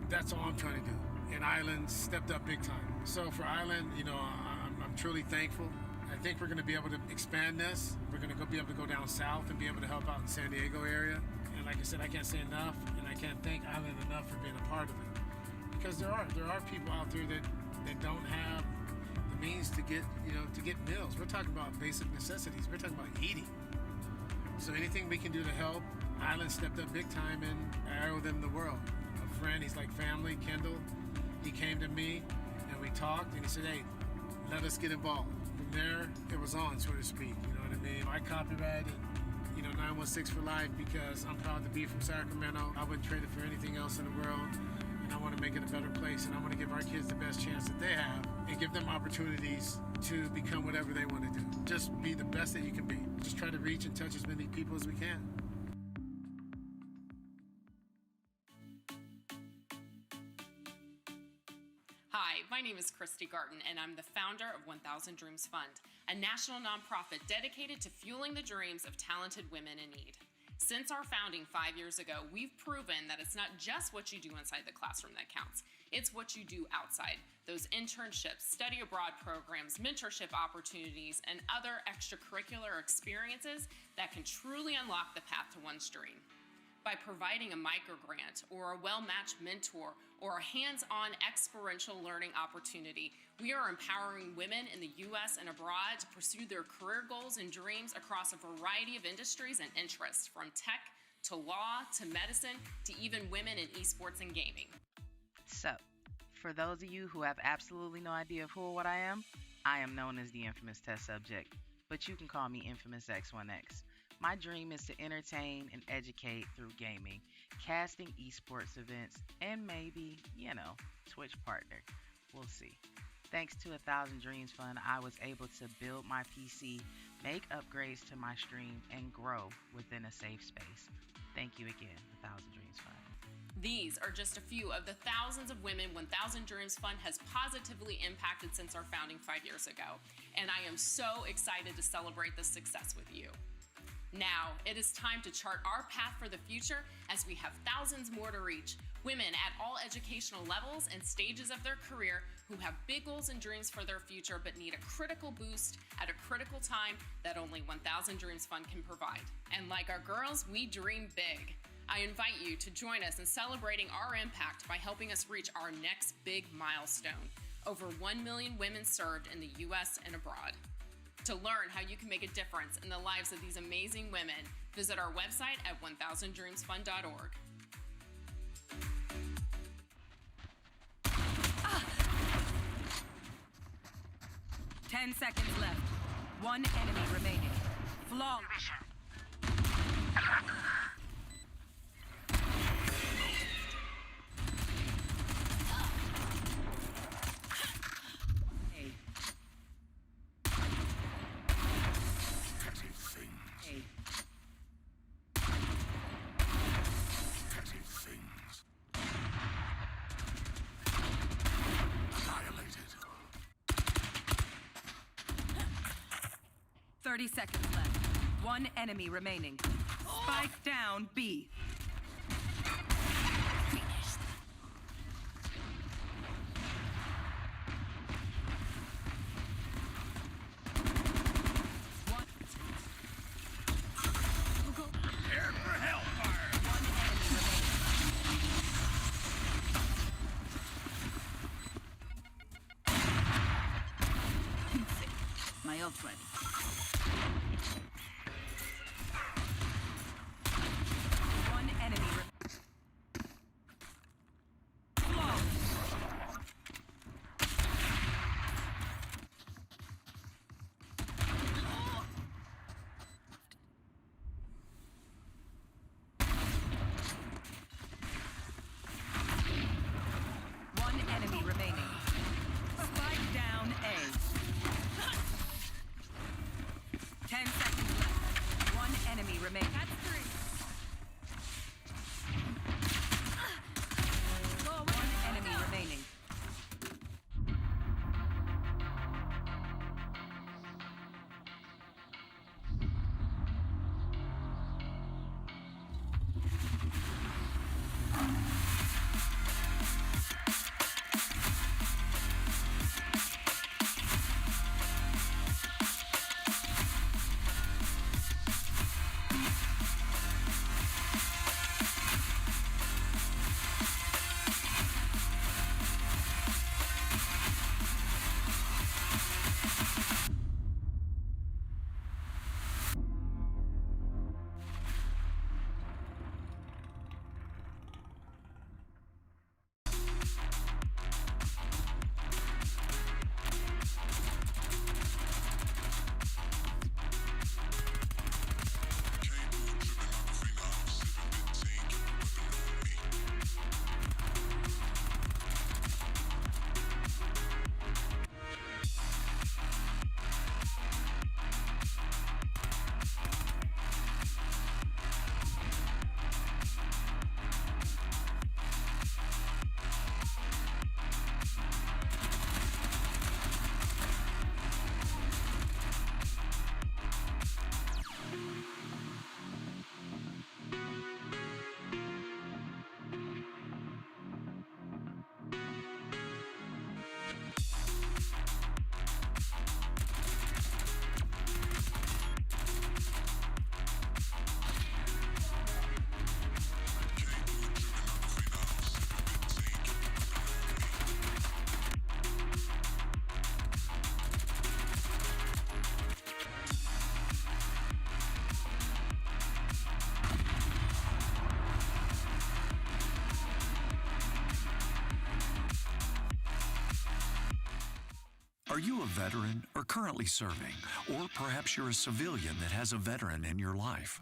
that's all I'm trying to do. And Island stepped up big time. So for Island, I'm truly thankful. I think we're going to be able to expand this. We're going to be able to go down south and be able to help out in San Diego area. And like I said, I can't say enough, and I can't thank Island enough for being a part of it. Because there are people out there that don't have the means to get meals. We're talking about basic necessities. We're talking about eating. So anything we can do to help, Island stepped up big time, and I owe them the world. A friend, he's like family, Kendall. He came to me, and we talked, and he said, hey, let us get involved. From there, it was on, so to speak. You know what I mean? I copyrighted, 916 for life because I'm proud to be from Sacramento. I wouldn't trade it for anything else in the world. And I want to make it a better place. And I want to give our kids the best chance that they have and give them opportunities to become whatever they want to do. Just be the best that you can be. Just try to reach and touch as many people as we can. Hi, my name is Christy Garten, and I'm the founder of 1000 Dreams Fund, a national nonprofit dedicated to fueling the dreams of talented women in need. Since our founding 5 years ago, we've proven that it's not just what you do inside the classroom that counts. It's what you do outside. Those internships, study abroad programs, mentorship opportunities, and other extracurricular experiences that can truly unlock the path to one's dream. By providing a microgrant or a well-matched mentor or a hands-on experiential learning opportunity, we are empowering women in the U.S. and abroad to pursue their career goals and dreams across a variety of industries and interests, from tech to law to medicine to even women in esports and gaming. So, for those of you who have absolutely no idea of who or what I am known as the infamous test subject, but you can call me Infamous X1X. My dream is to entertain and educate through gaming, casting esports events, and maybe, Twitch partner. We'll see. Thanks to 1000 Dreams Fund, I was able to build my PC, make upgrades to my stream, and grow within a safe space. Thank you again, 1000 Dreams Fund. These are just a few of the thousands of women 1000 Dreams Fund has positively impacted since our founding 5 years ago, and I am so excited to celebrate this success with you. Now, it is time to chart our path for the future as we have thousands more to reach. Women at all educational levels and stages of their career who have big goals and dreams for their future but need a critical boost at a critical time that only 1000 Dreams Fund can provide. And like our girls, we dream big. I invite you to join us in celebrating our impact by helping us reach our next big milestone. Over 1 million women served in the U.S. and abroad. To learn how you can make a difference in the lives of these amazing women, visit our website at 1000dreamsfund.org. 10 seconds left. One enemy remaining. Flawless. Petty things. Annihilated. 30 seconds left. One enemy remaining. Spike down B. Prepare for hellfire. My ult's ready. One enemy One enemy remaining. Spike down A. Are you a veteran or currently serving? Or perhaps you're a civilian that has a veteran in your life?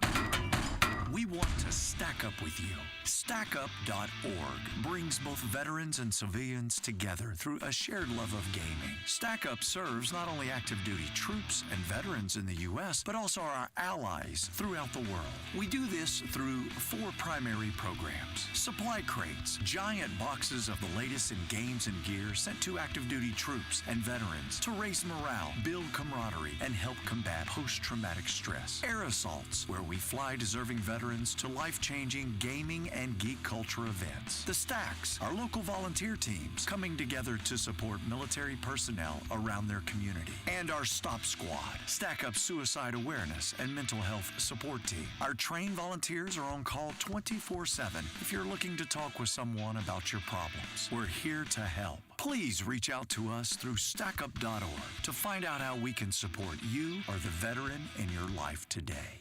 We want to stack up with you. StackUp.org brings both veterans and civilians together through a shared love of gaming. StackUp serves not only active duty troops and veterans in the U.S., but also our allies throughout the world. We do this through 4 primary programs. Supply crates, giant boxes of the latest in games and gear sent to active duty troops and veterans to raise morale, build camaraderie, and help combat post-traumatic stress. Air assaults, where we fly deserving veterans to life-changing gaming and geek culture events. The Stacks, our local volunteer teams coming together to support military personnel around their community. And our Stop Squad, Stack Up suicide awareness and mental health support team. Our trained volunteers are on call 24/7 if you're looking to talk with someone about your problems. We're here to help. Please reach out to us through StackUp.org to find out how we can support you or the veteran in your life today.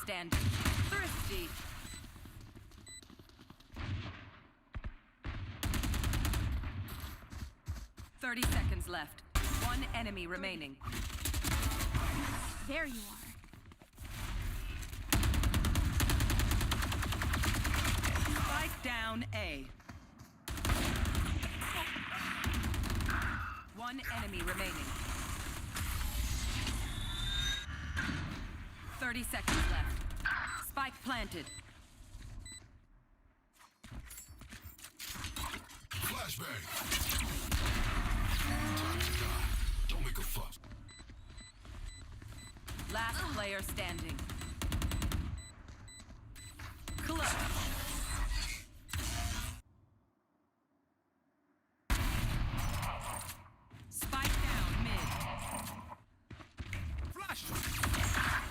Standing. Thrifty. "30 seconds left. 1 enemy remaining. There you are. Spike down A. 1 enemy remaining. 30 seconds left. Spike planted. Flashbang. Time to die. Don't make a fuss. Last player standing. Close. Spike down mid. Flash.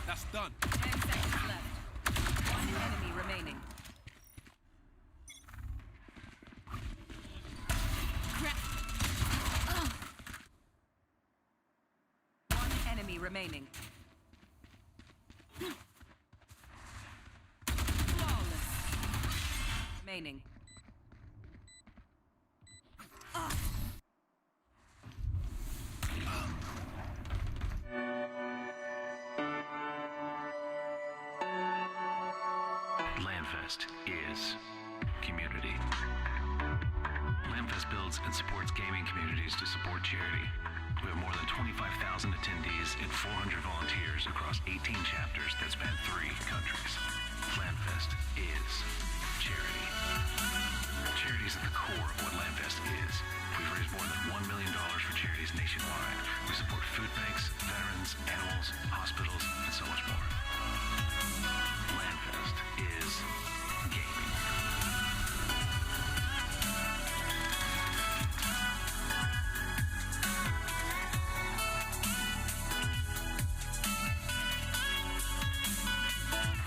That's done. 10 seconds left. 1 enemy remaining. One enemy remaining. Flawless. Remaining. LandFest is community. LandFest builds and supports gaming communities to support charity. We have more than 25,000 attendees and 400 volunteers across 18 chapters that span 3 countries. LandFest is charity. Charity is at the core of what LandFest is. We've raised more than $1 million for charities nationwide. We support food banks, veterans, animals, hospitals, and so much more. LandFest is gaming.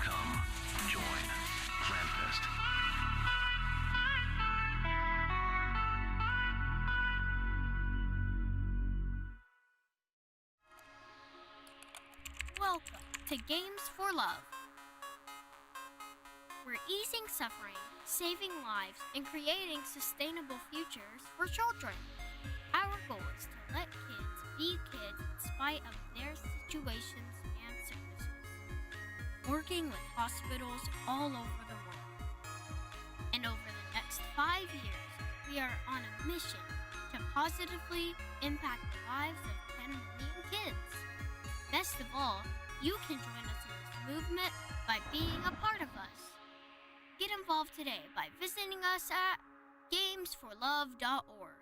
Come join LandFest. Welcome to Games for Love. We're easing suffering, saving lives, and creating sustainable futures for children. Our goal is to let kids be kids in spite of their situations and sicknesses. Working with hospitals all over the world. And over the next 5 years, we are on a mission to positively impact the lives of 10 million kids. Best of all, you can join us in this movement by being a part of us. Get involved today by visiting us at gamesforlove.org.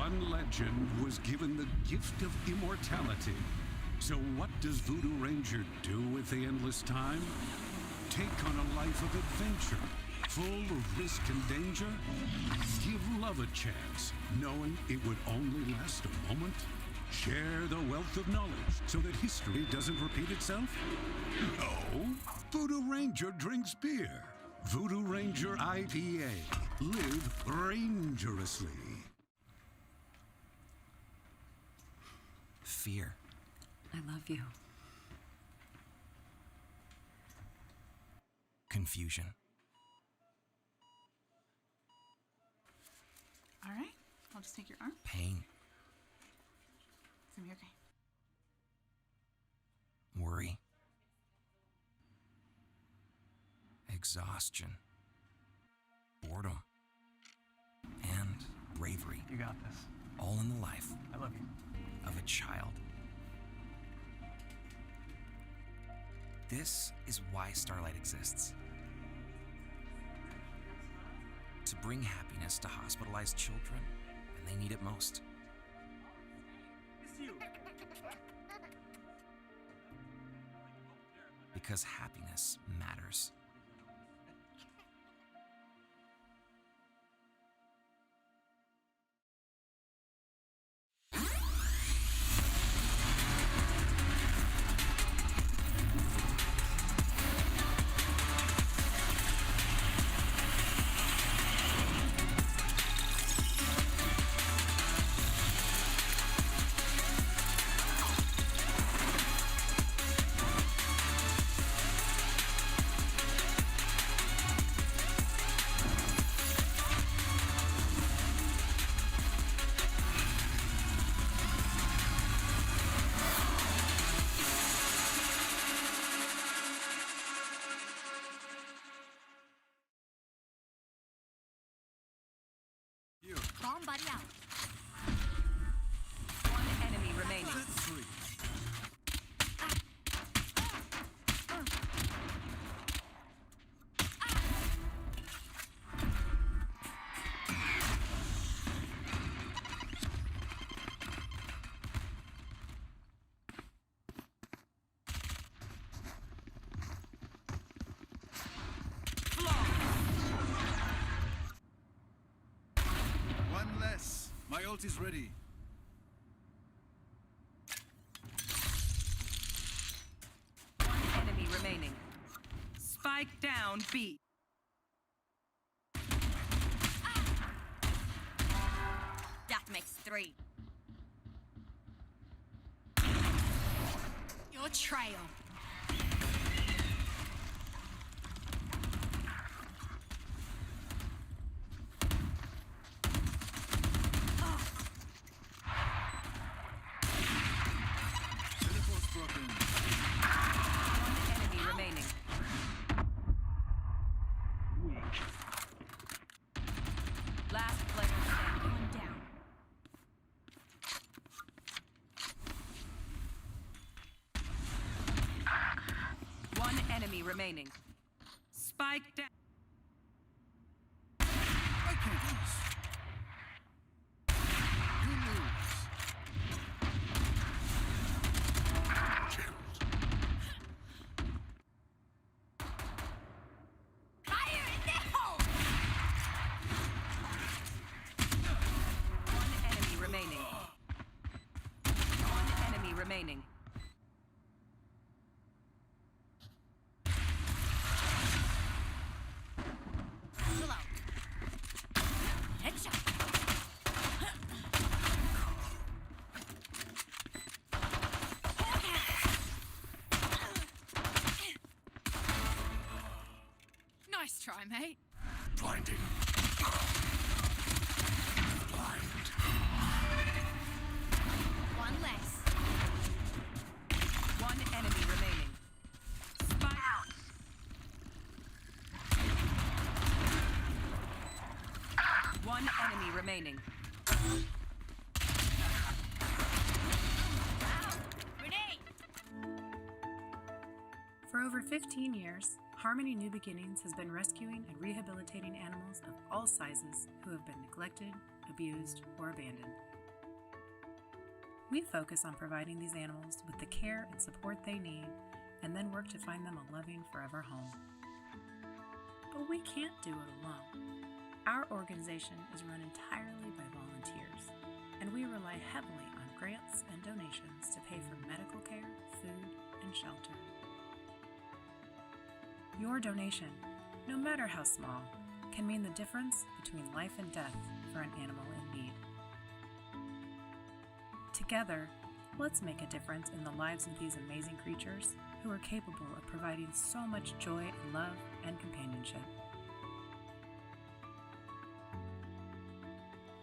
One legend was given the gift of immortality. So what does Voodoo Ranger do with the endless time? Take on a life of adventure, full of risk and danger? Give love a chance, knowing it would only last a moment? Share the wealth of knowledge so that history doesn't repeat itself? No. Voodoo Ranger drinks beer. Voodoo Ranger IPA. Live rangerously. Fear. I love you. Confusion. All right. I'll just take your arm. Pain. It's gonna be okay. Worry. Exhaustion. Boredom. And bravery. You got this. All in the life I love you. of a child. This is why Starlight exists. To bring happiness to hospitalized children when they need it most. Because happiness matters. Bomb buddy out. One enemy remaining. One less. My ult is ready. One enemy remaining. Spike down B. That makes 3. Your trail. Teleport's broken. One enemy remaining. Last player standing. One down. One enemy remaining. Spike down. I can't lose. You lose. Fire in the hole! One enemy remaining. One enemy remaining. Chill out. Headshot. Nice try, mate. Blinding. Blind. One less. One enemy remaining. Spike out. One enemy remaining. Grenade! For over 15 years, Harmony New Beginnings has been rescuing and rehabilitating animals of all sizes who have been neglected, abused, or abandoned. We focus on providing these animals with the care and support they need, and then work to find them a loving forever home. But we can't do it alone. Our organization is run entirely by volunteers, and we rely heavily on grants and donations to pay for medical care, food, and shelter. Your donation, no matter how small, can mean the difference between life and death for an animal in need. Together, let's make a difference in the lives of these amazing creatures who are capable of providing so much joy and love and companionship.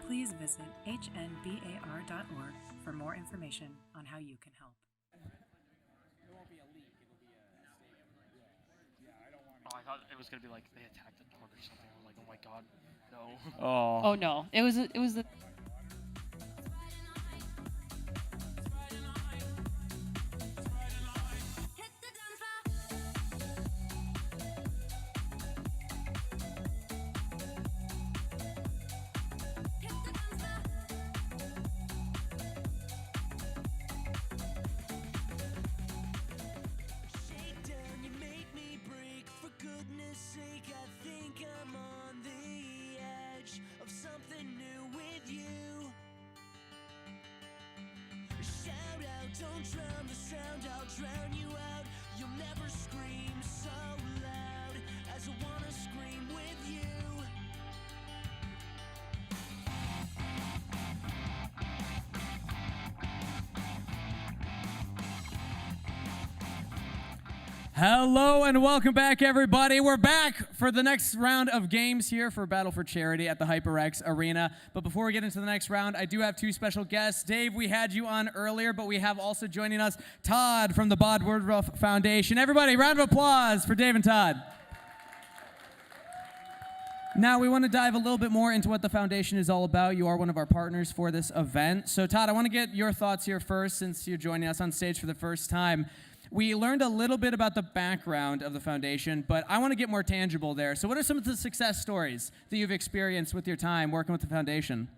Please visit hnbar.org for more information on how you can help. Oh, I thought it was gonna be like they attacked the dog or something. I'm like, oh my god, no. Oh no, it was the. Don't drown the sound, I'll drown you out. You'll never scream so loud as I wanna scream with you. Hello and welcome back, everybody. We're back for the next round of games here for Battle for Charity at the HyperX Arena. But before we get into the next round, I do have two special guests. Dave, we had you on earlier, but we have also joining us Todd from the Bob Woodruff Foundation. Everybody, round of applause for Dave and Todd. Now, we want to dive a little bit more into what the foundation is all about. You are one of our partners for this event. So, Todd, I want to get your thoughts here first, since you're joining us on stage for the first time. We learned a little bit about the background of the foundation, but I want to get more tangible there. So what are some of the success stories that you've experienced with your time working with the foundation?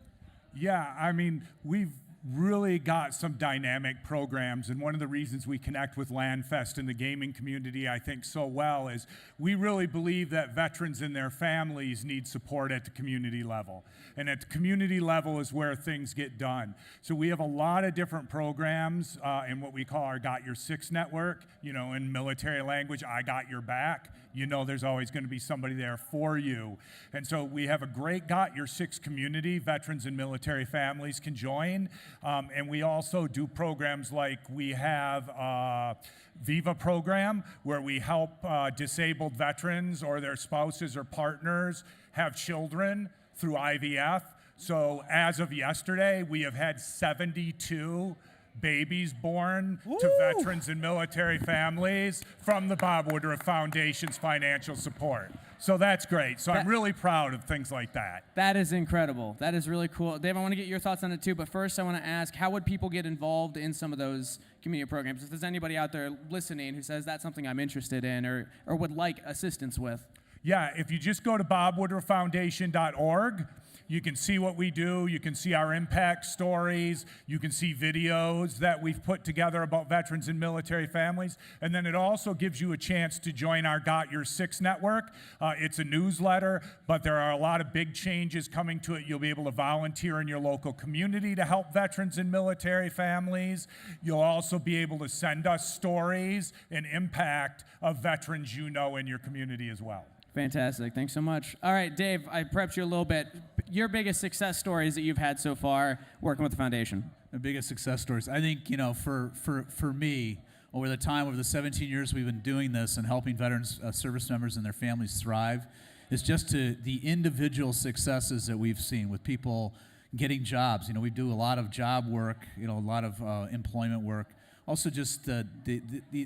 Yeah, I mean, we've really got some dynamic programs, and one of the reasons we connect with LandFest and the gaming community, I think, so well is we really believe that veterans and their families need support at the community level. And at the community level is where things get done. So we have a lot of different programs in what we call our Got Your Six network. You know, in military language, I got your back. You know there's always going to be somebody there for you. And so we have a great Got Your Six community. Veterans and military families can join. And we also do programs like we have Viva program, where we help disabled veterans or their spouses or partners have children through IVF. So as of yesterday, we have had 72 babies born to veterans and military families from the Bob Woodruff Foundation's financial support. So that's great. So I'm really proud of things like that. That is incredible. That is really cool. Dave, I want to get your thoughts on it too, but first I want to ask, how would people get involved in some of those community programs? If there's anybody out there listening who says that's something I'm interested in or would like assistance with. Yeah, if you just go to bobwoodrufffoundation.org, you can see what we do. You can see our impact stories. You can see videos that we've put together about veterans and military families. And then it also gives you a chance to join our Got Your Six network. It's a newsletter, but there are a lot of big changes coming to it. You'll be able to volunteer in your local community to help veterans and military families. You'll also be able to send us stories and impact of veterans you know in your community as well. Fantastic. Thanks so much. All right, Dave, I prepped you a little bit. Your biggest success stories that you've had so far working with the foundation. The biggest success stories. I think, you know, for me, over the 17 years we've been doing this and helping veterans, service members and their families thrive, is just the individual successes that we've seen with people getting jobs. You know, we do a lot of job work, you know, a lot of employment work. Also just the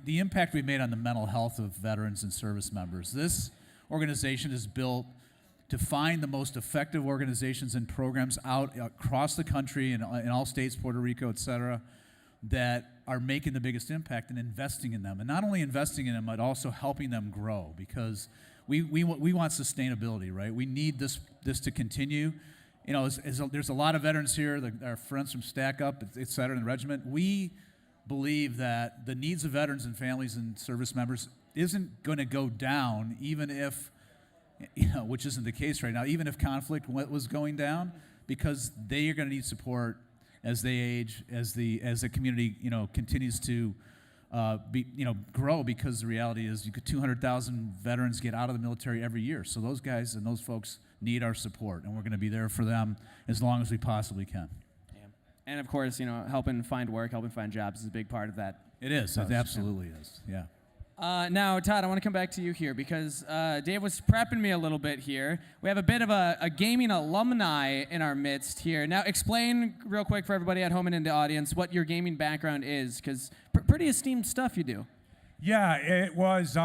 impact we've made on the mental health of veterans and service members. This organization is built to find the most effective organizations and programs out across the country in all states, Puerto Rico, et cetera, that are making the biggest impact and investing in them. And not only investing in them, but also helping them grow, because we want sustainability, right? We need this to continue. you know, there's a lot of veterans here, our friends from Stack Up, et cetera, in the regiment. We believe that the needs of veterans and families and service members isn't going to go down, even if, you know, which isn't the case right now, even if conflict was going down, because they are going to need support as they age, as the community, you know, continues to grow, because the reality is 200,000 veterans get out of the military every year. So those guys and those folks need our support, and we're going to be there for them as long as we possibly can. And of course, you know, helping find work, helping find jobs is a big part of that. It is. It absolutely is. Yeah. Now, Todd, I want to come back to you here because Dave was prepping me a little bit here. We have a bit of a gaming alumni in our midst here. Now, explain real quick for everybody at home and in the audience what your gaming background is, because pretty esteemed stuff you do. Yeah, it was.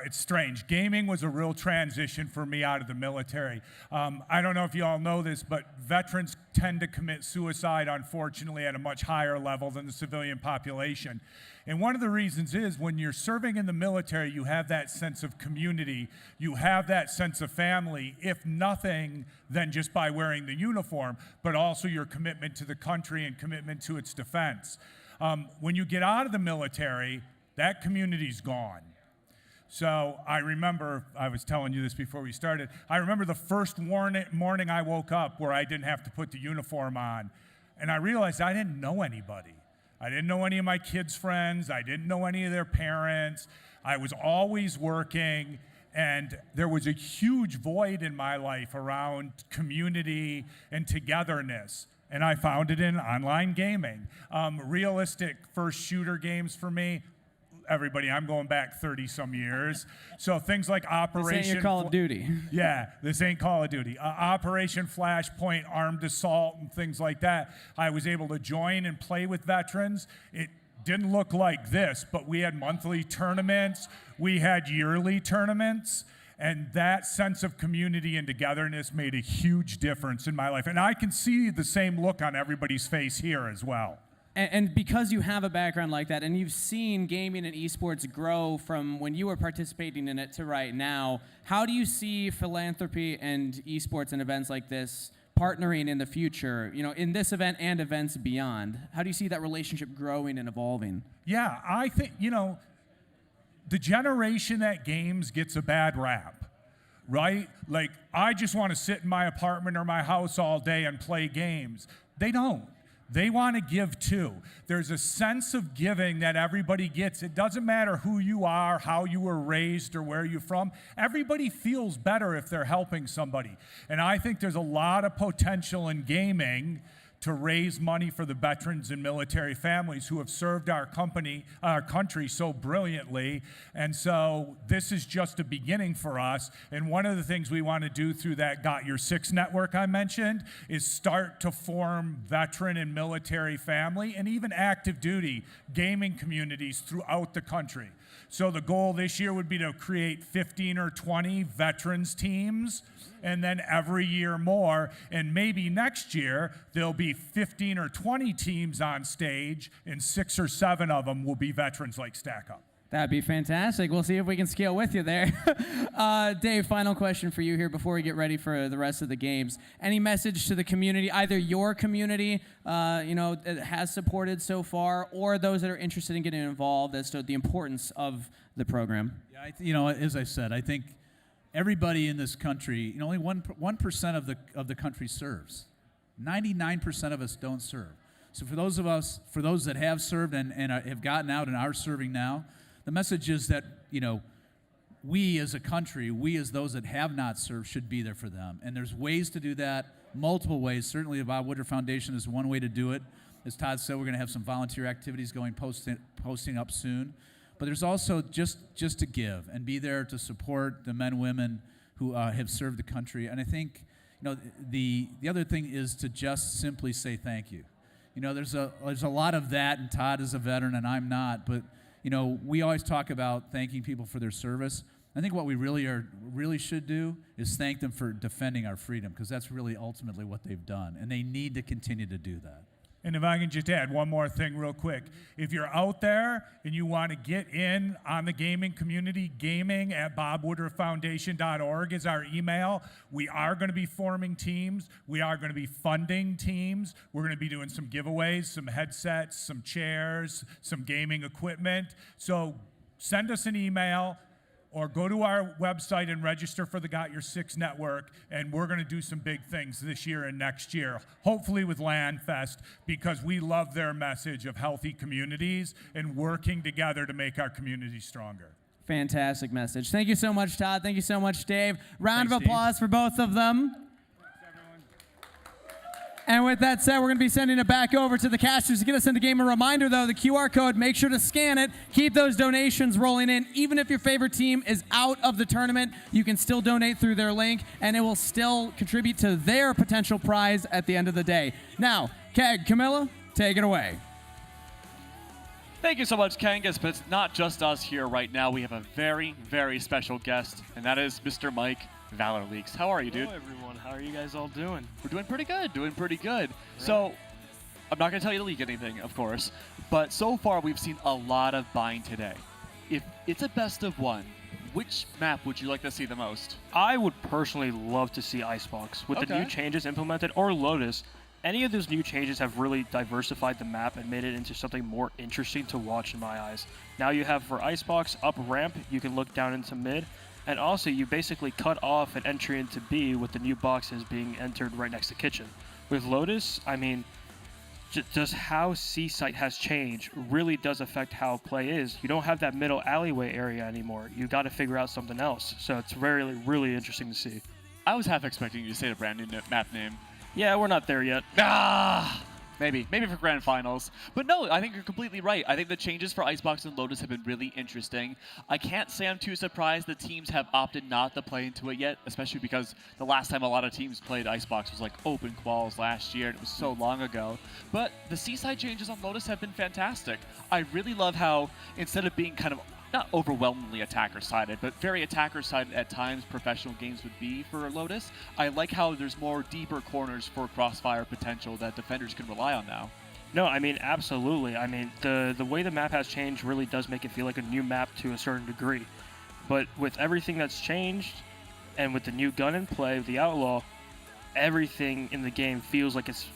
It's strange. Gaming was a real transition for me out of the military. I don't know if you all know this, but veterans tend to commit suicide, unfortunately, at a much higher level than the civilian population. And one of the reasons is when you're serving in the military, you have that sense of community. You have that sense of family, if nothing than just by wearing the uniform, but also your commitment to the country and commitment to its defense. When you get out of the military, that community's gone. So I remember, I was telling you this before we started, I remember the first morning I woke up where I didn't have to put the uniform on, and I realized I didn't know anybody. I didn't know any of my kids' friends. I didn't know any of their parents. I was always working, and there was a huge void in my life around community and togetherness. And I found it in online gaming. Realistic first shooter games for me. Everybody, I'm going back 30-some years. So things like Operation... This ain't your Call of Duty. Yeah, this ain't Call of Duty. Operation Flashpoint, Armed Assault, and things like that. I was able to join and play with veterans. It didn't look like this, but we had monthly tournaments. We had yearly tournaments. And that sense of community and togetherness made a huge difference in my life. And I can see the same look on everybody's face here as well. And because you have a background like that, and you've seen gaming and esports grow from when you were participating in it to right now, how do you see philanthropy and esports and events like this partnering in the future, you know, in this event and events beyond? How do you see that relationship growing and evolving? Yeah, I think, you know, the generation that games gets a bad rap, right? Like, I just want to sit in my apartment or my house all day and play games. They don't. They want to give too. There's a sense of giving that everybody gets. It doesn't matter who you are, how you were raised, or where you're from. Everybody feels better if they're helping somebody. And I think there's a lot of potential in gaming to raise money for the veterans and military families who have served our country so brilliantly. And so this is just a beginning for us. And one of the things we want to do through that Got Your Six network I mentioned is start to form veteran and military family and even active duty gaming communities throughout the country. So the goal this year would be to create 15 or 20 veterans teams, and then every year more, and maybe next year there'll be 15 or 20 teams on stage, and 6 or 7 of them will be veterans like Stack Up. That'd be fantastic. We'll see if we can scale with you there. Dave, final question for you here before we get ready for the rest of the games. Any message to the community, either your community, that has supported so far, or those that are interested in getting involved as to the importance of the program? Yeah, as I said, I think everybody in this country, only 1% of the country serves. 99% of us don't serve. So for those that have served and have gotten out and are serving now, the message is that, we as a country, we as those that have not served should be there for them. And there's ways to do that, multiple ways. Certainly the Bob Woodruff Foundation is one way to do it. As Todd said, we're going to have some volunteer activities posting up soon. But there's also just to give and be there to support the men and women who have served the country. And I think, the other thing is to just simply say thank you. There's a lot of that, and Todd is a veteran and I'm not, but we always talk about thanking people for their service. I think what we really should do is thank them for defending our freedom, because that's really ultimately what they've done, and they need to continue to do that. And if I can just add one more thing real quick. If you're out there and you want to get in on the gaming community, gaming@bobwoodrufffoundation.org is our email. We are going to be forming teams. We are going to be funding teams. We're going to be doing some giveaways, some headsets, some chairs, some gaming equipment. So send us an email or go to our website and register for the Got Your Six Network, and we're going to do some big things this year and next year, hopefully with LandFest, because we love their message of healthy communities and working together to make our communities stronger. Fantastic message. Thank you so much, Todd. Thank you so much, Dave. Round Thanks, of applause for both of them. And with that said, we're going to be sending it back over to the casters to get us in the game. A reminder, though, the QR code, make sure to scan it. Keep those donations rolling in. Even if your favorite team is out of the tournament, you can still donate through their link, and it will still contribute to their potential prize at the end of the day. Now, Keg, Camilla, take it away. Thank you so much, Kangas, but it's not just us here right now. We have a very, very special guest, and that is Mr. Mike Valor Leaks. How are you, dude? Hello, everyone. How are you guys all doing? We're doing pretty good, So, I'm not going to tell you to leak anything, of course, but so far we've seen a lot of buying today. If it's a best of one, which map would you like to see the most? I would personally love to see Icebox. With the new changes implemented, or Lotus, any of those new changes have really diversified the map and made it into something more interesting to watch in my eyes. Now you have for Icebox, up ramp, you can look down into mid, and also you basically cut off an entry into B with the new boxes being entered right next to kitchen. With Lotus, I mean, just how C-Site has changed really does affect how play is. You don't have that middle alleyway area anymore. You got to figure out something else. So it's really, really interesting to see. I was half expecting you to say the brand new map name. Yeah, we're not there yet. Maybe for grand finals. But no, I think you're completely right. I think the changes for Icebox and Lotus have been really interesting. I can't say I'm too surprised that teams have opted not to play into it yet, especially because the last time a lot of teams played Icebox was like open quals last year, and it was so long ago. But the C-side changes on Lotus have been fantastic. I really love how instead of being kind of not overwhelmingly attacker-sided, but very attacker-sided at times professional games would be for Lotus. I like how there's more deeper corners for crossfire potential that defenders can rely on now. No, I mean, absolutely. I mean, the way the map has changed really does make it feel like a new map to a certain degree. But with everything that's changed, and with the new gun in play, the Outlaw, everything in the game feels like it's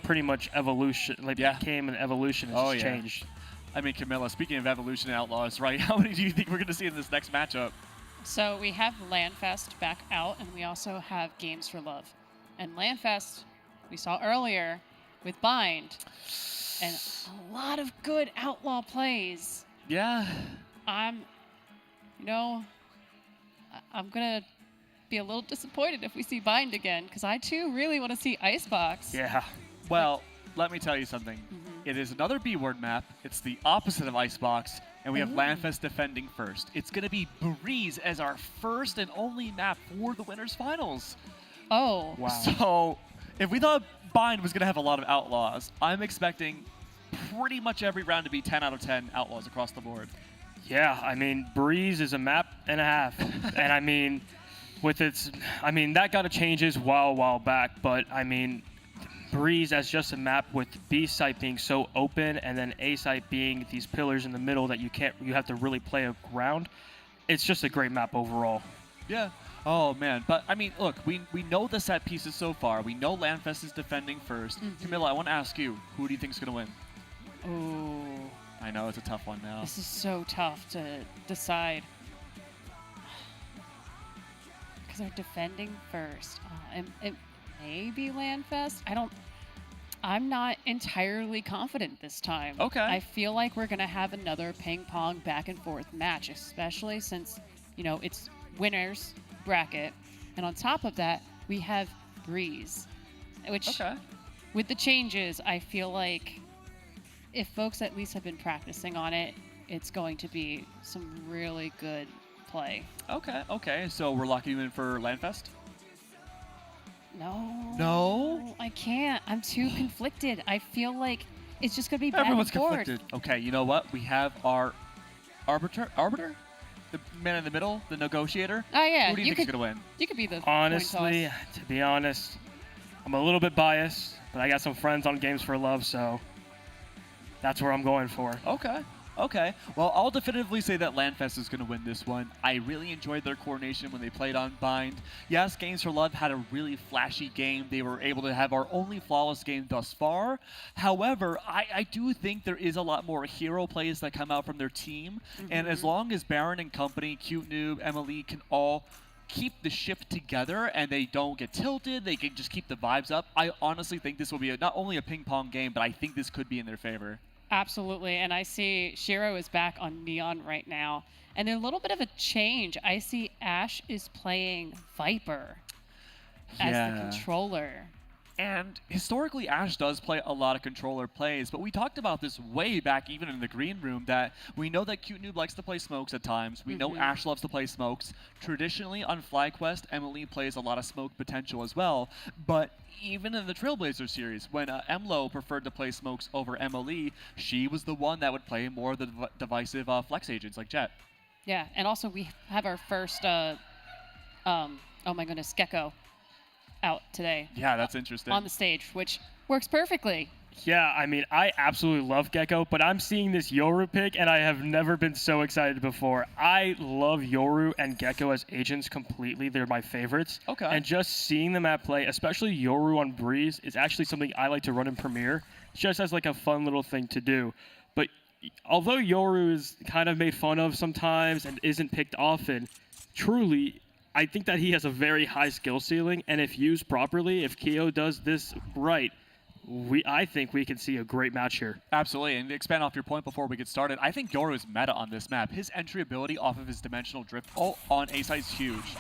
pretty much evolution, like it became an evolution, it's just changed. I mean, Camilla, speaking of evolution and Outlaws, right? How many do you think we're going to see in this next matchup? So we have LandFest back out, and we also have Games for Love. And LandFest, we saw earlier with Bind, and a lot of good Outlaw plays. Yeah. I'm going to be a little disappointed if we see Bind again, because I, too, really want to see Icebox. Yeah. Well, let me tell you something. It is another B-word map. It's the opposite of Icebox, and we have LandFest defending first. It's going to be Breeze as our first and only map for the Winners Finals. Oh. Wow. So, if we thought Bind was going to have a lot of Outlaws, I'm expecting pretty much every round to be 10 out of 10 Outlaws across the board. Yeah, I mean, Breeze is a map and a half. And I mean, that got to changes a while back, but I mean, Breeze as just a map with B site being so open and then A site being these pillars in the middle that you have to really play around. It's just a great map overall. Yeah. Oh man, but I mean, look, we know the set pieces so far. We know LandFest is defending first. Camilla, I want to ask you, who do you think is going to win? Oh. I know it's a tough one now. This is so tough to decide. Because they're defending first. It may be LandFest. I'm not entirely confident this time. Okay. I feel like we're going to have another ping pong back and forth match, especially since, it's winners bracket. And on top of that, we have Breeze, which with the changes, I feel like if folks at least have been practicing on it, it's going to be some really good play. Okay. So we're locking you in for LandFest? No, I can't. I'm too conflicted. I feel like it's just going to be back Everyone's and forth. conflicted. Okay, you know what? We have our arbiter? The man in the middle, the negotiator? Oh, yeah. Who do you think is going to win? You could be the Honestly, to be honest, I'm a little bit biased, but I got some friends on Games for Love, so that's where I'm going for. Okay. Okay. Well, I'll definitively say that Landfest is going to win this one. I really enjoyed their coordination when they played on Bind. Yes, Games for Love had a really flashy game. They were able to have our only flawless game thus far. However, I do think there is a lot more hero plays that come out from their team. And as long as Baron and company, Cute Noob, Emily can all keep the ship together and they don't get tilted, they can just keep the vibes up, I honestly think this will be not only a ping pong game, but I think this could be in their favor. Absolutely, and I see Shiro is back on Neon right now. And there's a little bit of a change. I see Ash is playing Viper as the controller. And historically, Ash does play a lot of controller plays, but we talked about this way back even in the green room that we know that Cute Noob likes to play smokes at times. We know Ash loves to play smokes. Traditionally on FlyQuest, Emily plays a lot of smoke potential as well, but even in the Trailblazer series, when Emlo preferred to play smokes over Emily, she was the one that would play more of the divisive flex agents like Jett. Yeah, and also we have our first, oh my goodness, Gecko out today. Yeah, that's interesting. On the stage, which works perfectly. Yeah, I mean, I absolutely love Gecko, but I'm seeing this Yoru pick, and I have never been so excited before. I love Yoru and Gecko as agents completely. They're my favorites. Okay. And just seeing them at play, especially Yoru on Breeze, is actually something I like to run in Premiere, just as like a fun little thing to do. But although Yoru is kind of made fun of sometimes and isn't picked often, truly, I think that he has a very high skill ceiling, and if used properly, if Keo does this right, I think we can see a great match here. Absolutely, and to expand off your point before we get started, I think Yoru is meta on this map. His entry ability off of his dimensional drift on A side is huge.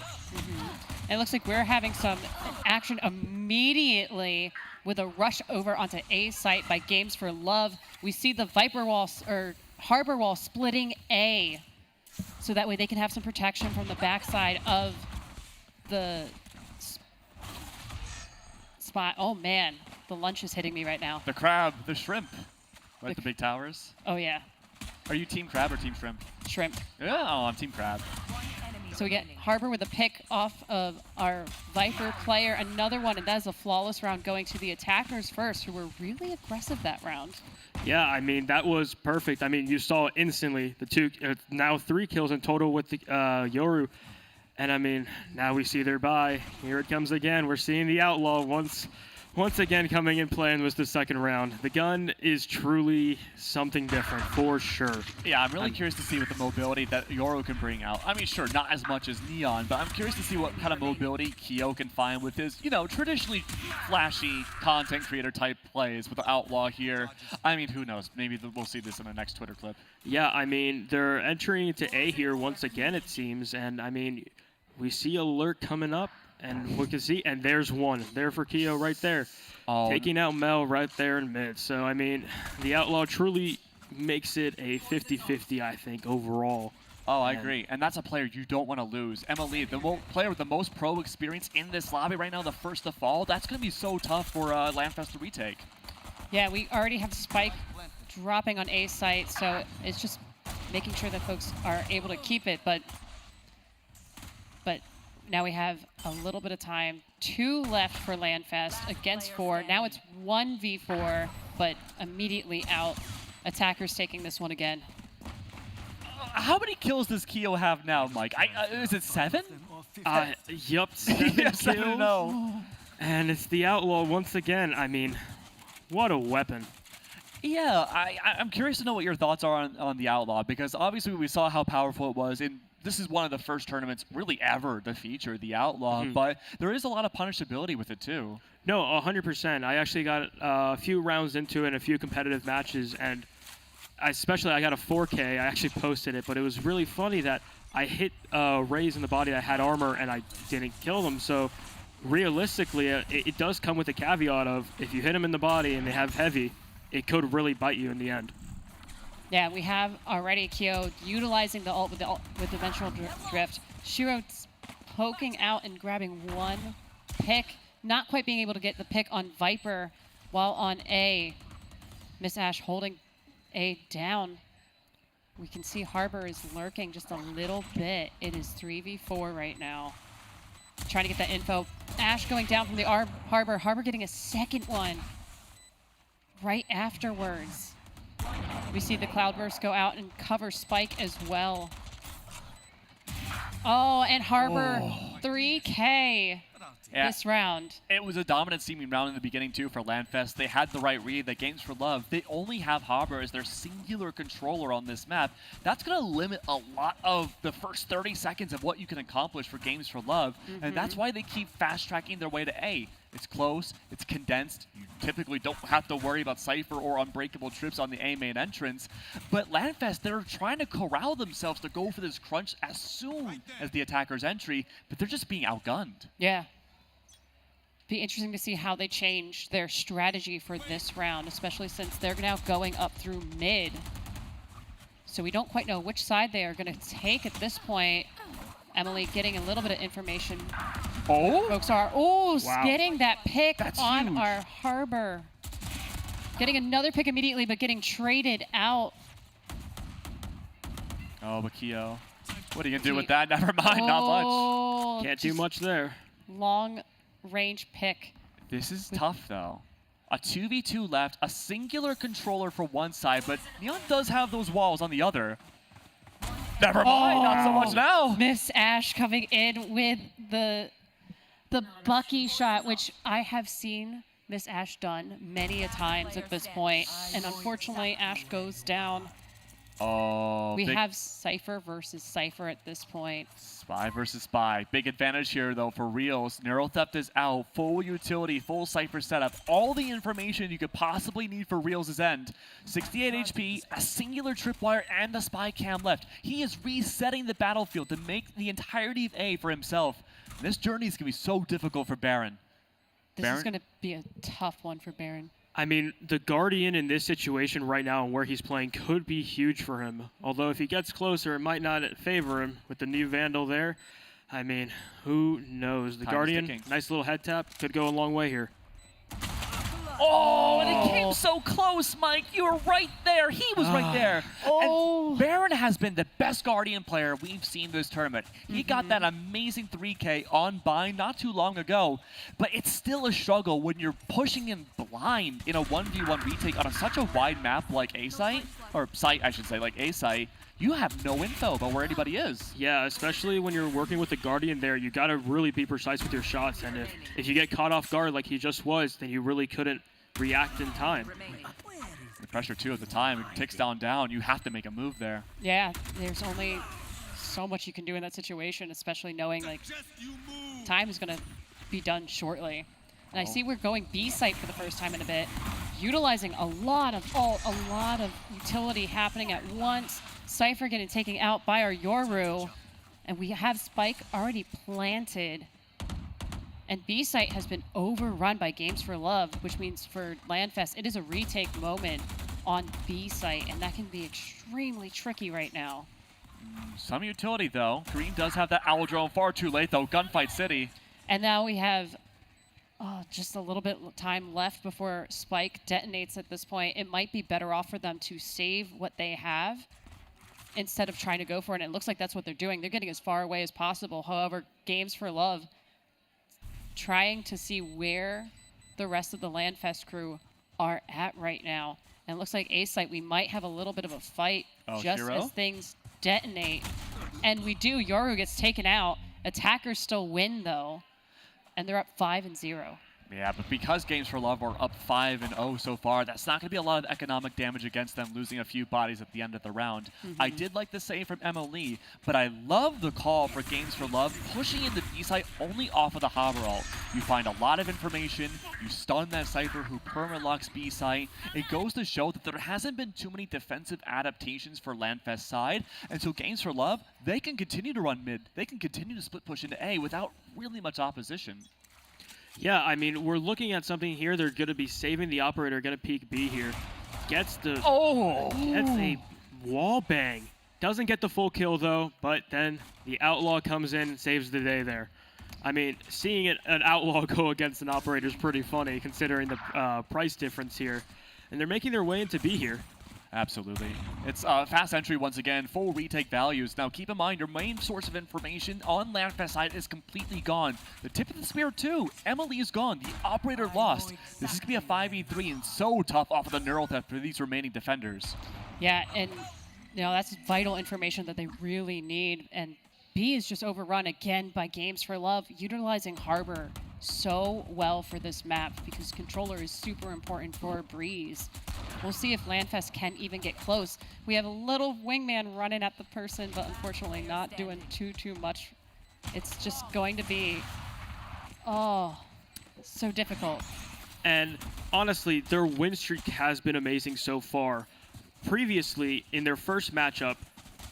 It looks like we're having some action immediately with a rush over onto A site by Games for Love. We see the Viper wall or Harbor wall splitting A, so that way they can have some protection from the backside of the spot. Oh man, the lunch is hitting me right now. The crab, the shrimp, right? The big towers. Oh yeah. Are you team crab or team shrimp? Shrimp. Yeah, oh, I'm team crab. So we get Harbor with a pick off of our Viper player. Another one, and that is a flawless round going to the attackers first, who were really aggressive that round. Yeah, I mean, that was perfect. I mean, you saw instantly the two, now 3 kills in total with the Yoru. And I mean, now we see their buy. Here it comes again. We're seeing the Outlaw once again coming in play, and was the second round. The gun is truly something different, for sure. Yeah, I'm really curious to see what the mobility that Yoru can bring out. I mean, sure, not as much as Neon, but I'm curious to see what kind of mobility Keo can find with his, traditionally flashy content creator type plays with the Outlaw here. I mean, who knows? Maybe we'll see this in the next Twitter clip. Yeah, I mean, they're entering into A here once again, it seems, and I mean, we see Alert coming up. And we can see, and there's one there for Keo right there, taking out Mel right there in mid. So, I mean, the Outlaw truly makes it a 50-50, I think, overall. Oh, I agree. And that's a player you don't want to lose. Emily, the player with the most pro experience in this lobby right now, the first to fall, that's going to be so tough for Landfest to retake. Yeah, we already have Spike dropping on A site, so it's just making sure that folks are able to keep it. But now we have a little bit of time. 2 left for Landfest against 4. Now it's 1v4, but immediately out. Attackers taking this one again. How many kills does Keo have now, Mike? Is it 7? Yup, 7 kills. 7-0. And it's the Outlaw once again. I mean, what a weapon. Yeah, I'm curious to know what your thoughts are on the Outlaw, because obviously we saw how powerful it was in. This is one of the first tournaments really ever to feature the Outlaw, but there is a lot of punishability with it too. No, 100%. I actually got a few rounds into it and a few competitive matches, and I got a 4K. I actually posted it, but it was really funny that I hit Raze in the body that had armor and I didn't kill them. So realistically, it does come with a caveat of if you hit them in the body and they have heavy, it could really bite you in the end. Yeah, we have already Keo utilizing the ult with Dimensional Drift. Shiro poking out and grabbing one pick. Not quite being able to get the pick on Viper while on A. Miss Ash holding A down. We can see Harbor is lurking just a little bit. It is 3v4 right now. trying to get that info. Ash going down from the Harbor. Harbor getting a second one right afterwards. We see the Cloudburst go out and cover Spike as well. Oh, and Harbor 3K this round. It was a dominant seeming round in the beginning, too, for LANFest. They had the right read. The Games for Love, they only have Harbor as their singular controller on this map. That's going to limit a lot of the first 30 seconds of what you can accomplish for Games for Love, and that's why they keep fast-tracking their way to A. It's close, it's condensed. You typically don't have to worry about Cypher or Unbreakable trips on the A main entrance. But LANFest, they're trying to corral themselves to go for this crunch as soon as the attacker's entry, but they're just being outgunned. Yeah. Be interesting to see how they change their strategy for this round, especially since they're now going up through mid. So we don't quite know which side they are going to take at this point. Emily getting a little bit of information. Oh? Folks are, getting that pick on huge. Our Harbor. Getting another pick immediately, but getting traded out. Oh, Bakio. What are you going to do with that? Never mind, not much. Can't do much there. Long range pick. This is tough, though. A 2v2 left, a singular controller for one side, but Neon does have those walls on the other. Never mind, not so much now. Miss Ash coming in with the Bucky shot, which I have seen Miss Ash done many a times at this point. And unfortunately, Ash goes down. Oh, we have Cypher versus Cypher at this point. Spy versus Spy. Big advantage here, though, for Reals. Neural Theft is out. Full utility, full Cypher setup. All the information you could possibly need for Reals' end. 68 HP, a singular tripwire, and a Spy cam left. He is resetting the battlefield to make the entirety of A for himself. And this journey is going to be so difficult for Baron. This is going to be a tough one for Baron. I mean, the Guardian in this situation right now and where he's playing could be huge for him. Although if he gets closer, it might not favor him with the new Vandal there. I mean, who knows? The Guardian, nice little head tap, could go a long way here. Oh, and it came so close, Mike. You were right there. He was right there. And Baron has been the best Guardian player we've seen this tournament. He got that amazing 3K on Bind not too long ago, but it's still a struggle when you're pushing him blind in a 1v1 retake on such a wide map like A-Site, or Site, I should say, like A-Site. You have no info about where anybody is. Yeah, especially when you're working with the Guardian there, you got to really be precise with your shots. And if you get caught off guard like he just was, then you really couldn't react in time. The pressure, too, at the time. It ticks down. You have to make a move there. Yeah, there's only so much you can do in that situation, especially knowing, like, time is going to be done shortly. And I see we're going B-Site for the first time in a bit, utilizing a lot of utility happening at once. Cypher getting taken out by our Yoru, and we have Spike already planted. And B-Site has been overrun by Games for Love, which means for LANFest, it is a retake moment on B-Site, and that can be extremely tricky right now. Some utility, though. Green does have that Owl Drone far too late, though. Gunfight City. And now we have just a little bit time left before Spike detonates at this point. It might be better off for them to save what they have instead of trying to go for it. And it looks like that's what they're doing. They're getting as far away as possible. However, Games for Love trying to see where the rest of the LANFest crew are at right now. And it looks like A-Site, we might have a little bit of a fight just as things detonate. And we do. Yoru gets taken out. Attackers still win, though. And they're up 5-0. Yeah, but because Games for Love are up 5-0 so far, that's not going to be a lot of economic damage against them, losing a few bodies at the end of the round. I did like the save from Emily, but I love the call for Games for Love, pushing into B-Site only off of the Harbor ult. You find a lot of information, you stun that Cypher who perma-locks B-Site. It goes to show that there hasn't been too many defensive adaptations for LANFest side, and so Games for Love, they can continue to run mid. They can continue to split push into A without really much opposition. Yeah, I mean, we're looking at something here. They're going to be saving the operator, going to peek B here. Gets the... Gets a wall bang. Doesn't get the full kill, though, but then the Outlaw comes in and saves the day there. I mean, seeing an Outlaw go against an operator is pretty funny, considering the price difference here. And they're making their way into B here. Absolutely. It's fast entry once again, full retake values. Now keep in mind, your main source of information on Landfest side is completely gone. The tip of the spear too, Emily is gone, the operator lost. This is going to be a 5v3 and so tough off of the neural theft for these remaining defenders. Yeah, and that's vital information that they really need. And B is just overrun again by Games for Love, utilizing Harbor so well for this map because controller is super important for Breeze. We'll see if Landfest can even get close. We have a little wingman running at the person, but unfortunately not doing too much. It's just going to be, so difficult. And honestly, their win streak has been amazing so far. Previously, in their first matchup,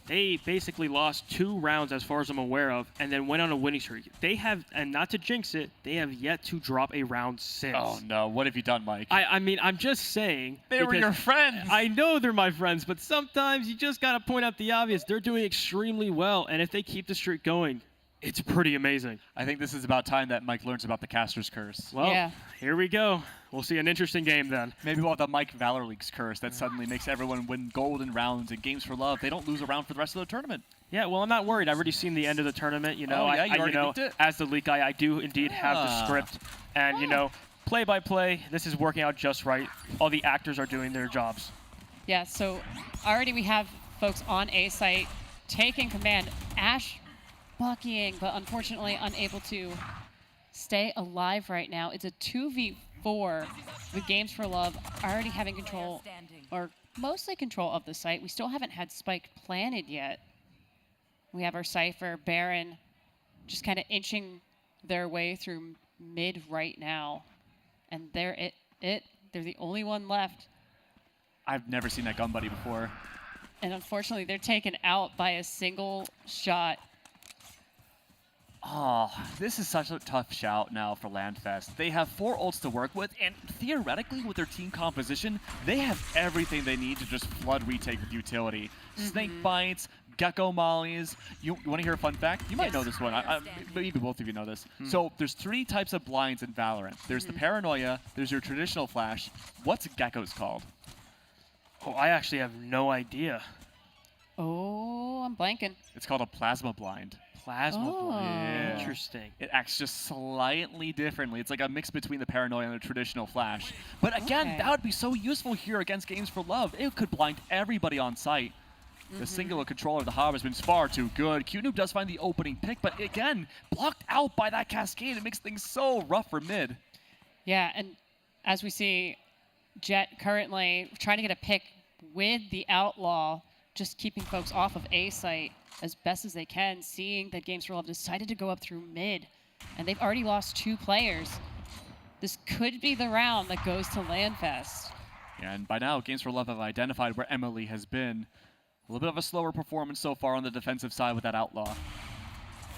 they basically lost 2 rounds as far as I'm aware of, and then went on a winning streak. They have, and not to jinx it, they have yet to drop a round since. Oh no, what have you done, Mike? I mean, I'm just saying. They were your friends. I know they're my friends, but sometimes you just gotta point out the obvious. They're doing extremely well, and if they keep the streak going, it's pretty amazing. I think this is about time that Mike learns about the Caster's Curse. Well, here we go. We'll see an interesting game then. Maybe we'll have the Mike Valor League's curse that suddenly makes everyone win golden rounds in Games for Love. They don't lose a round for the rest of the tournament. Yeah, well, I'm not worried. I've already seen the end of the tournament. You know, Oh, yeah? You already leaked it? as the league guy, I do indeed have the script. And, you know, play by play, this is working out just right. All the actors are doing their jobs. Yeah, so already we have folks on A site taking command. Ash buckying, but unfortunately unable to stay alive right now. It's a 2v4 with Games for Love already having control, or mostly control of the site. We still haven't had Spike planted yet. We have our Cypher, Baron, just kind of inching their way through mid right now. And they're the only one left. I've never seen that gun buddy before. And unfortunately, they're taken out by a single shot. Oh, this is such a tough shout now for Landfest. They have 4 ults to work with, and theoretically, with their team composition, they have everything they need to just flood retake with utility. Snake bites, gecko mollies. You want to hear a fun fact? You might know this one. Maybe both of you know this. So there's 3 types of blinds in Valorant. There's the Paranoia, there's your traditional flash. What's Gecko's called? Oh, I actually have no idea. Oh, I'm blanking. It's called a plasma blind. Plasma blind. Yeah. Interesting. It acts just slightly differently. It's like a mix between the Paranoia and the traditional flash. But again, that would be so useful here against Games for Love. It could blind everybody on site. The singular controller of the Hob has been far too good. QNoob does find the opening pick, but again, blocked out by that cascade. It makes things so rough for mid. Yeah, and as we see, Jet currently trying to get a pick with the Outlaw, just keeping folks off of A site as best as they can, seeing that Games for Love decided to go up through mid, and they've already lost 2 players. This could be the round that goes to Landfest. Yeah, and by now, Games for Love have identified where Emily has been. A little bit of a slower performance so far on the defensive side with that Outlaw.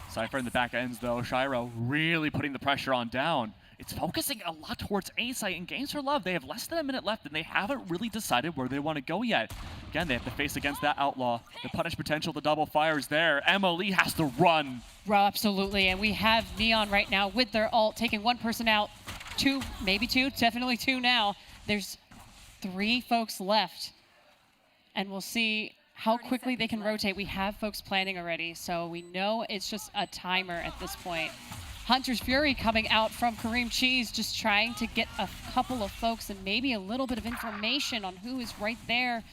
Cypher in the back ends, though. Shiro really putting the pressure on down. It's focusing a lot towards A site and Games for Love. They have less than a minute left, and they haven't really decided where they want to go yet. Again, they have to face against that Outlaw. The punish potential, the double fire is there. Emily has to run. Absolutely, and we have Neon right now with their ult, taking 1 person out. 2, maybe 2, definitely 2 now. There's 3 folks left, and we'll see how quickly they can rotate. We have folks planning already, so we know it's just a timer at this point. Hunter's Fury coming out from Kareem Cheese, just trying to get a couple of folks and maybe a little bit of information on who is right there.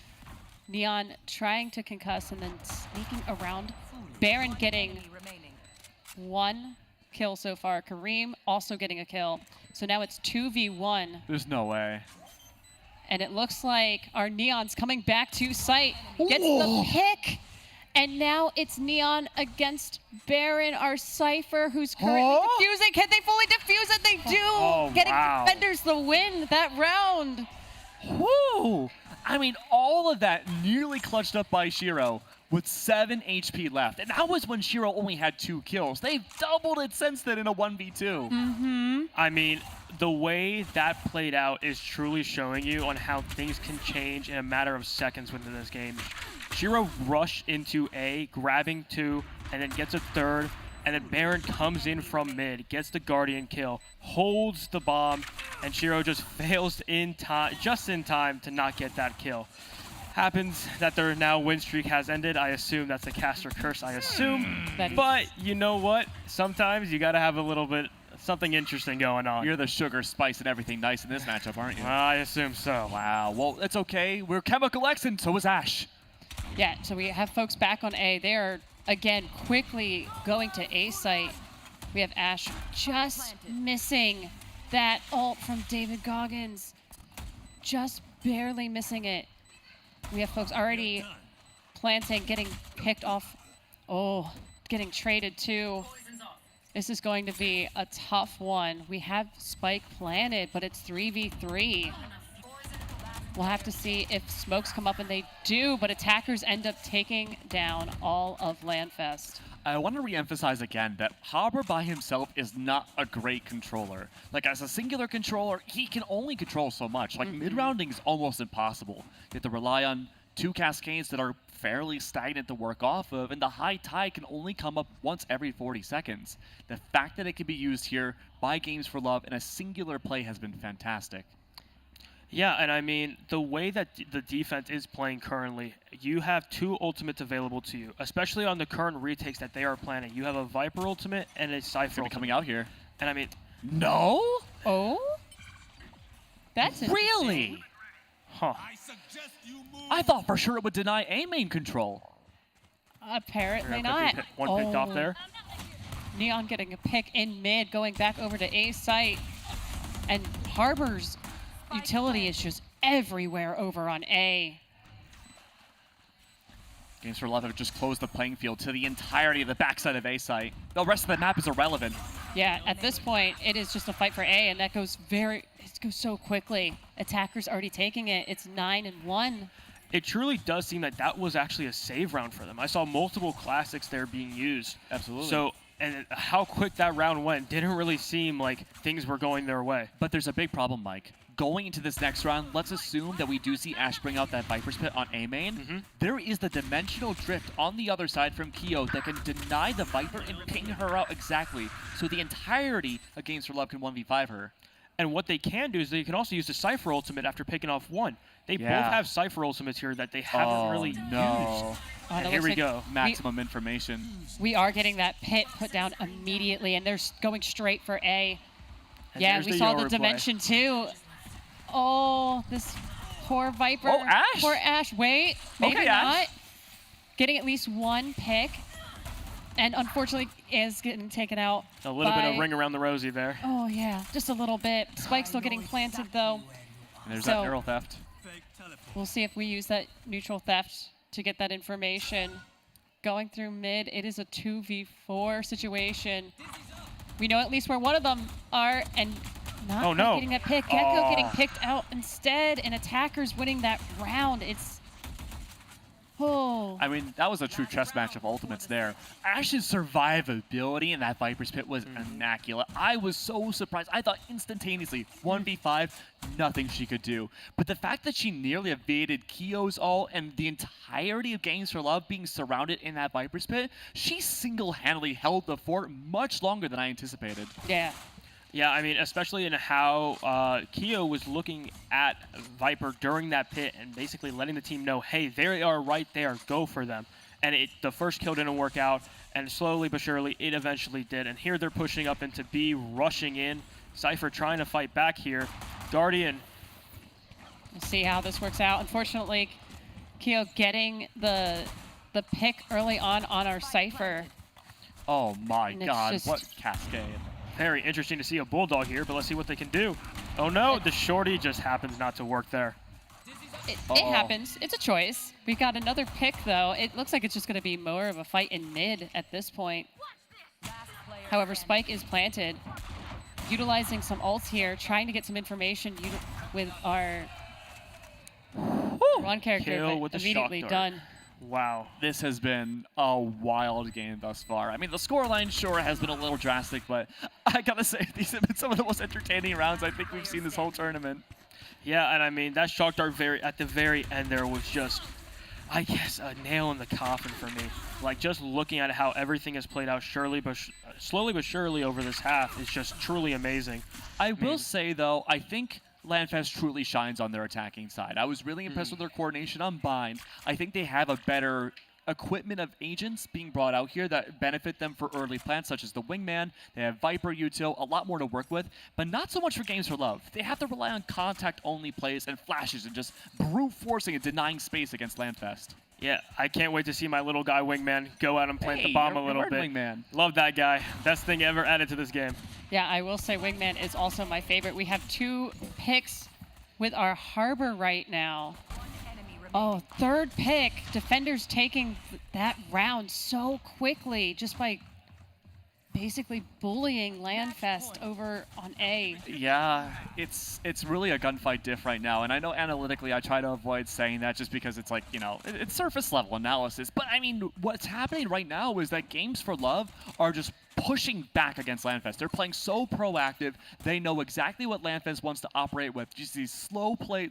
Neon trying to concuss and then sneaking around. Baron getting 1 kill so far. Kareem also getting a kill. So now it's 2v1. There's no way. And it looks like our Neon's coming back to site. Gets the pick. And now it's Neon against Baron, our Cypher, who's currently defusing. Can they fully defuse it? They do. Getting defenders the win that round. Woo! I mean, all of that nearly clutched up by Shiro with 7 HP left. And that was when Shiro only had 2 kills. They've doubled it since then in a 1v2. I mean, the way that played out is truly showing you on how things can change in a matter of seconds within this game. Shiro rushed into A, grabbing 2, and then gets a 3rd, and then Baron comes in from mid, gets the Guardian kill, holds the bomb, and Shiro just fails just in time to not get that kill. happens that their now win streak has ended. I assume that's a caster curse, I assume. But you know what? Sometimes you got to have a little bit something interesting going on. You're the sugar, spice, and everything nice in this matchup, aren't you? I assume so. Wow. Well, it's okay. We're Chemical X, and so is Ash. Yeah, so we have folks back on A. They are, again, quickly going to A site. We have Ash just missing that ult from David Goggins. Just barely missing it. We have folks already planting, getting picked off. Oh, getting traded too. This is going to be a tough one. We have Spike planted, but it's 3v3. We'll have to see if smokes come up, and they do, but attackers end up taking down all of Landfest. I want to re-emphasize again that Harbor by himself is not a great controller. Like, as a singular controller, he can only control so much. Like, mid-rounding is almost impossible. You have to rely on 2 cascades that are fairly stagnant to work off of, and the high tide can only come up once every 40 seconds. The fact that it can be used here by Games for Love in a singular play has been fantastic. Yeah, and I mean, the way that the defense is playing currently, you have 2 ultimates available to you, especially on the current retakes that they are planning. You have a Viper ultimate and a Cypher ultimate. Coming out here. And I mean... No? Oh? That's really? Huh. I thought for sure it would deny A main control. Apparently not. One picked off there. Neon getting a pick in mid, going back over to A site. And Harbor's utility is just everywhere over on A. Games for Love have just closed the playing field to the entirety of the backside of A site. The rest of the map is irrelevant. Yeah, at this point, it is just a fight for A, and that goes it goes so quickly. Attackers already taking it. It's 9-1. It truly does seem that that was actually a save round for them. I saw multiple classics there being used. Absolutely. So, and how quick that round went didn't really seem like things were going their way. But there's a big problem, Mike. Going into this next round, let's assume that we do see Ash bring out that Viper's Pit on A main. There is the dimensional drift on the other side from Keo that can deny the Viper and ping her out exactly. So the entirety of Games for Love can 1v5 her. And what they can do is they can also use the Cypher ultimate after picking off 1. They both have Cypher ultimates here that they haven't really used. And here we go. Maximum information. We are getting that pit put down immediately, and they're going straight for A. And yeah, we saw the dimension too. Oh, this poor Viper. Oh, Ash. Poor Ash. Wait, maybe okay, not. Ash. Getting at least 1 pick. And unfortunately is getting taken out. A little bit of ring around the rosy there. Oh, yeah, just a little bit. Spike's still getting planted, though. And there's that neural theft. We'll see if we use that neutral theft to get that information. Going through mid, it is a 2v4 situation. We know at least where one of them are, and not getting that pick. Gecko getting picked out instead, and attackers winning that round. It's... Oh. I mean, that was a true chess match of ultimates there. Ash's survivability in that Viper's Pit was immaculate. I was so surprised. I thought instantaneously, 1v5, nothing she could do. But the fact that she nearly evaded Keo's ult and the entirety of Games for Love being surrounded in that Viper's Pit, she single-handedly held the fort much longer than I anticipated. Yeah. Yeah, I mean, especially in how Keo was looking at Viper during that pit and basically letting the team know, hey, they are right there, go for them. And the first kill didn't work out, and slowly but surely, it eventually did. And here they're pushing up into B, rushing in. Cypher trying to fight back here. Guardian. We'll see how this works out. Unfortunately, Keo getting the pick early on our Cypher. Oh my god, what cascade. Very interesting to see a Bulldog here, but let's see what they can do. Oh no, the shorty just happens not to work there. It happens. It's a choice. We got another pick, though. It looks like it's just going to be more of a fight in mid at this point. However, Spike is planted, utilizing some ults here, trying to get some information with our one character, Kill but with the immediately shock dart. done. Wow, this has been a wild game thus far. I mean, the scoreline sure has been a little drastic, but I gotta say, these have been some of the most entertaining rounds I think we've seen this whole tournament. Yeah, and I mean, that shock dart at the very end there was just, I guess, a nail in the coffin for me. Like, just looking at how everything has played out slowly but surely over this half is just truly amazing. I will say, though, I think LandFest truly shines on their attacking side. I was really impressed with their coordination on Bind. I think they have a better equipment of agents being brought out here that benefit them for early plans, such as the Wingman. They have Viper Util, a lot more to work with, but not so much for Games for Love. They have to rely on contact-only plays and flashes and just brute forcing and denying space against LandFest. Yeah, I can't wait to see my little guy Wingman go out and plant the bomb a little bit. Wingman. Love that guy. Best thing ever added to this game. Yeah, I will say Wingman is also my favorite. We have 2 picks with our Harbor right now. Oh, third pick. Defenders taking that round so quickly just by basically bullying LandFest over on A. Yeah, it's really a gunfight diff right now, and I know analytically I try to avoid saying that just because it's like, you know, it's surface level analysis, but I mean, what's happening right now is that Games for Love are just pushing back against LandFest. They're playing so proactive. They know exactly what LandFest wants to operate with. Just these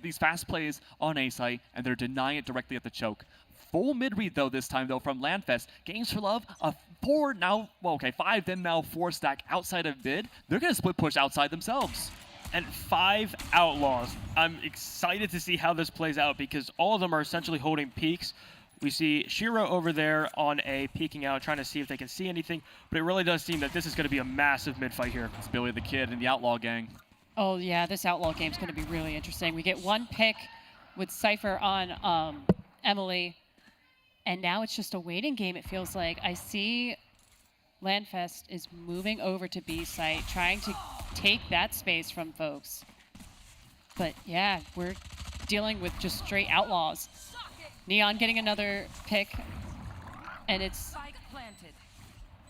these fast plays on A site, and they're denying it directly at the choke. Full mid-read, though, this time, though, from LandFest. Games for Love, a 5, then now 4 stack outside of mid. They're going to split push outside themselves. And 5 Outlaws. I'm excited to see how this plays out because all of them are essentially holding peaks. We see Shiro over there on A, peeking out, trying to see if they can see anything. But it really does seem that this is going to be a massive mid-fight here. It's Billy the Kid and the Outlaw gang. Oh, yeah, this Outlaw game is going to be really interesting. We get 1 pick with Cypher on Emily, and now it's just a waiting game, it feels like. I see LandFest is moving over to B site, trying to take that space from folks. But, yeah, we're dealing with just straight Outlaws. Neon getting another pick, and it's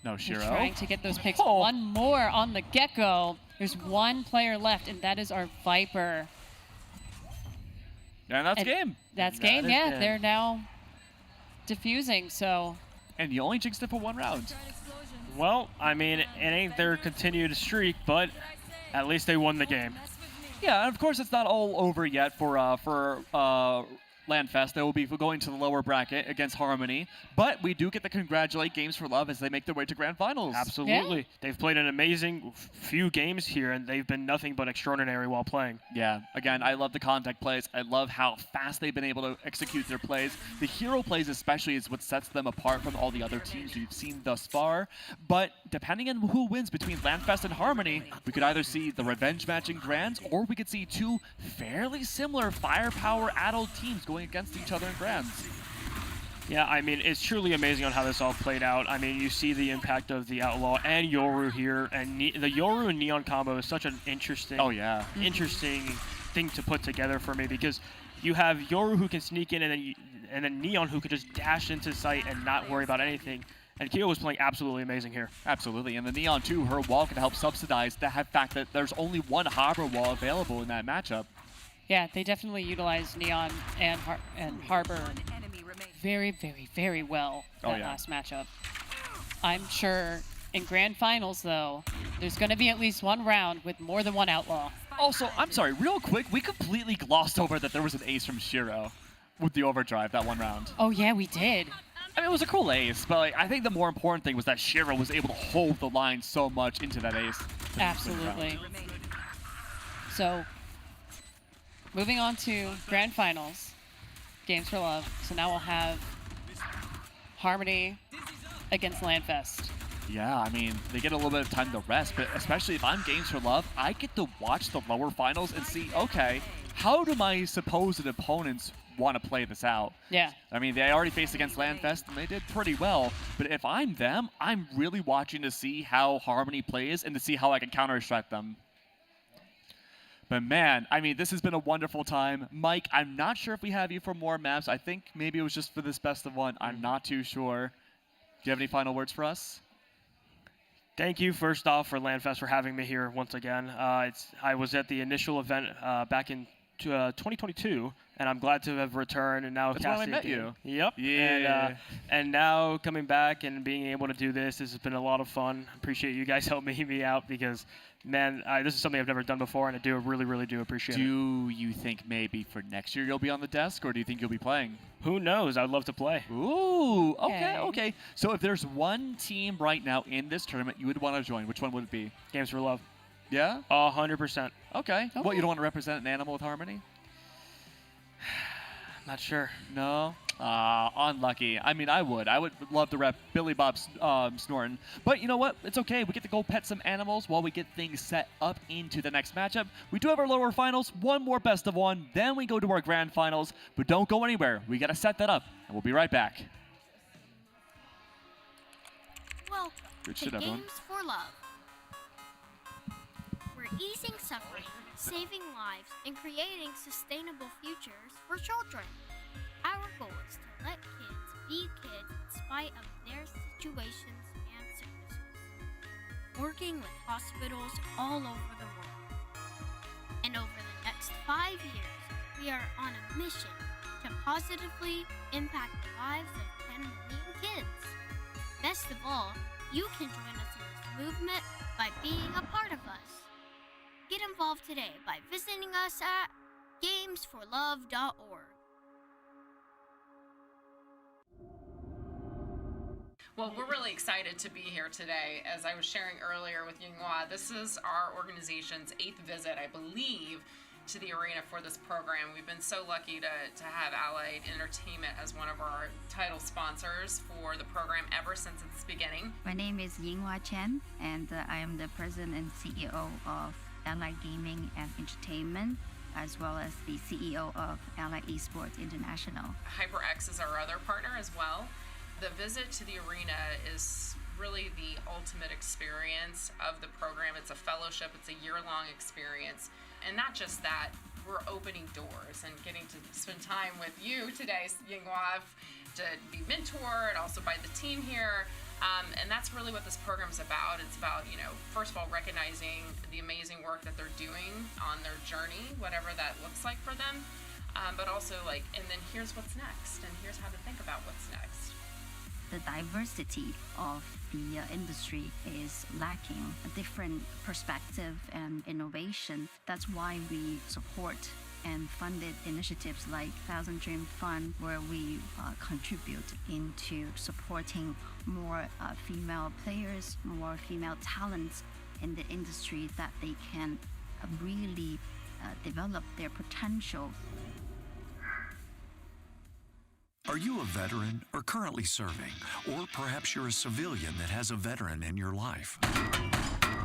no Shiro trying to get those picks. 1 more on the get-go. There's 1 player left, and that is our Viper. And that's game. That's game, yeah. They're now diffusing, so. And you only jinxed it for 1 round. Well, I mean, it ain't their continued streak, but at least they won the game. Yeah, and of course it's not all over yet for LandFest. They will be going to the lower bracket against Harmony, but we do get to congratulate Games for Love as they make their way to Grand Finals. Absolutely. Yeah. They've played an amazing few games here, and they've been nothing but extraordinary while playing. Yeah, again, I love the contact plays. I love how fast they've been able to execute their plays. The hero plays especially is what sets them apart from all the other teams we've seen thus far, but depending on who wins between LandFest and Harmony, we could either see the revenge match in Grands, or we could see 2 fairly similar firepower-addled teams going against each other in Grands. Yeah, I mean, it's truly amazing on how this all played out. I mean, you see the impact of the Outlaw and Yoru here, and the Yoru and Neon combo is such an interesting, interesting thing to put together for me because you have Yoru who can sneak in, and then Neon who could just dash into sight and not worry about anything. And Kyo was playing absolutely amazing here. Absolutely, and the Neon too, her wall can help subsidize the fact that there's only 1 Harbor wall available in that matchup. Yeah, they definitely utilize Neon and Harbor very, very, very well that last matchup. I'm sure in Grand Finals, though, there's going to be at least 1 round with more than 1 Outlaw. Also, I'm sorry, real quick, we completely glossed over that there was an ace from Shiro with the overdrive that 1 round. Oh, yeah, we did. I mean, it was a cool ace, but like, I think the more important thing was that Shiro was able to hold the line so much into that ace. Absolutely. So, moving on to Grand Finals, Games for Love. So now we'll have Harmony against LandFest. Yeah, I mean, they get a little bit of time to rest, but especially if I'm Games for Love, I get to watch the lower finals and see, okay, how do my supposed opponents want to play this out? Yeah. I mean, they already faced against LandFest, and they did pretty well, but if I'm them, I'm really watching to see how Harmony plays and to see how I can counter-strike them. But man, I mean, this has been a wonderful time. Mike, I'm not sure if we have you for more maps. I think maybe it was just for this best of 1. I'm not too sure. Do you have any final words for us? Thank you, first off, for LandFest for having me here once again. I was at the initial event back in 2022, and I'm glad to have returned and now That's when I met you. Yep. Yeah. And now coming back and being able to do this has been a lot of fun. Appreciate you guys helping me out because, man, this is something I've never done before, and I do really, really do appreciate it. Do you think maybe for next year you'll be on the desk, or do you think you'll be playing? Who knows? I'd love to play. Ooh, okay. So if there's one team right now in this tournament you would want to join, which one would it be? Games for Love. Yeah? 100%. Okay. What, you don't want to represent an animal with harmony? Not sure. No? Unlucky. I mean, I would love to rep Billy Bob Snorton. But you know what? It's okay. We get to go pet some animals while we get things set up into the next matchup. We do have our lower finals, one more best of one, then we go to our grand finals. But don't go anywhere. We got to set that up, and we'll be right back. Welcome Good to shit, everyone. Games for Love. We're easing suffering, saving lives, and creating sustainable futures for children. Our goal is to let kids be kids in spite of their situations and sicknesses. Working with hospitals all over the world. And over the next 5 years, we are on a mission to positively impact the lives of 10 million kids. Best of all, you can join us in this movement by being a part of us. Get involved today by visiting us at gamesforlove.org. Well, we're really excited to be here today. As I was sharing earlier with Yinghua, this is our organization's 8th visit, I believe, to the arena for this program. We've been so lucky to have Allied Entertainment as one of our title sponsors for the program ever since its beginning. My name is Yinghua Chen, and I am the president and CEO of Allied Gaming and Entertainment, as well as the CEO of Allied Esports International. HyperX is our other partner as well. The visit to the arena is really the ultimate experience of the program. It's a fellowship, it's a year-long experience. And not just that, we're opening doors and getting to spend time with you today, Yinghua, to be mentored, also by the team here. And that's really what this program is about. It's about, first of all, recognizing the amazing work that they're doing on their journey, whatever that looks like for them. But also and then here's what's next, and here's how to think about what's next. The diversity of the industry is lacking, a different perspective and innovation. That's why we support and funded initiatives like Thousand Dream Fund, where we contribute into supporting more female players, more female talents in the industry, that they can really develop their potential. Are you a veteran or currently serving? Or perhaps you're a civilian that has a veteran in your life?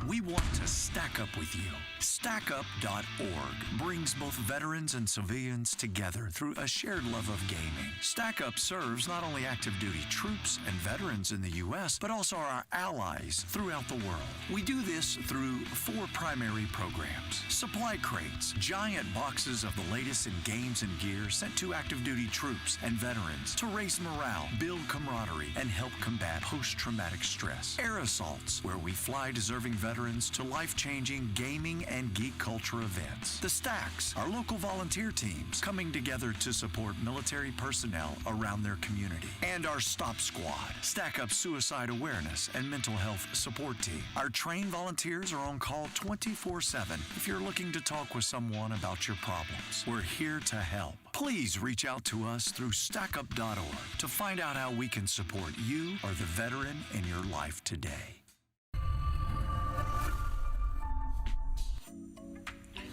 We want to stack up with you. StackUp.org brings both veterans and civilians together through a shared love of gaming. StackUp serves not only active duty troops and veterans in the U.S., but also our allies throughout the world. We do this through 4 primary programs. Supply crates, giant boxes of the latest in games and gear sent to active duty troops and veterans to raise morale, build camaraderie, and help combat post-traumatic stress. Air assaults, where we fly deserving veterans to life-changing gaming and geek culture events. The Stacks, our local volunteer teams coming together to support military personnel around their community. And our Stop Squad, Stack Up suicide awareness and mental health support team. Our trained volunteers are on call 24/7 if you're looking to talk with someone about your problems. We're here to help. Please reach out to us through StackUp.org to find out how we can support you or the veteran in your life today.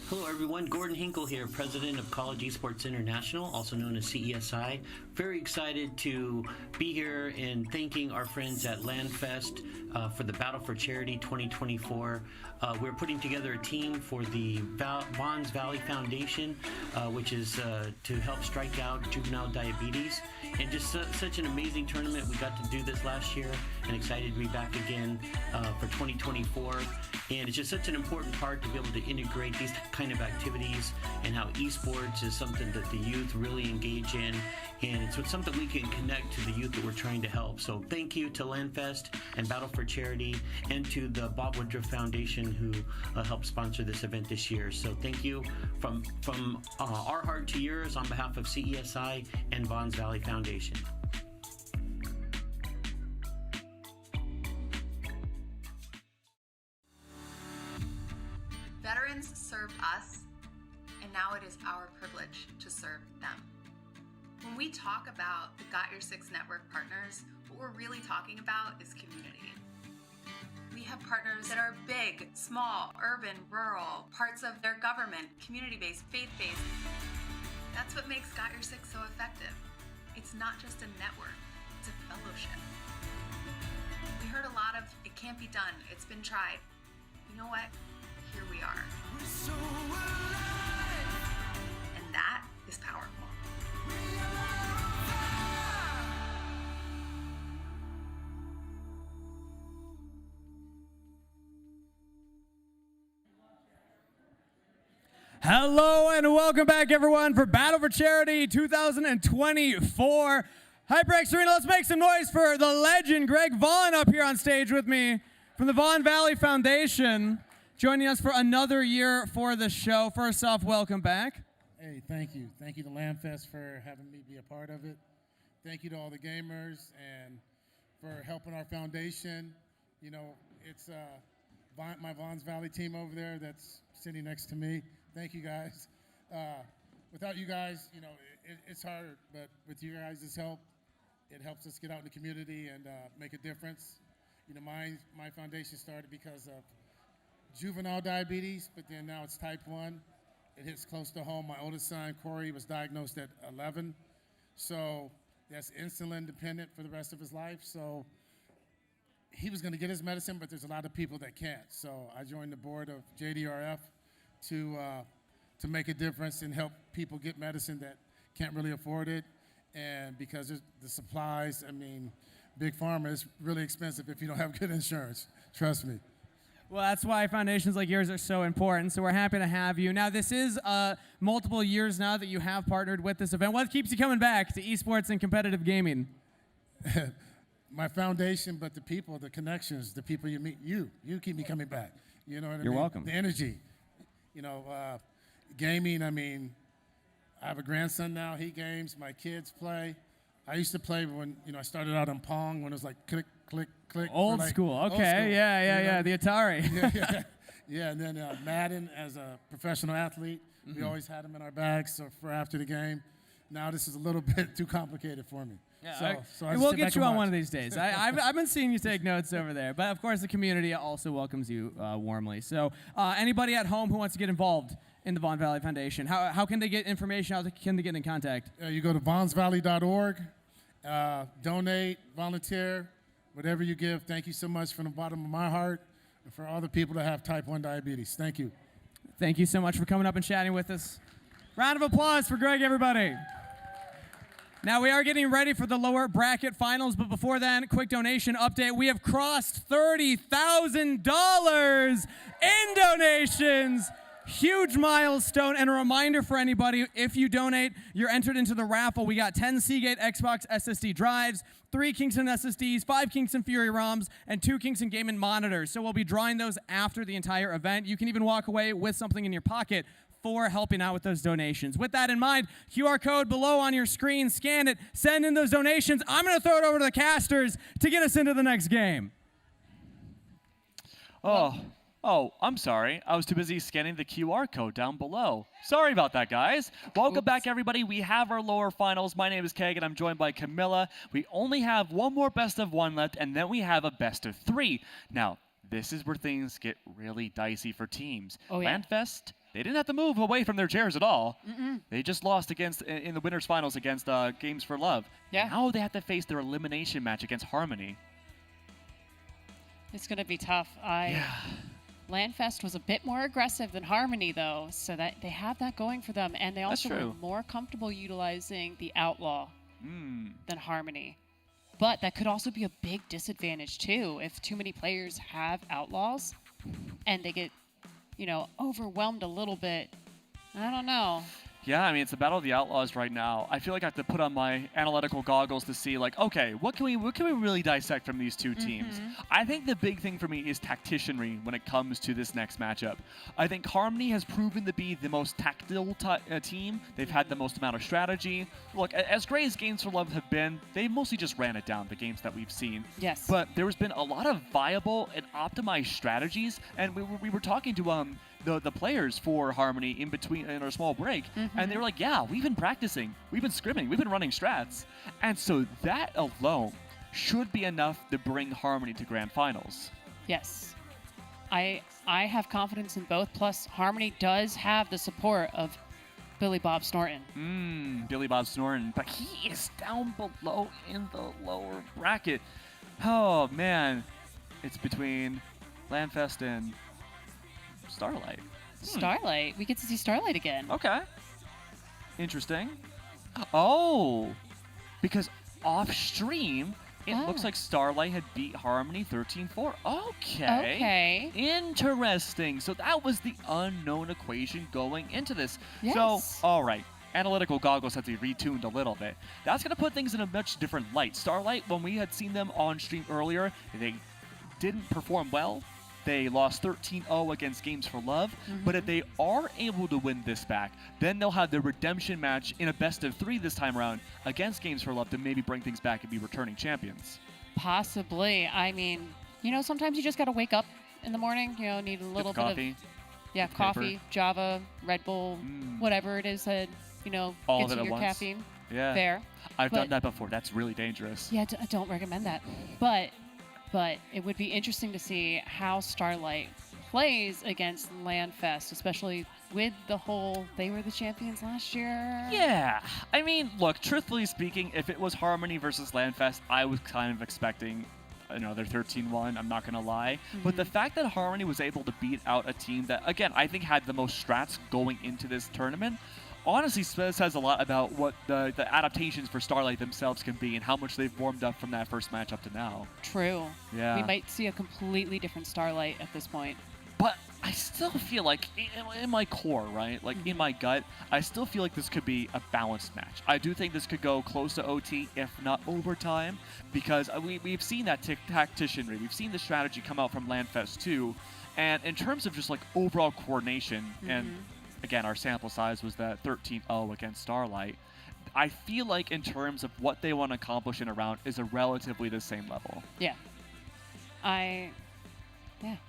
Hello everyone, Gordon Hinkle here, President of College Esports International, also known as CESI. Very excited to be here and thanking our friends at LANFest for the Battle for Charity 2024. We're putting together a team for the Vons Valley Foundation, which is to help strike out juvenile diabetes. And just such an amazing tournament. We got to do this last year and excited to be back again for 2024. And it's just such an important part to be able to integrate these kind of activities, and how esports is something that the youth really engage in. And it's something we can connect to the youth that we're trying to help. So thank you to LANFest and Battle for Charity, and to the Bob Woodruff Foundation, who helped sponsor this event this year. So thank you from our heart to yours on behalf of CESI and Vons Valley Foundation. Veterans served us, and now it is our privilege to serve them. When we talk about the Got Your Six Network partners, what we're really talking about is community. We have partners that are big, small, urban, rural, parts of their government, community-based, faith-based. That's what makes Got Your Six so effective. It's not just a network, it's a fellowship. We heard a lot of, it can't be done, it's been tried. You know what? Here we are. And that is powerful. Hello and welcome back, everyone, for Battle for Charity 2024. HyperX Arena, let's make some noise for the legend Greg Vaughn up here on stage with me from the Vaughn Valley Foundation, joining us for another year for the show. First off, welcome back. Hey, thank you. Thank you to LandFest for having me be a part of it. Thank you to all the gamers and for helping our foundation. You know, it's my Vaughn's Valley team over there that's sitting next to me. Thank you, guys. Without you guys, you know, it's hard, but with you guys' help, it helps us get out in the community and make a difference. You know, my foundation started because of juvenile diabetes, but then now it's type 1. It hits close to home. My oldest son, Corey, was diagnosed at 11. So that's insulin dependent for the rest of his life. So he was going to get his medicine, but there's a lot of people that can't. So I joined the board of JDRF to make a difference and help people get medicine that can't really afford it. And because the supplies, I mean, Big Pharma is really expensive if you don't have good insurance. Trust me. Well, that's why foundations like yours are so important. So we're happy to have you. Now, this is multiple years now that you have partnered with this event. What keeps you coming back to esports and competitive gaming? My foundation, but the people, the connections, the people you meet. You keep me coming back. You know what I mean? You're welcome. The energy. You know, gaming, I mean, I have a grandson now. He games. My kids play. I used to play when, you know, I started out on Pong when it was like click, click, click. Old school. Okay. Yeah. The Atari. Yeah, and then Madden as a professional athlete. We always had them in our bags for after the game. Now this is a little bit too complicated for me. Yeah, So I we'll sit get back you and on watch. one of these days. I've been seeing you take notes over there. But, of course, the community also welcomes you warmly. So anybody at home who wants to get involved in the Vaughn Valley Foundation, how can they get information? How can they get in contact? You go to vaughnsvalley.org, donate, volunteer, whatever you give. Thank you so much from the bottom of my heart and for all the people that have type 1 diabetes. Thank you. Thank you so much for coming up and chatting with us. Round of applause for Greg, everybody. Now, we are getting ready for the lower bracket finals, but before then, quick donation update. We have crossed $30,000 in donations. Huge milestone, and a reminder for anybody, if you donate, you're entered into the raffle. We got 10 Seagate Xbox SSD drives, 3 Kingston SSDs, 5 Kingston Fury ROMs, and 2 Kingston Gaming monitors. So we'll be drawing those after the entire event. You can even walk away with something in your pocket for helping out with those donations. With that in mind, QR code below on your screen, scan it, send in those donations. I'm going to throw it over to the casters to get us into the next game. Oh, I'm sorry. I was too busy scanning the QR code down below. Sorry about that, guys. Welcome back, everybody. We have our lower finals. My name is Keg, and I'm joined by Camilla. We only have one more best of 1 left, and then we have a best of 3. Now, this is where things get really dicey for teams. Oh, yeah. LandFest, they didn't have to move away from their chairs at all. They just lost in the winners finals against Games for Love. Yeah. Now they have to face their elimination match against Harmony. It's going to be tough. LandFest was a bit more aggressive than Harmony, though, so that they have that going for them. And they also were more comfortable utilizing the Outlaw than Harmony. But that could also be a big disadvantage, too, if too many players have Outlaws and they get, overwhelmed a little bit. I don't know. Yeah, I mean, it's the Battle of the Outlaws right now. I feel like I have to put on my analytical goggles to see, like, okay, what can we really dissect from these two teams? I think the big thing for me is tacticianry when it comes to this next matchup. I think Harmony has proven to be the most tactile team. They've had the most amount of strategy. Look, as great as Games for Love have been, they mostly just ran it down, the games that we've seen. Yes. But there's been a lot of viable and optimized strategies, and we were talking to the players for Harmony in our small break, and they were like, yeah, we've been practicing, we've been scrimming, we've been running strats. And so that alone should be enough to bring Harmony to grand finals. Yes. I have confidence in both. Plus, Harmony does have the support of Billy Bob Snorton. Billy Bob Snorton. But he is down below in the lower bracket. Oh, man. It's between Landfest and Starlight. Starlight. We get to see Starlight again. Okay. Interesting. Oh, because off stream, it looks like Starlight had beat Harmony 13-4. Okay. Interesting. So that was the unknown equation going into this. Yes. So, all right. Analytical goggles have to be retuned a little bit. That's going to put things in a much different light. Starlight, when we had seen them on stream earlier, they didn't perform well. They lost 13-0 against Games for Love. But if they are able to win this back, then they'll have their redemption match in a best of 3 this time around against Games for Love to maybe bring things back and be returning champions. Possibly. I mean, sometimes you just got to wake up in the morning, need a little bit coffee. of... Yeah, coffee, Java, Red Bull, whatever it is that, All gets of it you at your once. caffeine. Yeah. There. I've done that before. That's really dangerous. Yeah, I don't recommend that. But it would be interesting to see how Starlight plays against Landfest, especially with the whole they were the champions last year. Yeah. I mean, look, truthfully speaking, if it was Harmony versus Landfest, I was kind of expecting another 13-1, I'm not going to lie. But the fact that Harmony was able to beat out a team that, again, I think had the most strats going into this tournament, honestly says a lot about what the adaptations for Starlight themselves can be and how much they've warmed up from that first match up to now. True. Yeah. We might see a completely different Starlight at this point. But I still feel like, in my core, right, like in my gut, I still feel like this could be a balanced match. I do think this could go close to OT, if not overtime, because we've seen that tacticianry. We've seen the strategy come out from Landfest too. And in terms of just like overall coordination, and again, our sample size was that 13-0 against Starlight, I feel like in terms of what they want to accomplish in a round is a relatively the same level. Yeah.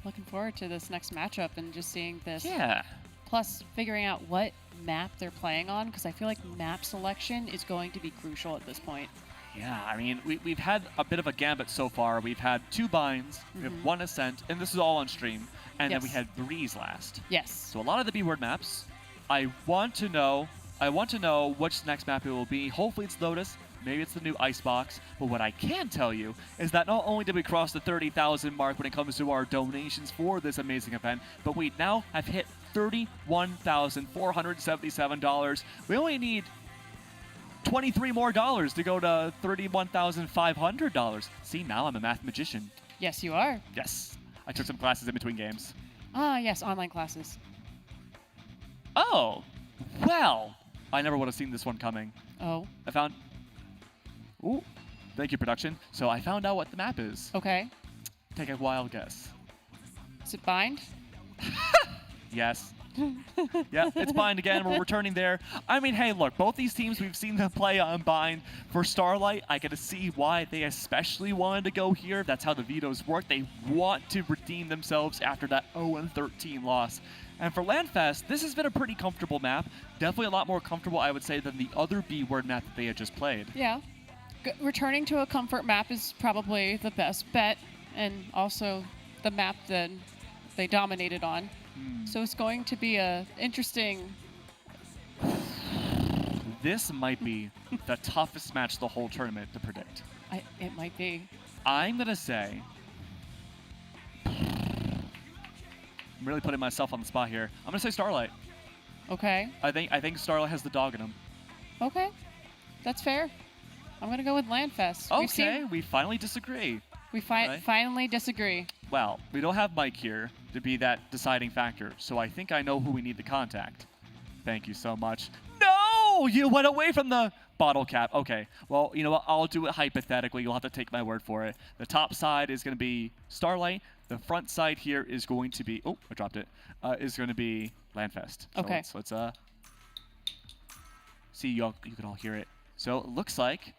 Looking forward to this next matchup and just seeing this. Yeah. Plus, figuring out what map they're playing on, because I feel like map selection is going to be crucial at this point. Yeah, I mean, we've had a bit of a gambit so far. We've had 2 binds, we have 1 Ascent, and this is all on stream. And then we had Breeze last. Yes. So a lot of the B-word maps. I want to know which next map it will be. Hopefully it's Lotus. Maybe it's the new Icebox. But what I can tell you is that not only did we cross the 30,000 mark when it comes to our donations for this amazing event, but we now have hit $31,477. We only need $23 more to go to $31,500. See, now I'm a math magician. Yes, you are. Yes. I took some classes in between games. Ah, yes, online classes. Oh, well, I never would have seen this one coming. Oh. I found... Ooh, thank you, production. So I found out what the map is. Okay. Take a wild guess. Is it Bind? Yes. Yeah, it's Bind again. We're returning there. I mean, hey, look, both these teams, we've seen them play on Bind. For Starlight, I get to see why they especially wanted to go here. That's how the vetoes work. They want to redeem themselves after that 0-13 loss. And for Landfest, this has been a pretty comfortable map. Definitely a lot more comfortable, I would say, than the other B-word map that they had just played. Yeah. Returning to a comfort map is probably the best bet, and also the map that they dominated on. So it's going to be a interesting... This might be the toughest match the whole tournament to predict. It might be. I'm going to say... I'm really putting myself on the spot here. I'm going to say Starlight. Okay. I think Starlight has the dog in him. Okay. That's fair. I'm going to go with Landfest. Okay, we finally disagree. We finally disagree. Well, we don't have Mike here to be that deciding factor, so I think I know who we need to contact. Thank you so much. No! You went away from the bottle cap. Okay, well, you know what? I'll do it hypothetically. You'll have to take my word for it. The top side is going to be Starlight. The front side here is going to be... Oh, I dropped it. Is going to be Landfest. So okay. Let's see. You can all hear it. So it looks like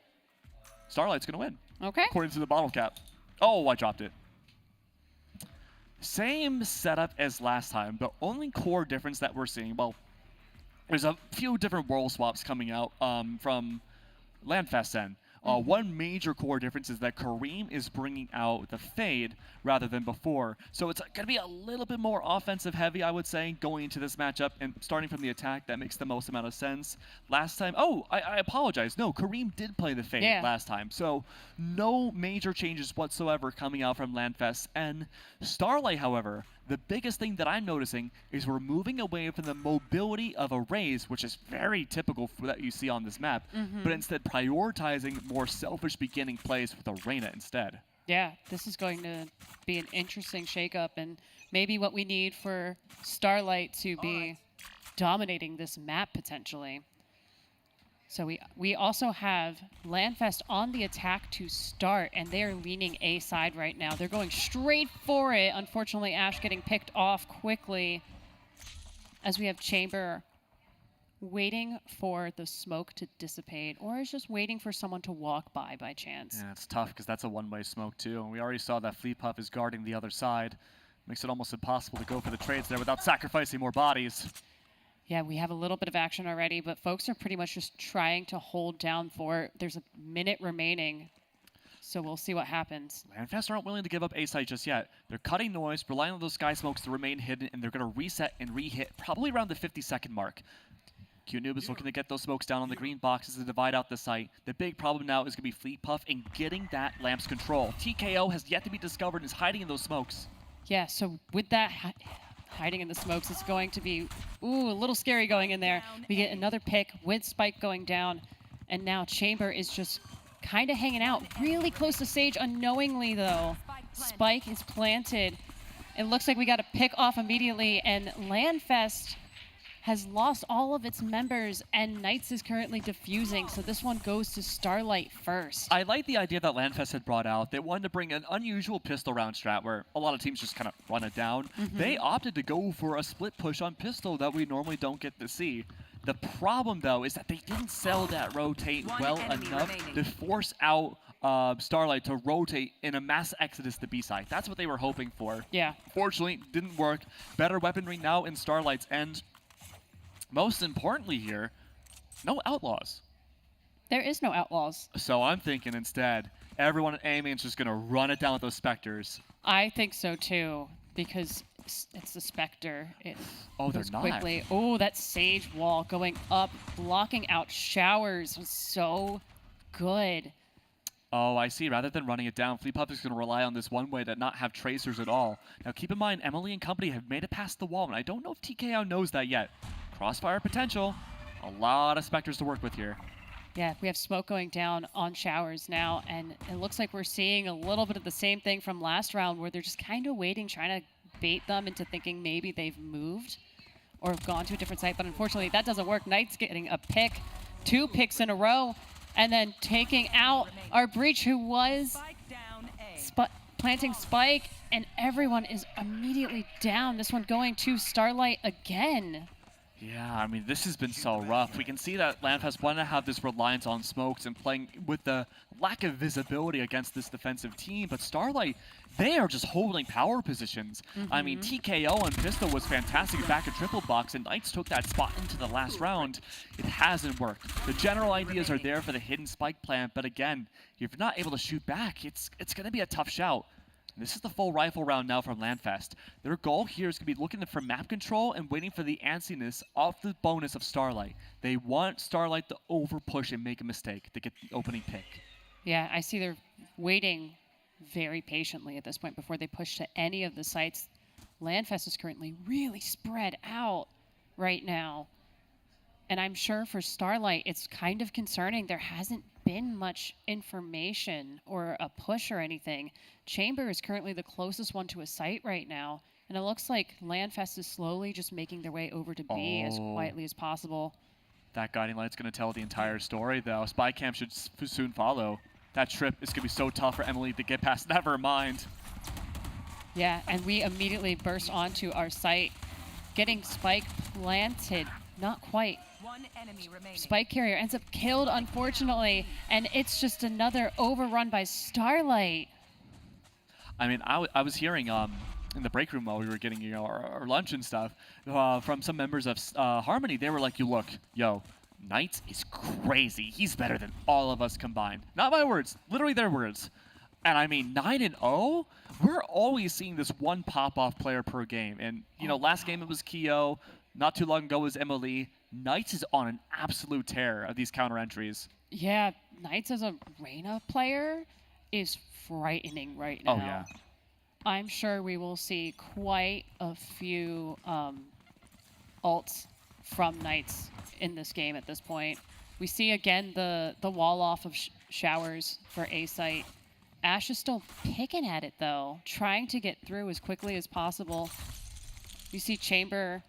Starlight's going to win. Okay. According to the bottle cap. Oh, I dropped it. Same setup as last time. The only core difference that we're seeing, well, there's a few different world swaps coming out from Landfest then. One major core difference is that Kareem is bringing out the fade rather than before. So it's going to be a little bit more offensive heavy, I would say, going into this matchup and starting from the attack. That makes the most amount of sense. Last time, I apologize. No, Kareem did play the fade last time. So no major changes whatsoever coming out from LANFest. And Starlight, however, the biggest thing that I'm noticing is we're moving away from the mobility of arrays, which is very typical for that you see on this map, but instead prioritizing more selfish beginning plays with Arena instead. Yeah, this is going to be an interesting shakeup, and maybe what we need for Starlight to be dominating this map potentially. So we also have LANFest on the attack to start, and they are leaning A side right now. They're going straight for it. Unfortunately, Ash getting picked off quickly as we have Chamber waiting for the smoke to dissipate, or is just waiting for someone to walk by chance. Yeah, it's tough because that's a one-way smoke too, and we already saw that Fleet Puff is guarding the other side. Makes it almost impossible to go for the trades there without sacrificing more bodies. Yeah, we have a little bit of action already, but folks are pretty much just trying to hold down for. There's a minute remaining, so we'll see what happens. LANFest aren't willing to give up A site just yet. They're cutting noise, relying on those sky smokes to remain hidden, and they're going to reset and re-hit probably around the 50-second mark. QNoob is looking to get those smokes down on the green boxes to divide out the site. The big problem now is going to be Fleet Puff and getting that Lamp's control. TKO has yet to be discovered and is hiding in those smokes. Yeah, so with that hiding in the smokes, it's going to be, a little scary going in there. We get another pick with Spike going down, and now Chamber is just kind of hanging out really close to Sage unknowingly, though. Spike is planted. It looks like we got a pick off immediately, and LANFest has lost all of its members, and Knights is currently defusing, so this one goes to Starlight first. I like the idea that LANFest had brought out. They wanted to bring an unusual pistol round strat where a lot of teams just kind of run it down. They opted to go for a split push on pistol that we normally don't get to see. The problem, though, is that they didn't sell that rotate well enough to force out Starlight to rotate in a mass exodus to B-side. That's what they were hoping for. Yeah. Fortunately, didn't work. Better weaponry now in Starlight's end. Most importantly here, no outlaws. There is no outlaws. So I'm thinking instead, everyone at A-Main's just going to run it down with those Spectres. I think so too, because it's the Spectre. It they're goes not. quickly. Oh, that Sage wall going up, blocking out showers was so good. Oh, I see. Rather than running it down, Fleet Puff is going to rely on this one way to not have tracers at all. Now keep in mind, Emily and company have made it past the wall, and I don't know if TKO knows that yet. Crossfire potential. A lot of Spectres to work with here. Yeah, we have smoke going down on showers now, and it looks like we're seeing a little bit of the same thing from last round where they're just kind of waiting, trying to bait them into thinking maybe they've moved or have gone to a different site, but unfortunately that doesn't work. Knight's getting a pick, 2 picks in a row, and then taking out our Breach, who was planting Spike, and everyone is immediately down. This one going to Starlight again. Yeah, I mean, this has been so rough. We can see that LANFest wanted to have this reliance on smokes and playing with the lack of visibility against this defensive team, but Starlight, they are just holding power positions. I mean, TKO on Pistol was fantastic back at triple box, and Knights took that spot into the last round. It hasn't worked. The general ideas are there for the hidden spike plant, but again, if you're not able to shoot back, it's going to be a tough shout. This is the full rifle round now from LANFest. Their goal here is going to be looking for map control and waiting for the antsiness off the bonus of Starlight. They want Starlight to over-push and make a mistake to get the opening pick. Yeah, I see they're waiting very patiently at this point before they push to any of the sites. LANFest is currently really spread out right now. And I'm sure for Starlight, it's kind of concerning. There hasn't been much information or a push or anything. Chamber is currently the closest one to a site right now, and it looks like LANFest is slowly just making their way over to B as quietly as possible. That guiding light's going to tell the entire story, though. Spy Camp should soon follow. That trip is going to be so tough for Emily to get past. Never mind. Yeah, and we immediately burst onto our site, getting Spike planted. Not quite. One enemy remaining. Spike Carrier ends up killed, unfortunately, and it's just another overrun by Starlight. I mean, I was hearing in the break room while we were getting our lunch and stuff from some members of Harmony. They were like, look, Knights is crazy. He's better than all of us combined. Not my words, literally their words. And I mean, 9-0, we're always seeing this one pop-off player per game. And, you know, last game it was Keo. Not too long ago was Emily. Knights is on an absolute tear of these counter entries. Yeah, Knights as a Reyna player is frightening right now. Oh, yeah. I'm sure we will see quite a few ults from Knights in this game at this point. We see again the wall off of showers for A site. Ash is still picking at it though, trying to get through as quickly as possible. You see Chamber.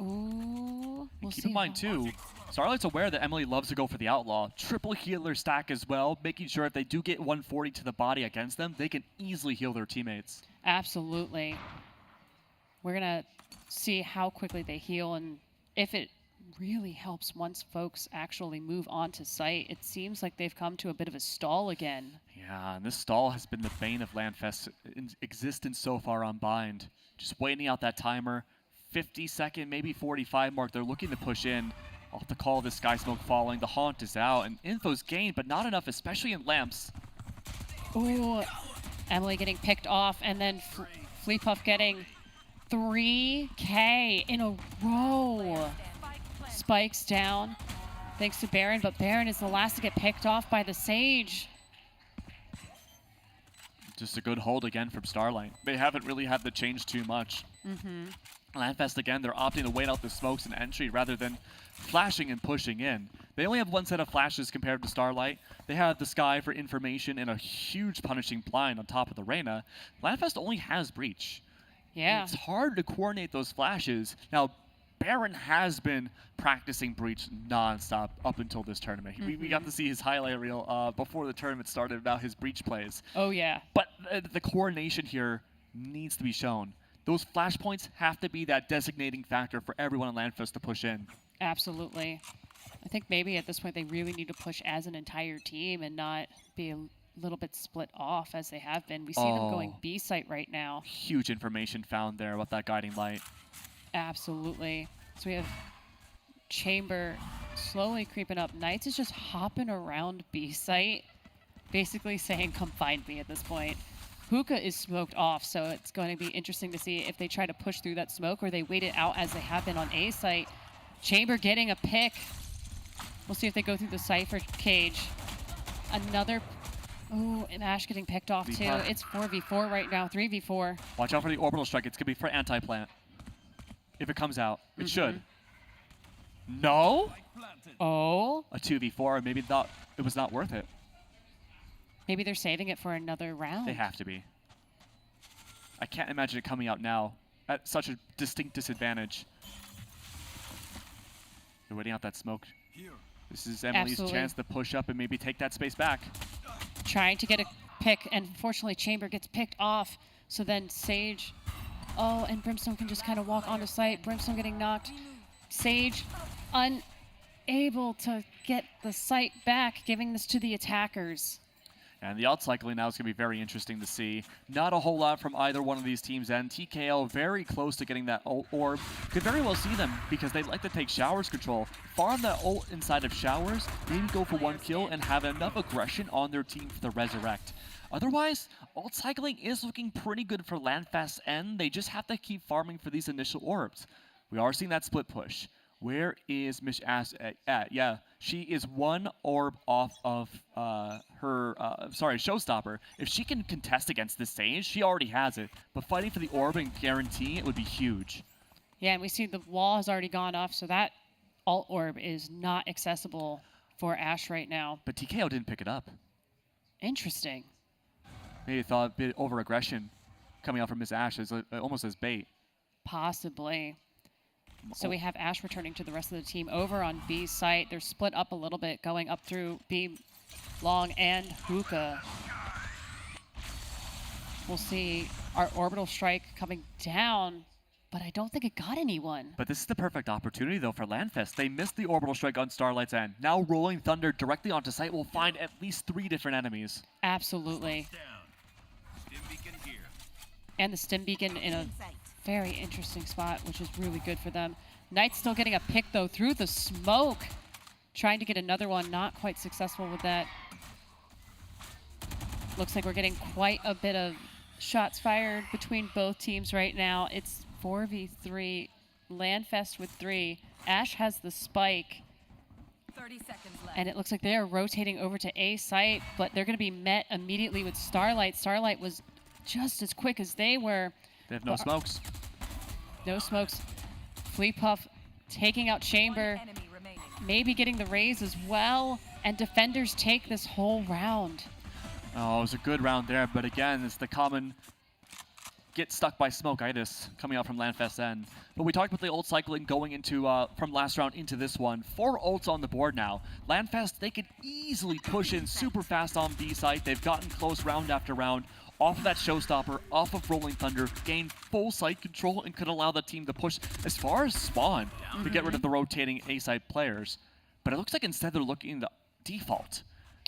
Ooh, we'll Keep see in mind too, Starlight's aware that Emily loves to go for the Outlaw. Triple healer stack as well, making sure if they do get 140 to the body against them, they can easily heal their teammates. Absolutely. We're gonna see how quickly they heal and if it really helps once folks actually move on to site. It seems like they've come to a bit of a stall again. Yeah, and this stall has been the bane of LANFest's existence so far on Bind. Just waiting out that timer. 50-second, maybe 45 mark. They're looking to push in. Off the call, the Sky Smoke falling. The Haunt is out, and info's gained, but not enough, especially in Lamps. Ooh, Emily getting picked off, and then Fleepuff getting 3K in a row. Spikes down, thanks to Baron, but Baron is the last to get picked off by the Sage. Just a good hold again from Starlight. They haven't really had to change too much. LANFest again, they're opting to wait out the smokes and entry rather than flashing and pushing in. They only have one set of flashes compared to Starlight. They have the Sky for information and a huge punishing blind on top of the Reyna. LANFest only has Breach. Yeah. And it's hard to coordinate those flashes. Now, Baron has been practicing Breach nonstop up until this tournament. We got to see his highlight reel before the tournament started about his Breach plays. Oh, yeah. But the coordination here needs to be shown. Those flashpoints have to be that designating factor for everyone in LANFest to push in. Absolutely. I think maybe at this point they really need to push as an entire team and not be a little bit split off as they have been. We see them going B site right now. Huge information found there about that guiding light. Absolutely. So we have Chamber slowly creeping up. Knights is just hopping around B site, basically saying, come find me at this point. Hookah is smoked off, so it's going to be interesting to see if they try to push through that smoke or they wait it out as they have been on A site. Chamber getting a pick. We'll see if they go through the Cypher cage. Another... Oh, and Ash getting picked off too. It's 4v4 right now, 3v4. Watch out for the orbital strike. It's going to be for anti-plant. If it comes out. It should. No? Oh? A 2v4. Maybe that it was not worth it. Maybe they're saving it for another round. They have to be. I can't imagine it coming out now at such a distinct disadvantage. They're waiting out that smoke. This is Emily's chance to push up and maybe take that space back. Trying to get a pick, and unfortunately Chamber gets picked off. So then Sage... Oh, and Brimstone can just kind of walk onto site. Brimstone getting knocked. Sage unable to get the site back, giving this to the attackers. And the out-cycling now is going to be very interesting to see. Not a whole lot from either one of these teams, and TKO very close to getting that ult orb. Could very well see them because they like to take Showers control. Farm that ult inside of Showers, maybe go for one kill and have enough aggression on their team for the Resurrect. Otherwise, ult cycling is looking pretty good for LANFest, and they just have to keep farming for these initial orbs. We are seeing that split push. Where is Miss Ash at? Yeah, she is one orb off of her, Showstopper. If she can contest against this stage, she already has it. But fighting for the orb and guarantee it would be huge. Yeah, and we see the wall has already gone off, so that alt orb is not accessible for Ash right now. But TKO didn't pick it up. Interesting. Maybe thought a bit over-aggression coming out from Miss Ash as almost as bait. Possibly. So we have Ash returning to the rest of the team over on B site. They're split up a little bit, going up through B, Long, and Hookah. We'll see our orbital strike coming down, but I don't think it got anyone. But this is the perfect opportunity, though, for LANFest. They missed the orbital strike on Starlight's end. Now Rolling Thunder directly onto site will find at least 3 different enemies. Absolutely. And the Stim Beacon in a Very interesting spot, which is really good for them. Knight's still getting a pick, though, through the smoke. Trying to get another one, not quite successful with that. Looks like we're getting quite a bit of shots fired between both teams right now. It's 4v3, Landfest with 3. Ash has the spike. 30 seconds left. And it looks like they are rotating over to A site, but they're going to be met immediately with Starlight. Starlight was just as quick as they were. They have no smokes. No smokes. Fleetpuff taking out Chamber, maybe getting the raise as well, and defenders take this whole round. Oh, it was a good round there, but again, it's the common get stuck by smoke-itis coming out from Landfest end. But we talked about the ult cycling going into from last round into this one. 4 ults on the board now. Landfest, they could easily push in super fast on B site. They've gotten close round after round. Off of that Showstopper, off of Rolling Thunder, gain full site control and could allow the team to push as far as Spawn to get rid of the rotating A-site players. But it looks like instead they're looking to default.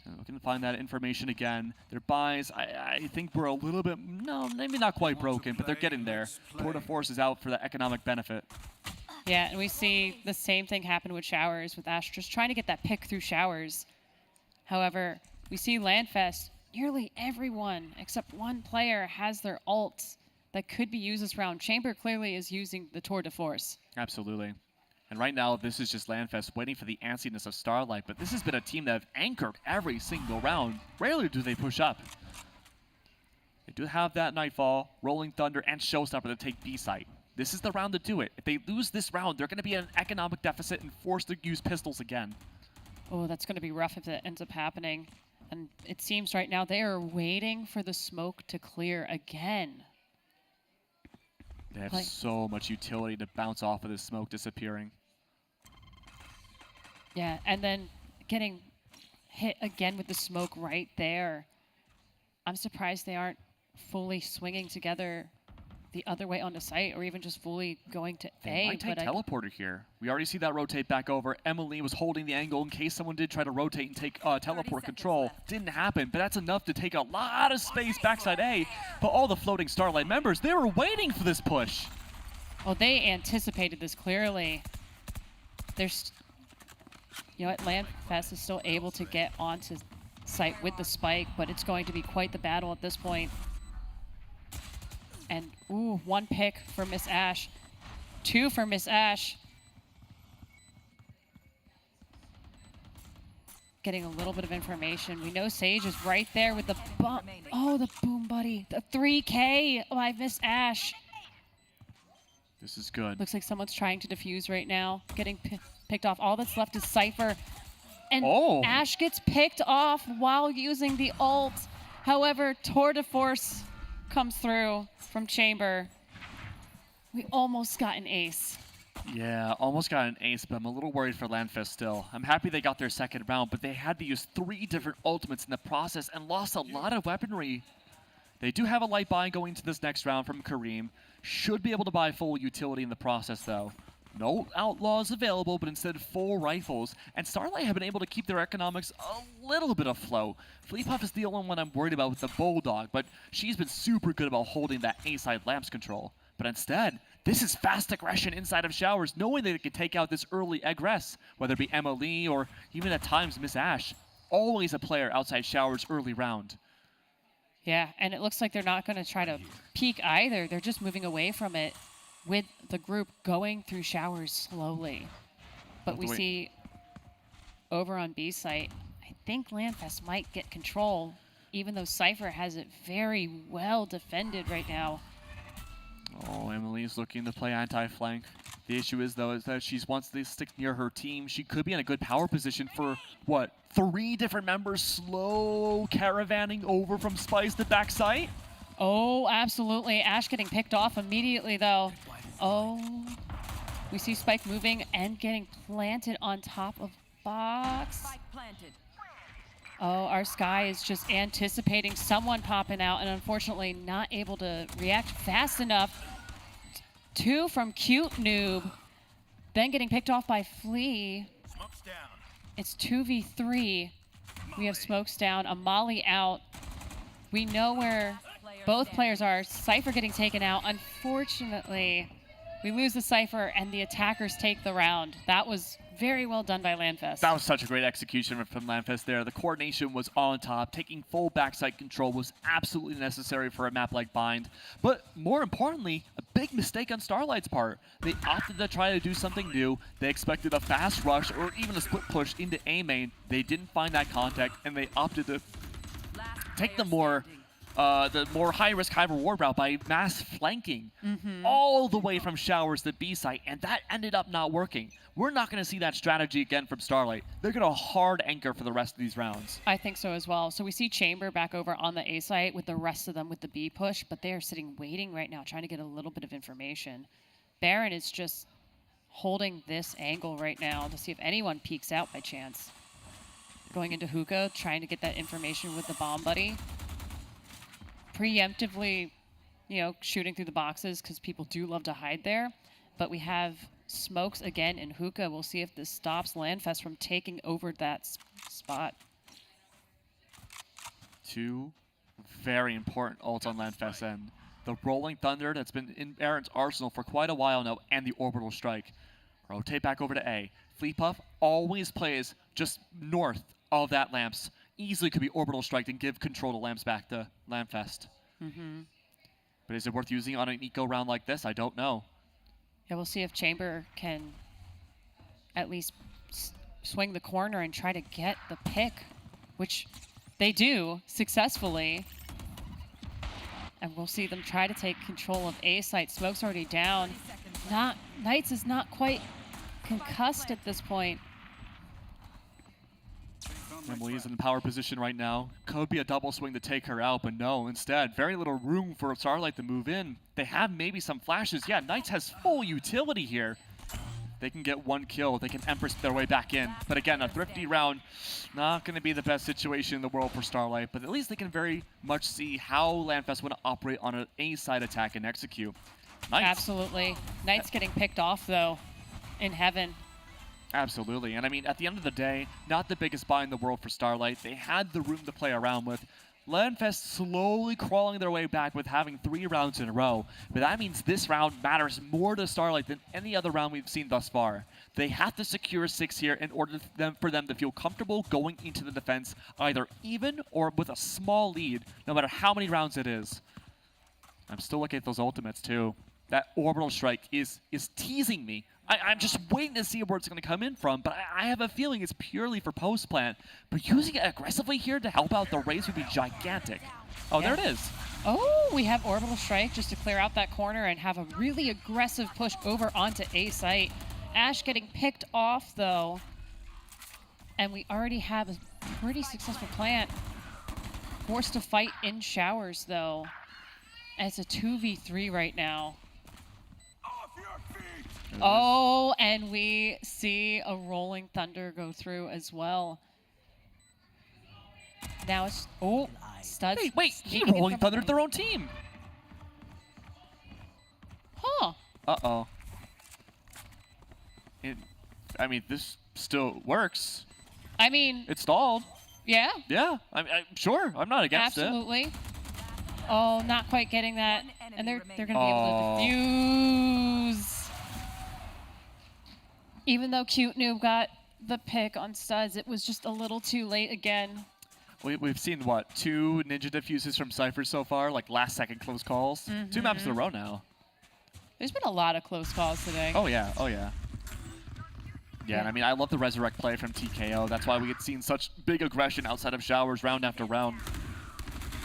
And looking to find that information again. Their buys, I think we're a little bit, no, maybe not quite broken, but they're getting there. Tour de Force is out for the economic benefit. Yeah, and we see the same thing happen with Showers, with Ash just trying to get that pick through Showers. However, we see Landfest, nearly everyone except one player has their ults that could be used this round. Chamber clearly is using the Tour de Force. Absolutely. And right now, this is just Landfest waiting for the antsiness of Starlight, but this has been a team that have anchored every single round. Rarely do they push up. They do have that Nightfall, Rolling Thunder, and Showstopper to take B-site. This is the round to do it. If they lose this round, they're going to be in an economic deficit and forced to use pistols again. Oh, that's going to be rough if that ends up happening. And it seems right now they are waiting for the smoke to clear again. They have so much utility to bounce off of this smoke disappearing. Yeah, and then getting hit again with the smoke right there. I'm surprised they aren't fully swinging together the other way onto site, or even just fully going to They A. might take teleporter here. We already see that rotate back over. Emily was holding the angle in case someone did try to rotate and take teleport control. Didn't happen, but that's enough to take a lot of space backside A. But all the floating Starlight members, they were waiting for this push. Oh, they anticipated this clearly. There's, you know what, Landfest is still able to get onto site with the spike, but it's going to be quite the battle at this point. And, ooh, 1 pick for Miss Ash. 2 for Miss Ash. Getting a little bit of information. We know Sage is right there with the bump. Oh, the boom buddy. The 3K by Miss Ash. This is good. Looks like someone's trying to defuse right now. Getting picked off. All that's left is Cypher. And Ash gets picked off while using the ult. However, Tour de Force comes through from Chamber. We almost got an ace. Yeah, almost got an ace, but I'm a little worried for Landfest still. I'm happy they got their second round, but they had to use 3 different ultimates in the process and lost a lot of weaponry. They do have a light buy going to this next round from Kareem. Should be able to buy full utility in the process, though. No outlaws available, but instead full rifles. And Starlight have been able to keep their economics a little bit afloat. Fleetpuff is the only one I'm worried about with the Bulldog, but she's been super good about holding that A-side lamps control. But instead, this is fast aggression inside of Showers, knowing that they can take out this early Egress, whether it be Emily or even at times Miss Ash. Always a player outside Showers early round. Yeah, and it looks like they're not going to try to peek either. They're just moving away from it with the group going through Showers slowly. But we see over on B site, I think Landfest might get control, even though Cypher has it very well defended right now. Oh, Emily's looking to play anti-flank. The issue is, though, is that she wants to stick near her team. She could be in a good power position for, what, 3 different members slow caravanning over from Spice to backside? Oh, absolutely. Ash getting picked off immediately, though. Oh, we see Spike moving and getting planted on top of Box. Oh, our Sky is just anticipating someone popping out and unfortunately not able to react fast enough. 2 from Cute Noob. Then getting picked off by Flea. It's 2v3. We have Smokes down, a Molly out. We know where Both players are. Cypher getting taken out. Unfortunately, we lose the Cypher and the attackers take the round. That was very well done by Landfest. That was such a great execution from Landfest there. The coordination was on top. Taking full backside control was absolutely necessary for a map like Bind. But more importantly, a big mistake on Starlight's part. They opted to try to do something new. They expected a fast rush or even a split push into A main. They didn't find that contact, and they opted to take the more high-risk, high-reward route by mass flanking all the way from Showers to B site, and that ended up not working. We're not going to see that strategy again from Starlight. They're going to hard anchor for the rest of these rounds. I think so as well. So we see Chamber back over on the A site with the rest of them with the B push, but they are sitting waiting right now, trying to get a little bit of information. Baron is just holding this angle right now to see if anyone peeks out by chance. Going into Hookah, trying to get that information with the bomb buddy. Preemptively, shooting through the boxes because people do love to hide there. But we have smokes again in Hookah. We'll see if this stops Landfest from taking over that spot. Two very important ults on Landfest end. The Rolling Thunder that's been in Aaron's arsenal for quite a while now, and the Orbital Strike. Rotate back over to A. Fleet Puff always plays just north of that Lamps. Easily could be Orbital Strike and give control to Lamps back to Landfest. But is it worth using on an eco round like this? I don't know. Yeah, we'll see if Chamber can at least swing the corner and try to get the pick, which they do successfully. And we'll see them try to take control of A site. Smoke's already down. Knights is not quite concussed at this point. Emily is in the power position right now. Could be a double swing to take her out, but no, instead, very little room for Starlight to move in. They have maybe some flashes. Yeah, Knights has full utility here. They can get one kill. They can Empress their way back in. But again, a thrifty round, not going to be the best situation in the world for Starlight, but at least they can very much see how Landfest want to operate on an A-side attack and execute. Knights. Absolutely. Knights getting picked off, though, in Heaven. Absolutely. And I mean, at the end of the day, not the biggest buy in the world for Starlight. They had the room to play around with. Landfest slowly crawling their way back with having 3 rounds in a row. But that means this round matters more to Starlight than any other round we've seen thus far. They have to secure 6 here in order for them to feel comfortable going into the defense, either even or with a small lead, no matter how many rounds it is. I'm still looking at those ultimates too. That Orbital Strike is teasing me. I'm just waiting to see where it's going to come in from, but I have a feeling it's purely for post-plant. But using it aggressively here to help out the Rays would be gigantic. Oh, Yeah. there it is. Oh, we have Orbital Strike just to clear out that corner and have a really aggressive push over onto A site. Ash getting picked off, though. And we already have a pretty successful plant. Forced to fight in Showers, though. And it's a 2v3 right now. Oh, and we see a Rolling Thunder go through as well. Now it's... Oh, Studs. Wait, he sneaking in Rolling from Thundered behind. their own team. Huh. Uh-oh. I mean, this still works. I mean... It stalled. Yeah? Yeah, I'm sure. I'm not against it. Absolutely. Oh, not quite getting that. And they're going to be able to defuse. Even though Cute Noob got the pick on Studs, it was just a little too late again. We've seen, what, 2 ninja diffuses from Cypher so far? Like, last-second close calls? 2 maps in a row now. There's been a lot of close calls today. Oh, yeah. Oh, yeah. Yeah, and I mean, I love the Resurrect play from TKO. That's why we get seen such big aggression outside of Showers round after round.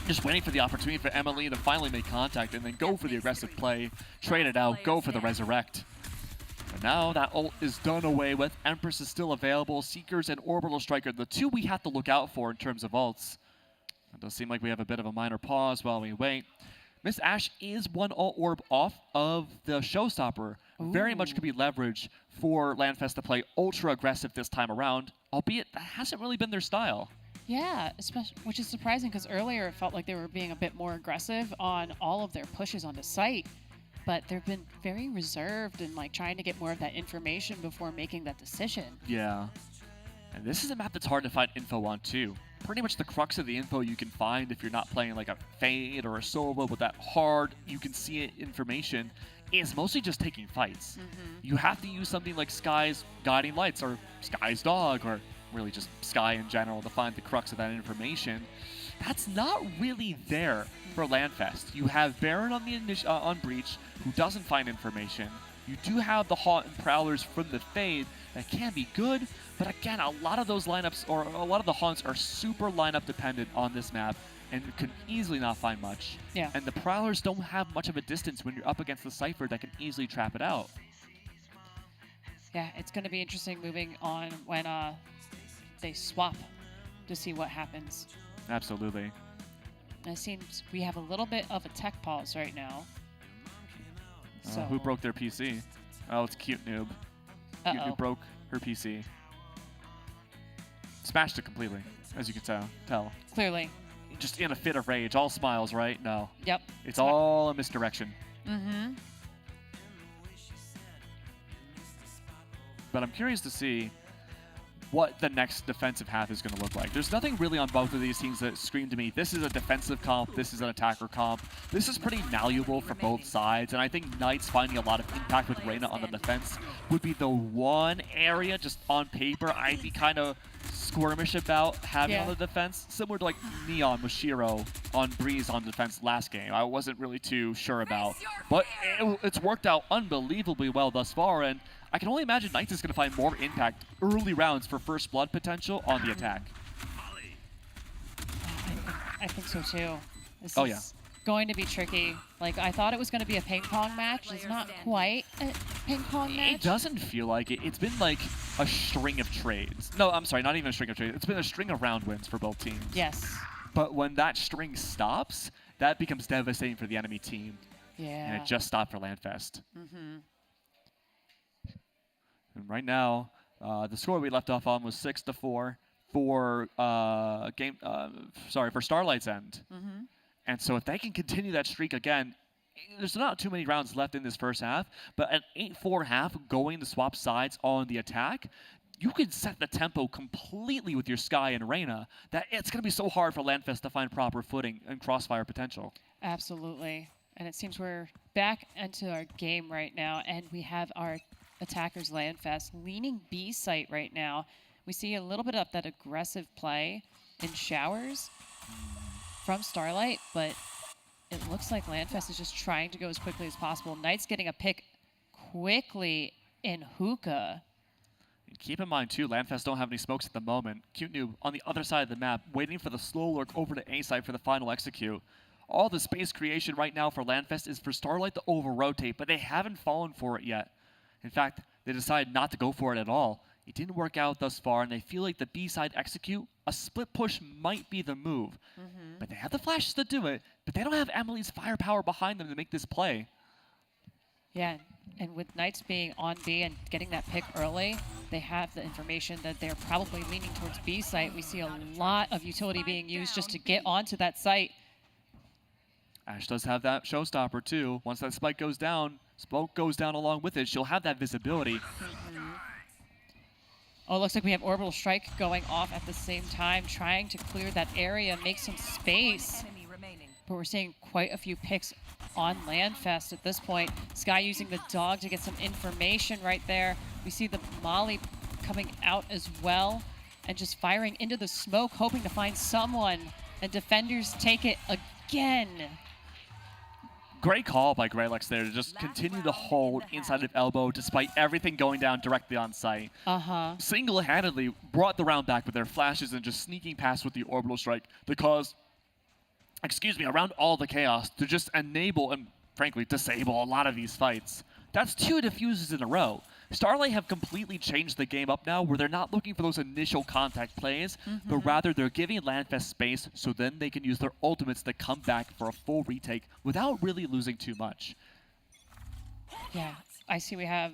Just waiting for the opportunity for Emily to finally make contact and then go for the aggressive play, trade it out, go for the Resurrect. But now that ult is done away with. Empress is still available. Seekers and Orbital Striker, the 2 we have to look out for in terms of ults. It does seem like we have a bit of a minor pause while we wait. Miss Ash is 1 ult orb off of the Showstopper. Very much could be leveraged for Landfest to play ultra aggressive this time around, albeit that hasn't really been their style. Yeah, especially, which is surprising because earlier it felt like they were being a bit more aggressive on all of their pushes onto site. But they've been very reserved and like trying to get more of that information before making that decision. Yeah. And this is a map that's hard to find info on too. pretty much the crux of the info you can find if you're not playing like a Fade or a solo with that hard, you can see it information, is mostly just taking fights. You have to use something like Sky's Guiding Lights or Sky's Dog or really just Sky in general to find the crux of that information. That's not really there for Landfest. You have Baron on the on Breach, who doesn't find information. You do have the Haunt and Prowlers from the Fade that can be good, but again, a lot of those lineups, or a lot of the Haunts are super lineup dependent on this map, and could easily not find much. Yeah. And the Prowlers don't have much of a distance when you're up against the Cypher that can easily trap it out. Yeah, it's going to be interesting moving on when they swap to see what happens. Absolutely. And it seems we have a little bit of a tech pause right now. So Who broke their PC? Oh, it's Cute Noob. Cute Noob broke her PC. Smashed it completely, as you can tell. Clearly. Just in a fit of rage. All smiles, right? No. Yep. It's all a misdirection. But I'm curious to see what the next defensive half is going to look like. There's nothing really on both of these teams that scream to me, this is a defensive comp, this is an attacker comp. This is pretty malleable for both sides, and I think Knights finding a lot of impact with Reyna on the defense would be the one area, just on paper, I'd be kind of squirmish about having on the defense, similar to like Neon with Shiro on Breeze on defense last game. I wasn't really too sure about, but it's worked out unbelievably well thus far, and I can only imagine Knights is going to find more impact early rounds for first blood potential on the attack. I think so too. This is going to be tricky. Like, I thought it was going to be a ping pong match. It's not quite a ping pong match. It doesn't feel like it. It's been like a string of trades. No, I'm sorry, not even a string of trades. It's been a string of round wins for both teams. Yes. But when that string stops, that becomes devastating for the enemy team. Yeah. And it just stopped for Landfest. And right now, the score we left off on was 6-4 for for Starlight's end. And so if they can continue that streak again, there's not too many rounds left in this first half, but an 8-4 half going to swap sides on the attack, you can set the tempo completely with your Sky and Reyna that it's going to be so hard for Landfest to find proper footing and crossfire potential. Absolutely. And it seems we're back into our game right now, and we have our attackers Landfest leaning B site right now. We see a little bit of that aggressive play in showers from Starlight, but it looks like Landfest is just trying to go as quickly as possible. Knights getting a pick quickly in Hookah. Keep in mind, too, Landfest don't have any smokes at the moment. Cute Noob on the other side of the map, waiting for the slow lurk over to A side for the final execute. All the space creation right now for Landfest is for Starlight to over-rotate, but they haven't fallen for it yet. In fact, they decided not to go for it at all. It didn't work out thus far, and they feel like the B-side execute, a split push might be the move. But they have the flashes to do it, but they don't have Emily's firepower behind them to make this play. Yeah, and with Knights being on B and getting that pick early, they have the information that they're probably leaning towards B site. We see a lot of utility being used just to get onto that site. Ash does have that showstopper too. Once that spike goes down, smoke goes down along with it, she'll have that visibility. Oh, it looks like we have Orbital Strike going off at the same time, trying to clear that area, make some space. But we're seeing quite a few picks on Landfest at this point. Sky using the dog to get some information right there. We see the Molly coming out as well and just firing into the smoke, hoping to find someone. And defenders take it again. Great call by Greylex there to just continue to hold inside of elbow despite everything going down directly on site. Single-handedly brought the round back with their flashes and just sneaking past with the Orbital Strike to cause, around all the chaos to just enable and, frankly, disable a lot of these fights. That's 2 diffuses in a row. Starlight have completely changed the game up now where they're not looking for those initial contact plays, but rather they're giving Landfest space so then they can use their ultimates to come back for a full retake without really losing too much. Yeah, I see we have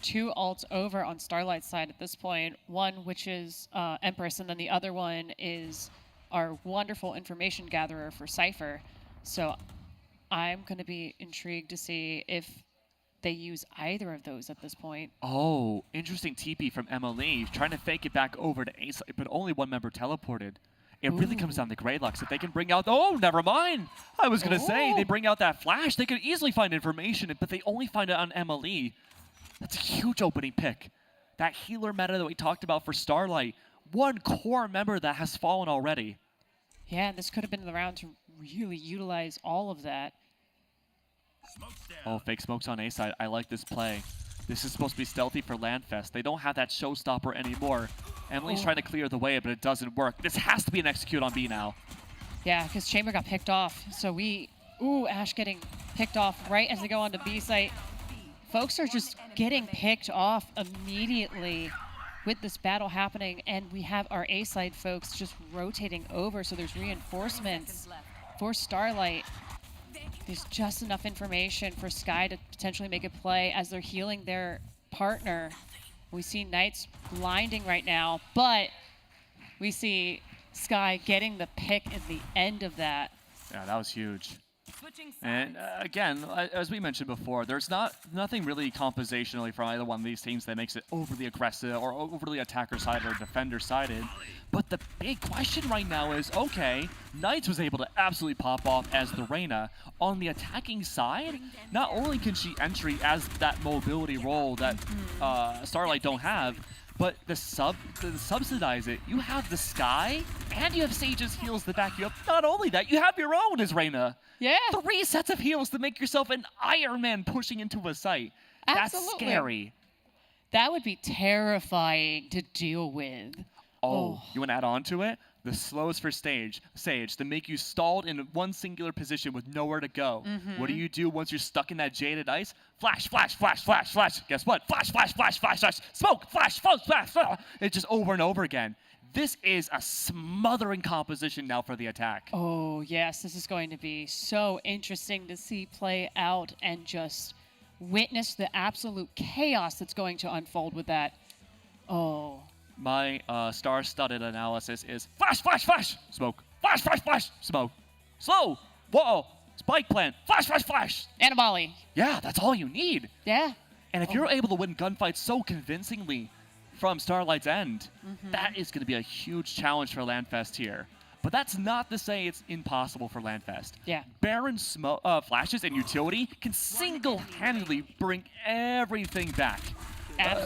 2 ults over on Starlight's side at this point. One which is Empress, and then the other one is our wonderful information gatherer for Cypher. So I'm going to be intrigued to see if they use either of those at this point. Oh, interesting TP from Emily, trying to fake it back over to A side, but only one member teleported. It really comes down to Greylux. If they can bring out, oh, never mind. I was going to say, they bring out that flash, they could easily find information, but they only find it on Emily. That's a huge opening pick. That healer meta that we talked about for Starlight, one core member that has fallen already. Yeah, this could have been the round to really utilize all of that. Oh, fake smokes on A side. I like this play. This is supposed to be stealthy for Landfest. They don't have that showstopper anymore. Emily's trying to clear the way, but it doesn't work. This has to be an execute on B now. Yeah, because Chamber got picked off. So Ash getting picked off right as they go on to B site. Folks are just getting picked off immediately with this battle happening, and we have our A side folks just rotating over, so there's reinforcements for Starlight. There's just enough information for Sky to potentially make a play as they're healing their partner. We see Knights blinding right now, but we see Sky getting the pick at the end of that. Yeah, that was huge. And again, as we mentioned before, there's nothing really compositionally from either one of these teams that makes it overly aggressive or overly attacker-sided or defender-sided. But the big question right now is, okay, Knights was able to absolutely pop off as the Reyna. On the attacking side, not only can she entry as that mobility role that Starlight don't have, but to subsidize it, you have the Sky, and you have Sage's heals to back you up. Not only that, you have your own as Reyna. Yeah. 3 sets of heals to make yourself an Iron Man pushing into a site. Absolutely. That's scary. That would be terrifying to deal with. Oh, you want to add on to it? The slows for Sage to make you stalled in one singular position with nowhere to go. What do you do once you're stuck in that jaded ice? Flash, flash, flash, flash, flash. Guess what? Flash, flash, flash, flash, flash. Smoke, flash, flash, flash, flash. It's just over and over again. This is a smothering composition now for the attack. Oh, yes. This is going to be so interesting to see play out and just witness the absolute chaos that's going to unfold with that. Oh. My star-studded analysis is flash, flash, flash, smoke. Flash, flash, flash, smoke. Slow. Whoa. Spike plant. Flash, flash, flash. And a volley. Yeah, that's all you need. Yeah. And if you're able to win gunfights so convincingly from Starlight's end, that is going to be a huge challenge for Landfest here. But that's not to say it's impossible for Landfest. Yeah. Baron flashes and utility can single-handedly bring everything back.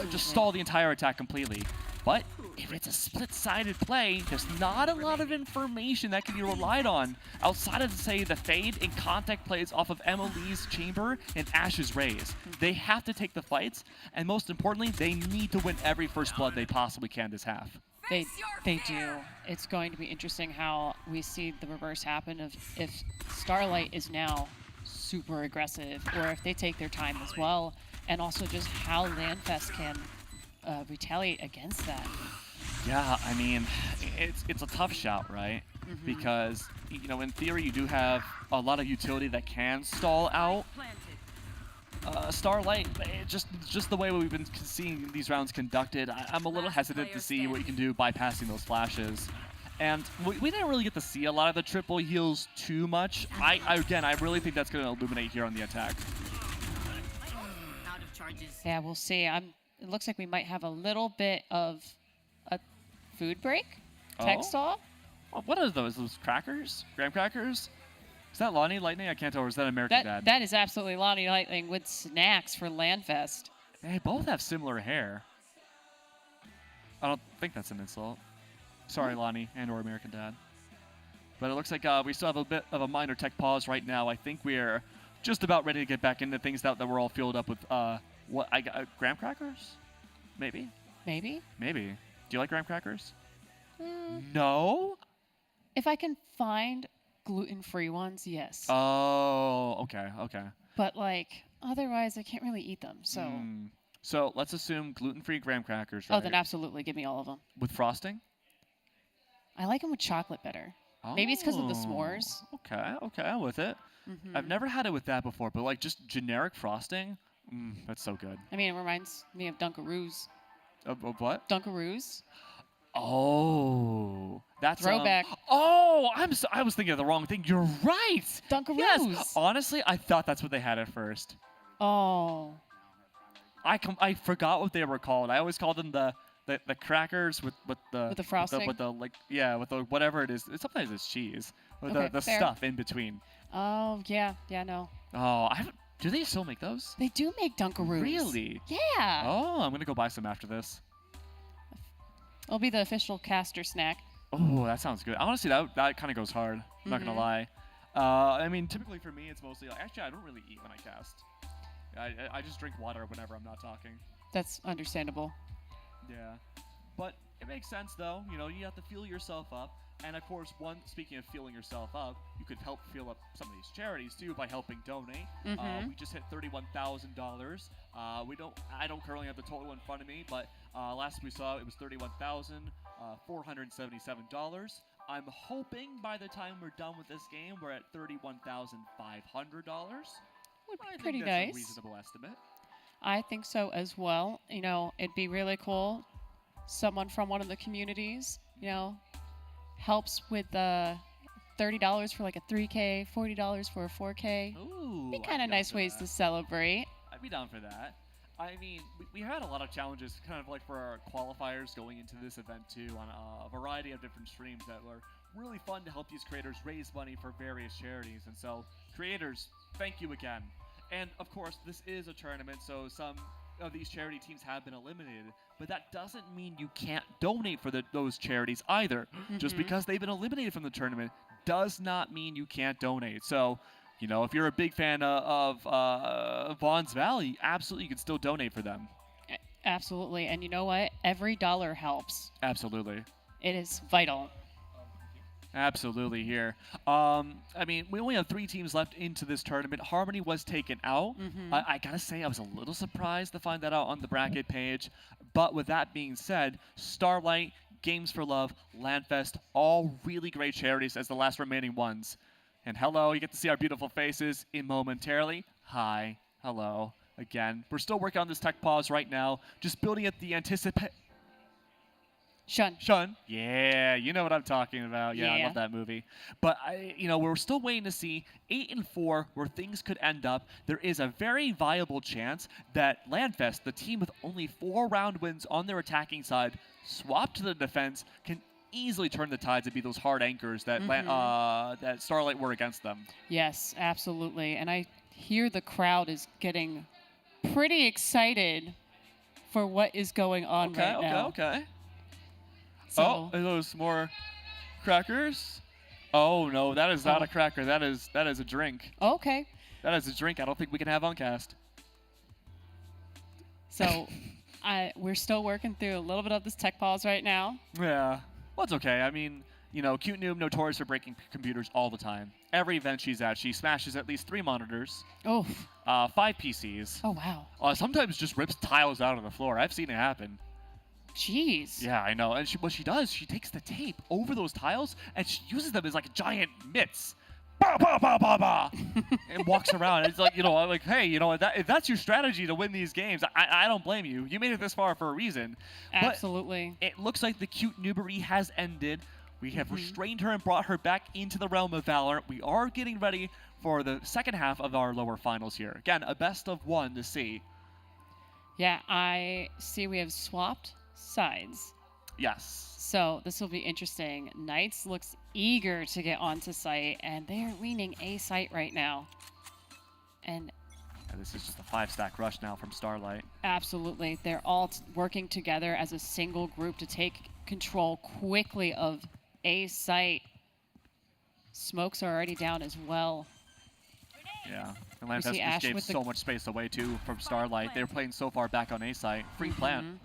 Just stall the entire attack completely. But if it's a split-sided play, there's not a lot of information that can be relied on outside of, say, the fade and contact plays off of Emily's Chamber and Ash's Rays. They have to take the fights, and most importantly, they need to win every first blood they possibly can this half. They do. It's going to be interesting how we see the reverse happen of if Starlight is now super aggressive, or if they take their time as well, and also just how Landfest can retaliate against that. Yeah, I mean, it's a tough shout, right? Because, you know, in theory, you do have a lot of utility that can stall out Starlight. Just the way we've been seeing these rounds conducted, I'm a little hesitant to see what you can do bypassing those flashes. And we didn't really get to see a lot of the triple heals too much. I really think that's going to illuminate here on the attack. Out of charges. Yeah, we'll see. It looks like we might have a little bit of a food break. Tech stall. What are those? Those crackers? Graham crackers? Is that Lonnie Lightning? I can't tell. Or is that American Dad? That is absolutely Lonnie Lightning with snacks for Landfest. They both have similar hair. I don't think that's an insult. Sorry, Lonnie and/or American Dad. But it looks like we still have a bit of a minor tech pause right now. I think we're just about ready to get back into things that we're all filled up with. What I got? Graham crackers? Maybe. Maybe. Maybe. Do you like graham crackers? No. If I can find gluten-free ones, yes. Oh, okay, okay. But like otherwise, I can't really eat them. So. So let's assume gluten-free graham crackers. Right? Oh, then absolutely, give me all of them. With frosting? I like them with chocolate better. Maybe it's because of the s'mores. Okay, okay, I'm with it. I've never had it with that before, but like just generic frosting, that's so good. I mean, it reminds me of Dunkaroos. Of what? Dunkaroos. Oh, that's throwback. Oh, I was thinking of the wrong thing. You're right. Dunkaroos. Yes. Honestly, I thought that's what they had at first. Oh. I forgot what they were called. I always called them the the crackers with the frosting? with the with the whatever it is. Sometimes it's cheese. With Okay, the fair. stuff in between. Oh, yeah, no. Oh, do they still make those? They do make Dunkaroos. Really? Yeah. Oh, I'm gonna go buy some after this. It'll be the official caster snack. Oh, that sounds good. Honestly, that kind of goes hard. I'm not gonna lie. I mean, typically for me, it's mostly actually I don't really eat when I cast. I just drink water whenever I'm not talking. That's understandable. Yeah, but it makes sense though. You know, you have to fuel yourself up, and of course, speaking of fueling yourself up, you could help fuel up some of these charities too by helping donate. We just hit $31,000. I don't currently have the total in front of me, but last we saw it was $31,477. I'm hoping by the time we're done with this game, we're at $31,500. Would be I pretty think that's nice. a reasonable estimate. I think so as well. You know, it'd be really cool. Someone from one of the communities, you know, helps with $30 for like a 3K, $40 for a 4K. Ooh, be kind of nice ways to celebrate. I'd be down for that. I mean, we had a lot of challenges kind of like for our qualifiers going into this event too on a variety of different streams that were really fun to help these creators raise money for various charities. And so, creators, thank you again. And of course, this is a tournament, so some of these charity teams have been eliminated, but that doesn't mean you can't donate for those charities either. Just because they've been eliminated from the tournament does not mean you can't donate. So, you know, if you're a big fan of Vaughn's Valley, absolutely you can still donate for them. Absolutely. And you know what? Every dollar helps. Absolutely. It is vital. Absolutely here. I mean, we only have 3 teams left into this tournament. Harmony was taken out. I gotta say, I was a little surprised to find that out on the bracket page. But with that being said, Starlight, Games for Love, Landfest, all really great charities as the last remaining ones. And hello, you get to see our beautiful faces in momentarily. Hi, hello, again. We're still working on this tech pause right now, just building up the Shun. Yeah, you know what I'm talking about. Yeah, I love that movie. But we're still waiting to see 8 and 4 where things could end up. There is a very viable chance that Landfest, the team with only 4 round wins on their attacking side, swapped to the defense, can easily turn the tides and be those hard anchors that that Starlight were against them. Yes, absolutely. And I hear the crowd is getting pretty excited for what is going on right now. Okay. So, are those more crackers? Oh no, that is not a cracker. That is a drink. Okay. That is a drink I don't think we can have on cast. So we're still working through a little bit of this tech pause right now. Yeah. Well, it's okay. I mean, Cute Noob notorious for breaking computers all the time. Every event she's at, she smashes at least 3 monitors. Oh. 5 PCs. Oh, wow. Sometimes just rips tiles out of the floor. I've seen it happen. Jeez. Yeah, I know. And what she does, she takes the tape over those tiles and she uses them as like giant mitts. Bah, bah, bah, bah, bah. And walks around. It's like, I'm like, hey, if that's your strategy to win these games, I don't blame you. You made it this far for a reason. Absolutely. But it looks like the Cute Noobery has ended. We have restrained her and brought her back into the realm of Valorant. We are getting ready for the second half of our lower finals here. Again, a best of 1 to see. Yeah, I see we have swapped sides. Yes. So this will be interesting. Knights looks eager to get onto site, and they are leaning A site right now. And this is just a 5-stack rush now from Starlight. Absolutely. They're all working together as a single group to take control quickly of A site. Smokes are already down as well. Yeah. And Landfest just gave so much space away, too, from Starlight. They're playing so far back on A site. Free plant.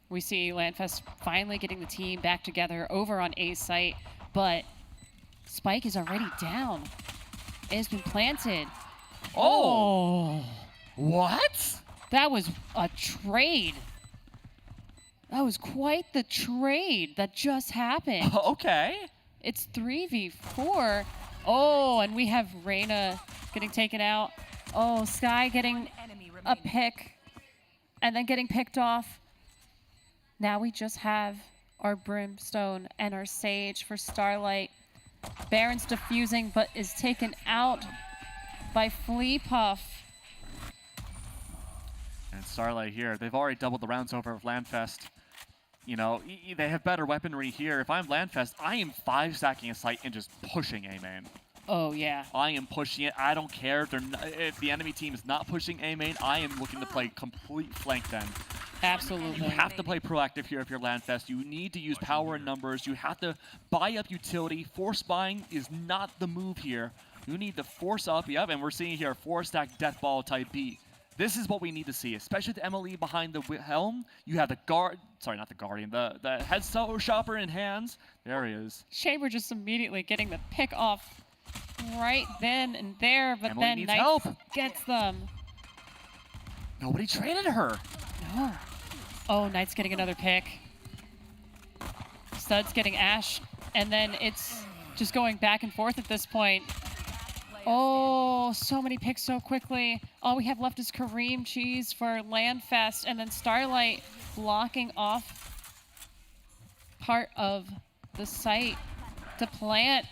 We see Landfest finally getting the team back together over on A site, but Spike is already down. It has been planted. Oh! What? That was a trade. That was quite the trade that just happened. Okay. It's 3v4. Oh, and we have Reyna getting taken out. Oh, Sky getting a pick and then getting picked off. Now we just have our Brimstone and our Sage for Starlight. Baron's defusing, but is taken out by Flea Puff. And Starlight here, they've already doubled the rounds over of Landfest. You know, they have better weaponry here. If I'm Landfest, I am 5-stacking a site and just pushing A main. Oh, yeah. I am pushing it. I don't care if the enemy team is not pushing A main. I am looking to play complete flank then. Absolutely. You have to play proactive here if you're Landfest. You need to use power and numbers. You have to buy up utility. Force buying is not the move here. You need to force up. Yep, and we're seeing here a 4-stack death ball type beat. This is what we need to see, especially with MLE behind the helm. You have the guard, sorry, not the guardian, the head shopper in hands. There he is. Chamber just immediately getting the pick off right then and there, but Emily then needs Knight help. gets them. Nobody traded her. No. Oh, Knight's getting another pick. Stud's getting Ash, and then it's just going back and forth at this point. Oh, so many picks so quickly. All we have left is Kareem Cheese for Landfest, and then Starlight blocking off part of the site to plant.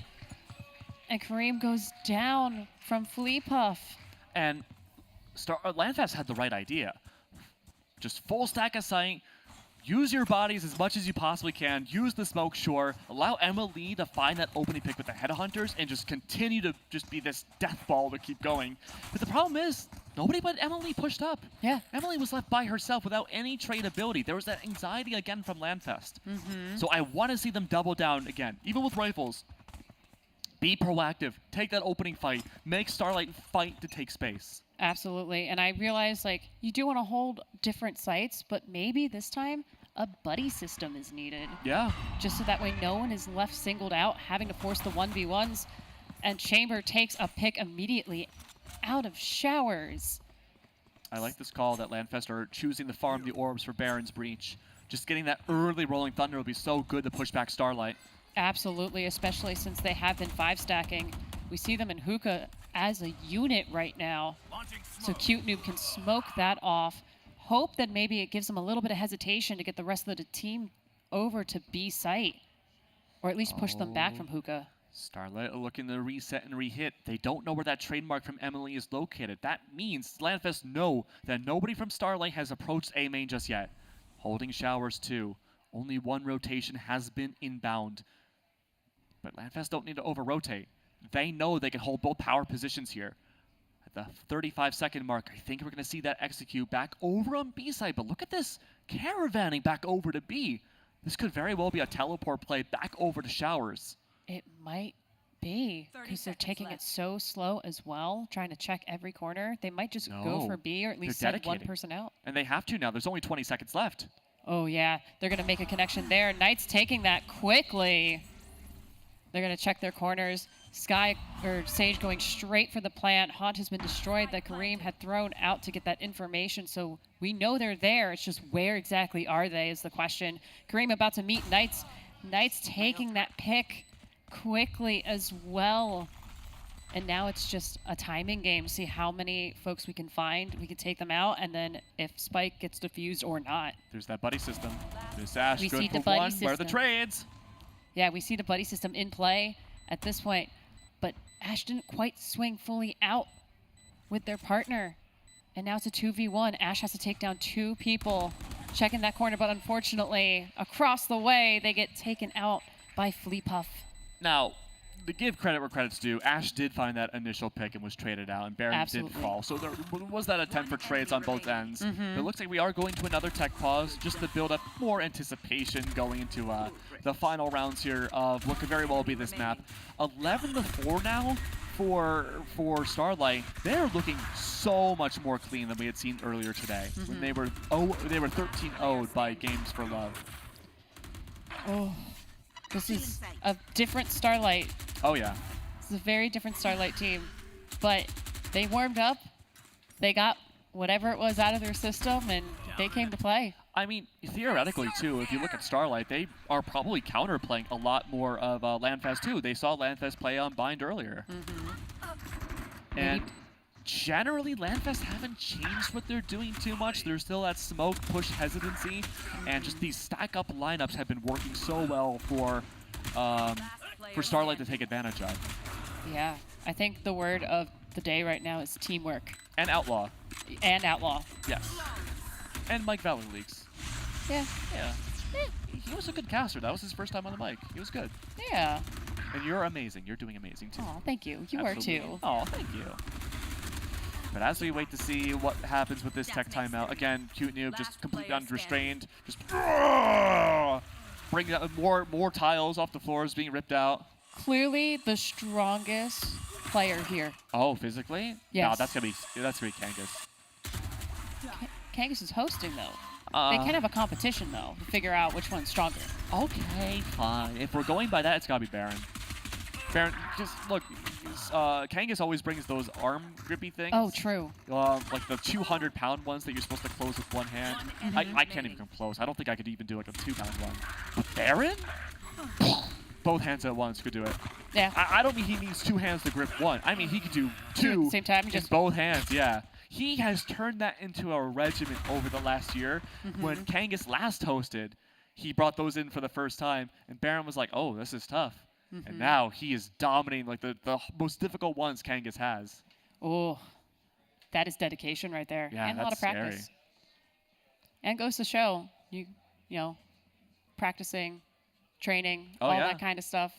And Kareem goes down from Flea Puff. And Landfest had the right idea. Just full stack a site, use your bodies as much as you possibly can, use the smoke, sure, allow Emily to find that opening pick with the headhunters and just continue to just be this death ball to keep going. But the problem is, nobody but Emily pushed up. Yeah. Emily was left by herself without any trade ability. There was that anxiety again from Landfest. So I want to see them double down again, even with rifles. Be proactive, take that opening fight, make Starlight fight to take space. Absolutely. And I realize, like, you do want to hold different sites, but maybe this time a buddy system is needed. Yeah. Just so that way no one is left singled out, having to force the 1v1s. And Chamber takes a pick immediately out of showers. I like this call that Landfest are choosing to farm the orbs for Baron's Breach. Just getting that early Rolling Thunder will be so good to push back Starlight. Absolutely, especially since they have been 5-stacking. We see them in Hookah as a unit right now. So Cute Noob can smoke that off. Hope that maybe it gives them a little bit of hesitation to get the rest of the team over to B site. Or at least push them back from Hookah. Starlight looking to reset and re-hit. They don't know where that trademark from Emily is located. That means Landfest know that nobody from Starlight has approached A main just yet. Holding showers too. Only one rotation has been inbound. But Landfest don't need to over-rotate. They know they can hold both power positions here. At the 35-second mark, I think we're going to see that execute back over on B side. But look at this caravanning back over to B. This could very well be a teleport play back over to showers. It might be, because they're taking it so slow as well, trying to check every corner. They might just go for B, or at least send one person out. And they have to now. There's only 20 seconds left. Oh, yeah. They're going to make a connection there. Knight's taking that quickly. They're going to check their corners. Sage going straight for the plant. Haunt has been destroyed that Kareem had thrown out to get that information, so we know they're there. It's just where exactly are they is the question. Kareem about to meet Knights. Knights taking that pick quickly as well. And now it's just a timing game. See how many folks we can find. We can take them out, and then if Spike gets defused or not. There's that buddy system. There's Ash, We good see for the buddy one. Where are the system. trades? Yeah, we see the buddy system in play at this point, but Ash didn't quite swing fully out with their partner. And now it's a 2v1. Ash has to take down 2 people. Checking that corner, but unfortunately, across the way, they get taken out by Flea Puff. Now, to give credit where credit's due, Ash did find that initial pick and was traded out, and Baron did fall. So there was that attempt for trades on both ends. But it looks like we are going to another tech pause just to build up more anticipation going into the final rounds here of what could very well be this map. 11-4 now for Starlight. They're looking so much more clean than we had seen earlier today when they were 13-0'd by Games for Love. Oh, this is a different Starlight. Oh yeah. This is a very different Starlight team, but they warmed up. They got whatever it was out of their system, and they came to play. I mean, theoretically, too, if you look at Starlight, they are probably counterplaying a lot more of Landfest, too. They saw Landfest play on Bind earlier. And generally, Landfest haven't changed what they're doing too much. There's still that smoke push hesitancy, and just these stack-up lineups have been working so well for Starlight to take advantage of. Yeah, I think the word of the day right now is teamwork. And Outlaw. And Outlaw. Yes. And Mike Valley Leaks. Yeah. Yeah. He was a good caster. That was his first time on the mic. He was good. Yeah. And you're amazing. You're doing amazing too. Oh, thank you. You Absolutely. are too. Oh, thank you. But as we wait to see what happens with this tech timeout, again, Cute Noob just completely unrestrained, just bringing out more tiles off the floors being ripped out. Clearly the strongest player here. Oh, physically? Yes. No, that's gonna be Kangas. Kangas is hosting though. Uh, they can have a competition though to figure out which one's stronger. Okay, fine. If we're going by that, it's gotta be Baron. Baron, just look. Kangas always brings those arm grippy things. Oh, true. Like the 200-pound ones that you're supposed to close with one hand. I can't even come close. I don't think I could even do like a 2-pound one. But Baron? Both hands at once could do it. Yeah. I don't mean he needs 2 hands to grip one. I mean he could do 2 at the same time. in both hands. Yeah. He has turned that into a regimen over the last year. When Kangas last hosted, he brought those in for the first time, and Baron was like, "Oh, this is tough." And now he is dominating like the most difficult ones Kangas has. Oh, that is dedication right there. Yeah, And a lot of that's practice. scary. And goes to show, you know, practicing, training, Oh, all yeah. that kind of stuff.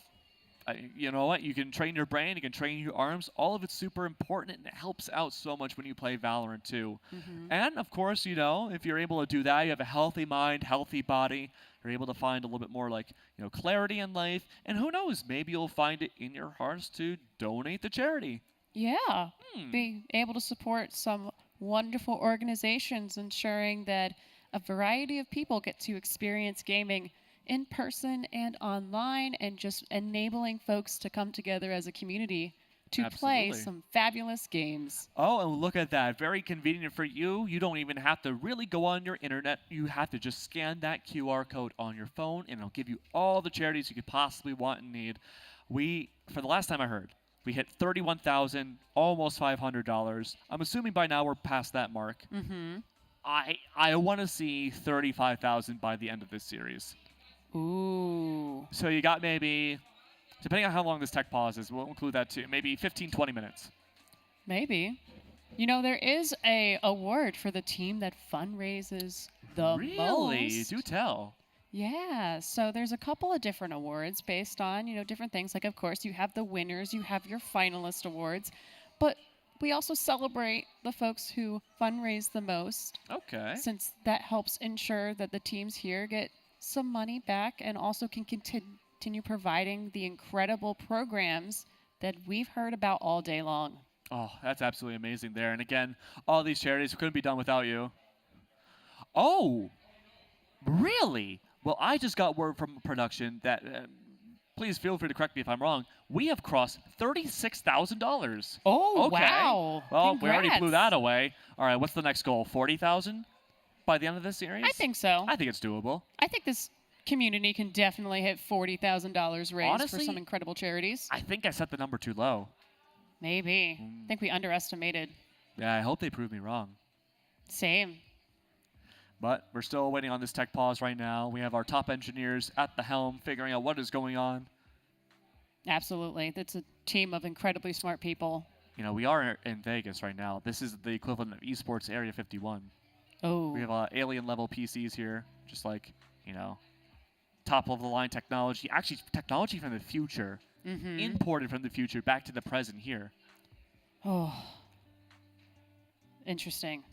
You know what? You can train your brain, you can train your arms. All of it's super important, and it helps out so much when you play Valorant too. And of course, you know, if you're able to do that, you have a healthy mind, healthy body. You're able to find a little bit more like, you know, clarity in life. And who knows, maybe you'll find it in your hearts to donate to charity. Yeah. Being able to support some wonderful organizations, ensuring that a variety of people get to experience gaming in person and online, and just enabling folks to come together as a community to play Absolutely. some fabulous games. Oh, and look at that. Very convenient for you. You don't even have to really go on your internet. You have to just scan that QR code on your phone, and it'll give you all the charities you could possibly want and need. For the last time I heard, we hit $31,000, almost $500. I'm assuming by now we're past that mark. I want to see $35,000 by the end of this series. Ooh. So you got maybe, depending on how long this tech pause is, we'll include that too, maybe 15, 20 minutes. Maybe. You know, there is a award for the team that fundraises the Really? most. Do tell. Yeah, so there's a couple of different awards based on, you know, different things. Like, of course, you have the winners, you have your finalist awards, but we also celebrate the folks who fundraise the most. Okay. Since that helps ensure that the teams here get some money back and also can continue providing the incredible programs that we've heard about all day long. Oh, that's absolutely amazing there. And again, all these charities couldn't be done without you. Oh, really? Well, I just got word from production that, please feel free to correct me if I'm wrong, we have crossed $36,000. Oh, okay. wow. Well, we already blew Congrats. that away. All right, what's the next goal? 40,000 by the end of this series? I think so. I think it's doable. I think this community can definitely hit $40,000 raised for Honestly, some incredible charities. I think I set the number too low. Maybe. I think we underestimated. Yeah, I hope they prove me wrong. Same. But we're still waiting on this tech pause right now. We have our top engineers at the helm figuring out what is going on. Absolutely. It's a team of incredibly smart people. You know, we are in Vegas right now. This is the equivalent of Esports Area 51. Oh. We have alien level PCs here, just like, you know, top of the line technology. Actually, technology from the future, imported from the future back to the present here. Oh. Interesting.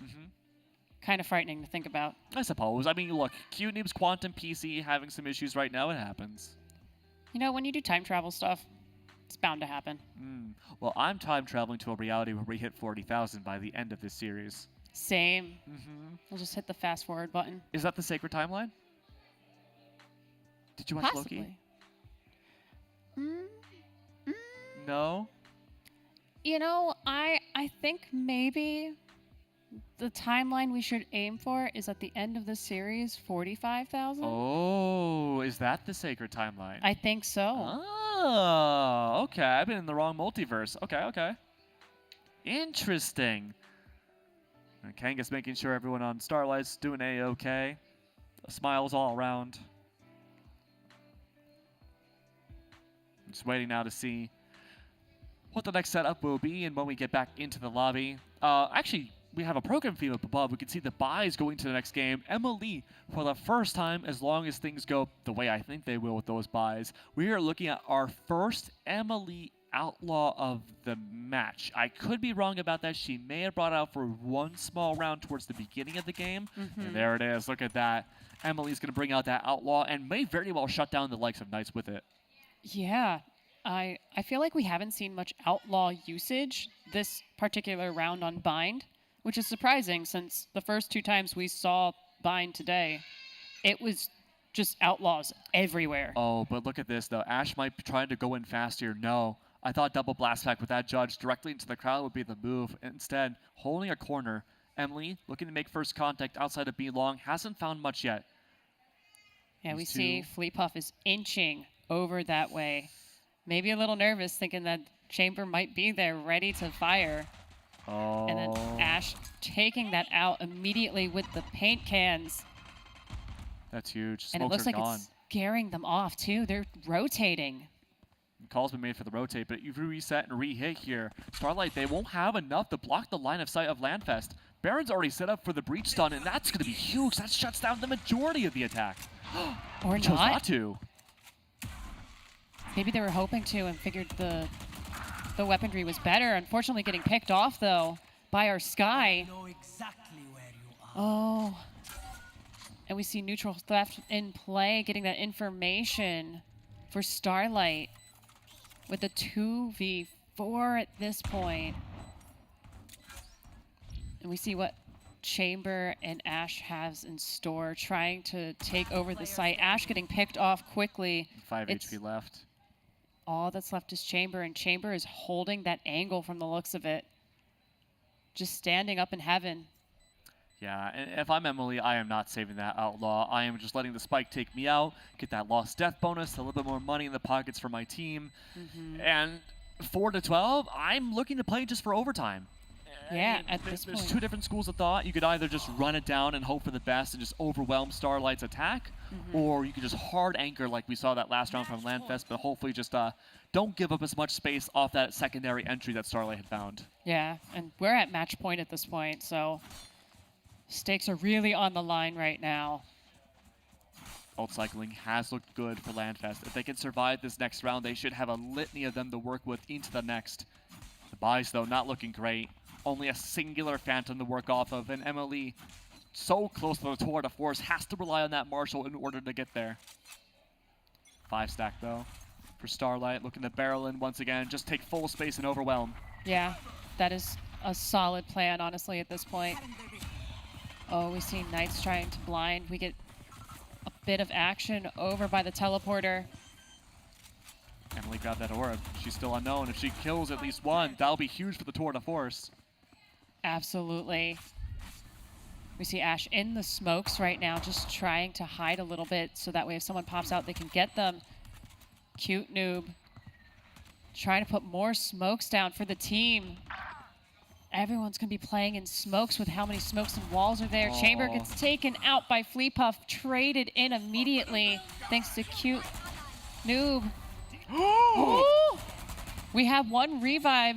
Kind of frightening to think about. I suppose. I mean, look, QNoob's Quantum PC having some issues right now. It happens. You know, when you do time travel stuff, it's bound to happen. Well, I'm time traveling to a reality where we hit 40,000 by the end of this series. Same. We'll just hit the fast forward button. Is that the sacred timeline? Did you watch Loki? No? You know, I think maybe the timeline we should aim for is at the end of the series, 45,000. Oh, is that the sacred timeline? I think so. Oh, okay. I've been in the wrong multiverse. Okay. Interesting. And Kangas making sure everyone on Starlight's doing A-okay. Smiles all around. Just waiting now to see what the next setup will be and when we get back into the lobby. Actually, we have a program fee up above. We can see the buys going to the next game. Emily, for the first time, as long as things go the way I think they will with those buys, we are looking at our first Emily outlaw of the match. I could be wrong about that. She may have brought out for one small round towards the beginning of the game. And there it is. Look at that. Emily's going to bring out that outlaw and may very well shut down the likes of Knights with it. Yeah. I feel like we haven't seen much outlaw usage this particular round on Bind, which is surprising since the first 2 times we saw Bind today, it was just outlaws everywhere. Oh, but look at this, though. Ash might be trying to go in fast here. No. I thought double blast back with that judge directly into the crowd would be the move. Instead, holding a corner. Emily looking to make first contact outside of B long. Hasn't found much yet. Yeah, we see Fleepuff is inching over that way. Maybe a little nervous, thinking that Chamber might be there ready to fire. Oh. And then Ash taking that out immediately with the paint cans. That's huge. Smokes And it looks like gone. it's scaring them off, too. They're rotating. Call's been made for the rotate, but you reset and re-hit here. Starlight, they won't have enough to block the line of sight of Landfest. Baron's already set up for the breach stun, and that's going to be huge. That shuts down the majority of the attack. Or Chose not. not to. Maybe they were hoping to and figured the weaponry was better. Unfortunately, getting picked off, though, by our Sky. Oh. And we see neutral theft in play, getting that information for Starlight with a 2v4 at this point. And we see what Chamber and Ash has in store, trying to take over the site. Ash getting picked off quickly. 5 HP left. All that's left is Chamber, and Chamber is holding that angle from the looks of it. Just standing up in heaven. Yeah, and if I'm Emily, I am not saving that outlaw. I am just letting the spike take me out, get that lost death bonus, a little bit more money in the pockets for my team. And 4-12, I'm looking to play just for overtime. Yeah, at this There's point. 2 different schools of thought. You could either just run it down and hope for the best and just overwhelm Starlight's attack, or you could just hard anchor like we saw that last round from Landfest, but hopefully just don't give up as much space off that secondary entry that Starlight had found. Yeah, and we're at match point at this point, so stakes are really on the line right now. Ult cycling has looked good for Landfest. If they can survive this next round, they should have a litany of them to work with into the next. The buys, though, not looking great. Only a singular Phantom to work off of, and Emily, so close to the tour de force, has to rely on that Marshall in order to get there. 5 stack, though, for Starlight, looking to barrel in once again, just take full space and overwhelm. Yeah, that is a solid plan, honestly, at this point. Oh, we see Knights trying to blind. We get a bit of action over by the teleporter. Emily got that orb. She's still unknown. If she kills at least one, that'll be huge for the tour de force. Absolutely. We see Ash in the smokes right now, just trying to hide a little bit so that way if someone pops out, they can get them. Cute noob. Trying to put more smokes down for the team. Everyone's going to be playing in smokes with how many smokes and walls are there. Oh. Chamber gets taken out by Fleepuff, traded in immediately thanks to Cute Noob. Ooh. We have one revive.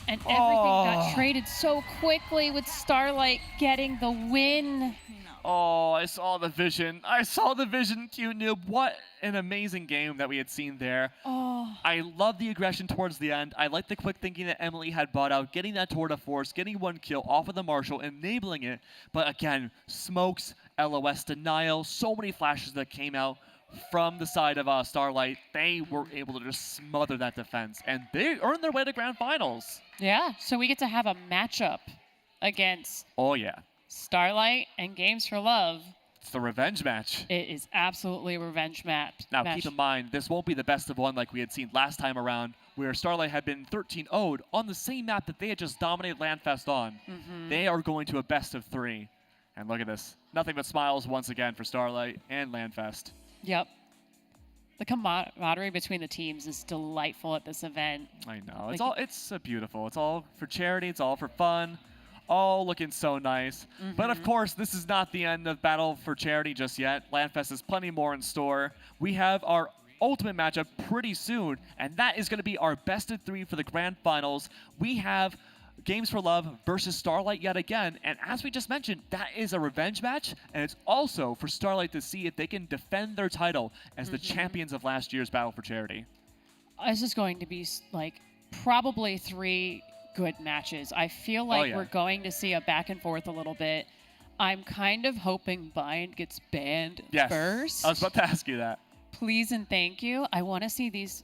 And everything got traded so quickly with Starlight getting the win. Oh, I saw the vision. I saw the vision, Cute Noob. What an amazing game that we had seen there. Oh. I love the aggression towards the end. I like the quick thinking that Emily had brought out, getting that tour de force, getting one kill off of the Marshall, enabling it. But again, smokes, LOS denial, so many flashes that came out from the side of Starlight. They were able to just smother that defense, and they earned their way to grand finals. Yeah, so we get to have a matchup against Oh, yeah. Starlight and Games for Love. It's the revenge match. It is absolutely a revenge match. Now, keep in mind, this won't be the best of one like we had seen last time around, where Starlight had been 13-0'd on the same map that they had just dominated Landfest on. They are going to a best of 3. And look at this. Nothing but smiles once again for Starlight and Landfest. Yep. The camaraderie between the teams is delightful at this event. I know. It's beautiful. It's all for charity. It's all for fun. All looking so nice. But of course, this is not the end of Battle for Charity just yet. Landfest has plenty more in store. We have our ultimate matchup pretty soon, and that is going to be our best of 3 for the grand finals. We have Games for Love versus Starlight yet again. And as we just mentioned, that is a revenge match. And it's also for Starlight to see if they can defend their title as the champions of last year's Battle for Charity. This is going to be like probably 3 good matches. I feel like we're going to see a back and forth a little bit. I'm kind of hoping Bind gets banned first. I was about to ask you that. Please and thank you. I want to see these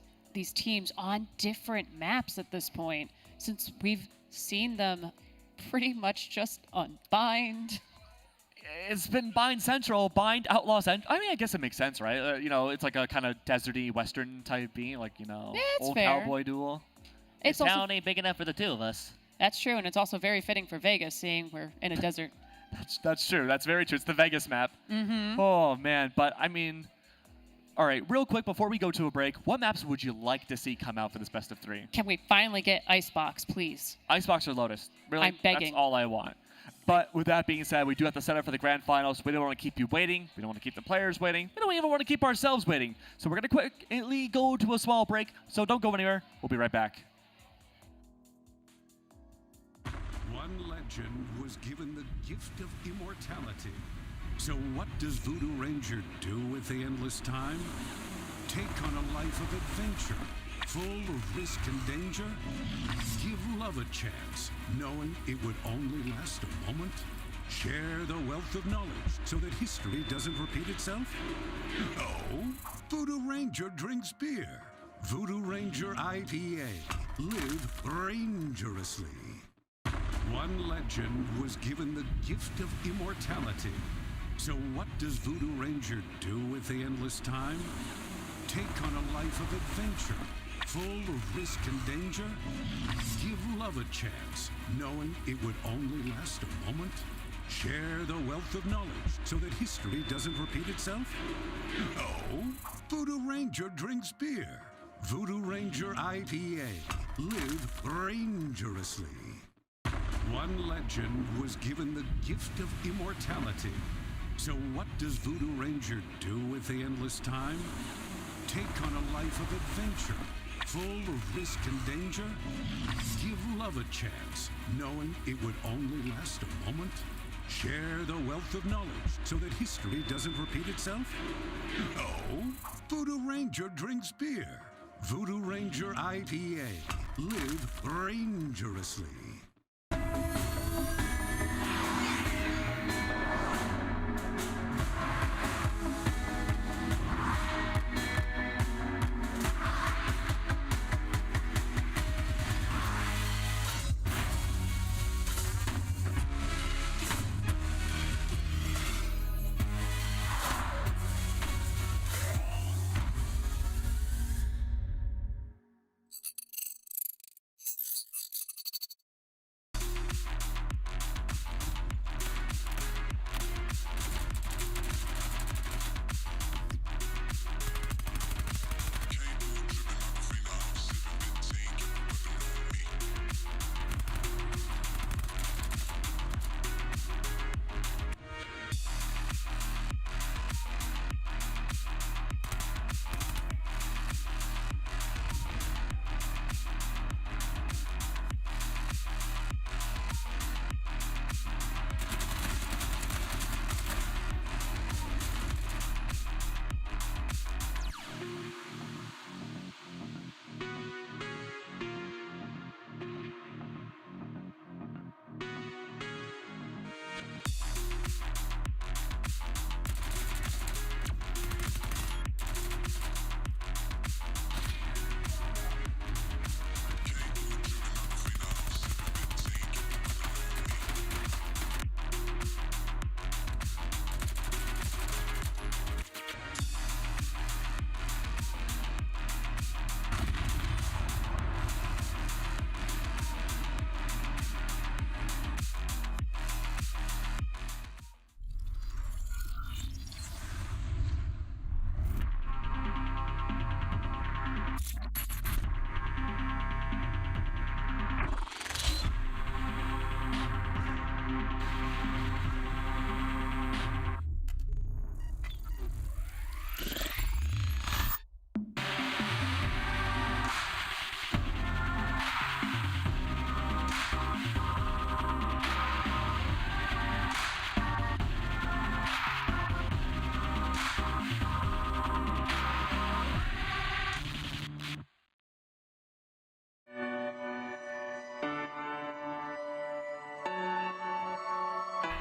teams on different maps at this point, since we've seen them pretty much just on Bind. It's been Bind Central, Bind Outlaw Central. I mean, I guess it makes sense, right? It's like a kind of deserty western type beat, like, old fair. cowboy duel. It's the also, town ain't big enough for the 2 of us. That's true, and it's also very fitting for Vegas, seeing we're in a desert. That's true. That's very true. It's the Vegas map. Oh, man. But, I mean, all right, real quick before we go to a break, what maps would you like to see come out for this best of 3? Can we finally get Icebox, please? Icebox or Lotus. Really, I'm begging. That's all I want. But with that being said, we do have to set up for the grand finals. We don't want to keep you waiting. We don't want to keep the players waiting. We don't even want to keep ourselves waiting. So we're going to quickly go to a small break. So don't go anywhere. We'll be right back. One legend was given the gift of immortality. So what does Voodoo Ranger do with the endless time? Take on a life of adventure, full of risk and danger? Give love a chance, knowing it would only last a moment? Share the wealth of knowledge so that history doesn't repeat itself? No. Voodoo Ranger drinks beer. Voodoo Ranger IPA. Live rangerously. One legend was given the gift of immortality. So what does Voodoo Ranger do with the endless time? Take on a life of adventure, full of risk and danger? Give love a chance, knowing it would only last a moment? Share the wealth of knowledge so that history doesn't repeat itself? No. Voodoo Ranger drinks beer. Voodoo Ranger IPA. Live rangerously. One legend was given the gift of immortality. So what does Voodoo Ranger do with the endless time? Take on a life of adventure, full of risk and danger? Give love a chance, knowing it would only last a moment? Share the wealth of knowledge so that history doesn't repeat itself? No. Voodoo Ranger drinks beer. Voodoo Ranger IPA. Live rangerously.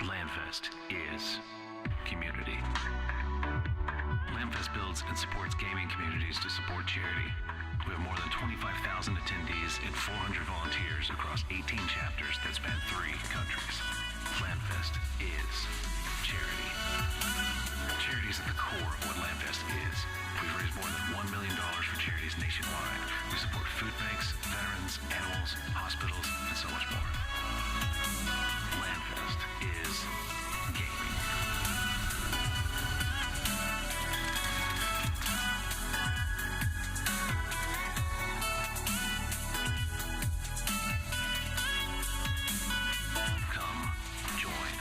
LandFest is community. LandFest builds and supports gaming communities to support charity. We have more than 25,000 attendees and 400 volunteers across 18 chapters that span 3 countries. LandFest is charity. Charity is at the core of what LandFest is. We've raised more than $1 million for charities nationwide. We support food banks, veterans, animals, hospitals, and so much more. LandFest is gaming. Come join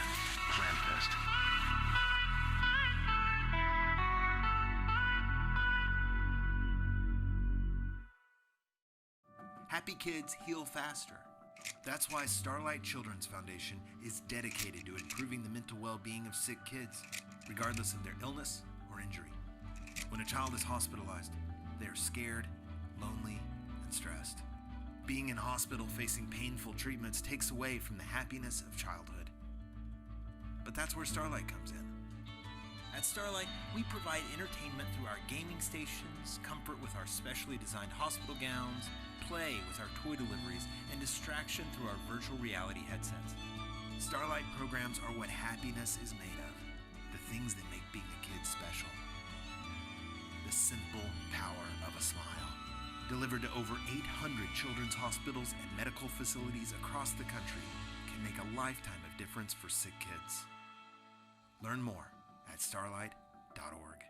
LandFest. Happy kids heal faster. That's why Starlight Children's Foundation is dedicated to improving the mental well-being of sick kids, regardless of their illness or injury. When a child is hospitalized, they are scared, lonely, and stressed. Being in hospital facing painful treatments takes away from the happiness of childhood. But that's where Starlight comes in. At Starlight, we provide entertainment through our gaming stations, comfort with our specially designed hospital gowns, play with our toy deliveries, and distraction through our virtual reality headsets. Starlight programs are what happiness is made of, the things that make being a kid special. The simple power of a smile. Delivered to over 800 children's hospitals and medical facilities across the country, can make a lifetime of difference for sick kids. Learn more at starlight.org.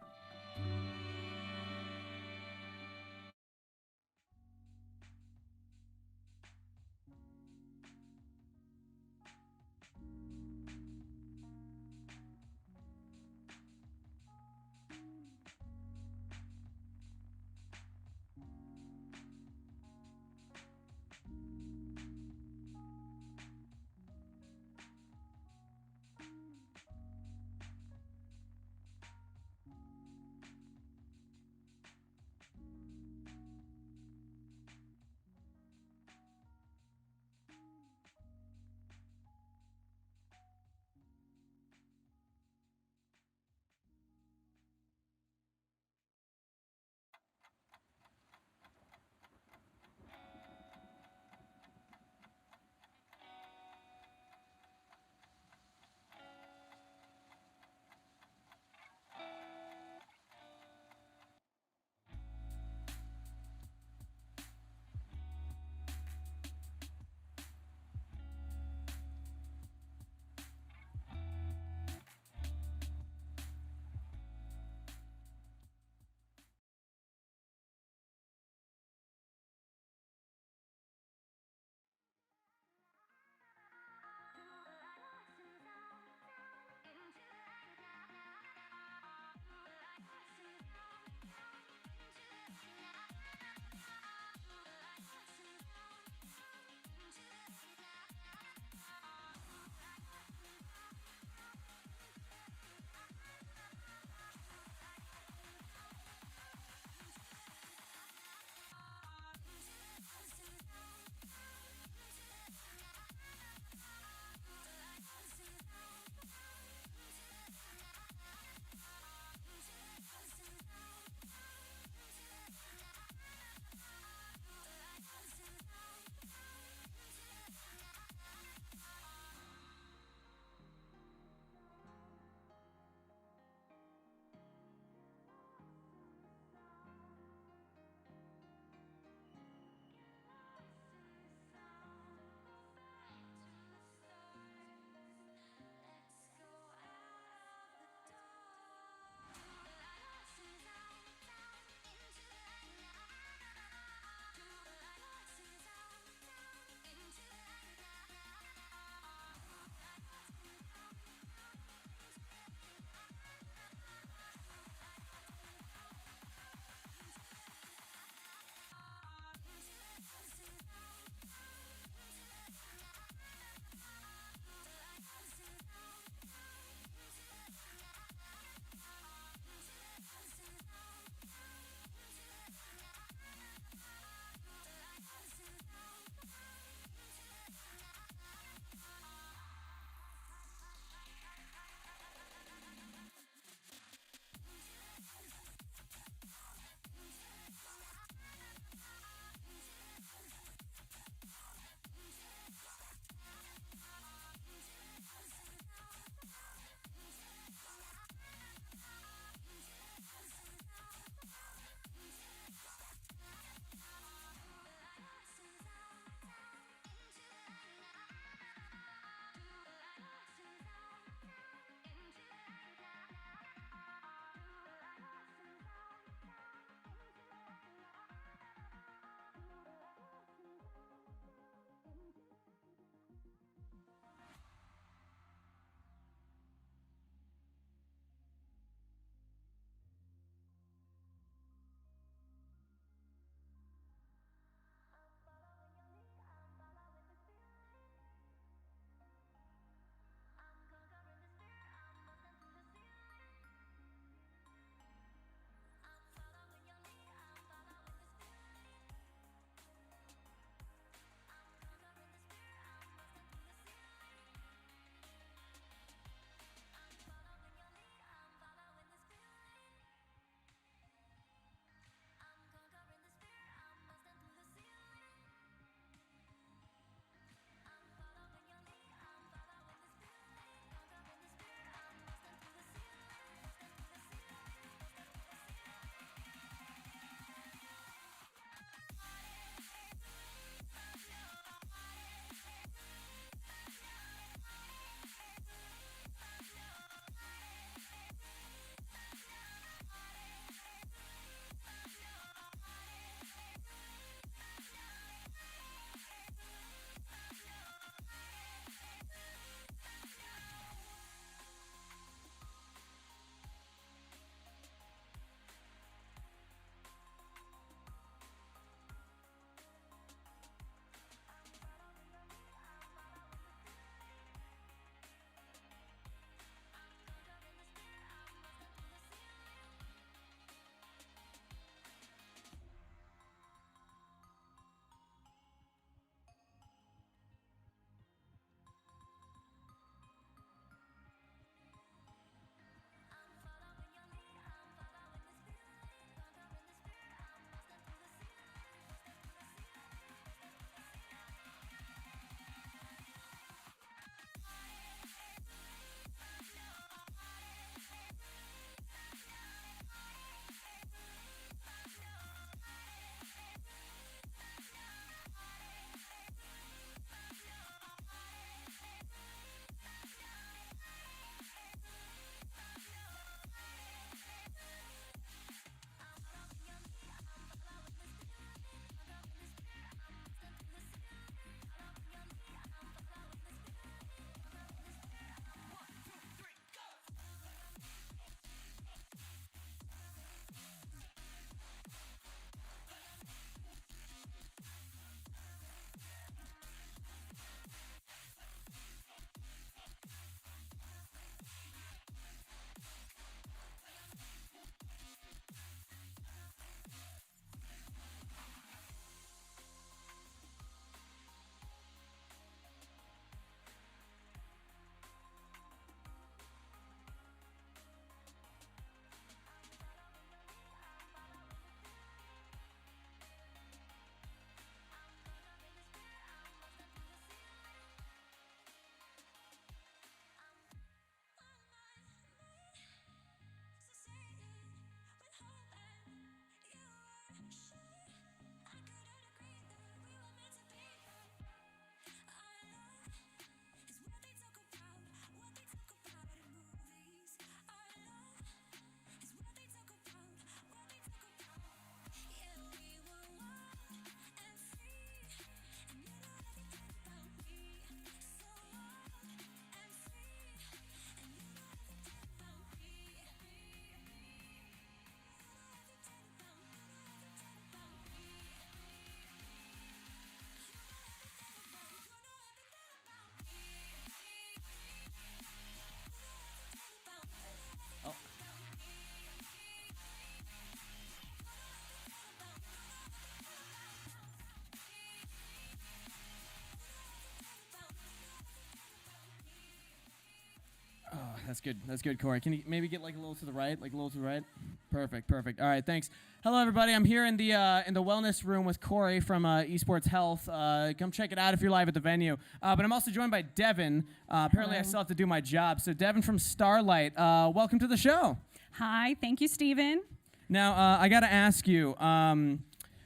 That's good. That's good, Corey. Can you maybe get like a little to the right? Like a little to the right? Perfect. All right, thanks. Hello, everybody. I'm here in the wellness room with Corey from Esports Health. Come check it out if you're live at the venue. But I'm also joined by Devin. Apparently, I still have to do my job. So, Devin from Starlight, welcome to the show. Hi. Thank you, Steven. Now, I got to ask you,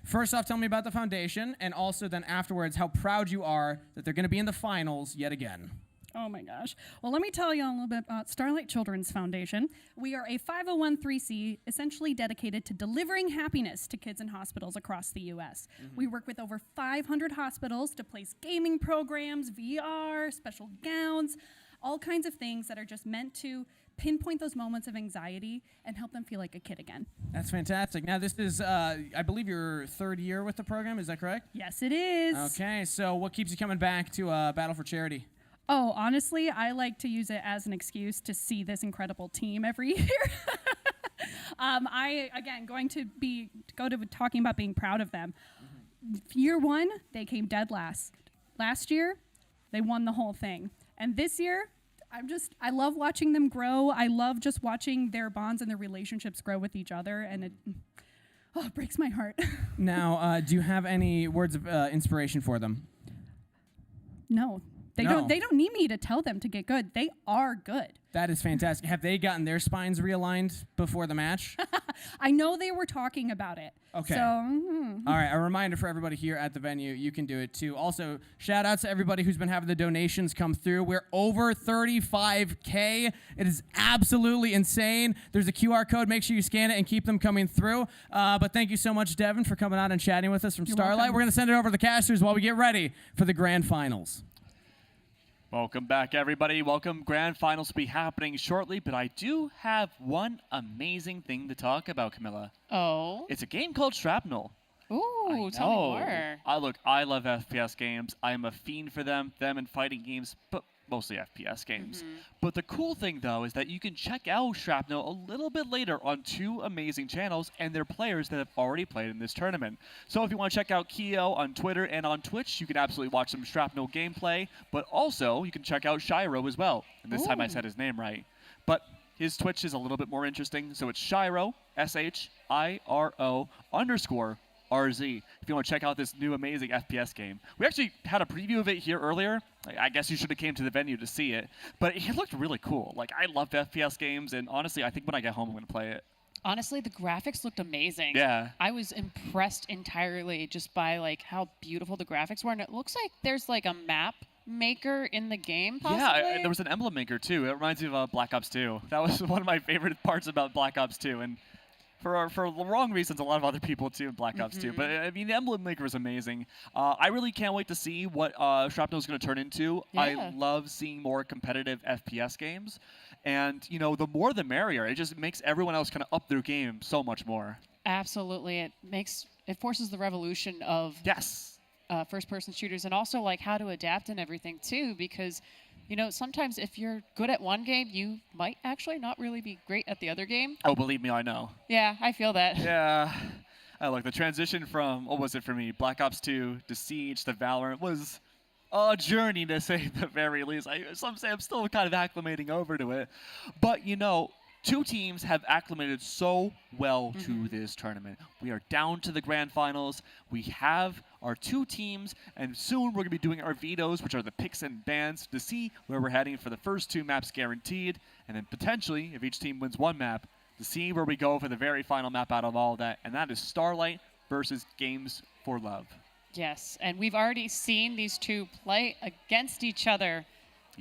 first off, tell me about the foundation, and also then afterwards, how proud you are that they're going to be in the finals yet again. Oh my gosh. Well, let me tell you a little bit about Starlight Children's Foundation. We are a 501(c), essentially dedicated to delivering happiness to kids in hospitals across the U.S. We work with over 500 hospitals to place gaming programs, VR, special gowns, all kinds of things that are just meant to pinpoint those moments of anxiety and help them feel like a kid again. That's fantastic. Now, this is, I believe, your third year with the program. Is that correct? Yes, it is. Okay, so what keeps you coming back to Battle for Charity? Oh, honestly, I like to use it as an excuse to see this incredible team every year. Going to talking about being proud of them. Year one, they came dead last. Last year, they won the whole thing. And this year, I love watching them grow. I love just watching their bonds and their relationships grow with each other, and it breaks my heart. Now, do you have any words of inspiration for them? No. They don't need me to tell them to get good. They are good. That is fantastic. Have they gotten their spines realigned before the match? I know they were talking about it. Okay. So, all right, a reminder for everybody here at the venue, you can do it too. Also, shout out to everybody who's been having the donations come through. We're over 35K. It is absolutely insane. There's a QR code. Make sure you scan it and keep them coming through. But thank you so much, Devin, for coming out and chatting with us from Starlight. Welcome. We're going to send it over to the casters while we get ready for the grand finals. Welcome back, everybody. Welcome. Grand finals will be happening shortly, but I do have one amazing thing to talk about, Camilla. Oh? It's a game called Shrapnel. Ooh, tell me more. I love FPS games. I am a fiend for them and fighting games, but mostly FPS games. But the cool thing, though, is that you can check out Shrapnel a little bit later on two amazing channels and their players that have already played in this tournament. So if you want to check out Keo on Twitter and on Twitch, you can absolutely watch some Shrapnel gameplay, but also you can check out Shiro as well. And this time I said his name right. But his Twitch is a little bit more interesting, so it's Shiro, SHIRO_RZ. If you want to check out this new amazing FPS game. We actually had a preview of it here earlier. I guess you should have came to the venue to see it. But it looked really cool. Like, I love FPS games, and honestly, I think when I get home, I'm going to play it. Honestly, the graphics looked amazing. Yeah. I was impressed entirely just by, like, how beautiful the graphics were. And it looks like there's, like, a map maker in the game, possibly? Yeah, there was an emblem maker, too. It reminds me of Black Ops 2. That was one of my favorite parts about Black Ops 2. And for the wrong reasons, a lot of other people too in Black Ops 2. But I mean, the emblem maker is amazing. I really can't wait to see what Shrapnel is going to turn into. Yeah. I love seeing more competitive FPS games, and you know, the more the merrier. It just makes everyone else kind of up their game so much more. Absolutely, it forces the revolution of first-person shooters, and also like how to adapt and everything too, because. You know, sometimes if you're good at one game, you might actually not really be great at the other game. Oh, believe me, I know. Yeah, I feel that. Yeah. Look, the transition from, what was it for me, Black Ops 2 to Siege to Valorant was a journey, to say the very least. Some say I'm still kind of acclimating over to it. But, you know, two teams have acclimated so well to this tournament. We are down to the grand finals. We have our two teams, and soon we're going to be doing our vetoes, which are the picks and bans, to see where we're heading for the first two maps guaranteed, and then potentially, if each team wins one map, to see where we go for the very final map out of all of that, and that is Starlight versus Games for Love. Yes, and we've already seen these two play against each other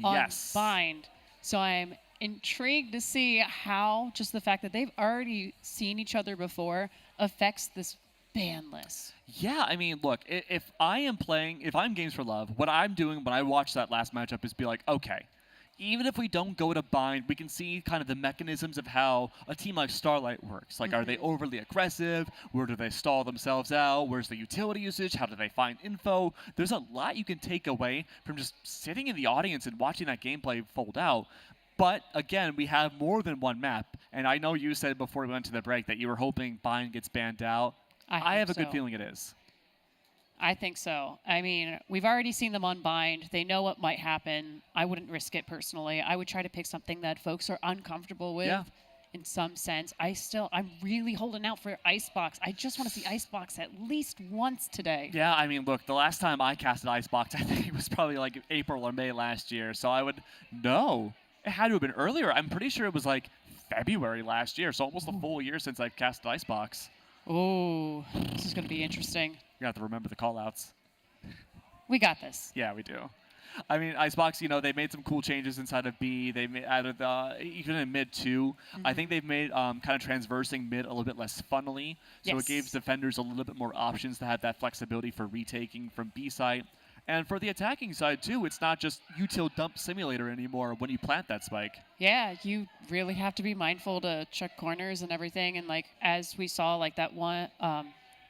on Bind, so I'm intrigued to see how just the fact that they've already seen each other before affects this ban list. Yeah, I mean, look, if I'm Games for Love, what I'm doing when I watch that last matchup is be like, okay, even if we don't go to bind, we can see kind of the mechanisms of how a team like Starlight works. Like, are they overly aggressive? Where do they stall themselves out? Where's the utility usage? How do they find info? There's a lot you can take away from just sitting in the audience and watching that gameplay fold out. But, again, we have more than one map. And I know you said before we went to the break that you were hoping bind gets banned out. I have a good feeling it is. I think so. I mean, we've already seen them unbind. They know what might happen. I wouldn't risk it personally. I would try to pick something that folks are uncomfortable with. Yeah. In some sense, I'm really holding out for Icebox. I just want to see Icebox at least once today. Yeah, I mean, look, the last time I casted Icebox, I think it was probably like April or May last year. So I would know. It had to have been earlier. I'm pretty sure it was like February last year. So almost a full year since I've casted Icebox. Oh, this is going to be interesting. You have to remember the call-outs. We got this. Yeah, we do. I mean, Icebox, they made some cool changes inside of B. They added even in mid too. I think they've made kind of transversing mid a little bit less funnily. So it gives defenders a little bit more options to have that flexibility for retaking from B site. And for the attacking side too, it's not just util dump simulator anymore when you plant that spike. Yeah, you really have to be mindful to check corners and everything. And like as we saw, like that one.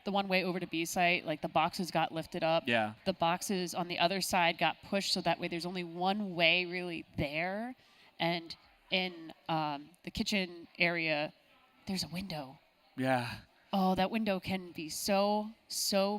The one way over to B site, like the boxes got lifted up. Yeah. The boxes on the other side got pushed, so that way there's only one way really there. And in the kitchen area, there's a window. Yeah. Oh, that window can be so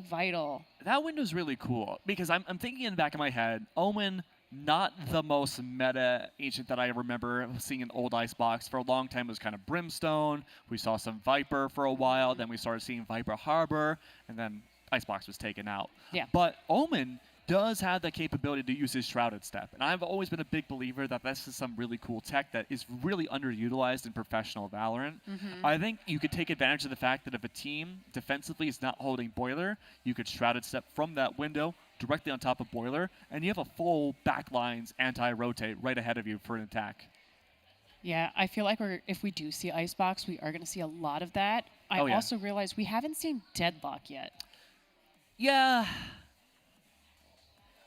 vital. That window's really cool because I'm thinking in the back of my head, Omen, not the most meta agent that I remember seeing in old Icebox. For a long time, it was kind of Brimstone. We saw some Viper for a while. Then we started seeing Viper Harbor. And then Icebox was taken out. Yeah. But Omen does have the capability to use his Shrouded Step. And I've always been a big believer that this is some really cool tech that is really underutilized in professional Valorant. I think you could take advantage of the fact that if a team defensively is not holding Boiler, you could Shrouded Step from that window directly on top of Boiler, and you have a full backlines anti-rotate right ahead of you for an attack. Yeah, I feel like if we do see Icebox, we are going to see a lot of that. I also realize we haven't seen Deadlock yet. Yeah.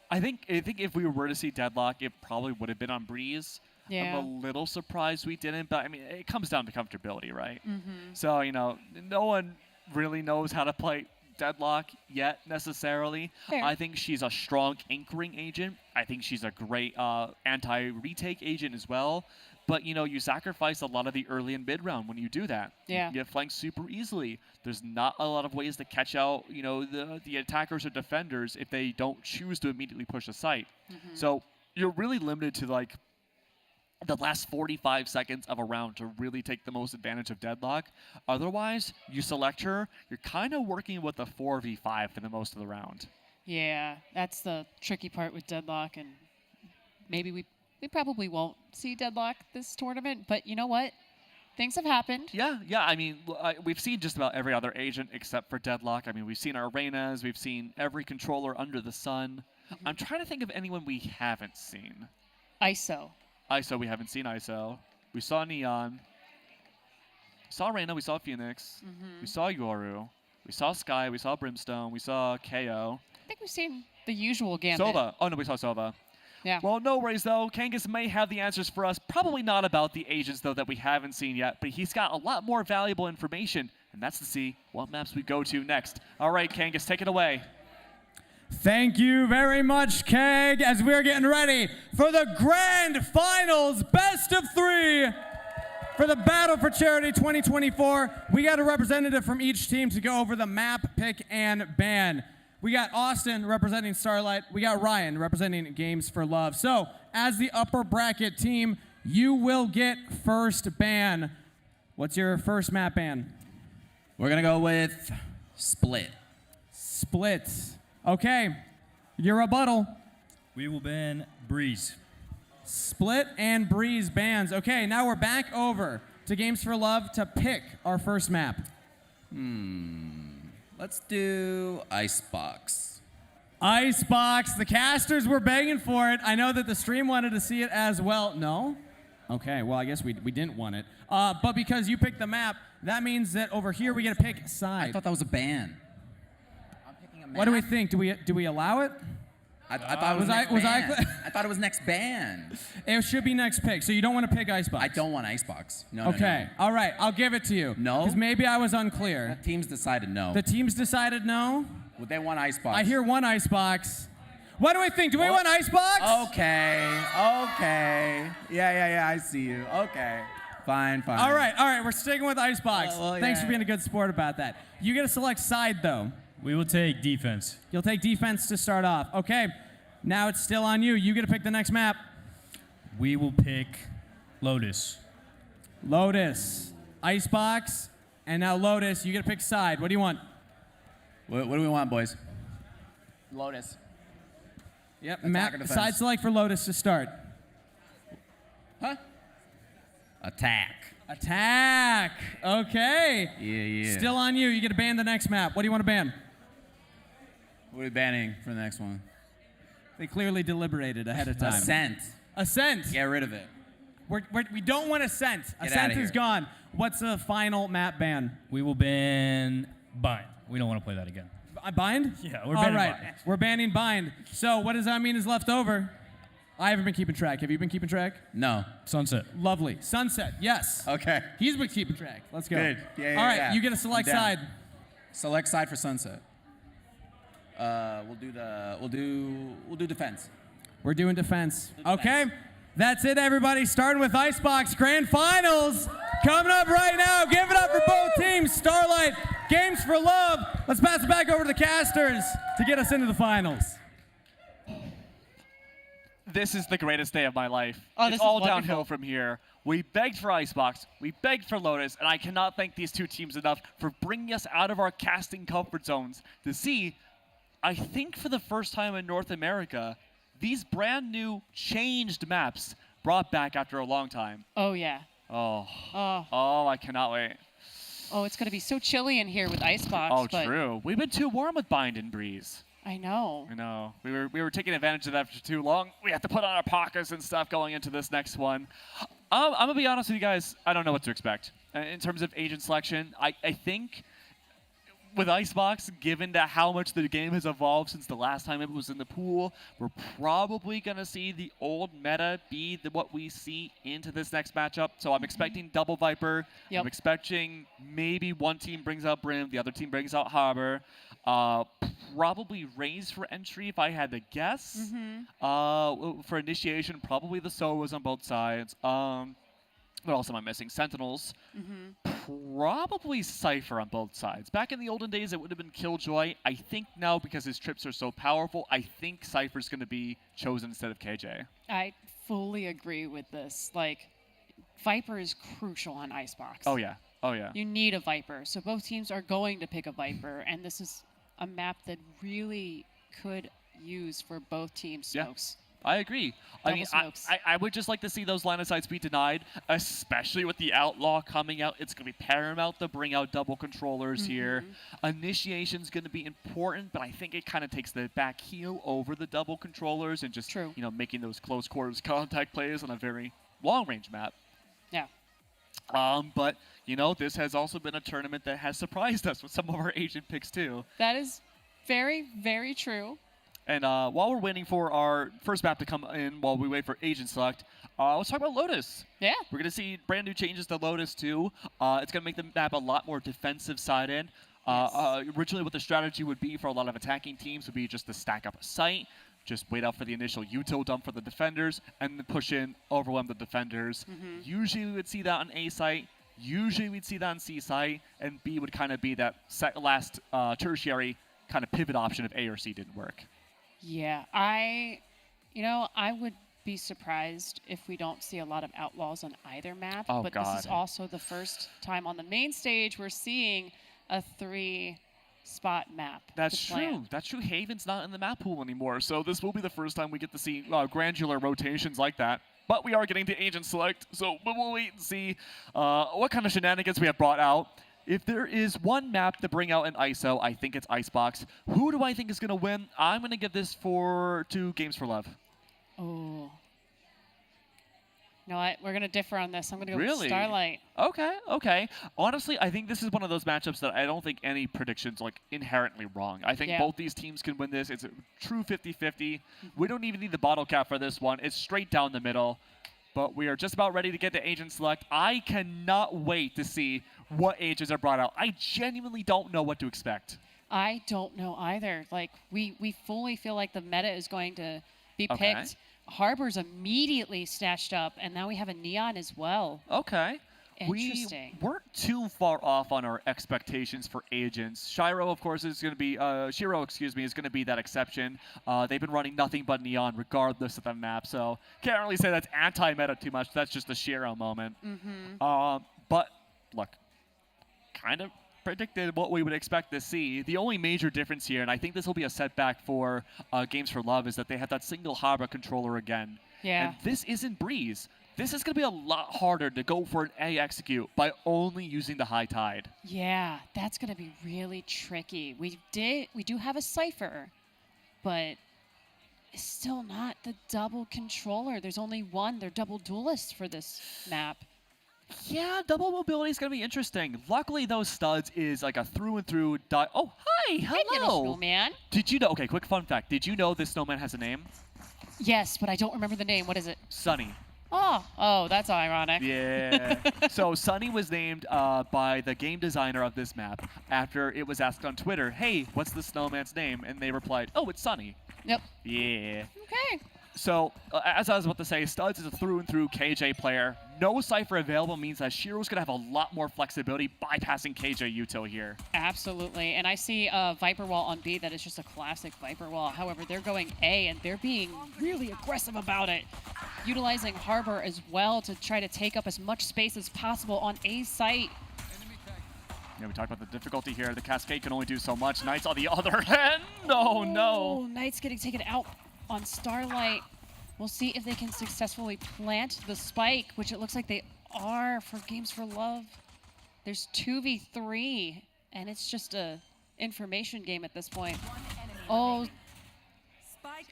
I think if we were to see Deadlock, it probably would have been on Breeze. Yeah. I'm a little surprised we didn't, but I mean, it comes down to comfortability, right? So, no one really knows how to play Deadlock yet necessarily. Fair. I think she's a strong anchoring agent. I think she's a great anti-retake agent as well. But, you sacrifice a lot of the early and mid round when you do that. Yeah. You get flanked super easily. There's not a lot of ways to catch out, the attackers or defenders if they don't choose to immediately push a site. So you're really limited to, like, the last 45 seconds of a round to really take the most advantage of Deadlock. Otherwise, you select her, you're kind of working with a 4v5 for the most of the round. Yeah, that's the tricky part with Deadlock, and maybe we probably won't see Deadlock this tournament, but you know what? Things have happened. Yeah. I mean, we've seen just about every other agent except for Deadlock. I mean, we've seen our Reynas, we've seen every controller under the sun. I'm trying to think of anyone we haven't seen. ISO, we haven't seen ISO. We saw Neon. We saw Reyna, we saw Phoenix. We saw Yoru. We saw Sky, we saw Brimstone, we saw KO. I think we've seen the usual gambit. Sova. Oh, no, we saw Sova. Yeah. Well, no worries, though. Kangas may have the answers for us. Probably not about the agents, though, that we haven't seen yet. But he's got a lot more valuable information, and that's to see what maps we go to next. All right, Kangas, take it away. Thank you very much, Keg, as we're getting ready for the grand finals, best of 3 for the Battle for Charity 2024. We got a representative from each team to go over the map, pick, and ban. We got Austin representing Starlight. We got Ryan representing Games for Love. So, as the upper bracket team, you will get first ban. What's your first map ban? We're going to go with Split. Split. Okay. Your rebuttal. We will ban Breeze. Split and Breeze bans. Okay, now we're back over to Games for Love to pick our first map. Let's do Icebox. Icebox. The casters were begging for it. I know that the stream wanted to see it as well. No? Okay, well, I guess we didn't want it. But because you picked the map, that means that over here we get to pick side. I thought that was a ban. I'm picking a map. What do we think? Do we allow it? I thought it was next ban. I thought it was next ban. It should be next pick, so you don't want to pick Icebox. I don't want Icebox. No, Okay, no. all right, I'll give it to you. No? Because maybe I was unclear. The teams decided no. The teams decided no? Well, they want Icebox. I hear one Icebox. What do we think? Do we want Icebox? Okay. Yeah, I see you. Okay. Fine. All right, we're sticking with Icebox. Well, Thanks yeah. for being a good sport about that. You get to select side, though. We will take defense. You'll take defense to start off. Okay. Now it's still on you. You get to pick the next map. We will pick Lotus. Lotus. Icebox. And now Lotus. You get to pick side. What do you want? What do we want, boys? Lotus. Yep. Attack Map or defense? side select for Lotus to start. Huh? Attack. Attack. Okay. Yeah. Still on you. You get to ban the next map. What do you want to ban? What are we banning for the next one? They clearly deliberated ahead of time. Ascent. Ascent. Get rid of it. We don't want Ascent. Get Ascent outta is here. gone. What's the final map ban? We will ban Bind. We don't want to play that again. Bind? Yeah, we're All banning right. Bind. We're banning Bind. So what does that mean is left over? I haven't been keeping track. Have you been keeping track? No. Sunset. Lovely. Sunset. Yes. Okay. He's been keeping track. Let's go. Good. Yeah. All right. Yeah. You get to select I'm down. side. Select side for Sunset. We'll do defense. We're doing defense. Okay. That's it, everybody. Starting with Icebox Grand Finals. Coming up right now. Give it up for both teams. Starlight, Games for Love. Let's pass it back over to the casters to get us into the finals. This is the greatest day of my life. Oh, It's this is all wonderful. downhill from here. We begged for Icebox, we begged for Lotus, and I cannot thank these two teams enough for bringing us out of our casting comfort zones to see, I think for the first time in North America, these brand new changed maps brought back after a long time. Oh, yeah. Oh, Oh, I cannot wait. oh, it's going to be so chilly in here with Icebox. Oh, but true. We've been too warm with Bind and Breeze. I know. I know. We were taking advantage of that for too long. We have to put on our parkas and stuff going into this next one. I'm going to be honest with you guys. I don't know what to expect. In terms of agent selection, I think with Icebox, given to how much the game has evolved since the last time it was in the pool, we're probably going to see the old meta be what we see into this next matchup. So I'm expecting double Viper. Yep. I'm expecting maybe one team brings out Brim, the other team brings out Harbor. Probably Raze for entry if I had to guess. For initiation, probably the Sowas on both sides. What else am I missing? Sentinels. Probably Cypher on both sides. Back in the olden days, it would have been Killjoy. I think now, because his trips are so powerful, I think Cypher's going to be chosen instead of KJ. I fully agree with this. Like, Viper is crucial on Icebox. Oh, yeah. Oh, yeah. You need a Viper. So both teams are going to pick a Viper, and this is a map that really could use for both teams' smokes. I agree. I Double mean, smokes. I would just like to see those line of sights be denied, especially with the Outlaw coming out. It's going to be paramount to bring out double controllers here. Initiation's going to be important, but I think it kind of takes the back heel over the double controllers and just, you know, making those close quarters contact plays on a very long-range map. Yeah. But, you know, this has also been a tournament that has surprised us with some of our agent picks, too. That is very, very true. And while we're waiting for our first map to come in, while we wait for agent select, let's talk about Lotus. Yeah. We're going to see brand new changes to Lotus, too. It's going to make the map a lot more defensive sided. Originally, what the strategy would be for a lot of attacking teams would be just to stack up a site, just wait out for the initial util dump for the defenders, and then push in, overwhelm the defenders. Usually, we would see that on A site. Usually, we'd see that on C site. And B would kind of be that last tertiary kind of pivot option if A or C didn't work. Yeah, I would be surprised if we don't see a lot of Outlaws on either map. Oh, but God. This is also the first time on the main stage we're seeing a 3-spot map. That's to plan. true. That's true. Haven's not in the map pool anymore, so this will be the first time we get to see granular rotations like that. But we are getting to agent select, so we'll wait and see what kind of shenanigans we have brought out. If there is one map to bring out in ISO, I think it's Icebox. Who do I think is going to win? I'm going to give this to Games for Love. Oh. You know what? We're going to differ on this. I'm going to go with Really? Starlight. Okay. Honestly, I think this is one of those matchups that I don't think any prediction's like inherently wrong. I think both these teams can win this. It's a true 50-50. We don't even need the bottle cap for this one. It's straight down the middle. But we are just about ready to get to agent select. I cannot wait to see what agents are brought out. I genuinely don't know what to expect. I don't know either. Like, we fully feel like the meta is going to be picked. Harbor's immediately snatched up, and now we have a Neon as well. Okay. Interesting. We weren't too far off on our expectations for agents. Shiro, of course, is going to be Shiro, excuse me, is going to be that exception. They've been running nothing but Neon regardless of the map, so can't really say that's anti-meta too much. That's just a Shiro moment. But look, kind of predicted what we would expect to see. The only major difference here, and I think this will be a setback for Games for Love, is that they have that single Harbor controller again. Yeah. And this isn't Breeze. This is going to be a lot harder to go for an A execute by only using the High Tide. Yeah, that's going to be really tricky. We do have a Cypher, but it's still not the double controller. There's only one. They're double duelists for this map. Yeah, double mobility is going to be interesting. Luckily, those studs is like a through and through. Oh, hi, hello. Hey, little snowman. Did you know? Okay, quick fun fact. Did you know this snowman has a name? Yes, but I don't remember the name. What is it? Sunny. Oh, that's ironic. Yeah. So Sunny was named by the game designer of this map after it was asked on Twitter, hey, what's the snowman's name? And they replied, oh, it's Sunny. Yep. Yeah. Okay. So, as I was about to say, Studs is a through-and-through KJ player. No Cypher available means that Shiro's going to have a lot more flexibility bypassing KJ Yuto here. Absolutely. And I see a Viper Wall on B that is just a classic Viper Wall. However, they're going A, and they're being really aggressive about it. Utilizing Harbor as well to try to take up as much space as possible on A site. Yeah, we talked about the difficulty here. The Cascade can only do so much. Knight's on the other end. Oh, no. Knight's getting taken out on Starlight. We'll see if they can successfully plant the spike, which it looks like they are for Games for Love. There's 2v3, and it's just a information game at this point. Oh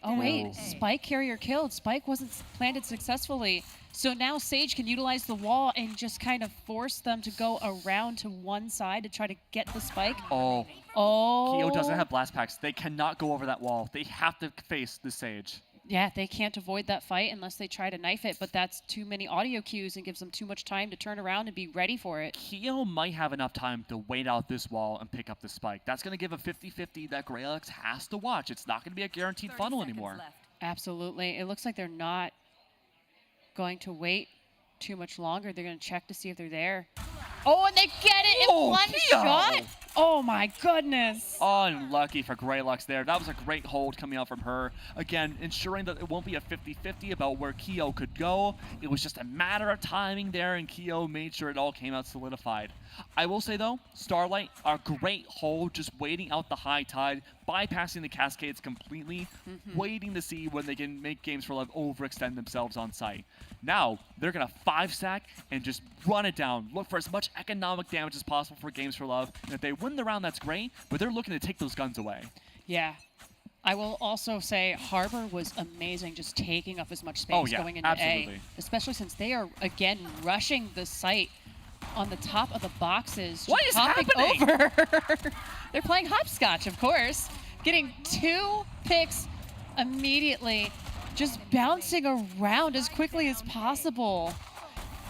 wait, Spike carrier killed. Spike wasn't planted successfully. So now Sage can utilize the wall and just kind of force them to go around to one side to try to get the spike. Oh. Keo doesn't have blast packs. They cannot go over that wall. They have to face the Sage. Yeah, they can't avoid that fight unless they try to knife it, but that's too many audio cues and gives them too much time to turn around and be ready for it. Keo might have enough time to wait out this wall and pick up the spike. That's going to give a 50-50 that Graylix has to watch. It's not going to be a guaranteed funnel anymore. Absolutely. It looks like they're not going to wait too much longer. They're going to check to see if they're there. Oh, and they get it in one shot? Oh my goodness. Unlucky for Graylux there. That was a great hold coming out from her. Again, ensuring that it won't be a 50-50 about where Keo could go. It was just a matter of timing there, and Keo made sure it all came out solidified. I will say, though, Starlight, a great hold, just waiting out the High Tide, bypassing the Cascades completely, waiting to see when they can make Games for Love overextend themselves on site. Now, they're going to 5-stack and just run it down. Look for as much economic damage as possible for Games for Love. And if they win the round, that's great, but they're looking to take those guns away. Yeah. I will also say Harbor was amazing, just taking up as much space going into absolutely. A. Especially since they are, again, rushing the site on the top of the boxes. What is happening? Over. They're playing hopscotch, of course. Getting 2 picks immediately. Just bouncing around as quickly as possible.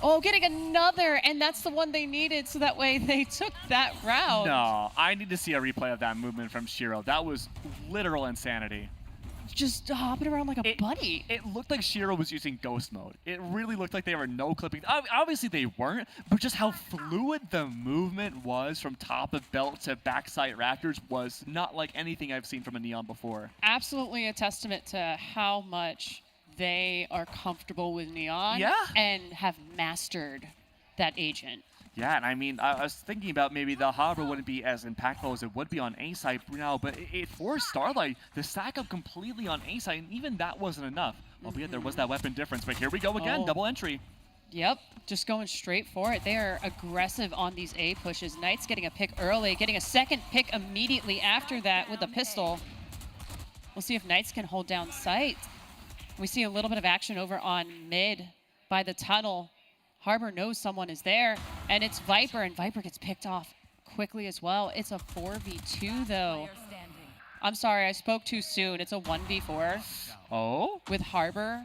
Oh, getting another, and that's the one they needed, so that way they took that round. No, I need to see a replay of that movement from Shiro. That was literal insanity. Just hopping around like a bunny. It looked like Shiro was using ghost mode. It really looked like they were no-clipping. Obviously they weren't, but just how fluid the movement was from top of belt to backside rafters was not like anything I've seen from a Neon before. Absolutely a testament to how much they are comfortable with Neon and have mastered that agent. Yeah, and I mean, I was thinking about maybe the Harbor wouldn't be as impactful as it would be on A side now, but it forced Starlight to stack up completely on A side, and even that wasn't enough. Albeit there was that weapon difference, but here we go again, double entry. Yep, just going straight for it. They are aggressive on these A pushes. Knight's getting a pick early, getting a second pick immediately after that with a pistol. We'll see if Knights can hold down sight. We see a little bit of action over on mid by the tunnel. Harbor knows someone is there, and it's Viper, and Viper gets picked off quickly as well. It's a 4v2, though. I'm sorry, I spoke too soon. It's a 1v4. Oh? With Harbor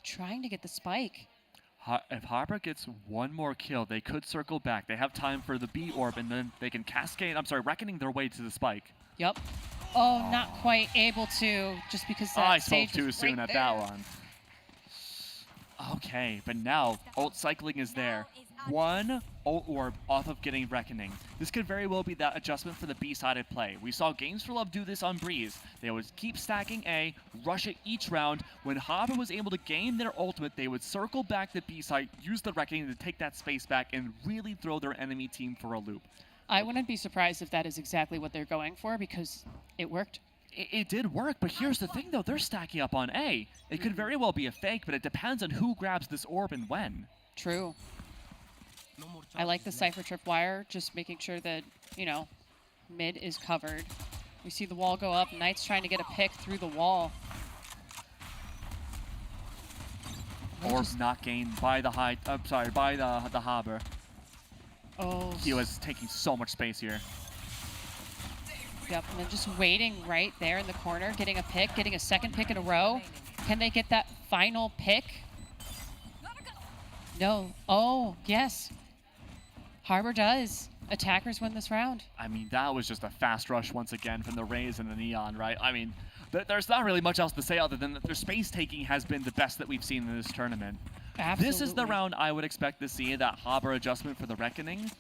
trying to get the spike. If Harbor gets one more kill, they could circle back. They have time for the B orb, and then they can cascade, reckoning their way to the spike. Yep. Oh, not quite able to, just because that I Sage spoke too soon at that one. Okay, but now ult cycling is there. One ult orb off of getting Reckoning. This could very well be that adjustment for the B-sided play. We saw Games for Love do this on Breeze. They would keep stacking A, rush it each round. When Hava was able to gain their ultimate, they would circle back the B-side, use the Reckoning to take that space back, and really throw their enemy team for a loop. I wouldn't be surprised if that is exactly what they're going for, because it worked. It did work, but here's the thing, though. They're stacking up on A. It could very well be a fake, but it depends on who grabs this orb and when. True. I like the Cypher Tripwire, just making sure that, you know, mid is covered. We see the wall go up. Knight's trying to get a pick through the wall. Orb not gained by the by the Harbor. Oh. He was taking so much space here. Yep, and then just waiting right there in the corner, getting a pick, getting a second pick in a row. Can they get that final pick? No. Oh, yes. Harbor does. Attackers win this round. I mean, that was just a fast rush once again from the Rays and the Neon, right? I mean, there's not really much else to say other than that their space taking has been the best that we've seen in this tournament. Absolutely. This is the round I would expect to see that Harbor adjustment for the Reckoning.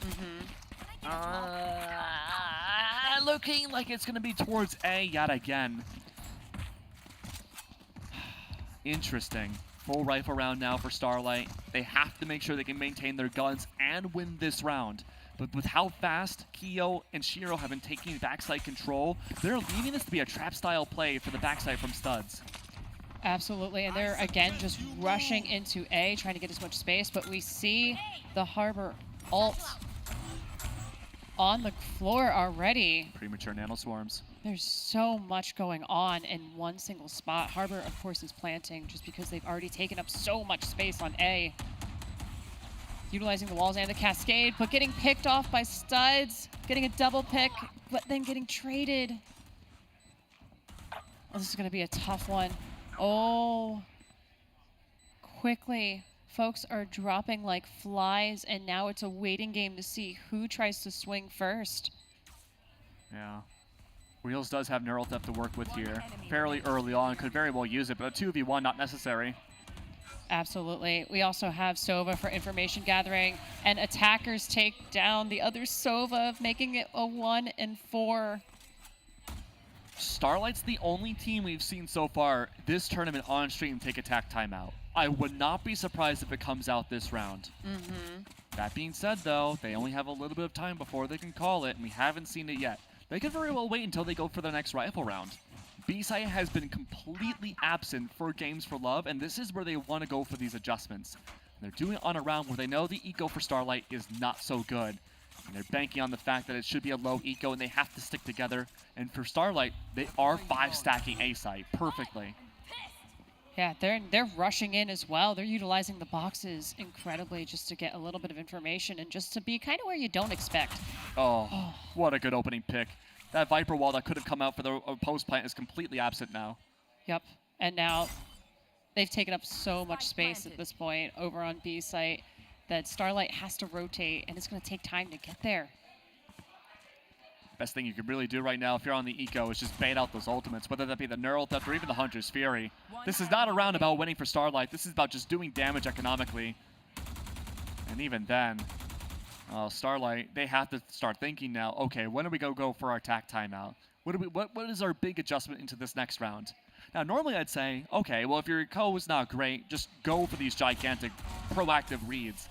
Looking like it's going to be towards A yet again. Interesting. Full rifle round now for Starlight. They have to make sure they can maintain their guns and win this round. But with how fast Keo and Shiro have been taking backside control, they're leaving this to be a trap-style play for the backside from Studs. Absolutely, and they're again just rushing into A, trying to get as much space, but we see the Harbor ult on the floor already. Premature nano swarms. There's so much going on in one single spot. Harbor, of course, is planting just because they've already taken up so much space on A. Utilizing the walls and the cascade, but getting picked off by Studs, getting a double pick, but then getting traded. Oh, this is going to be a tough one. Oh, quickly. Folks are dropping like flies, and now it's a waiting game to see who tries to swing first. Yeah. Wheels does have Neural Theft to work with here. Fairly early on, could very well use it, but a 2v1 not necessary. Absolutely. We also have Sova for information gathering, and attackers take down the other Sova, making it a 1-4. Starlight's the only team we've seen so far this tournament on stream take attack timeout. I would not be surprised if it comes out this round. That being said, though, they only have a little bit of time before they can call it, and we haven't seen it yet. They could very well wait until they go for the next rifle round. B-side has been completely absent for Games for Love, and this is where they want to go for these adjustments. And they're doing it on a round where they know the eco for Starlight is not so good. And they're banking on the fact that it should be a low eco, and they have to stick together. And for Starlight, they are 5-stacking A-side perfectly. Yeah, they're rushing in as well. They're utilizing the boxes incredibly just to get a little bit of information and just to be kind of where you don't expect. Oh, what a good opening pick. That Viper wall that could have come out for the post plant is completely absent now. Yep, and now they've taken up so much space at this point over on B site that Starlight has to rotate, and it's going to take time to get there. Best thing you can really do right now if you're on the eco is just bait out those ultimates, whether that be the Neural Theft or even the Hunter's Fury. This is not a round about winning for Starlight. This is about just doing damage economically. And even then, Starlight, they have to start thinking now, okay, when do we go for our attack timeout? What is our big adjustment into this next round? Now, normally I'd say, okay, well, if your co is not great, just go for these gigantic proactive reads.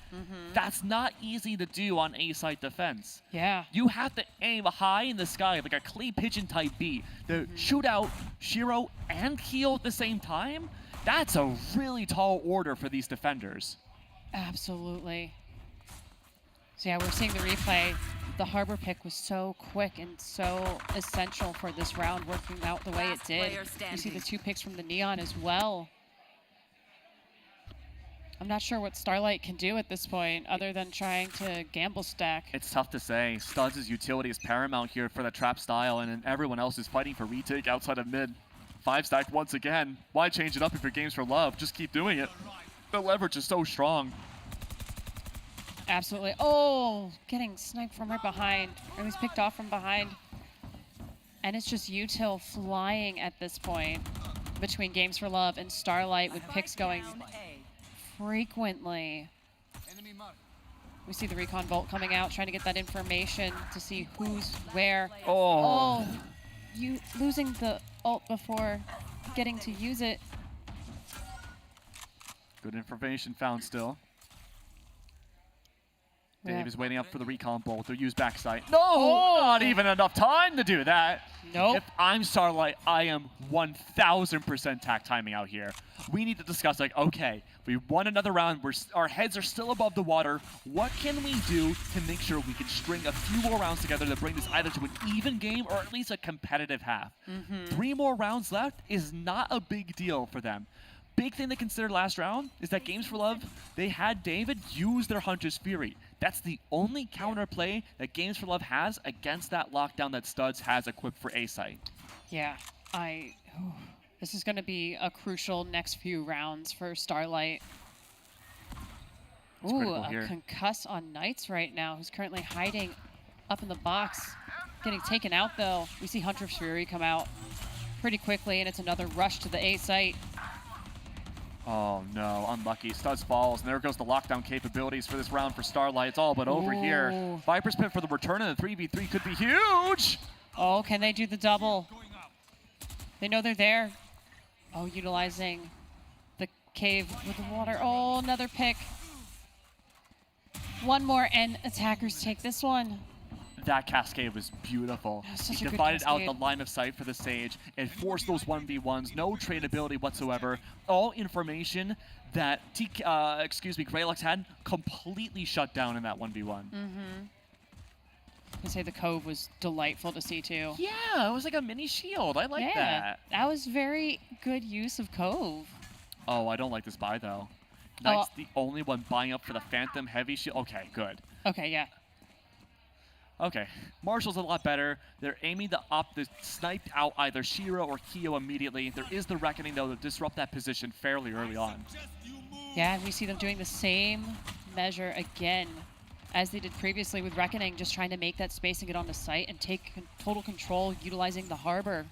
That's not easy to do on A-side defense. Yeah. You have to aim high in the sky like a clay pigeon type beat to shoot out Shiro and Keo at the same time. That's a really tall order for these defenders. Absolutely. So yeah, we're seeing the replay. The Harbor pick was so quick and so essential for this round working out the way it did. You see the 2 picks from the Neon as well. I'm not sure what Starlight can do at this point other than trying to gamble stack. It's tough to say. Studs' utility is paramount here for the trap style, and everyone else is fighting for retake outside of mid. 5-stack once again. Why change it up if your Games for Love? Just keep doing it. The leverage is so strong. Absolutely. Oh, getting sniped from right behind. Or at least picked off from behind. And it's just Util flying at this point between Games for Love and Starlight with picks going frequently. We see the recon bolt coming out, trying to get that information to see who's where. Oh. You losing the ult before getting to use it. Good information found still. Yeah. Dave is waiting up for the recon bolt. They'll use backside. No! Not even enough time to do that. Nope. If I'm Starlight, I am 1000% tack timing out here. We need to discuss, like, okay, we won another round. Our heads are still above the water. What can we do to make sure we can string a few more rounds together to bring this either to an even game or at least a competitive half? 3 more rounds left is not a big deal for them. Big thing to consider last round is that Games for Love, they had David use their Hunter's Fury. That's the only counterplay that Games for Love has against that lockdown that Studs has equipped for A-Site. Yeah, this is going to be a crucial next few rounds for Starlight. It's Ooh, a here. concuss on Knights right now, who's currently hiding up in the box. Getting taken out, though. We see Hunter's Fury come out pretty quickly, and it's another rush to the A-Site. Oh no, unlucky. Studs falls, and there goes the lockdown capabilities for this round for Starlight. It's all but over here. Viper's Pit for the return of the 3v3 could be huge! Oh, can they do the double? They know they're there. Oh, utilizing the cave with the water. Oh, another pick. One more, and attackers take this one. That cascade was beautiful. Such He a good divided out the cascade. line of sight for the Sage and forced those 1v1s. No tradability whatsoever. All information that Greylux had completely shut down in that 1v1. I say the Cove was delightful to see too. Yeah, it was like a mini shield. I like that. That was very good use of Cove. Oh, I don't like this buy though. Knight's the only one buying up for the Phantom Heavy Shield. Okay, good. Okay, yeah. Okay, Marshall's a lot better. They're aiming to snipe out either Shiro or Kyo immediately. There is the Reckoning, though, to disrupt that position fairly early on. Yeah, and we see them doing the same measure again as they did previously with Reckoning, just trying to make that space and get on the site and take total control, utilizing the Harbor.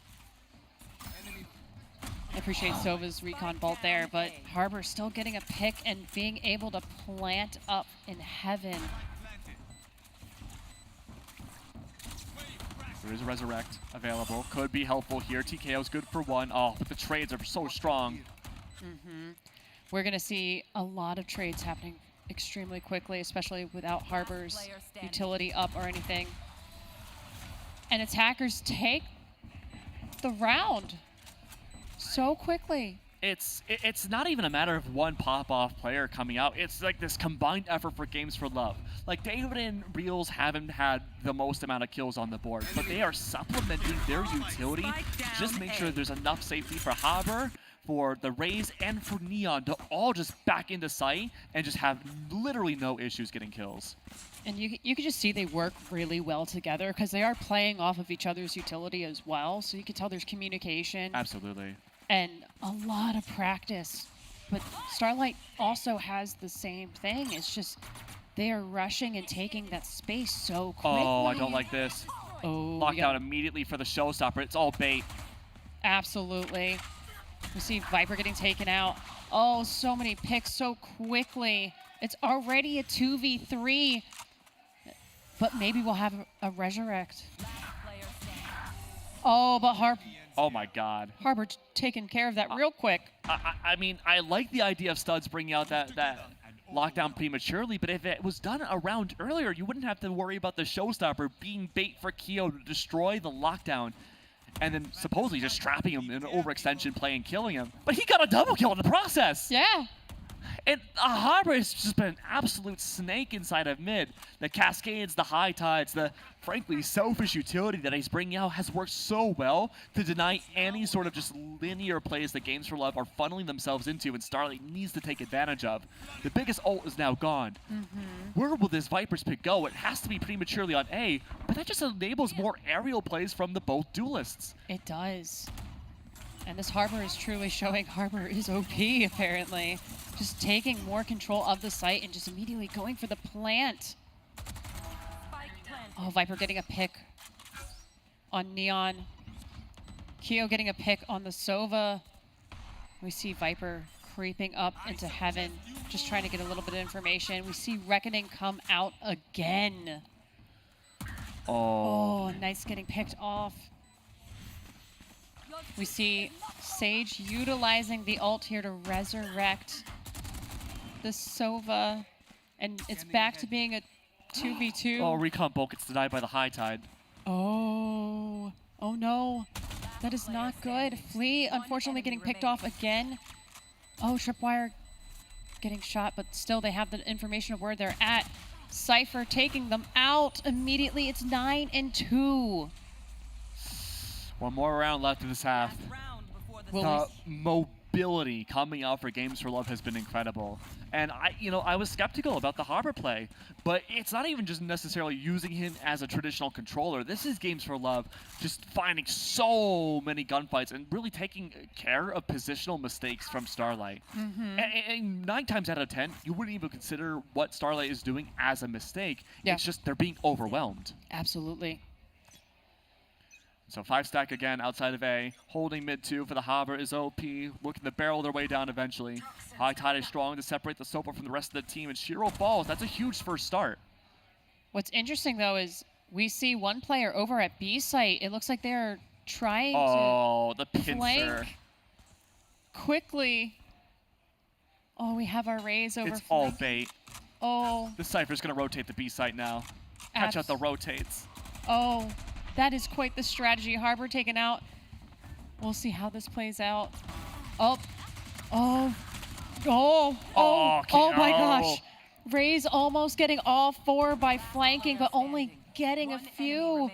I appreciate Sova's recon bolt there, but Harbor still getting a pick and being able to plant up in heaven. There is a Resurrect available. Could be helpful here. TKO's good for 1. Oh, but the trades are so strong. We're going to see a lot of trades happening extremely quickly, especially without Harbor's utility up or anything. And attackers take the round so quickly. It's not even a matter of one pop-off player coming out. It's like this combined effort for Games for Love. Like, David and Reels haven't had the most amount of kills on the board, but they are supplementing their utility to just make sure there's enough safety for Harbor, for the Raze, and for Neon to all just back into sight and just have literally no issues getting kills. And you can just see they work really well together because they are playing off of each other's utility as well, so you can tell there's communication. Absolutely. And a lot of practice. But Starlight also has the same thing. It's just they are rushing and taking that space so quickly. Oh, I don't like this. Oh, Lockdown immediately for the showstopper. It's all bait. Absolutely. We see Viper getting taken out. Oh, so many picks so quickly. It's already a 2v3. But maybe we'll have a Resurrect. Oh, but Oh my god. Harbor taking care of that real quick. I mean, I like the idea of Studs bringing out that lockdown prematurely, but if it was done a round earlier, you wouldn't have to worry about the showstopper being bait for Kyo to destroy the lockdown and then supposedly just trapping him in an overextension play and killing him. But he got a double kill in the process. Yeah. And Harbor has just been an absolute snake inside of mid. The cascades, the high tides, the frankly selfish utility that he's bringing out has worked so well to deny any sort of just linear plays that Games for Love are funneling themselves into and Starlight needs to take advantage of. The biggest ult is now gone. Where will this Viper's pick go? It has to be prematurely on A, but that just enables more aerial plays from the both duelists. It does. And this Harbor is truly showing Harbor is OP, apparently. Just taking more control of the site and just immediately going for the plant. Oh, Viper getting a pick on Neon. Kyo getting a pick on the Sova. We see Viper creeping up into heaven, just trying to get a little bit of information. We see Reckoning come out again. Oh, nice getting picked off. We see Sage utilizing the ult here to resurrect the Sova, and it's back to being a 2v2. Oh, recon bulk gets denied by the High Tide. Oh no. That is not good. Flea, unfortunately, getting picked off again. Oh, Tripwire getting shot, but still they have the information of where they're at. Cypher taking them out immediately. It's 9-2. One more round left in this half. Will The mobility coming out for Games for Love has been incredible. And I was skeptical about the Harbor play, but it's not even just necessarily using him as a traditional controller. This is Games for Love just finding so many gunfights and really taking care of positional mistakes from Starlight. And 9 times out of 10, you wouldn't even consider what Starlight is doing as a mistake. Yeah. It's just they're being overwhelmed. Absolutely. So 5-stack again outside of A. Holding mid 2 for the Harbor is OP. Looking to barrel their way down eventually. High Tide is strong to separate the Sopa from the rest of the team. And Shiro falls. That's a huge first start. What's interesting, though, is we see one player over at B site. It looks like they're trying the to pincer. flank quickly. Oh, we have our Raze over It's all flank. bait. Oh. The Cypher's going to rotate the B site now. Catch out the rotates. Oh, that is quite the strategy. Harbor taken out. We'll see how this plays out. Oh my gosh. Raze almost getting all 4 by flanking, but only getting a few.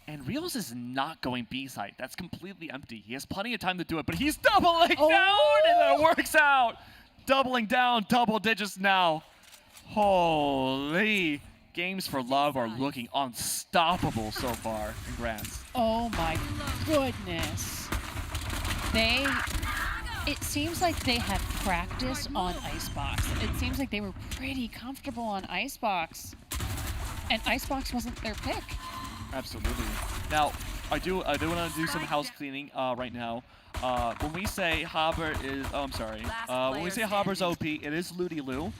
And Reels is not going B site. That's completely empty. He has plenty of time to do it, but he's doubling down, and it works out. Doubling down, double digits now. Holy. Games for Love are looking unstoppable so far. Congrats. Oh my goodness. It seems like they had practice on Icebox. It seems like they were pretty comfortable on Icebox. And Icebox wasn't their pick. Absolutely. Now, I do want to do some house cleaning right now. When we say Harbor is, when we say Harbor's OP, it is Ludi Lu.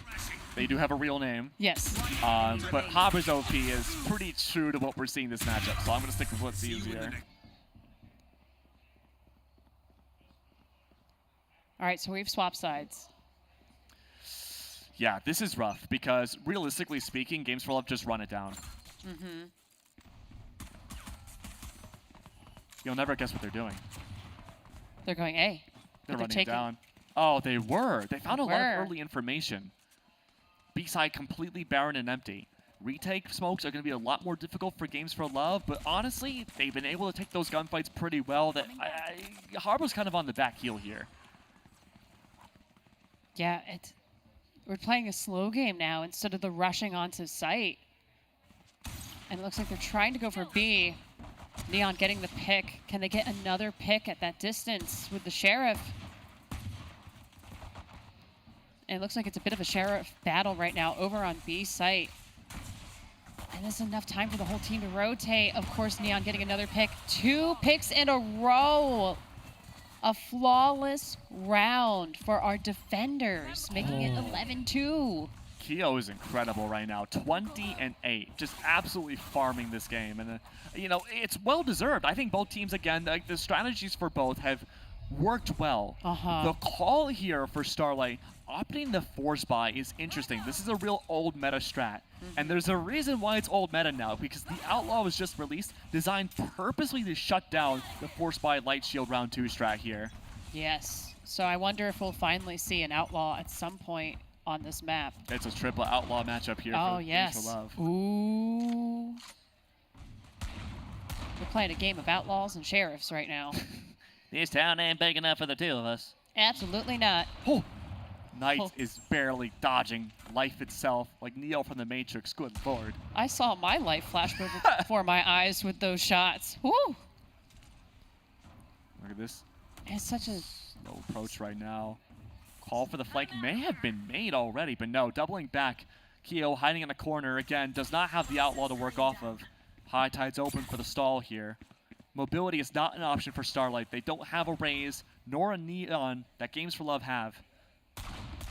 They do have a real name. Yes. But Harbor's OP is pretty true to what we're seeing this matchup, so I'm going to stick with what's easier. All right, so we've swapped sides. Yeah, this is rough because realistically speaking, Games for Love just run it down. You'll never guess what they're doing. They're going A. They're running taking down. Oh, they were. They found a lot of were. early information. B-side completely barren and empty. Retake smokes are going to be a lot more difficult for Games for Love, but honestly, they've been able to take those gunfights pretty well. That Harbor's kind of on the back heel here. Yeah, we're playing a slow game now instead of the rushing onto site. And it looks like they're trying to go for B. Neon getting the pick. Can they get another pick at that distance with the Sheriff? And it looks like it's a bit of a Sheriff battle right now over on B site. And there's enough time for the whole team to rotate. Of course, Neon getting another pick. 2 picks in a row. A flawless round for our defenders, making it 11-2. Keo is incredible right now. 20-8, just absolutely farming this game. And, it's well-deserved. I think both teams, again, the strategies for both have worked well. The call here for Starlight, opting the force buy is interesting. This is a real old meta strat. And there's a reason why it's old meta now, because the Outlaw was just released, designed purposely to shut down the force buy Light Shield round 2 strat here. Yes. So I wonder if we'll finally see an Outlaw at some point on this map. It's a triple Outlaw matchup here for Games for Love. Ooh. We're playing a game of Outlaws and Sheriffs right now. This town ain't big enough for the 2 of us. Absolutely not. Oh. Knight is barely dodging life itself, like Neo from the Matrix. Good lord. I saw my life flash before my eyes with those shots. Woo! Look at this. It's such a slow approach right now. Call for the flank may have been made already, but no. Doubling back. Keo hiding in a corner again. Does not have the Outlaw to work off of. High Tide's open for the stall here. Mobility is not an option for Starlight. They don't have a Raze Nora Neon that Games for Love have,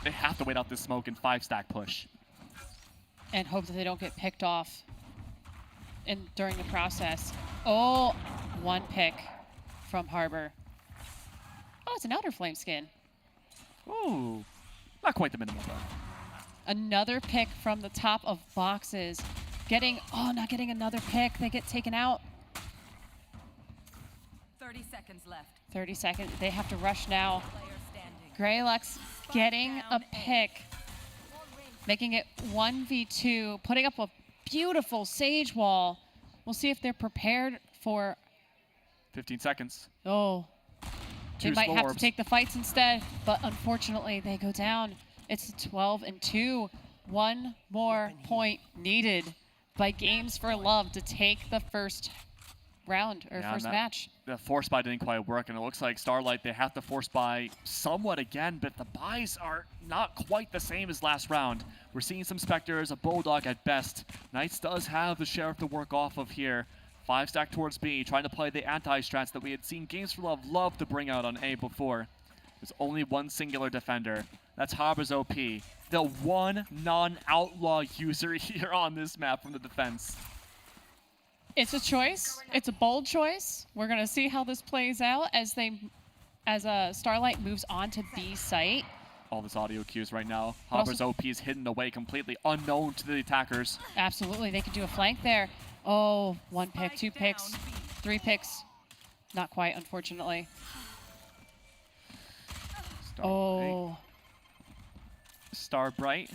they have to wait out this smoke and 5-stack push. And hope that they don't get picked off during the process. Oh, one pick from Harbor. Oh, it's an Outer Flame skin. Ooh, not quite the minimum though. Another pick from the top of boxes. Not getting another pick. They get taken out. 30 seconds left. 30 seconds. They have to rush now. Greylux getting a pick. Making it 1v2. Putting up a beautiful Sage wall. We'll see if they're prepared for... 15 seconds. Oh. They Two might have orbs. to take the fights instead, but unfortunately they go down. It's 12-2. One more point needed by Games for Love to take the first round or Yeah, first and match. The force buy didn't quite work, and it looks like Starlight, they have to force buy somewhat again, but the buys are not quite the same as last round. We're seeing some Spectres, a Bulldog at best. Knights does have the Sheriff to work off of here. 5-stack towards B, trying to play the anti-strats that we had seen Games for love to bring out on A before. There's only one singular defender. That's Harbor's OP. The one non-outlaw user here on this map from the defense. It's a choice. It's a bold choice. We're gonna see how this plays out as Starlight moves on to B site. All this audio cues right now. But Harbor's also- OP is hidden away completely unknown to the attackers. Absolutely, they could do a flank there. Oh, one pick, two picks, three picks. Not quite, unfortunately. Oh. Starbright.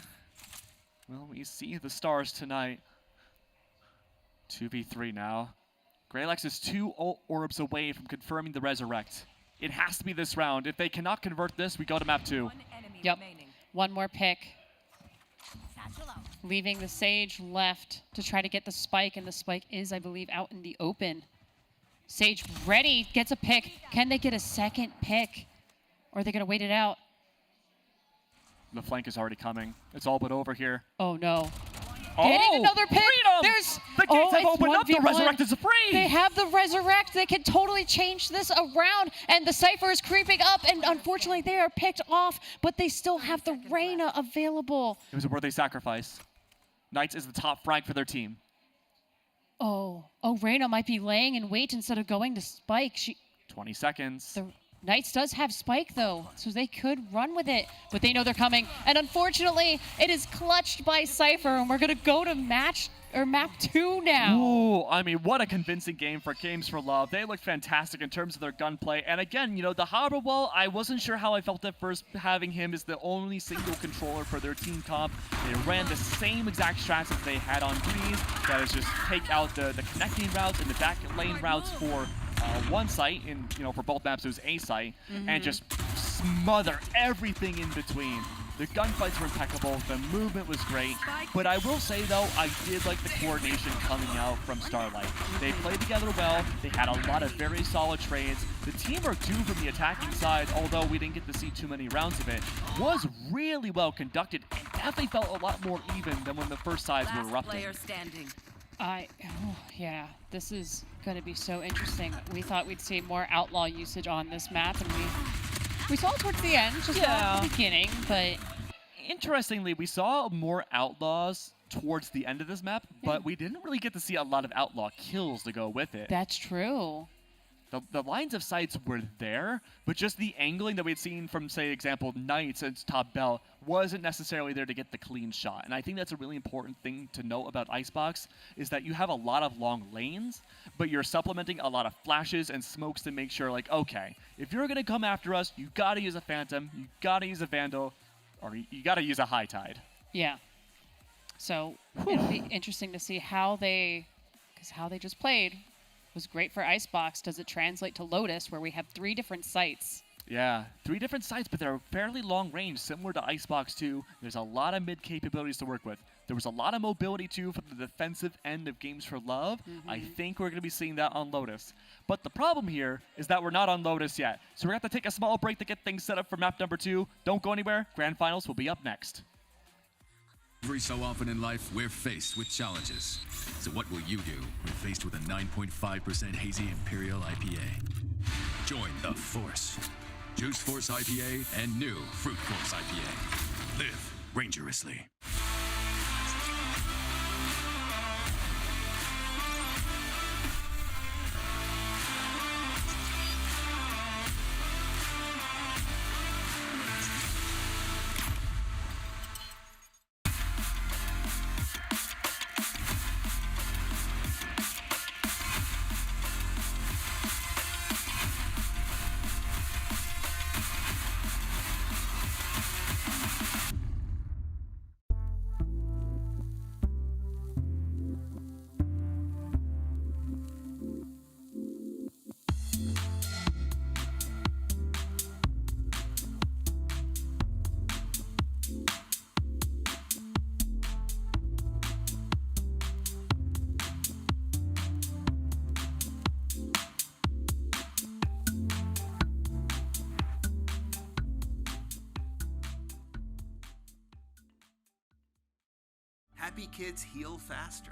Well, we see the stars tonight. 2v3 now. Greylux is 2 orbs away from confirming the resurrect. It has to be this round. If they cannot convert this, we go to map 2. Yep. One more pick. Leaving the Sage left to try to get the spike, and the spike is, I believe, out in the open. Sage ready, gets a pick. Can they get a second pick? Or are they going to wait it out? The flank is already coming. It's all but over here. Oh, no. Oh, Getting another pick. freedom! There's The gates have it's opened up. The 1v1. resurrect is free. They have the resurrect. They can totally change this around, and the Cypher is creeping up, and unfortunately they are picked off, but they still have the Reyna available. It was a worthy sacrifice. Knights is the top frag for their team. Oh, Reyna might be laying in wait instead of going to spike. 20 seconds. The Knights does have spike though, so they could run with it, but they know they're coming. And unfortunately, it is clutched by Cypher, and we're gonna go to map 2 now. Ooh, I mean, what a convincing game for Games for Love. They looked fantastic in terms of their gunplay. And again, you know, the Harbor Wall, I wasn't sure how I felt at first having him as the only single controller for their team comp. They ran the same exact strats that they had on Breeze. That is just take out the connecting routes and the back lane routes for one site, and you know, for both maps it was A site, and just smother everything in between. The gunfights were impeccable, the movement was great, but I will say though, I did like the coordination coming out from Starlight. They played together well, they had a lot of very solid trades. The team or two from the attacking side, although we didn't get to see too many rounds of it, was really well conducted and definitely felt a lot more even than when the first sides were erupting. Player standing. Yeah, this is going to be so interesting. We thought we'd see more outlaw usage on this map, and we saw it towards the end, just not at the beginning, but... Interestingly, we saw more outlaws towards the end of this map, but we didn't really get to see a lot of outlaw kills to go with it. That's true. The lines of sights were there, but just the angling that we'd seen from, say, example, Knights and Top Bell wasn't necessarily there to get the clean shot. And I think that's a really important thing to note about Icebox, is that you have a lot of long lanes, but you're supplementing a lot of flashes and smokes to make sure, like, okay, if you're going to come after us, you got to use a Phantom, you got to use a Vandal, or you got to use a High Tide. Yeah. So it'll be interesting to see how they just played was great for Icebox. Does it translate to Lotus, where we have 3 different sites? Yeah, 3 different sites, but they're fairly long range, similar to Icebox 2. There's a lot of mid capabilities to work with. There was a lot of mobility, too, from the defensive end of Games for Love. I think we're going to be seeing that on Lotus. But the problem here is that we're not on Lotus yet. So we're going to have to take a small break to get things set up for map number 2. Don't go anywhere. Grand Finals will be up next. Every so often in life, we're faced with challenges. So what will you do when faced with a 9.5% hazy Imperial IPA? Join the Force. Juice Force IPA, and new Fruit Force IPA. Live Rangerously. Happy kids heal faster.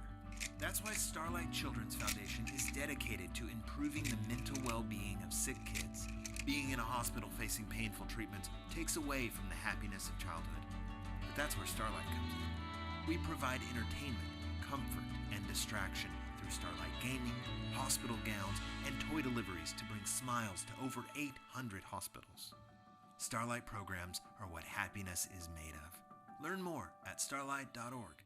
That's why Starlight Children's Foundation is dedicated to improving the mental well-being of sick kids. Being in a hospital facing painful treatments takes away from the happiness of childhood. But that's where Starlight comes in. We provide entertainment, comfort, and distraction through Starlight gaming, hospital gowns, and toy deliveries to bring smiles to over 800 hospitals. Starlight programs are what happiness is made of. Learn more at starlight.org.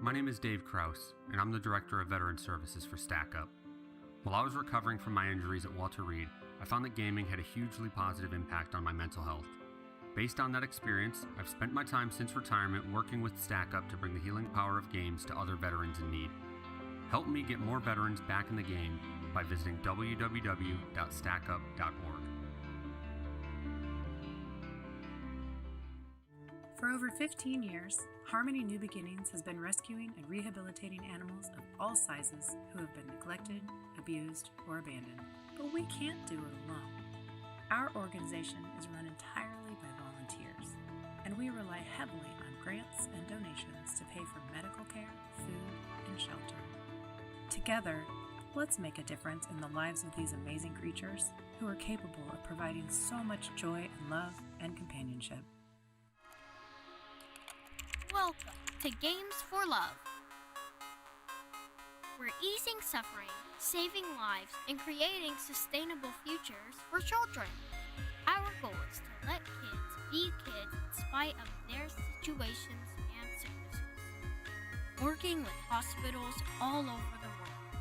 My name is Dave Kraus, and I'm the Director of Veteran Services for Stack Up. While I was recovering from my injuries at Walter Reed, I found that gaming had a hugely positive impact on my mental health. Based on that experience, I've spent my time since retirement working with Stack Up to bring the healing power of games to other veterans in need. Help me get more veterans back in the game by visiting www.stackup.org. For over 15 years, Harmony New Beginnings has been rescuing and rehabilitating animals of all sizes who have been neglected, abused, or abandoned. But we can't do it alone. Our organization is run entirely by volunteers, and we rely heavily on grants and donations to pay for medical care, food, and shelter. Together, let's make a difference in the lives of these amazing creatures who are capable of providing so much joy and love and companionship. Welcome to Games for Love. We're easing suffering, saving lives, and creating sustainable futures for children. Our goal is to let kids be kids in spite of their situations and sicknesses. Working with hospitals all over the world.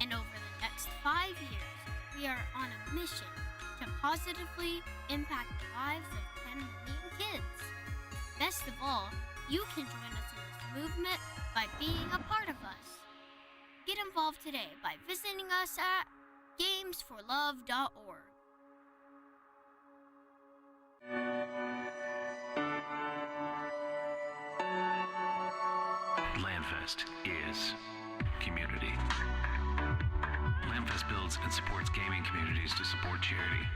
And over the next 5 years, we are on a mission to positively impact the lives of 10 million kids. Best of all, you can join us in this movement by being a part of us. Get involved today by visiting us at gamesforlove.org. LandFest is community. LandFest builds and supports gaming communities to support charity.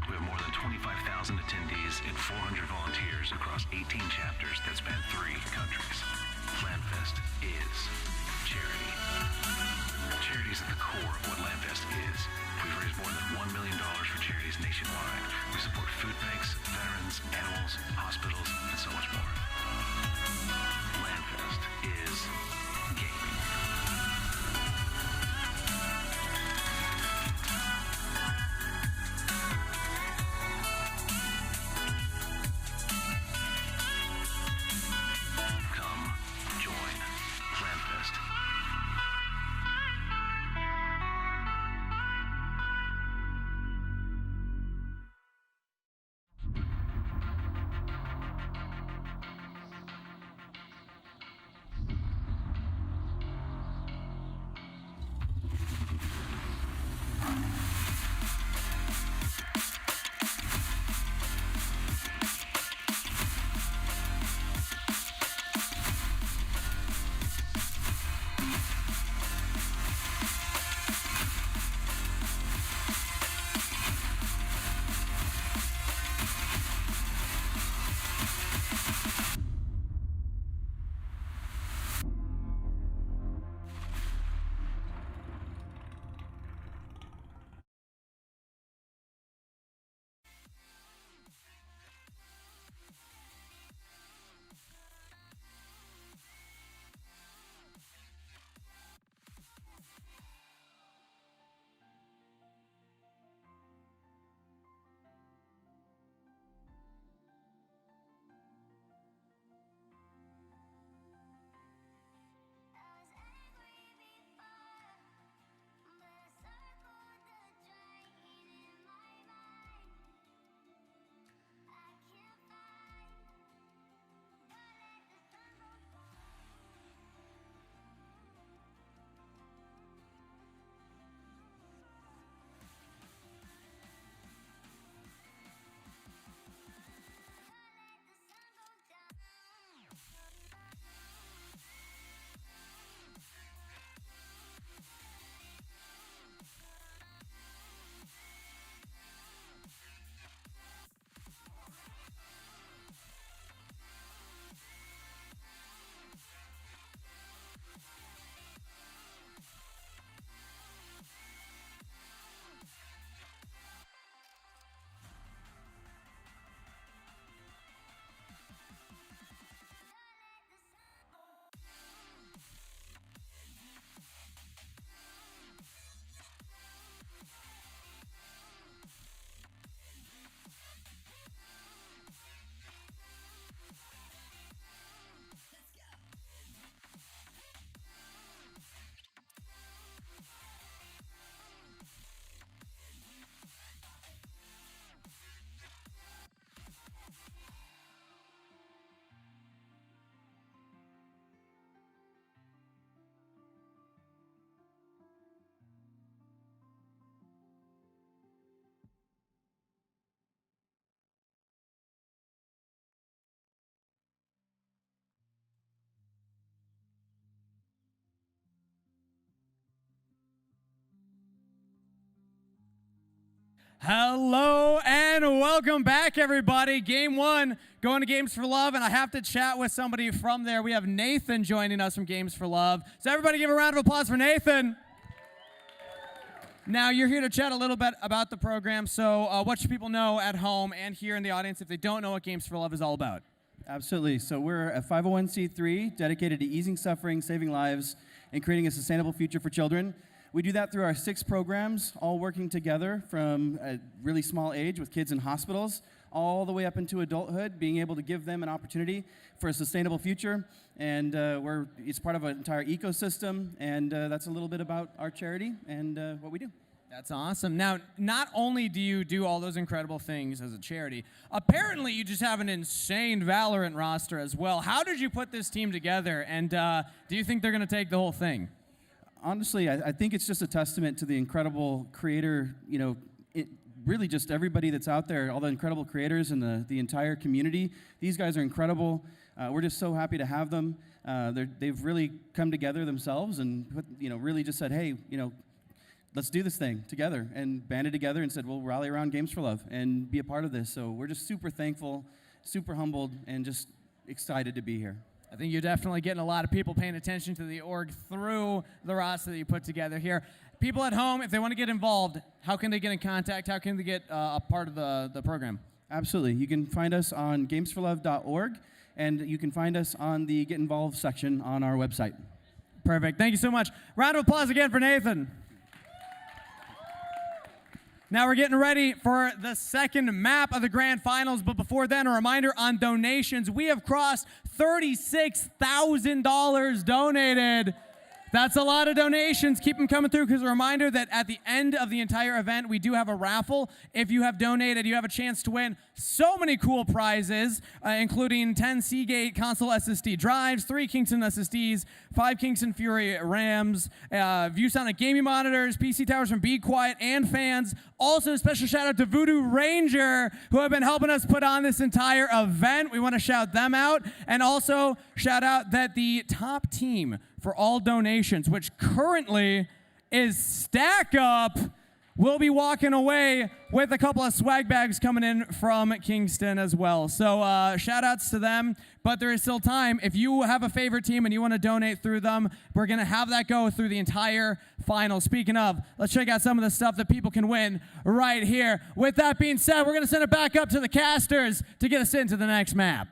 We have more than 25,000 attendees and 400 volunteers across 18 chapters that span 3 countries. LandFest is charity. Charity is at the core of what LandFest is. We've raised more than $1 million for charities nationwide. We support food banks, veterans, animals, hospitals, and so much more. LandFest is gaming. Come join LandFest. Hello and welcome back, everybody. Game 1, going to Games for Love, and I have to chat with somebody from there. We have Nathan joining us from Games for Love. So everybody give a round of applause for Nathan. Now, you're here to chat a little bit about the program, so what should people know at home and here in the audience if they don't know what Games for Love is all about? Absolutely. So we're a 501c3 dedicated to easing suffering, saving lives, and creating a sustainable future for children. We do that through our 6 programs, all working together from a really small age with kids in hospitals, all the way up into adulthood, being able to give them an opportunity for a sustainable future. And it's part of an entire ecosystem, and that's a little bit about our charity and what we do. That's awesome. Now, not only do you do all those incredible things as a charity, apparently you just have an insane Valorant roster as well. How did you put this team together, and do you think they're going to take the whole thing? Honestly, I think it's just a testament to the incredible creator, really just everybody that's out there, all the incredible creators and the entire community. These guys are incredible. We're just so happy to have them. They've really come together themselves and really just said, hey, let's do this thing together, and banded together and said, we'll rally around Games for Love and be a part of this. So we're just super thankful, super humbled, and just excited to be here. I think you're definitely getting a lot of people paying attention to the org through the roster that you put together here. People at home, if they want to get involved, how can they get in contact? How can they get a part of the program? Absolutely. You can find us on gamesforlove.org, and you can find us on the Get Involved section on our website. Perfect. Thank you so much. Round of applause again for Nathan. Now we're getting ready for the second map of the grand finals, but before then, a reminder on donations. We have crossed $36,000 donated. That's a lot of donations. Keep them coming through, because a reminder that at the end of the entire event, we do have a raffle. If you have donated, you have a chance to win so many cool prizes, including 10 Seagate console SSD drives, 3 Kingston SSDs, 5 Kingston Fury RAMs, ViewSonic gaming monitors, PC towers from Be Quiet, and fans. Also, a special shout out to Voodoo Ranger, who have been helping us put on this entire event. We want to shout them out. And also, shout out that the top team for all donations, which currently is Stack Up, will be walking away with a couple of swag bags coming in from Kingston as well. So shout outs to them, but there is still time. If you have a favorite team and you want to donate through them, we're going to have that go through the entire final. Speaking of, let's check out some of the stuff that people can win right here. With that being said, we're going to send it back up to the casters to get us into the next map.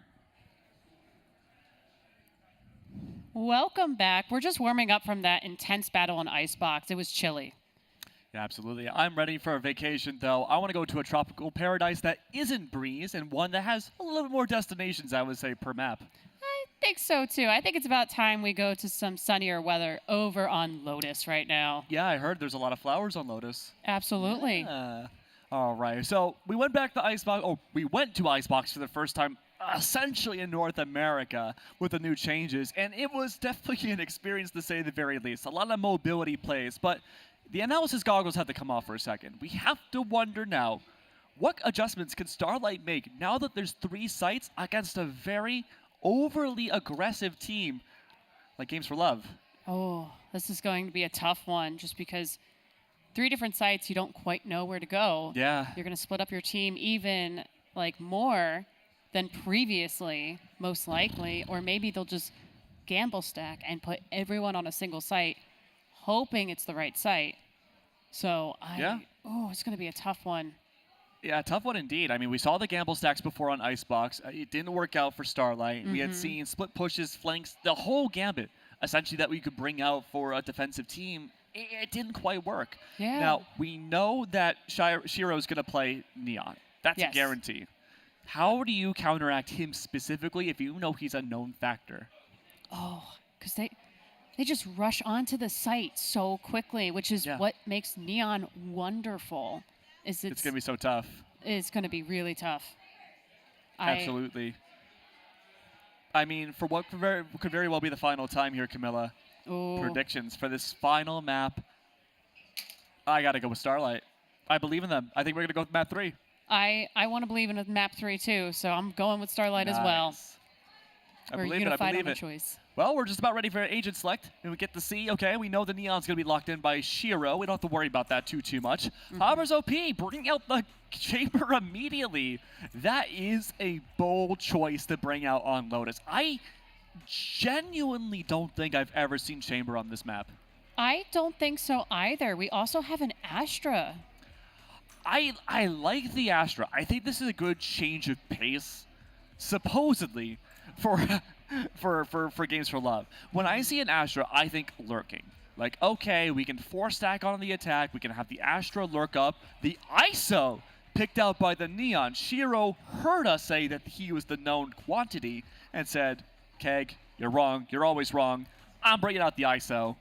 Welcome back. We're just warming up from that intense battle on Icebox. It was chilly. Yeah, absolutely. I'm ready for a vacation, though. I want to go to a tropical paradise that isn't Breeze, and one that has a little bit more destinations, I would say, per map. I think so, too. I think it's about time we go to some sunnier weather over on Lotus right now. Yeah, I heard there's a lot of flowers on Lotus. Absolutely. Yeah. All right. So we went back to Icebox. Oh, we went to Icebox for the first time essentially in North America with the new changes, and it was definitely an experience to say the very least. A lot of mobility plays, but the analysis goggles have to come off for a second. We have to wonder now, what adjustments can Starlight make now that there's 3 sites against a very overly aggressive team like Games for Love? Oh, this is going to be a tough one, just because 3 different sites, you don't quite know where to go. Yeah. You're going to split up your team even more than previously, most likely, or maybe they'll just gamble stack and put everyone on a single site, hoping it's the right site. So it's going to be a tough one. Yeah, tough one indeed. I mean, we saw the gamble stacks before on Icebox. It didn't work out for Starlight. We had seen split pushes, flanks, the whole gambit, essentially, that we could bring out for a defensive team. It didn't quite work. Yeah. Now, we know that Shiro's going to play Neon. That's a guarantee. How do you counteract him specifically if you know he's a known factor? Oh, because they just rush onto the site so quickly, which is what makes Neon wonderful. It's going to be so tough. It's going to be really tough. Absolutely. I mean, for what could very well be the final time here, Camilla. Ooh. Predictions for this final map. I got to go with Starlight. I believe in them. I think we're going to go with map 3. I want to believe in map 3 too, so I'm going with Starlight as well. I We're believe unified it. on the choice. Well, we're just about ready for agent select, and we get to see, okay, we know the Neon's going to be locked in by Shiro. We don't have to worry about that too much. However's OP, bring out the Chamber immediately. That is a bold choice to bring out on Lotus. I genuinely don't think I've ever seen Chamber on this map. I don't think so either. We also have an Astra. I like the Astra. I think this is a good change of pace, supposedly, for Games for Love. When I see an Astra, I think lurking. Like, okay, we can 4-stack on the attack. We can have the Astra lurk up. The ISO picked out by the Neon. Shiro heard us say that he was the known quantity and said, Keg, you're wrong. You're always wrong. I'm bringing out the ISO.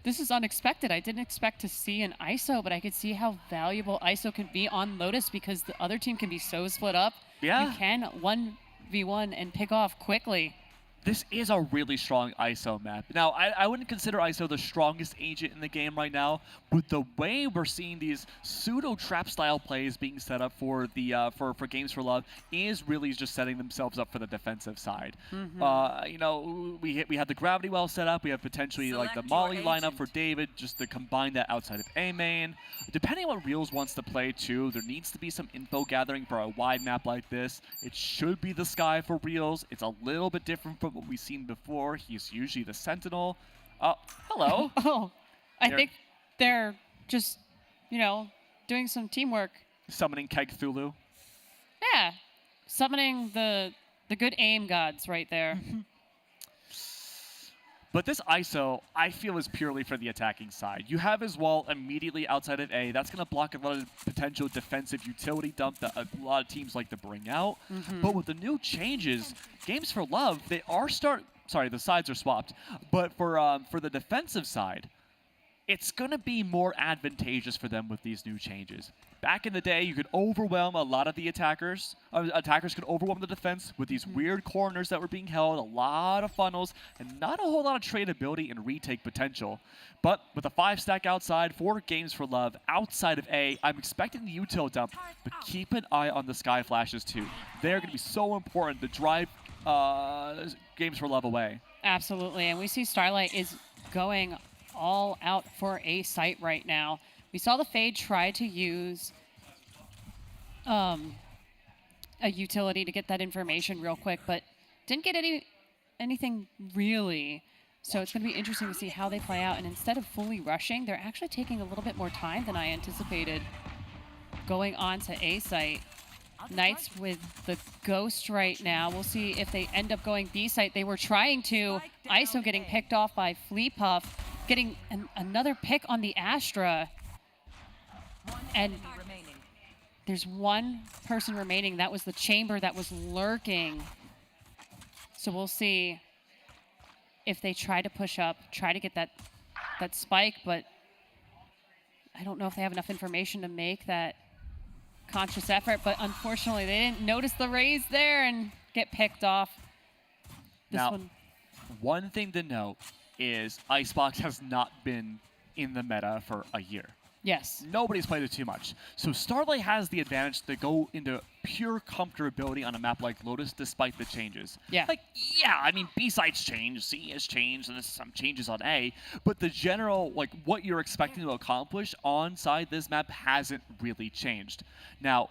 This is unexpected. I didn't expect to see an ISO, but I could see how valuable ISO can be on Lotus because the other team can be so split up. Yeah. You can 1v1 and pick off quickly. This is a really strong ISO map. Now, I wouldn't consider ISO the strongest agent in the game right now, but the way we're seeing these pseudo-trap style plays being set up for the for Games for Love is really just setting themselves up for the defensive side. You know, we have the Gravity Well set up. We have potentially like the Molly lineup for David, just to combine that outside of A main. Depending on what Reels wants to play too, there needs to be some info gathering for a wide map like this. It should be the Sky for Reels. It's a little bit different from what we've seen before. He's usually the Sentinel. Hello. I think they're just, you know, doing some teamwork. Summoning Keg Thulu. Yeah, summoning the good aim gods right there. But this ISO, I feel, is purely for the attacking side. You have his wall immediately outside of A. That's going to block a lot of potential defensive utility dump that a lot of teams like to bring out. But with the new changes, Games for Love, they are sorry, the sides are swapped. But for the defensive side, it's going to be more advantageous for them with these new changes. Back in the day, you could overwhelm a lot of the attackers. Attackers could overwhelm the defense with these weird corners that were being held, a lot of funnels, and not a whole lot of tradability and retake potential. But with a 5-stack outside for Games for Love, outside of A, I'm expecting the util dump, but keep an eye on the Sky Flashes too. They're going to be so important to drive Games for Love away. Absolutely, and we see Starlight is going all out for A site right now. We saw the Fade try to use a utility to get that information real quick, but didn't get anything really. So it's going to be interesting to see how they play out. And instead of fully rushing, they're actually taking a little bit more time than I anticipated going on to A site. Knights with the Ghost right now. We'll see if they end up going B site. They were trying to. ISO getting picked off by Fleapuff, getting another pick on the Astra. And there's one person remaining. That was the Chamber that was lurking. So we'll see if they try to push up, try to get that spike, but I don't know if they have enough information to make that conscious effort, but unfortunately they didn't notice the raise there and get picked off. One thing to note is Icebox has not been in the meta for a year. Yes. Nobody's played it too much. So Starlight has the advantage to go into pure comfortability on a map like Lotus despite the changes. Yeah. Like, yeah, I mean, B-sides changed, C has changed, and there's some changes on A, but the general, like, what you're expecting to accomplish on-side this map hasn't really changed. Now,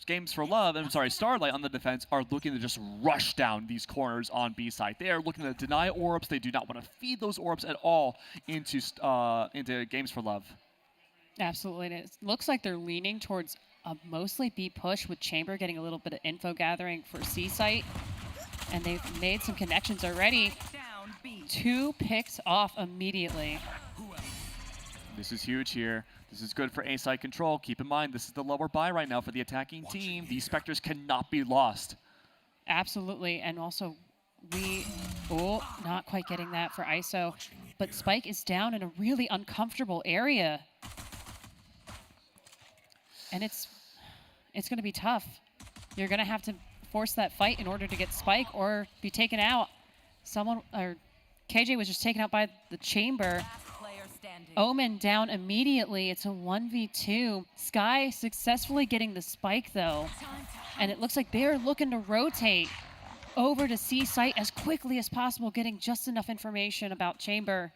Games for Love, Starlight on the defense are looking to just rush down these corners on B-side. They are looking to deny orbs. They do not want to feed those orbs at all into Games for Love. Absolutely. And it looks like they're leaning towards a mostly B push with Chamber getting a little bit of info gathering for C site. And they've made some connections already. 2 picks off immediately. This is huge here. This is good for A site control. Keep in mind, this is the lower buy right now for the attacking team. These Spectres cannot be lost. Absolutely. And also, not quite getting that for ISO. But Spike is down in a really uncomfortable area. And it's going to be tough. You're going to have to force that fight in order to get Spike or be taken out. KJ was just taken out by the Chamber. Omen down immediately. It's a 1v2. Sky successfully getting the Spike, though. And it looks like they're looking to rotate. over to C site as quickly as possible, getting just enough information about Chamber.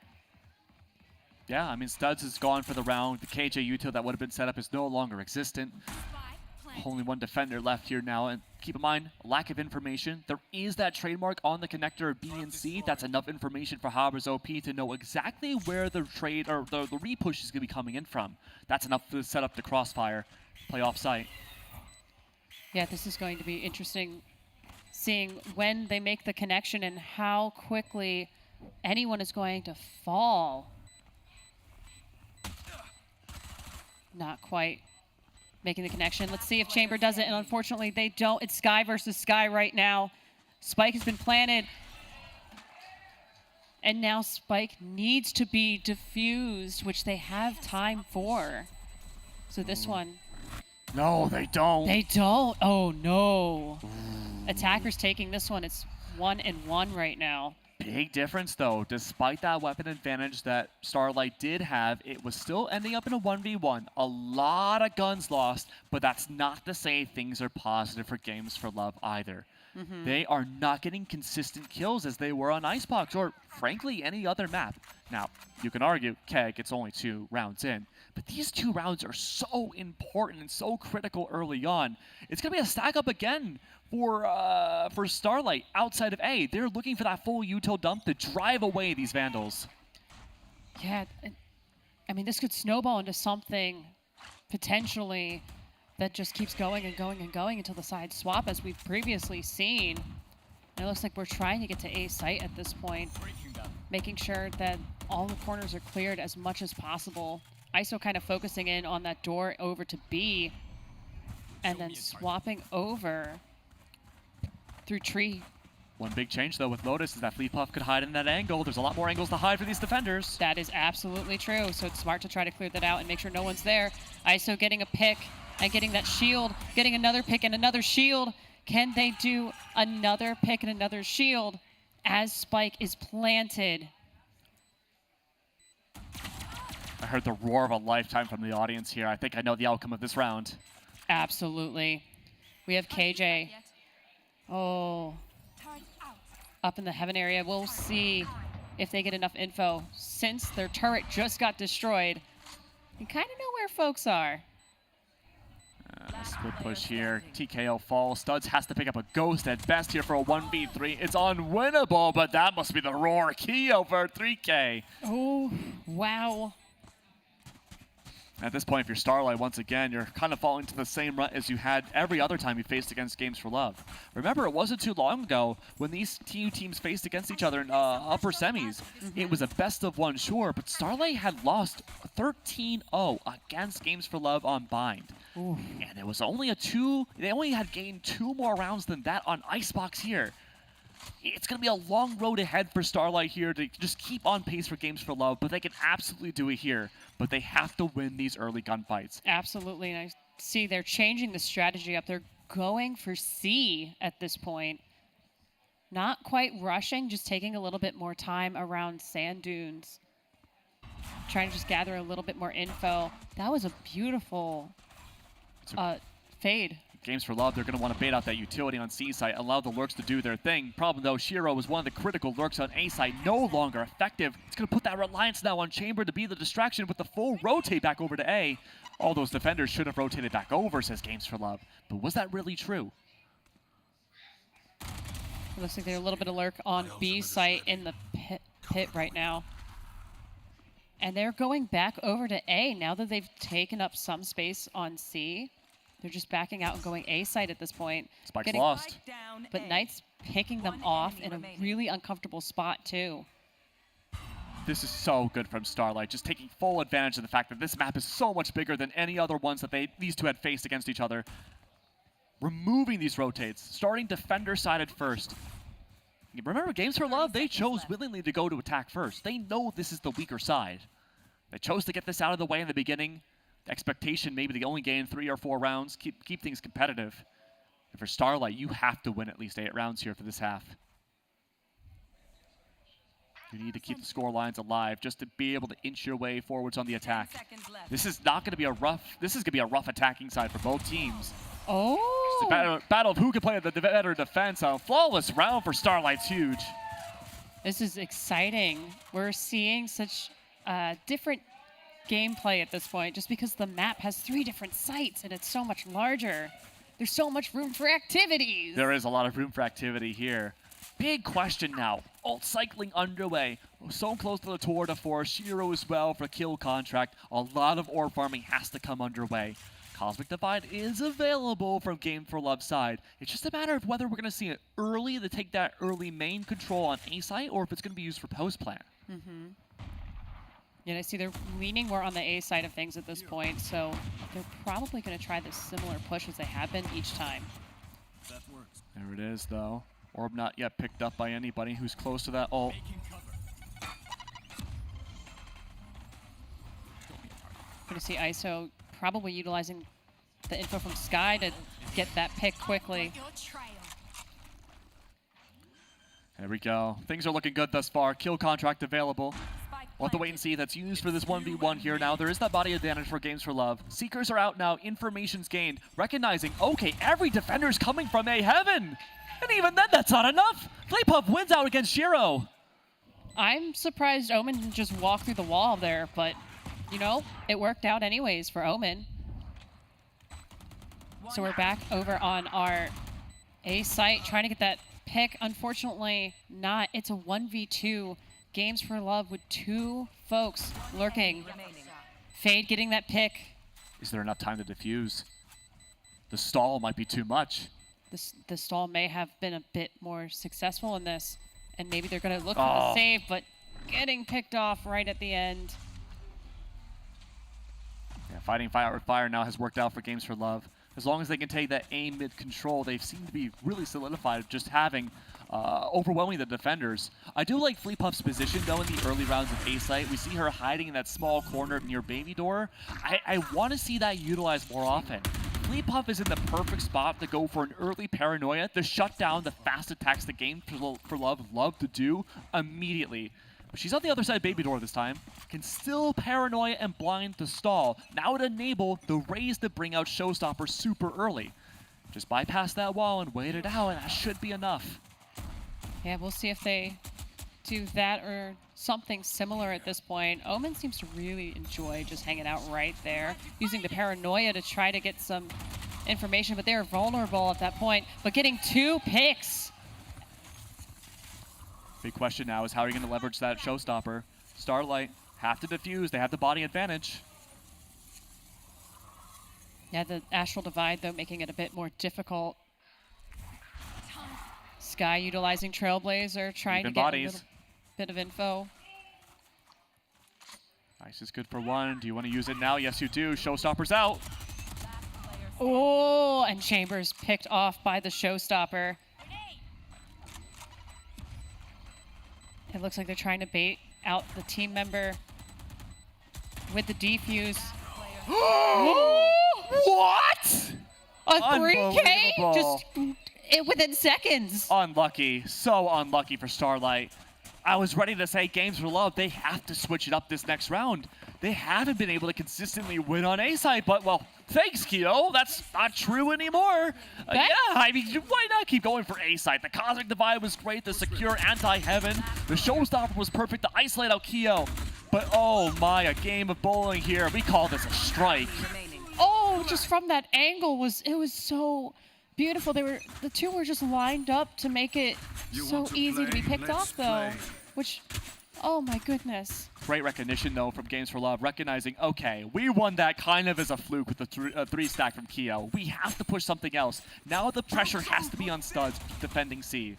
Yeah, I mean, Studs is gone for the round. The KJ util that would have been set up is no longer existent. Only one defender left here now, and keep in mind, lack of information. There is that trademark on the connector of B and C. That's enough information for Haber's OP to know exactly where the trade or the repush is going to be coming in from. That's enough to set up the crossfire, play off site. Yeah, this is going to be interesting, seeing when they make the connection and how quickly anyone is going to fall. Not quite making the connection. Let's see if Chamber does it, and unfortunately they don't. It's Sky versus Sky right now. Spike has been planted, and now Spike needs to be diffused, which they have time for. So this one. No, they don't. They don't. Oh, no. Attackers taking this one. It's 1-1 right now. Big difference, though. Despite that weapon advantage that Starlight did have, it was still ending up in a 1v1. A lot of guns lost, but that's not to say things are positive for Games for Love either. They are not getting consistent kills as they were on Icebox or, frankly, any other map. Now, you can argue, Keg, it's only 2 rounds in, but these 2 rounds are so important and so critical early on. It's going to be a stack up again for Starlight outside of A. They're looking for that full util dump to drive away these Vandals. Yeah, I mean, this could snowball into something potentially that just keeps going and going and going until the side swap, as we've previously seen. And it looks like we're trying to get to A site at this point, making sure that all the corners are cleared as much as possible. ISO kind of focusing in on that door over to B, and then swapping over through tree. One big change, though, with Lotus is that Fleet Puff could hide in that angle. There's a lot more angles to hide for these defenders. That is absolutely true, so it's smart to try to clear that out and make sure no one's there. ISO getting a pick and getting that shield, getting another pick and another shield. Can they do another pick and another shield as Spike is planted? I heard the roar of a lifetime from the audience here. I think I know the outcome of this round. Absolutely. We have KJ. Oh. Up in the heaven area. We'll see if they get enough info. Since their turret just got destroyed, you kind of know where folks are. Split push here. TKO falls. Studs has to pick up a ghost at best here for a 1v3. It's unwinnable, but that must be the roar. Keo for 3K. Oh, wow. At this point, if you're Starlight, once again, you're kind of falling to the same rut as you had every other time you faced against Games for Love. Remember, it wasn't too long ago when these two teams faced against each other in upper semis. It was a best of one, sure, but Starlight had lost 13-0 against Games for Love on Bind. Ooh. And it was only they only had gained 2 more rounds than that on Icebox here. It's going to be a long road ahead for Starlight here to just keep on pace for Games for Love, but they can absolutely do it here. But they have to win these early gunfights. Absolutely, and I see they're changing the strategy up. They're going for C at this point. Not quite rushing, just taking a little bit more time around sand dunes. Trying to just gather a little bit more info. That was a beautiful fade. Games for Love, they're going to want to bait out that utility on C site, allow the lurks to do their thing. Problem though, Shiro was one of the critical lurks on A site, no longer effective. It's going to put that reliance now on Chamber to be the distraction with the full rotate back over to A. All those defenders should have rotated back over, says Games for Love. But was that really true? It looks like there's a little bit of lurk on B site in the pit right now. And they're going back over to A now that they've taken up some space on C. They're just backing out and going A site at this point. Spike's lost. But Knight's picking them off in a really uncomfortable spot, too. This is so good from Starlight, just taking full advantage of the fact that this map is so much bigger than any other ones that these two had faced against each other. Removing these rotates, starting defender-sided first. Remember, Games for Love, they chose willingly to go to attack first. They know this is the weaker side. They chose to get this out of the way in the beginning. The expectation maybe to only gain 3 or 4 rounds, keep things competitive. And for Starlight, you have to win at least 8 rounds here for this half. You need to keep the score lines alive just to be able to inch your way forwards on the attack. This is not going to be a rough. This is going to be a rough attacking side for both teams. Oh! It's a battle of who can play the better defense. A flawless round for Starlight's huge. This is exciting. We're seeing such different gameplay at this point just because the map has 3 different sites and it's so much larger. There's so much room for activities. There is a lot of room for activity here. Big question now. Ult cycling underway. So close to the tour de force. Shiro as well for kill contract. A lot of orb farming has to come underway. Cosmic Divide is available from Game for Love side. It's just a matter of whether we're going to see it early to take that early main control on A site or if it's going to be used for post plan. Yeah, I see they're leaning more on the A side of things at this point, so they're probably going to try this similar push as they have been each time. That works. There it is, though. Orb not yet picked up by anybody who's close to that ult. Going to see ISO probably utilizing the info from Sky to get that pick quickly. There we go. Things are looking good thus far. Kill contract available. We'll have to wait and see. That's used for this 1v1 here now. There is that body advantage for Games for Love. Seekers are out now. Information's gained. Recognizing, okay, every defender's coming from A heaven. And even then, that's not enough. Flaypuff wins out against Shiro. I'm surprised Omen didn't just walk through the wall there, but, you know, it worked out anyways for Omen. So we're back over on our A site, trying to get that pick. Unfortunately, not. It's a 1v2. Games for Love with 2 folks lurking. Fade getting that pick. Is there enough time to defuse? The stall might be too much. The stall may have been a bit more successful in this, and maybe they're going to look for the save, but getting picked off right at the end. Yeah, fighting fire with fire now has worked out for Games for Love. As long as they can take that A mid control, they seem to be really solidified just having overwhelming the defenders. I do like Fleepuff's position, though, in the early rounds of A site. We see her hiding in that small corner near Baby Door. I want to see that utilized more often. Fleepuff is in the perfect spot to go for an early paranoia to shut down the fast attacks the Game for Love love to do immediately. But she's on the other side of Baby Door this time. Can still paranoia and blind the stall. Now it enable the raise to bring out Showstopper super early. Just bypass that wall and wait it out, and that should be enough. Yeah, we'll see if they do that or something similar at this point. Omen seems to really enjoy just hanging out right there, using the paranoia to try to get some information, but they're vulnerable at that point. But getting 2 picks. Big question now is how are you going to leverage that Showstopper? Starlight have to defuse. They have the body advantage. Yeah, the Astral Divide, though, making it a bit more difficult. Sky utilizing Trailblazer, trying to get a little bit of info. Ice is good for 1. Do you want to use it now? Yes, you do. Showstopper's out. Oh, and Chambers picked off by the Showstopper. It looks like they're trying to bait out the team member with the defuse. What? A 3K? Just within seconds. Unlucky. So unlucky for Starlight. I was ready to say Games for Love. They have to switch it up this next round. They haven't been able to consistently win on A side, but, well, thanks, Keto. That's not true anymore. Yeah, I mean, why not keep going for A side? The Cosmic Divide was great. The secure anti-heaven. The Showstopper was perfect to isolate out Keo. But, oh my, a game of bowling here. We call this a strike. Oh, just from that angle, it was so beautiful. The 2 were just lined up to make it so easy to be picked off, though. Which, oh my goodness. Great recognition, though, from Games for Love, recognizing, okay, we won that kind of as a fluke with the 3-stack from Keo. We have to push something else. Now the pressure has to be on Studs defending C.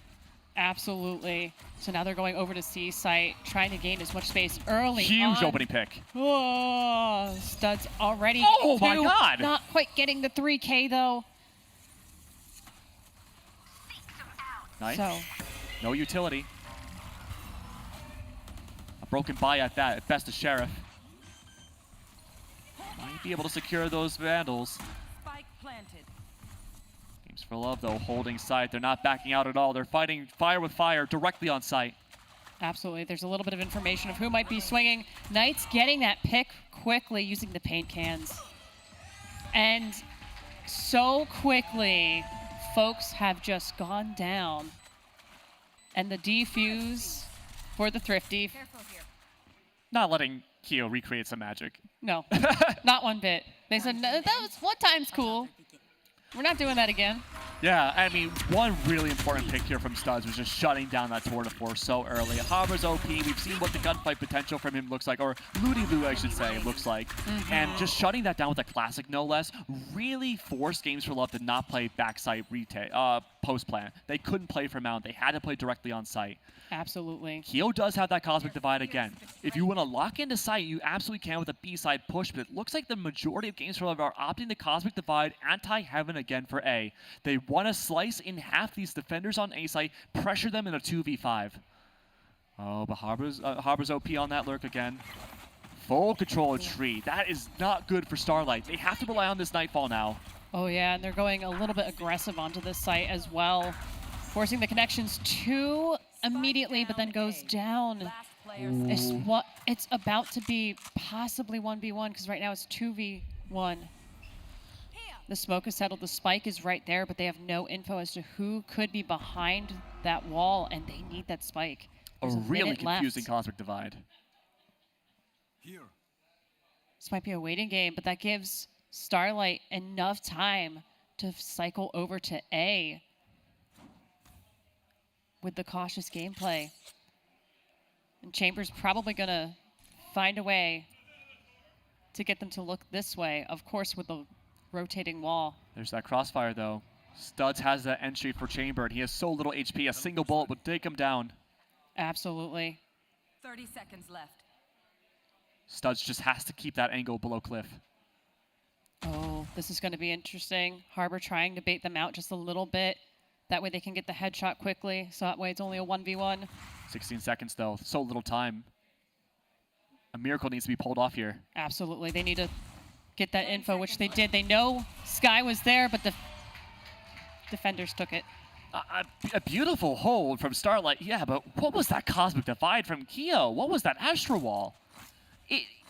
Absolutely. So now they're going over to C site, trying to gain as much space early. Huge opening pick. Oh, Studs already. Oh my God. Not quite getting the 3K, though. Nice. So. No utility. A broken buy at that, at best a Sheriff. Might be able to secure those Vandals. Spike planted. Games for Love, though, holding site. They're not backing out at all. They're fighting fire with fire directly on site. Absolutely. There's a little bit of information of who might be swinging. Knights getting that pick quickly using the paint cans. And so quickly, folks have just gone down. And the defuse for the Thrifty. Not letting Keo recreate some magic. No, not one bit. They said, no, that was one time's cool. We're not doing that again. Yeah, I mean, one really important pick here from Studs was just shutting down that tour de force so early. Harbor's OP, we've seen what the gunfight potential from him looks like, or Ludi Lu, I should say, looks like. And just shutting that down with a classic, no less, really forced Games for Love to not play backside post plan. They couldn't play for Mount. They had to play directly on site. Absolutely. Keo does have that Cosmic Divide again. If you want to lock into site, you absolutely can with a B-side push, but it looks like the majority of Games for Love are opting to Cosmic Divide anti-Heaven again for A. They want to slice in half these defenders on A site, pressure them in a 2v5. Oh, but Harbor's OP on that lurk again. Full control of Tree. That is not good for Starlight. They have to rely on this Nightfall now. Oh yeah, and they're going a little bit aggressive onto this site as well. Forcing the connections to immediately, but then goes down. It's about to be possibly 1v1, because right now it's 2v1. The smoke is settled, the spike is right there, but they have no info as to who could be behind that wall, and they need that spike. There's a really minute left. confusing Cosmic Divide. This might be a waiting game, but that gives Starlight enough time to cycle over to A with the cautious gameplay. And Chambers probably going to find a way to get them to look this way, of course, with the rotating wall. There's that crossfire, though. Studs has that entry for Chamber, and he has so little HP. A single bullet would take him down. Absolutely. 30 seconds left. Studs just has to keep that angle below Cliff. Oh, this is going to be interesting. Harbor trying to bait them out just a little bit. That way they can get the headshot quickly. So that way it's only a 1v1. 16 seconds, though. So little time. A miracle needs to be pulled off here. Absolutely. They need to get that info, which they did. They know Sky was there, but the defenders took it. A beautiful hold from Starlight. Yeah, but what was that Cosmic Divide from Keo? What was that Astro Wall?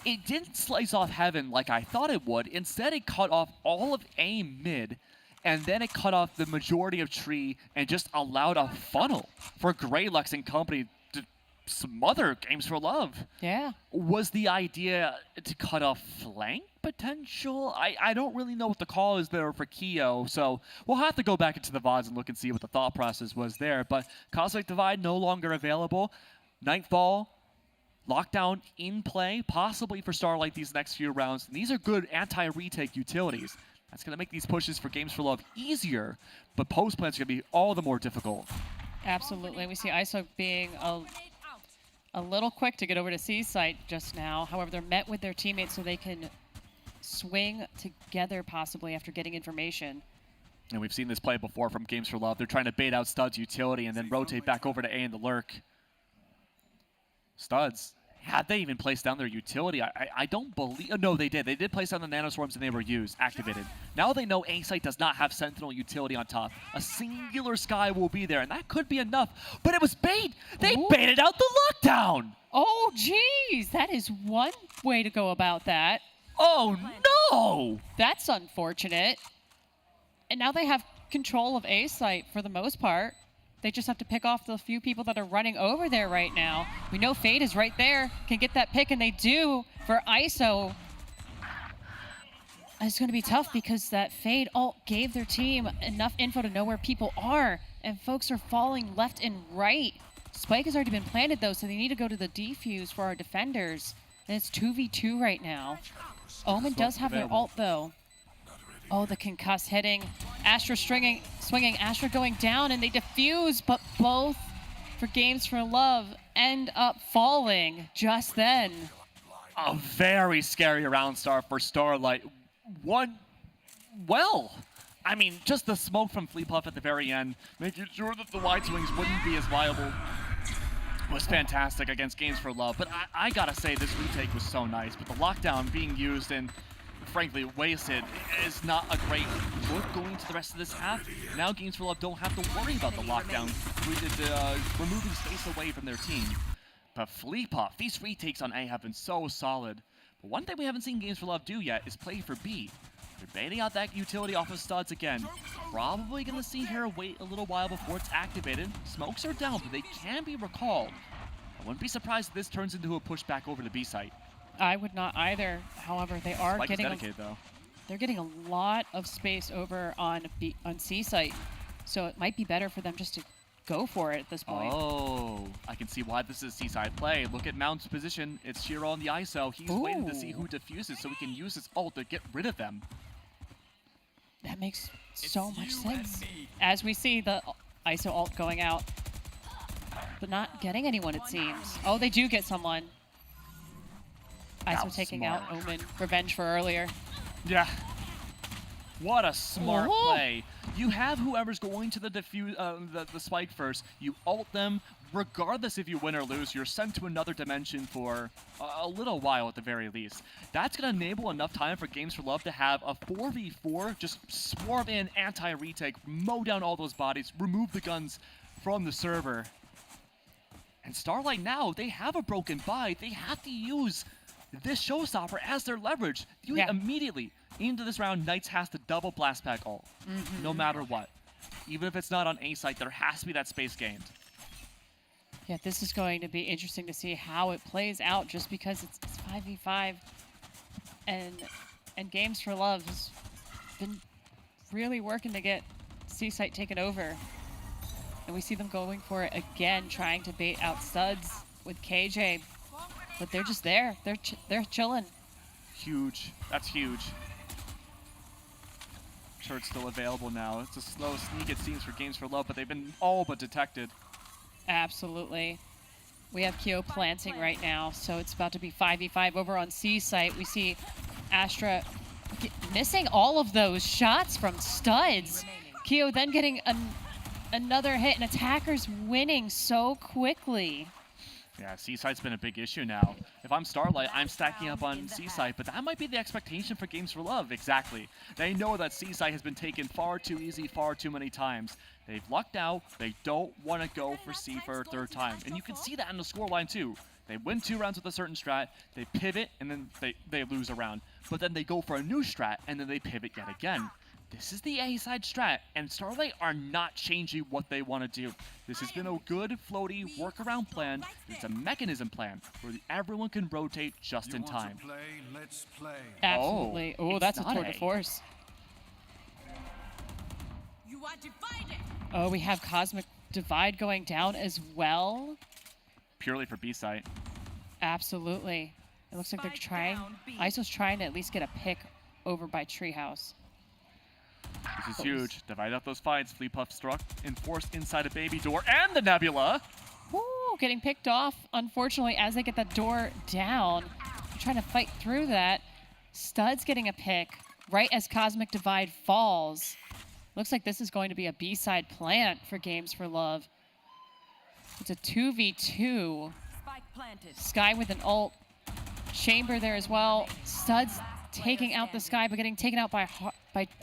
It didn't slice off Heaven like I thought it would. Instead, it cut off all of A mid, and then it cut off the majority of Tree and just allowed a funnel for Greylux and company to smother Games for Love. Yeah. Was the idea to cut off flank potential? I don't really know what the call is there for Keo, so we'll have to go back into the VODs and look and see what the thought process was there. But Cosmic Divide no longer available. Nightfall, Lockdown in play, possibly for Starlight these next few rounds. And these are good anti-retake utilities. That's going to make these pushes for Games for Love easier, but post-plans are going to be all the more difficult. Absolutely. We see ISO being a little quick to get over to C site just now. However, they're met with their teammates so they can swing together possibly after getting information. And we've seen this play before from Games for Love. They're trying to bait out Studs' utility and then rotate back over to A in the lurk. Studs, had they even placed down their utility? I don't believe... No, they did. They did place down the nanoswarms and they were activated. Now they know A site does not have Sentinel utility on top. A singular Sky will be there, and that could be enough. But it was bait! They baited out the lockdown! Oh, geez! That is one way to go about that. Oh, no! That's unfortunate. And now they have control of A site for the most part. They just have to pick off the few people that are running over there right now. We know Fade is right there, can get that pick, and they do for ISO. It's going to be tough because that Fade ult gave their team enough info to know where people are, and folks are falling left and right. Spike has already been planted, though, so they need to go to the defuse for our defenders. And it's 2v2 right now. Omen does have their ult, though. Oh, the concuss hitting. Astra swinging, Astra going down, and they defuse, but both for Games for Love end up falling just then. A very scary round start for Starlight. I mean, just the smoke from Fleetpuff at the very end, making sure that the wide swings wouldn't be as viable, was fantastic against Games for Love. But I gotta say, this retake was so nice. But the lockdown being used and frankly wasted is not a great look going into the rest of this half. Now Games for Love don't have to worry about the lockdown, removing space away from their team. But Fleetpuff, these retakes on A have been so solid. But one thing we haven't seen Games for Love do yet is play for B. They're baiting out that utility off of Studs again. Probably going to see her wait a little while before it's activated. Smokes are down, but they can be recalled. I wouldn't be surprised if this turns into a pushback over the B site. I would not either. However, they are Spike is getting dedicated, though. they're getting a lot of space over on C site, so it might be better for them just to go for it at this point. Oh, I can see why this is C-side play. Look at Mount's position. It's Shiro on the ISO. He's waiting to see who defuses so he can use his ult to get rid of them. That makes so much sense. As we see the ISO ult going out, but not getting anyone, it seems. Oh, they do get someone. ISO taking out Omen. Revenge for earlier. Yeah. What a smart play. You have whoever's going to the the spike first. You ult them. Regardless if you win or lose, you're sent to another dimension for a little while at the very least. That's going to enable enough time for Games for Love to have a 4v4, just swarm in, anti-retake, mow down all those bodies, remove the guns from the server. And Starlight now, they have a broken buy. They have to use this showstopper as their leverage. Immediately into this round, Knights has to double blast pack ult, no matter what. Even if it's not on A site, there has to be that space gained. Yeah, this is going to be interesting to see how it plays out, just because it's 5v5, and Games for Love has been really working to get C-Site taken over. And we see them going for it again, trying to bait out Studs with KJ, but they're just there. They're chilling. Huge. That's huge. I'm sure it's still available now. It's a slow sneak, it seems, for Games for Love, but they've been all but detected. Absolutely. We have Kyo planting right now, so it's about to be 5v5 over on C site. We see Astra missing all of those shots from Studs. Kyo then getting another hit, and Attackers winning so quickly. Yeah, C-Site's been a big issue now. If I'm Starlight, I'm stacking up on C-Site, but that might be the expectation for Games for Love, exactly. They know that C-Site has been taken far too easy, far too many times. They've lucked out, they don't want to go for C for a third time. And you can see that in the scoreline too. They win 2 rounds with a certain strat, they pivot, and then they lose a round. But then they go for a new strat, and then they pivot yet again. This is the A-side strat, and Starlight are not changing what they want to do. This has been a good, floaty, workaround plan. It's a mechanism plan where everyone can rotate just in time. Let's play. Absolutely. Oh, that's a tour de force. You are divided. Oh, we have Cosmic Divide going down as well. Purely for B-site. Absolutely. It looks like they're trying. ISO's trying to at least get a pick over by Treehouse. This is huge. Divide up those fights. Flea Puff struck, enforced inside a baby door, and the Nebula. Ooh, getting picked off, unfortunately, as they get that door down. They're trying to fight through that. Studs getting a pick right as Cosmic Divide falls. Looks like this is going to be a B-side plant for Games for Love. It's a 2v2. Sky with an ult. Chamber there as well. Studs taking out the Sky, but getting taken out by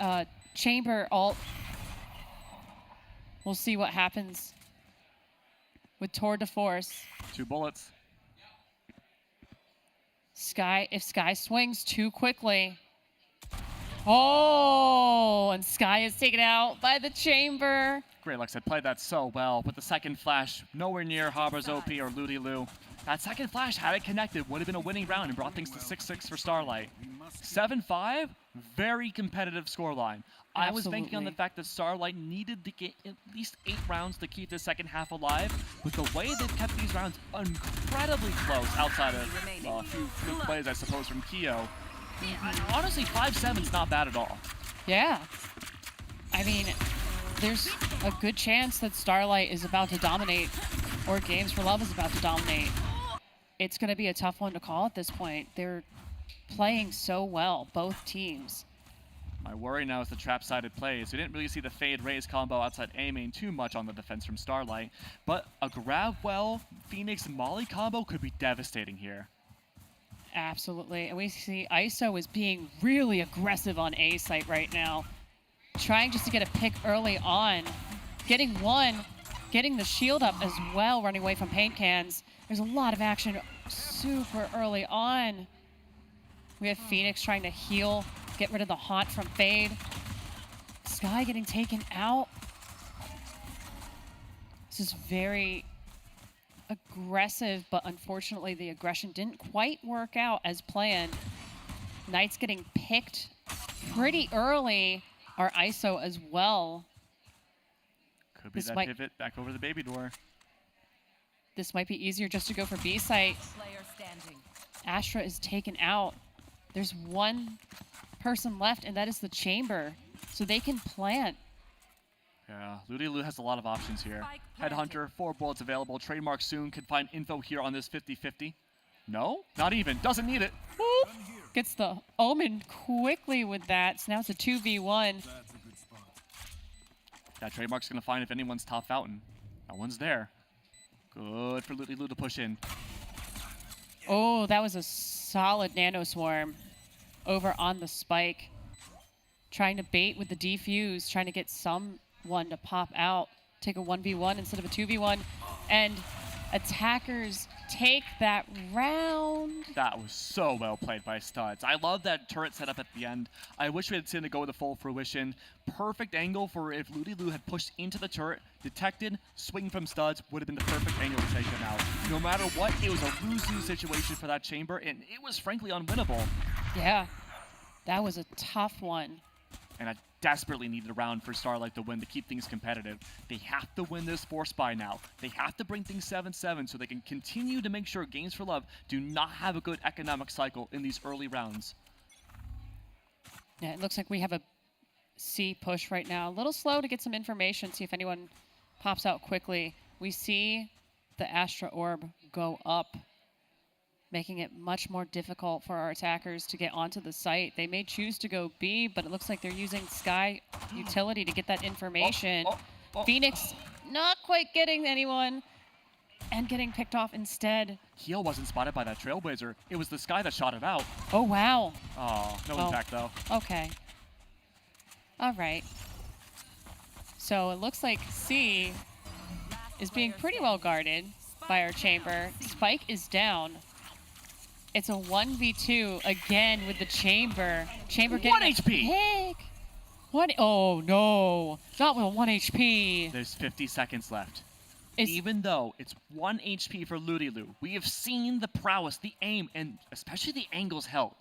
Chamber ult. We'll see what happens with Tour de Force. 2 bullets. Sky, if Sky swings too quickly. Oh, and Sky is taken out by the Chamber. Greylux had played that so well, but the second flash nowhere near Harbor's OP or Ludi-Lu. That second flash, had it connected, would have been a winning round and brought things to 6-6 for Starlight. 7-5, very competitive scoreline. I was banking on the fact that Starlight needed to get at least 8 rounds to keep the second half alive, but the way they've kept these rounds incredibly close outside of a few good plays, I suppose, from Kyo. Honestly, 5-7's not bad at all. Yeah. I mean, there's a good chance that Starlight is about to dominate, or Games for Love is about to dominate. It's going to be a tough one to call at this point. They're playing so well, both teams. My worry now is the trap-sided plays. We didn't really see the fade raise combo outside A main too much on the defense from Starlight, but a grab well Phoenix Molly combo could be devastating here. Absolutely, and we see ISO is being really aggressive on A site right now, trying just to get a pick early on, getting one, getting the shield up as well, running away from paint cans. There's a lot of action super early on. We have Phoenix trying to heal get rid of the haunt from Fade. Sky getting taken out. This is very aggressive, but unfortunately the aggression didn't quite work out as planned. Knights getting picked pretty early. Our ISO as well. Could be that pivot back over the baby door. This might be easier just to go for B site. Astra is taken out. There's one person left, and that is the Chamber. So they can plant. Yeah, Lulu has a lot of options here. Headhunter, 4 bullets available. Trademark soon could find info here on this 50-50. No, not even. Doesn't need it. Whoop. Gets the Omen quickly with that. So now it's a 2v1. Yeah, Trademark's going to find if anyone's top fountain. That one's there. Good for Lulu to push in. Oh, that was a solid Nano Swarm over on the spike. Trying to bait with the defuse, trying to get someone to pop out. Take a 1v1 instead of a 2v1. And attackers take that round. That was so well played by Studs. I love that turret setup at the end. I wish we had seen it go to full fruition. Perfect angle for if Lulu had pushed into the turret, detected, swing from Studs would have been the perfect angle to take them out. No matter what, it was a lose-lose situation for that Chamber, and it was frankly unwinnable. Yeah, that was a tough one. And I desperately needed a round for Starlight to win to keep things competitive. They have to win this Force Buy now. They have to bring things 7-7 so they can continue to make sure Games for Love do not have a good economic cycle in these early rounds. Yeah, it looks like we have a C push right now. A little slow to get some information, see if anyone pops out quickly. We see the Astra Orb go up, making it much more difficult for our attackers to get onto the site. They may choose to go B, but it looks like they're using Sky utility to get that information. Phoenix not quite getting anyone and getting picked off instead. Heel wasn't spotted by that Trailblazer. It was the Sky that shot it out. Oh, wow. Oh, no impact though. Okay. All right. So it looks like C is being pretty well guarded by our Chamber. Spike is down. It's a 1v2 again with the Chamber. Chamber getting 1 HP. Pick. Oh no, not with 1 HP. There's 50 seconds left. Even though it's 1 HP for Lulu, we have seen the prowess, the aim, and especially the angles held.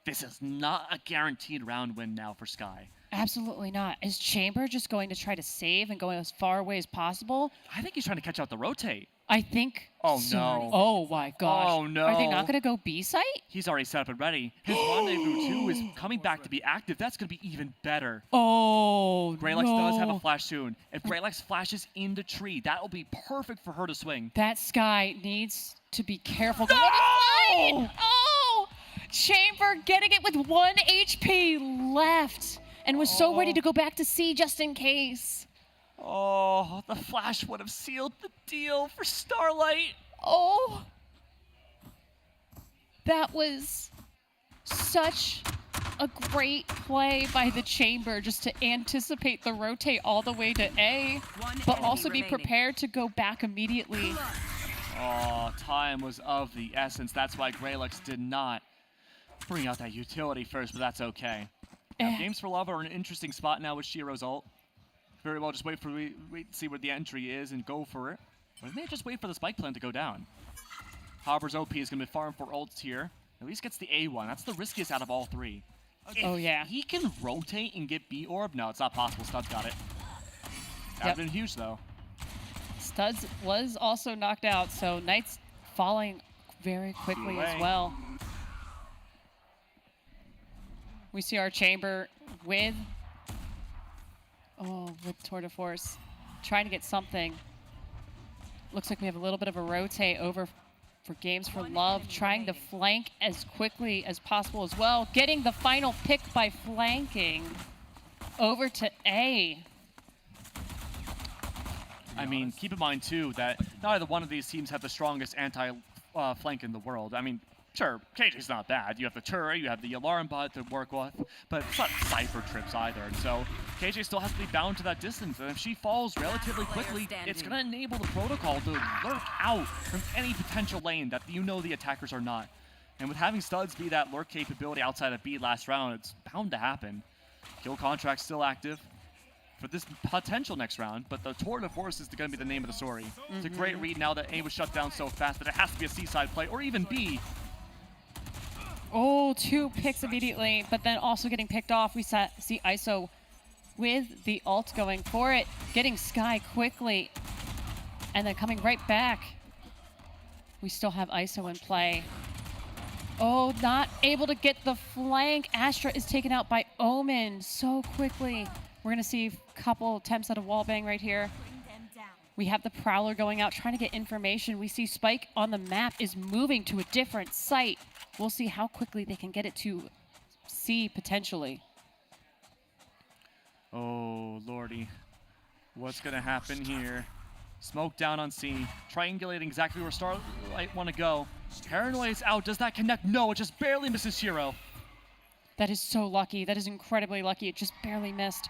This is not a guaranteed round win now for Sky. Absolutely not. Is Chamber just going to try to save and go as far away as possible? I think he's trying to catch out the rotate. I think Oh, so. no. Oh, my gosh. Oh, no. Are they not going to go B site? He's already set up and ready. His Rendezvous 2 is coming back to be active. That's going to be even better. Oh, Greylex no. does have a flash soon. If Greylex flashes in the tree, that will be perfect for her to swing. That Sky needs to be careful. No! Oh! Chamber getting it with 1 HP left and was so ready to go back to C just in case. Oh, the flash would have sealed the deal for Starlight. Oh. That was such a great play by the Chamber just to anticipate the rotate all the way to A, but also be prepared to go back immediately. Oh, time was of the essence. That's why Greylex did not bring out that utility first, but that's okay. Now, Games for Love are in an interesting spot now with Shiro's ult. Very well, just wait to see where the entry is and go for it. Or they may just wait for the spike plan to go down. Harbor's OP is going to be farm for ults here. At least gets the A1. That's the riskiest out of all 3. Oh, yeah. He can rotate and get B orb? No, it's not possible. Studs got it. That would have been huge, though. Studs was also knocked out, so Knights falling very quickly as well. We see our Chamber with Tour de Force, trying to get something. Looks like we have a little bit of a rotate over for Games for Love, trying to flank as quickly as possible as well. Getting the final pick by flanking over to A. I mean, keep in mind, too, that neither one of these teams have the strongest anti-flank in the world. I mean, sure, KJ's not bad. You have the turret, you have the alarm bot to work with, but it's not Cypher trips either. And so KJ still has to be bound to that distance. And if she falls relatively quickly, it's going to enable the protocol to lurk out from any potential lane that you know the attackers are not. And with having Studs be that lurk capability outside of B last round, it's bound to happen. Kill contract still active for this potential next round, but the Tour de Force is going to be the name of the story. It's a great read now that A was shut down so fast that it has to be a C-side play, or even B. Oh, 2 picks immediately, but then also getting picked off. We see ISO with the ult going for it, getting Sky quickly, and then coming right back. We still have ISO in play. Oh, not able to get the flank. Astra is taken out by Omen so quickly. We're going to see a couple attempts at a wallbang right here. We have the Prowler going out, trying to get information. We see Spike on the map is moving to a different site. We'll see how quickly they can get it to C, potentially. Oh, lordy. What's going to happen here? Smoke down on C, triangulating exactly where Starlight want to go. Paranoia is out. Does that connect? No, it just barely misses Hero. That is so lucky. That is incredibly lucky. It just barely missed.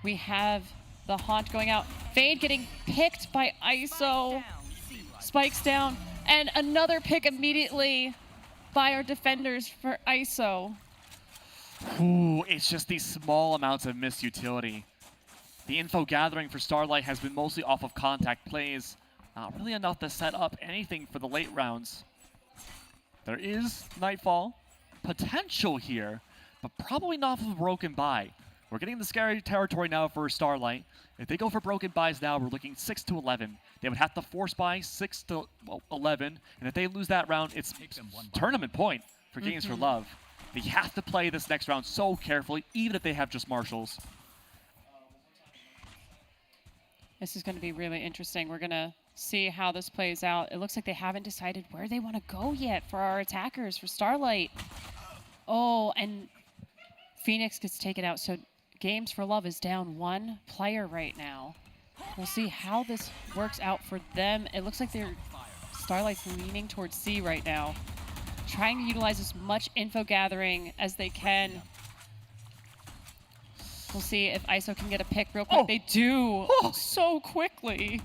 We have the Haunt going out. Fade getting picked by ISO. Spikes down. And another pick immediately by our defenders for ISO. Ooh, it's just these small amounts of missed utility. The info gathering for Starlight has been mostly off of contact plays. Not really enough to set up anything for the late rounds. There is Nightfall potential here, but probably not for Broken By. We're getting the scary territory now for Starlight. If they go for Broken Buys now, we're looking 6 to 11. They would have to force buy 6 to 11, and if they lose that round, it's tournament point for Games for Love. They have to play this next round so carefully, even if they have just marshals. This is going to be really interesting. We're going to see how this plays out. It looks like they haven't decided where they want to go yet for our attackers, for Starlight. Oh, and Phoenix gets taken out, so Games for Love is down 1 player right now. We'll see how this works out for them. It looks like Starlight's leaning towards C right now, trying to utilize as much info gathering as they can. We'll see if ISO can get a pick real quick. Oh. They do so quickly.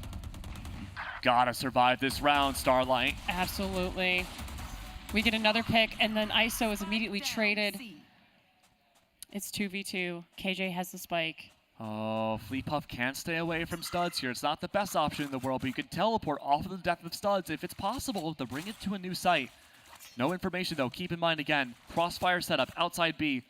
Gotta survive this round, Starlight. Absolutely. We get another pick, and then ISO is immediately traded. It's 2v2. KJ has the spike. Oh, Fleet Puff can't stay away from Studs here. It's not the best option in the world, but you can teleport off of the depth of Studs if it's possible to bring it to a new site. No information, though. Keep in mind, again, crossfire setup outside B.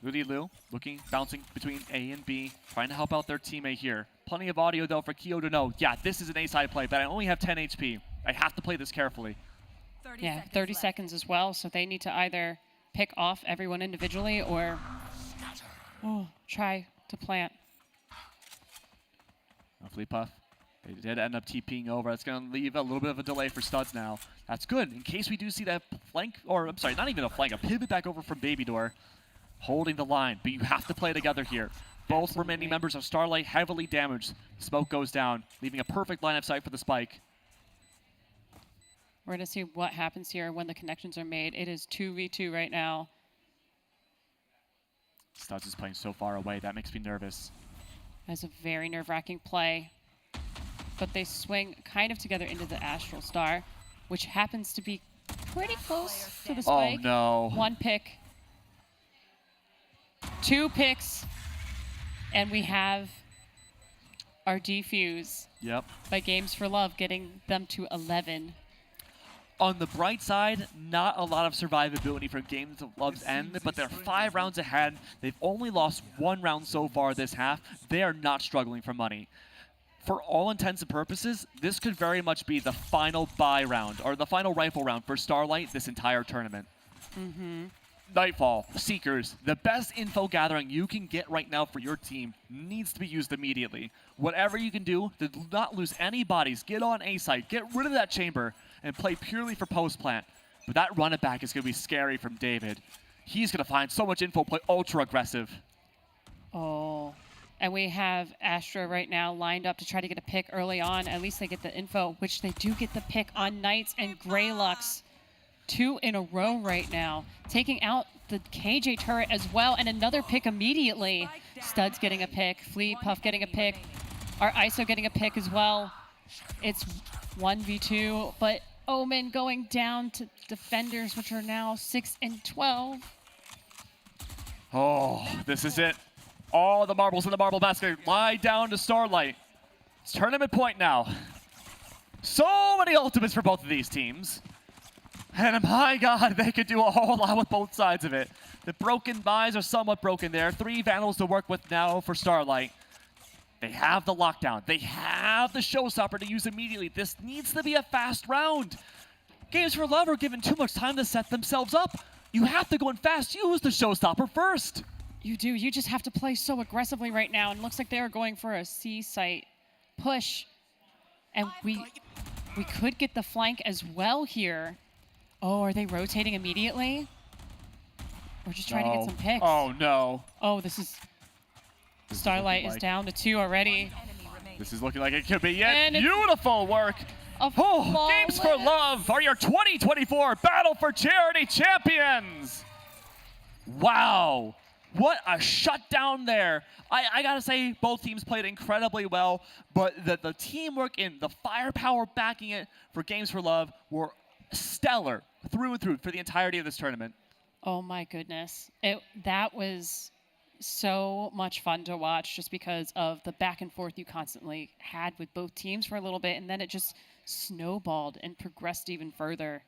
Rudy Liu looking, bouncing between A and B, trying to help out their teammate here. Plenty of audio, though, for Keo to know, yeah, this is an A-side play, but I only have 10 HP. I have to play this carefully. 30 seconds as well, so they need to either pick off everyone individually or try to plant. Fleet Puff, they did end up TPing over. That's going to leave a little bit of a delay for Studs now. That's good, in case we do see that flank, or I'm sorry, not even a flank, a pivot back over from Baby Door. Holding the line, but you have to play together here. Both remaining members of Starlight heavily damaged. Smoke goes down, leaving a perfect line of sight for the spike. We're going to see what happens here when the connections are made. It is 2v2 right now. Studs is playing so far away. That makes me nervous. That's a very nerve-wracking play. But they swing kind of together into the Astral Star, which happens to be pretty close to the spike. Oh, no. 1 pick. 2 picks. And we have our defuse. Yep. By Games for Love, getting them to 11. On the bright side, not a lot of survivability from Games of Love's end, but they're 5 rounds ahead. They've only lost 1 round so far this half. They are not struggling for money. For all intents and purposes, this could very much be the final buy round, or the final rifle round for Starlight this entire tournament. Nightfall, Seekers, the best info gathering you can get right now for your team needs to be used immediately. Whatever you can do to not lose any bodies, get on A site, get rid of that chamber, and play purely for post plant. But that run it back is going to be scary from David. He's going to find so much info, play ultra aggressive. Oh, and we have Astra right now lined up to try to get a pick early on. At least they get the info, which they do get the pick on Knights and Greylux. 2 in a row right now, taking out the KJ turret as well, and another pick immediately. Studs getting a pick, Fleet Puff getting a pick, our ISO getting a pick as well. It's 1v2, but Omen going down to defenders, which are now 6 and 12. Oh, this is it. All the marbles in the marble basket lie down to Starlight. It's tournament point now. So many ultimates for both of these teams. And my God, they could do a whole lot with both sides of it. The broken buys are somewhat broken there. 3 Vandals to work with now for Starlight. They have the lockdown. They have the showstopper to use immediately. This needs to be a fast round. Games for Love are given too much time to set themselves up. You have to go in fast. Use the showstopper first. You do. You just have to play so aggressively right now. And it looks like they are going for a C site push. And we could get the flank as well here. Oh, are they rotating immediately? We're just trying to get some picks. Oh, no. Oh, this is... Starlight is down to 2 already. This is looking like it could be yet beautiful work. Oh, Games for Love are your 2024 Battle for Charity champions. Wow. What a shutdown there. I gotta say, both teams played incredibly well, but the teamwork and the firepower backing it for Games for Love were stellar through and through for the entirety of this tournament. Oh my goodness. That was so much fun to watch just because of the back and forth you constantly had with both teams for a little bit, and then it just snowballed and progressed even further.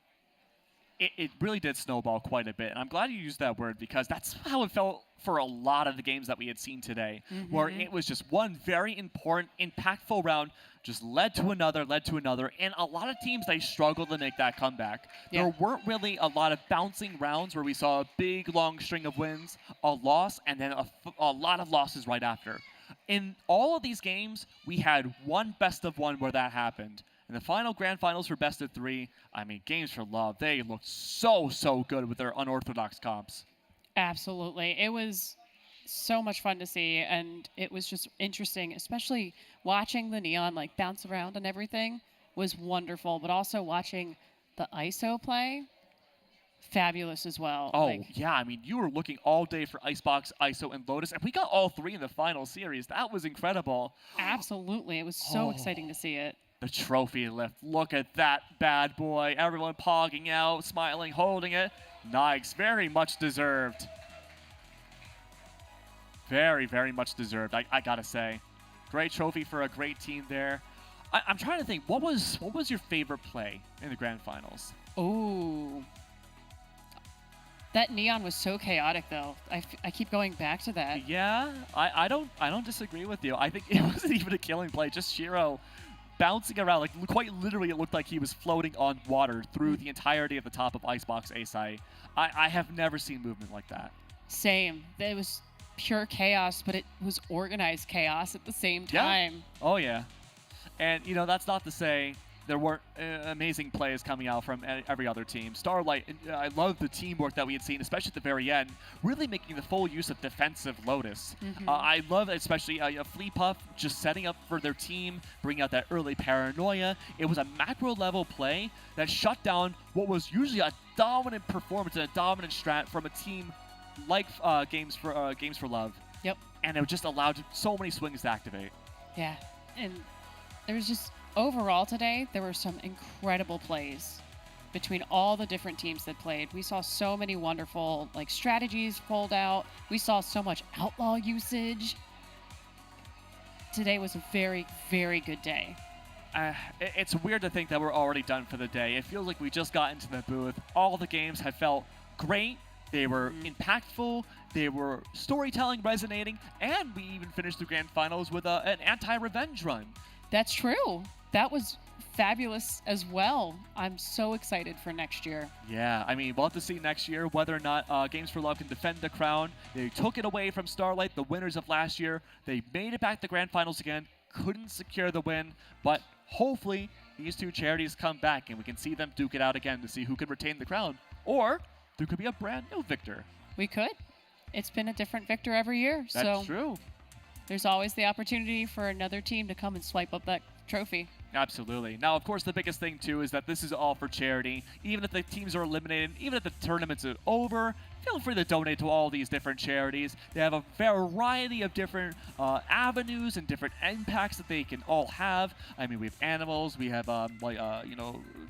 It really did snowball quite a bit, and I'm glad you used that word because that's how it felt for a lot of the games that we had seen today, where it was just one very important, impactful round just led to another, and a lot of teams, they struggled to make that comeback. Yeah. There weren't really a lot of bouncing rounds where we saw a big, long string of wins, a loss, and then a lot of losses right after. In all of these games, we had one best of one where that happened. In the final grand finals for best of 3, I mean, Games for Love, they looked so good with their unorthodox comps. Absolutely. It was so much fun to see, and it was just interesting, especially watching the Neon like bounce around and everything was wonderful, but also watching the ISO play, fabulous as well. Oh, yeah. I mean, you were looking all day for Icebox, ISO, and Lotus, and we got all 3 in the final series. That was incredible. Absolutely. It was so exciting to see it. The trophy lift. Look at that bad boy. Everyone pogging out, smiling, holding it. Nice. Very much deserved. Very, very much deserved, I gotta say. Great trophy for a great team there. I'm trying to think, what was your favorite play in the grand finals? Oh. That Neon was so chaotic, though. I keep going back to that. Yeah, I don't disagree with you. I think it wasn't even a killing play. Just Shiro bouncing around. Like, quite literally, it looked like he was floating on water through the entirety of the top of Icebox A site. I have never seen movement like that. Same. It was pure chaos, but it was organized chaos at the same time. Yeah. Oh, yeah. And, you know, that's not to say there weren't amazing plays coming out from every other team. Starlight, I love the teamwork that we had seen, especially at the very end, really making the full use of defensive Lotus. I love especially Flea Puff just setting up for their team, bringing out that early paranoia. It was a macro level play that shut down what was usually a dominant performance and a dominant strat from a team like Games for Love. Yep. And it just allowed so many swings to activate. Yeah. And there was just, overall today, there were some incredible plays between all the different teams that played. We saw so many wonderful strategies pulled out. We saw so much outlaw usage. Today was a very, very good day. It's weird to think that we're already done for the day. It feels like we just got into the booth. All the games have felt great. They were impactful. They were storytelling, resonating, and we even finished the grand finals with an anti-revenge run. That's true. That was fabulous as well. I'm so excited for next year. Yeah, I mean, we'll have to see next year whether or not Games for Love can defend the crown. They took it away from Starlight, the winners of last year. They made it back to grand finals again, couldn't secure the win, but hopefully these two charities come back and we can see them duke it out again to see who can retain the crown. Or there could be a brand new victor. We could. It's been a different victor every year. That's true. There's always the opportunity for another team to come and swipe up that trophy. Absolutely. Now, of course, the biggest thing, too, is that this is all for charity. Even if the teams are eliminated, even if the tournaments are over, feel free to donate to all these different charities. They have a variety of different avenues and different impacts that they can all have. I mean, we have animals, we have,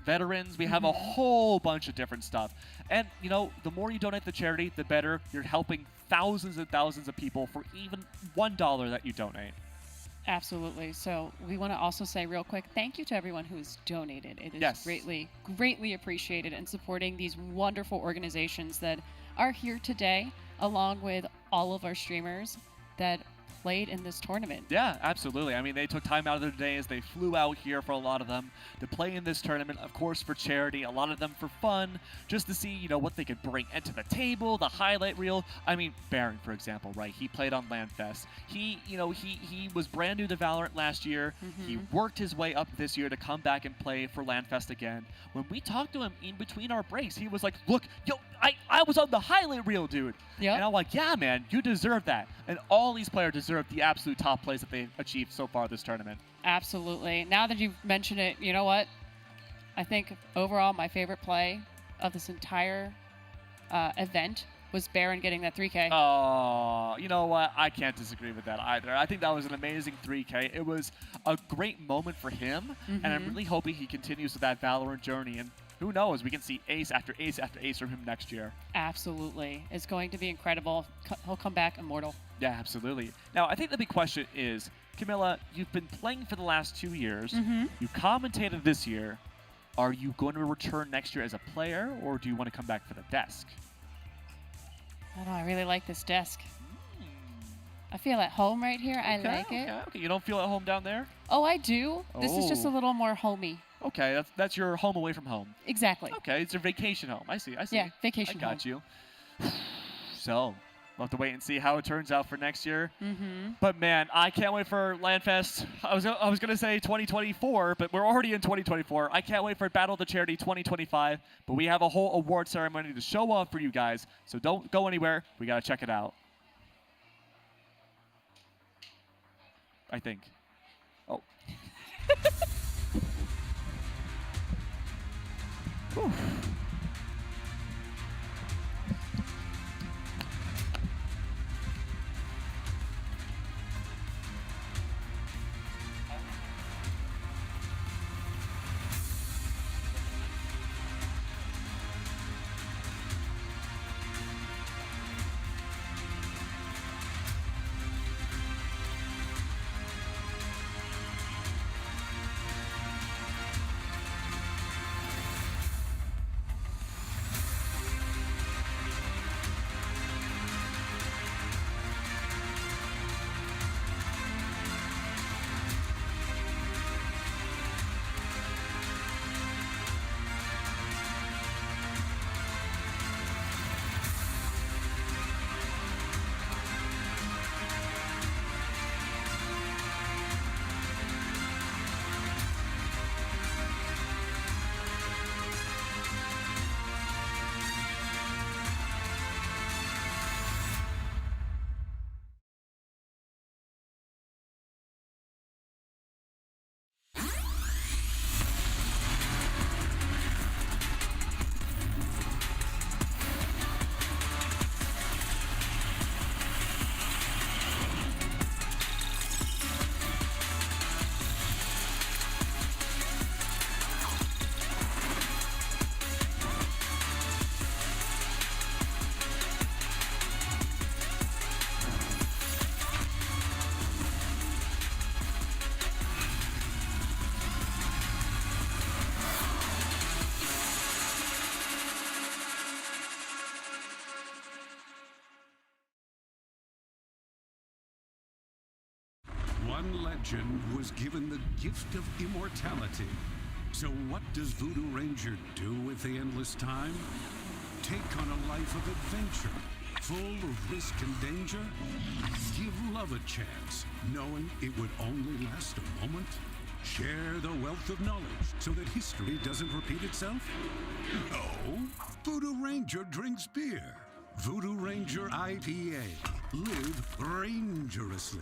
veterans, we have a whole bunch of different stuff. And, the more you donate to charity, the better. You're helping thousands and thousands of people for even $1 that you donate. Absolutely. So we want to also say real quick, thank you to everyone who's donated. It is Yes. greatly appreciated in supporting these wonderful organizations that are here today, along with all of our streamers that played in this tournament. Yeah, absolutely. I mean, they took time out of their days. They flew out here for a lot of them to play in this tournament, of course, for charity, a lot of them for fun, just to see, what they could bring into the table, the highlight reel. I mean, Baron, for example, right? He played on LANFest. He was brand new to Valorant last year. He worked his way up this year to come back and play for LANFest again. When we talked to him in between our breaks, he was like, look, I was on the highlight reel, dude. Yeah. And I'm like, yeah, man, you deserve that. And all these players deserve the absolute top plays that they've achieved so far this tournament. Absolutely. Now that you've mentioned it, you know what? I think overall my favorite play of this entire event was Baron getting that 3K. Oh, you know what? I can't disagree with that either. I think that was an amazing 3K. It was a great moment for him, and I'm really hoping he continues with that Valorant journey. And who knows? We can see ace after ace after ace from him next year. Absolutely. It's going to be incredible. He'll come back immortal. Yeah, absolutely. Now, I think the big question is, Camilla, you've been playing for the last 2 years. You commentated this year. Are you going to return next year as a player, or do you want to come back for the desk? I don't know. I really like this desk. I feel at home right here. I like it. Okay. You don't feel at home down there? Oh, I do. This is just a little more homey. Okay, that's your home away from home. Exactly. Okay, it's your vacation home. I see. Yeah, vacation home. I got you. So, we'll have to wait and see how it turns out for next year. But man, I can't wait for LANFest. I was gonna say 2024, but we're already in 2024. I can't wait for Battle of the Charity 2025. But we have a whole award ceremony to show off for you guys. So don't go anywhere. We gotta check it out. I think. Oh. Whew. One legend was given the gift of immortality. So what does Voodoo Ranger do with the endless time? Take on a life of adventure, full of risk and danger? Give love a chance, knowing it would only last a moment? Share the wealth of knowledge so that history doesn't repeat itself? No. Voodoo Ranger drinks beer. Voodoo Ranger IPA. Live rangerously.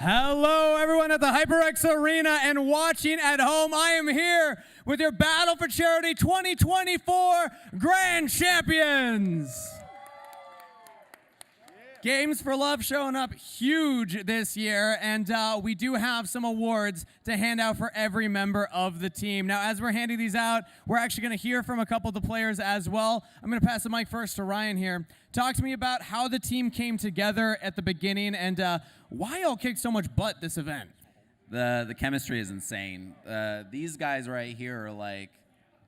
Hello, everyone at the HyperX Arena and watching at home. I am here with your Battle for Charity 2024 Grand Champions. Games for Love showing up huge this year, and we do have some awards to hand out for every member of the team. Now, as we're handing these out, we're actually going to hear from a couple of the players as well. I'm going to pass the mic first to Ryan here. Talk to me about how the team came together at the beginning and why y'all kicked so much butt this event. The chemistry is insane. These guys right here are like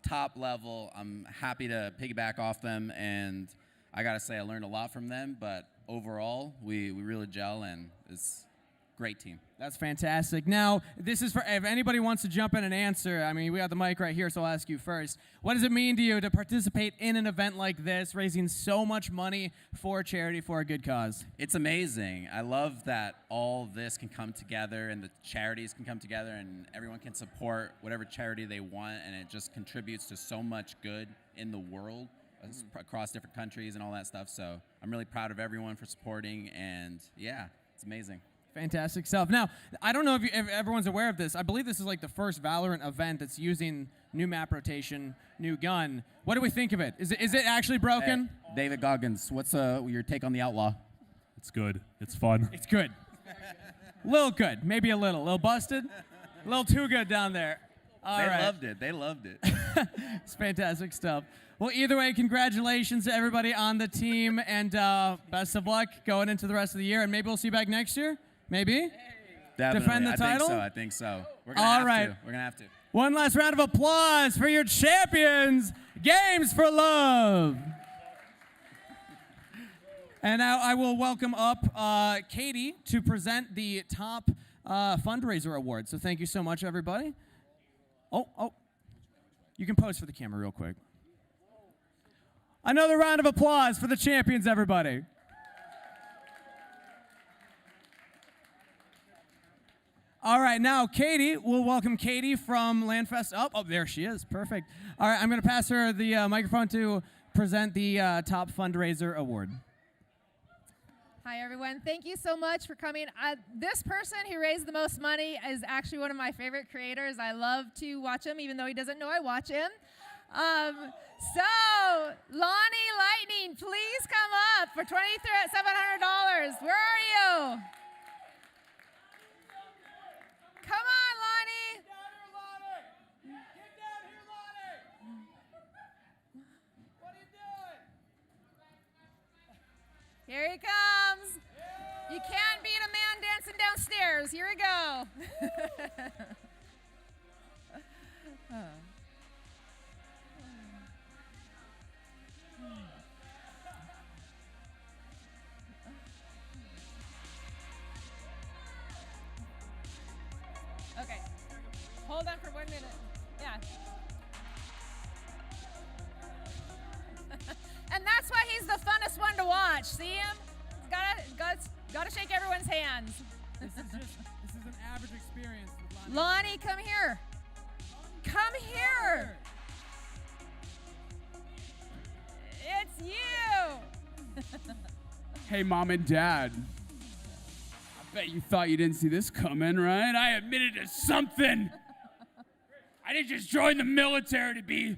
top level. I'm happy to piggyback off them, and I got to say I learned a lot from them, but overall, we really gel, and it's a great team. That's fantastic. Now, this is for if anybody wants to jump in and answer. I mean, we got the mic right here, so I'll ask you first. What does it mean to you to participate in an event like this, raising so much money for charity for a good cause? It's amazing. I love that all this can come together and the charities can come together and everyone can support whatever charity they want, and it just contributes to so much good in the world across different countries and all that stuff. So I'm really proud of everyone for supporting, and yeah, it's amazing. Fantastic stuff. Now, I don't know if everyone's aware of this. I believe this is like the first Valorant event that's using new map rotation, new gun. What do we think of it? Is it actually broken? David Goggins, what's your take on the Outlaw? It's good. It's fun. It's good. Little good. Maybe a little busted. A little too good down there. All right. Loved it. They loved it. It's fantastic stuff. Well, either way, congratulations to everybody on the team, and best of luck going into the rest of the year. And maybe we'll see you back next year. Maybe? Definitely. Defend the title? I think so. We're gonna have to. One last round of applause for your champions, Games for Love. And now I will welcome up Katie to present the top fundraiser award. So thank you so much, everybody. Oh. You can pose for the camera real quick. Another round of applause for the champions, everybody. All right, now Katie, we'll welcome Katie from Landfest. Oh, there she is. Perfect. All right, I'm going to pass her the microphone to present the top fundraiser award. Hi, everyone. Thank you so much for coming. This person who raised the most money is actually one of my favorite creators. I love to watch him, even though he doesn't know I watch him. So, Lonnie Lightning, please come up for $2,700. Where are you? Come on, Lonnie. Get down here, Lonnie. Get down here, Lonnie. What are you doing? Here he comes. You can't beat a man dancing downstairs. Here we go. Okay. Hold on for 1 minute. Yeah. And that's why he's the funnest one to watch. See him? Gotta shake everyone's hands. This is an average experience with Lonnie, come here. Come here. It's you. Hey, Mom and Dad. I bet you thought you didn't see this coming, right? I admitted to something. I didn't just join the military to be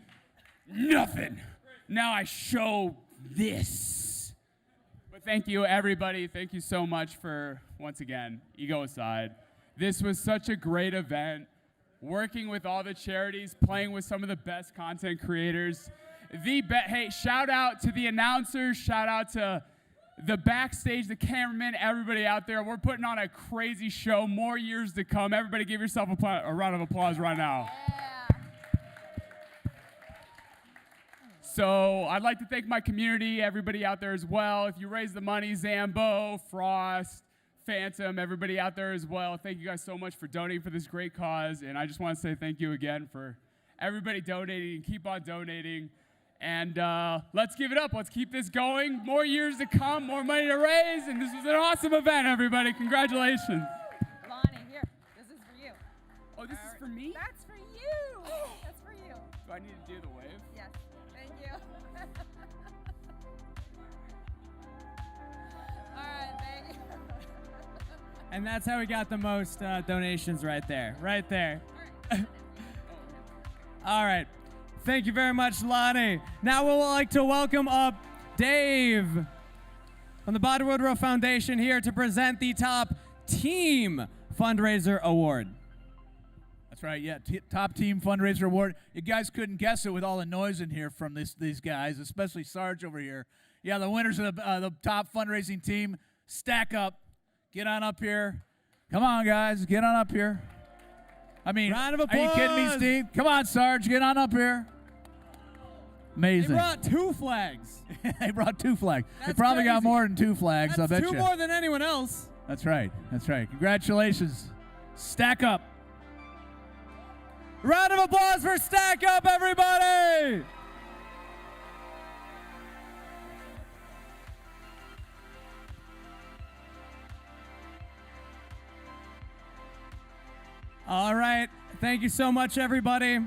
nothing. Now I show this. But thank you, everybody. Thank you so much for, once again, ego aside. This was such a great event. Working with all the charities, playing with some of the best content creators. Hey, shout out to the announcers, shout out to the backstage, the cameramen, everybody out there. We're putting on a crazy show, more years to come. Everybody give yourself a round of applause right now. So I'd like to thank my community, everybody out there as well. If you raise the money, Zambo, Frost, Phantom, everybody out there as well. Thank you guys so much for donating for this great cause. And I just want to say thank you again for everybody donating. Keep on donating. And let's give it up. Let's keep this going. More years to come, more money to raise. And this was an awesome event, everybody. Congratulations. Lonnie, here. This is for you. Oh, this is for me? That's for you. That's for you. Do I need to do the wave? Yes. Thank you. All right, thank you. And that's how we got the most donations right there. Right there. All right. Thank you very much, Lonnie. Now we would like to welcome up Dave from the Bob Woodruff Foundation here to present the Top Team Fundraiser Award. That's right, yeah, Top Team Fundraiser Award. You guys couldn't guess it with all the noise in here from these guys, especially Sarge over here. Yeah, the winners of the top fundraising team, stack up. Get on up here. Come on, guys, get on up here. I mean, round of applause. Are you kidding me, Steve? Come on, Sarge, get on up here. Amazing. They brought 2 flags. They brought 2 flags. That's they probably got crazy. more than 2 flags, That's I bet 2 you. more than anyone else. That's right. That's right. Congratulations. Stack up. Round of applause for Stack Up, everybody! All right. Thank you so much, everybody.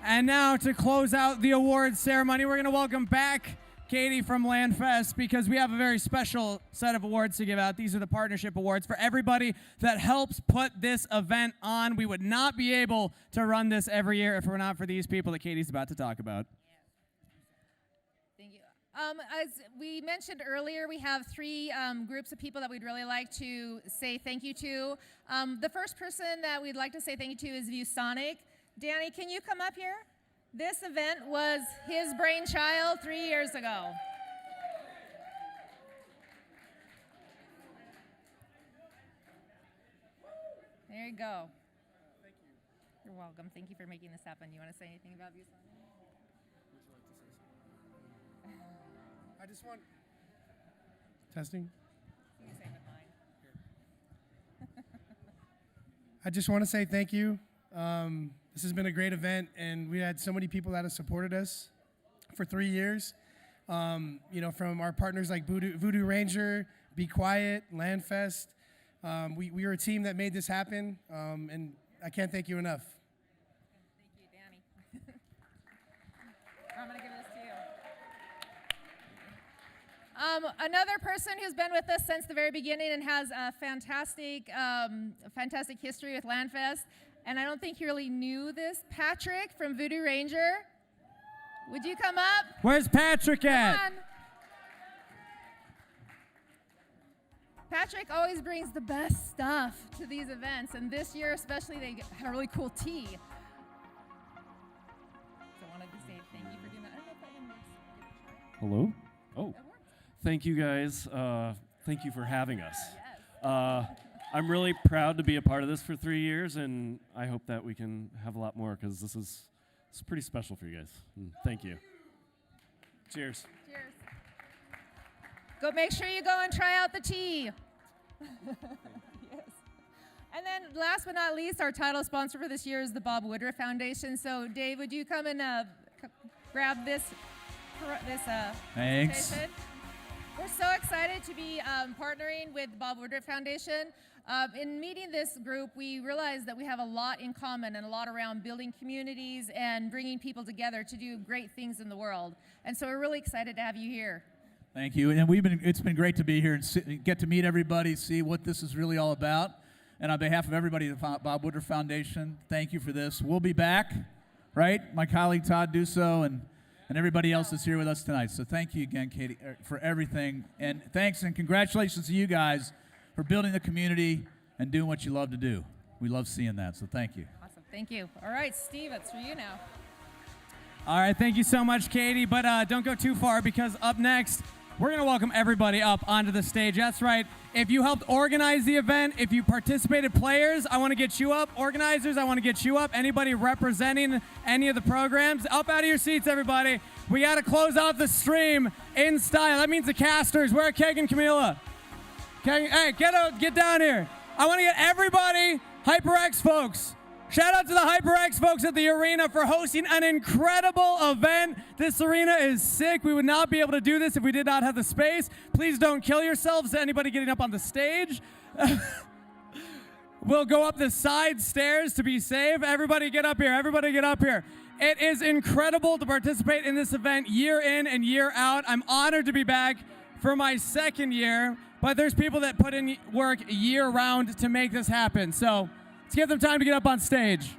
And now to close out the awards ceremony, we're going to welcome back Katie from LandFest because we have a very special set of awards to give out. These are the partnership awards for everybody that helps put this event on. We would not be able to run this every year if it were not for these people that Katie's about to talk about. Thank you. As we mentioned earlier, we have 3 groups of people that we'd really like to say thank you to. The first person that we'd like to say thank you to is ViewSonic. Danny, can you come up here? This event was his brainchild 3 years ago. There you go. Thank you. You're welcome. Thank you for making this happen. You want to say anything about ViewSonic? I just want testing. You say with mine. I just want to say thank you. This has been a great event, and we had so many people that have supported us for 3 years. You know, from our partners like Voodoo Ranger, Be Quiet, LandFest. We were a team that made this happen, and I can't thank you enough. Thank you, Danny. I'm going to give this to you. Another person who's been with us since the very beginning and has a fantastic history with LandFest, and I don't think you really knew this, Patrick from Voodoo Ranger. Would you come up? Where's Patrick at? Come on. Patrick always brings the best stuff to these events, and this year especially, they had a really cool tea. So I wanted to say thank you for doing that. I don't know if that one works. Hello? Oh, thank you guys. Thank you for having us. I'm really proud to be a part of this for 3 years, and I hope that we can have a lot more because this is pretty special for you guys. Thank you. Cheers. Cheers. Go make sure you go and try out the tea. Yes. And then last but not least, our title sponsor for this year is the Bob Woodruff Foundation. So Dave, would you come and grab this Thanks. presentation? We're so excited to be partnering with the Bob Woodruff Foundation. In meeting this group, we realized that we have a lot in common and a lot around building communities and bringing people together to do great things in the world. And so we're really excited to have you here. Thank you. And it's been great to be here and get to meet everybody, see what this is really all about. And on behalf of everybody at the Bob Woodruff Foundation, thank you for this. We'll be back, right? My colleague Todd Dusso and everybody else is here with us tonight. So thank you again, Katie, for everything. And thanks and congratulations to you guys for building the community and doing what you love to do. We love seeing that, so thank you. Awesome. Thank you. All right, Steve, it's for you now. All right, thank you so much, Katie. But don't go too far because up next, we're going to welcome everybody up onto the stage. That's right. If you helped organize the event, if you participated players, I want to get you up. Organizers, I want to get you up. Anybody representing any of the programs, up out of your seats, everybody. We got to close off the stream in style. That means the casters. Where are Keg and Camila? Hey, get down here. I want to get everybody, HyperX folks. Shout out to the HyperX folks at the arena for hosting an incredible event. This arena is sick. We would not be able to do this if we did not have the space. Please don't kill yourselves, anybody getting up on the stage. We'll go up the side stairs to be safe. Everybody get up here. Everybody get up here. It is incredible to participate in this event year in and year out. I'm honored to be back for my second year. But but there's people that put in work year round to make this happen. So let's give them time to get up on stage.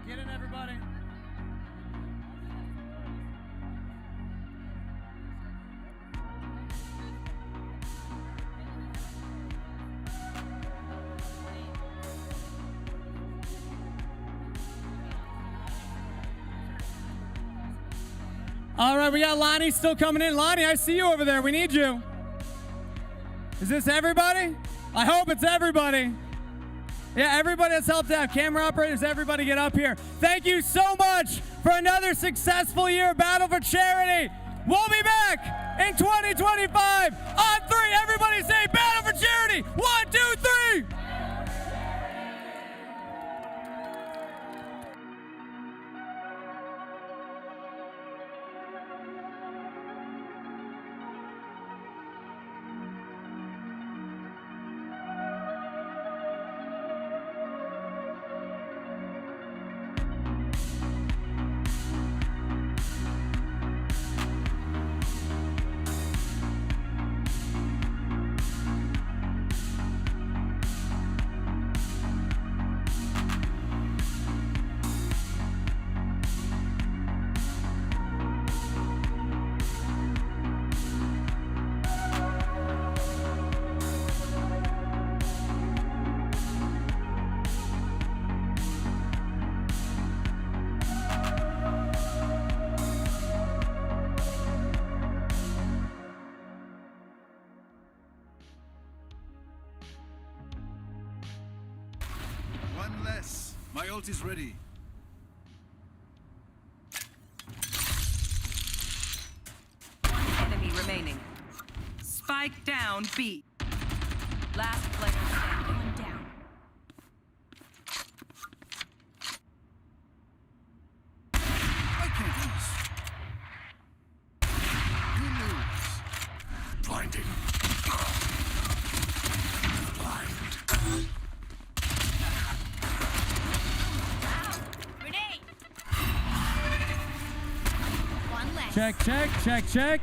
Get in, everybody. All right, we got Lonnie still coming in. Lonnie, I see you over there. We need you. Is this everybody? I hope it's everybody. Yeah, everybody that's helped out. Camera operators, everybody get up here. Thank you so much for another successful year of Battle for Charity. We'll be back in 2025 on 3. Everybody say Battle for Charity. 1, 2, 3. One less. My ult is ready. One enemy remaining. Spike down B. Last player standing. One down. I can't lose. You lose. Blinding. Blind. Check.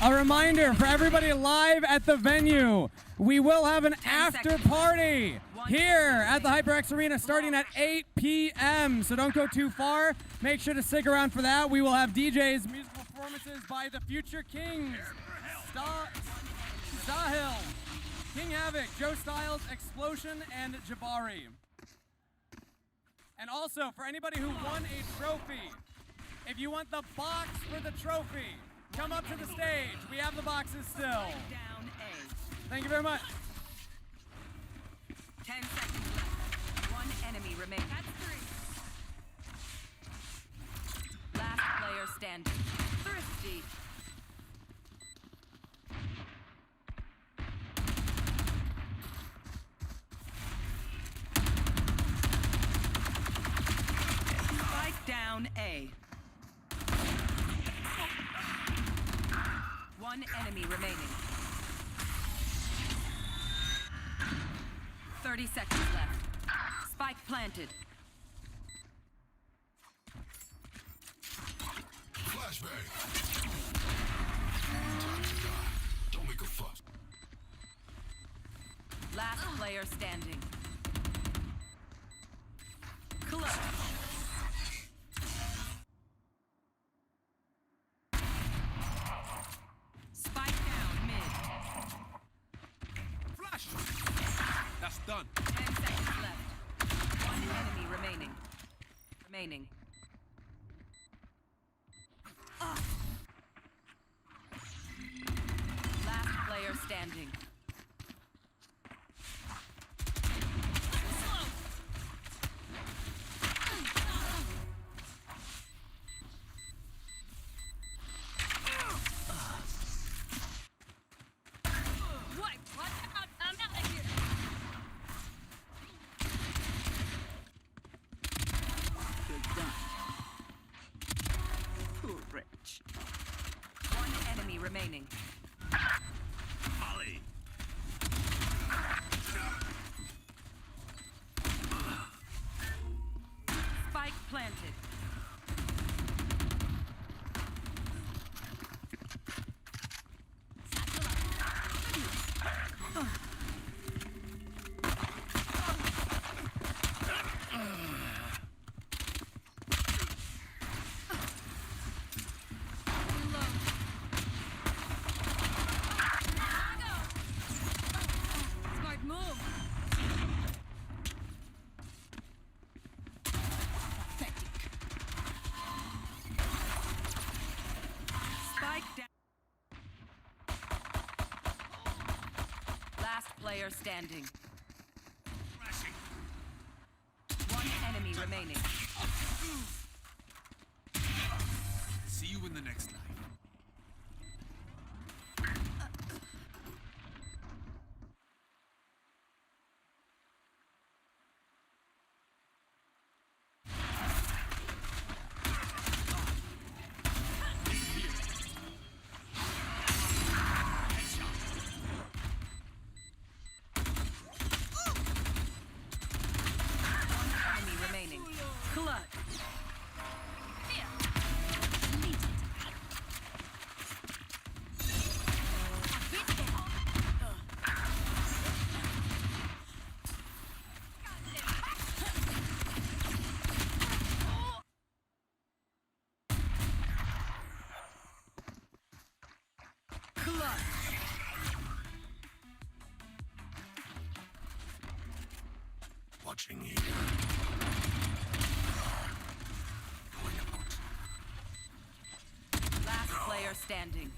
A reminder for everybody live at the venue, we will have an after party here at the HyperX Arena starting at 8 p.m. So don't go too far. Make sure to stick around for that. We will have DJs, musical performances by the Future Kings, Zahil, King Havoc, Joe Styles, Explosion, and Jabari. And also, for anybody who won a trophy, if you want the box for the trophy, come up to the stage. We have the boxes still. Down A. Thank you very much. 10 seconds left. One enemy remaining. That's 3. Last player standing. Thirsty. Spike down A. One enemy remaining. 30 seconds left. Spike planted. Flashbang. Time to die. Don't make a fuss. Last player standing. Clutch. Spike down mid. Flash. That's done. 10 seconds left. One enemy remaining. Last player standing. One enemy remaining. Ollie. planted. Smart move. Spike down. Last player standing. One enemy remaining. See you in the next life. Enemy remaining. Clutch. Watching here. Last player standing.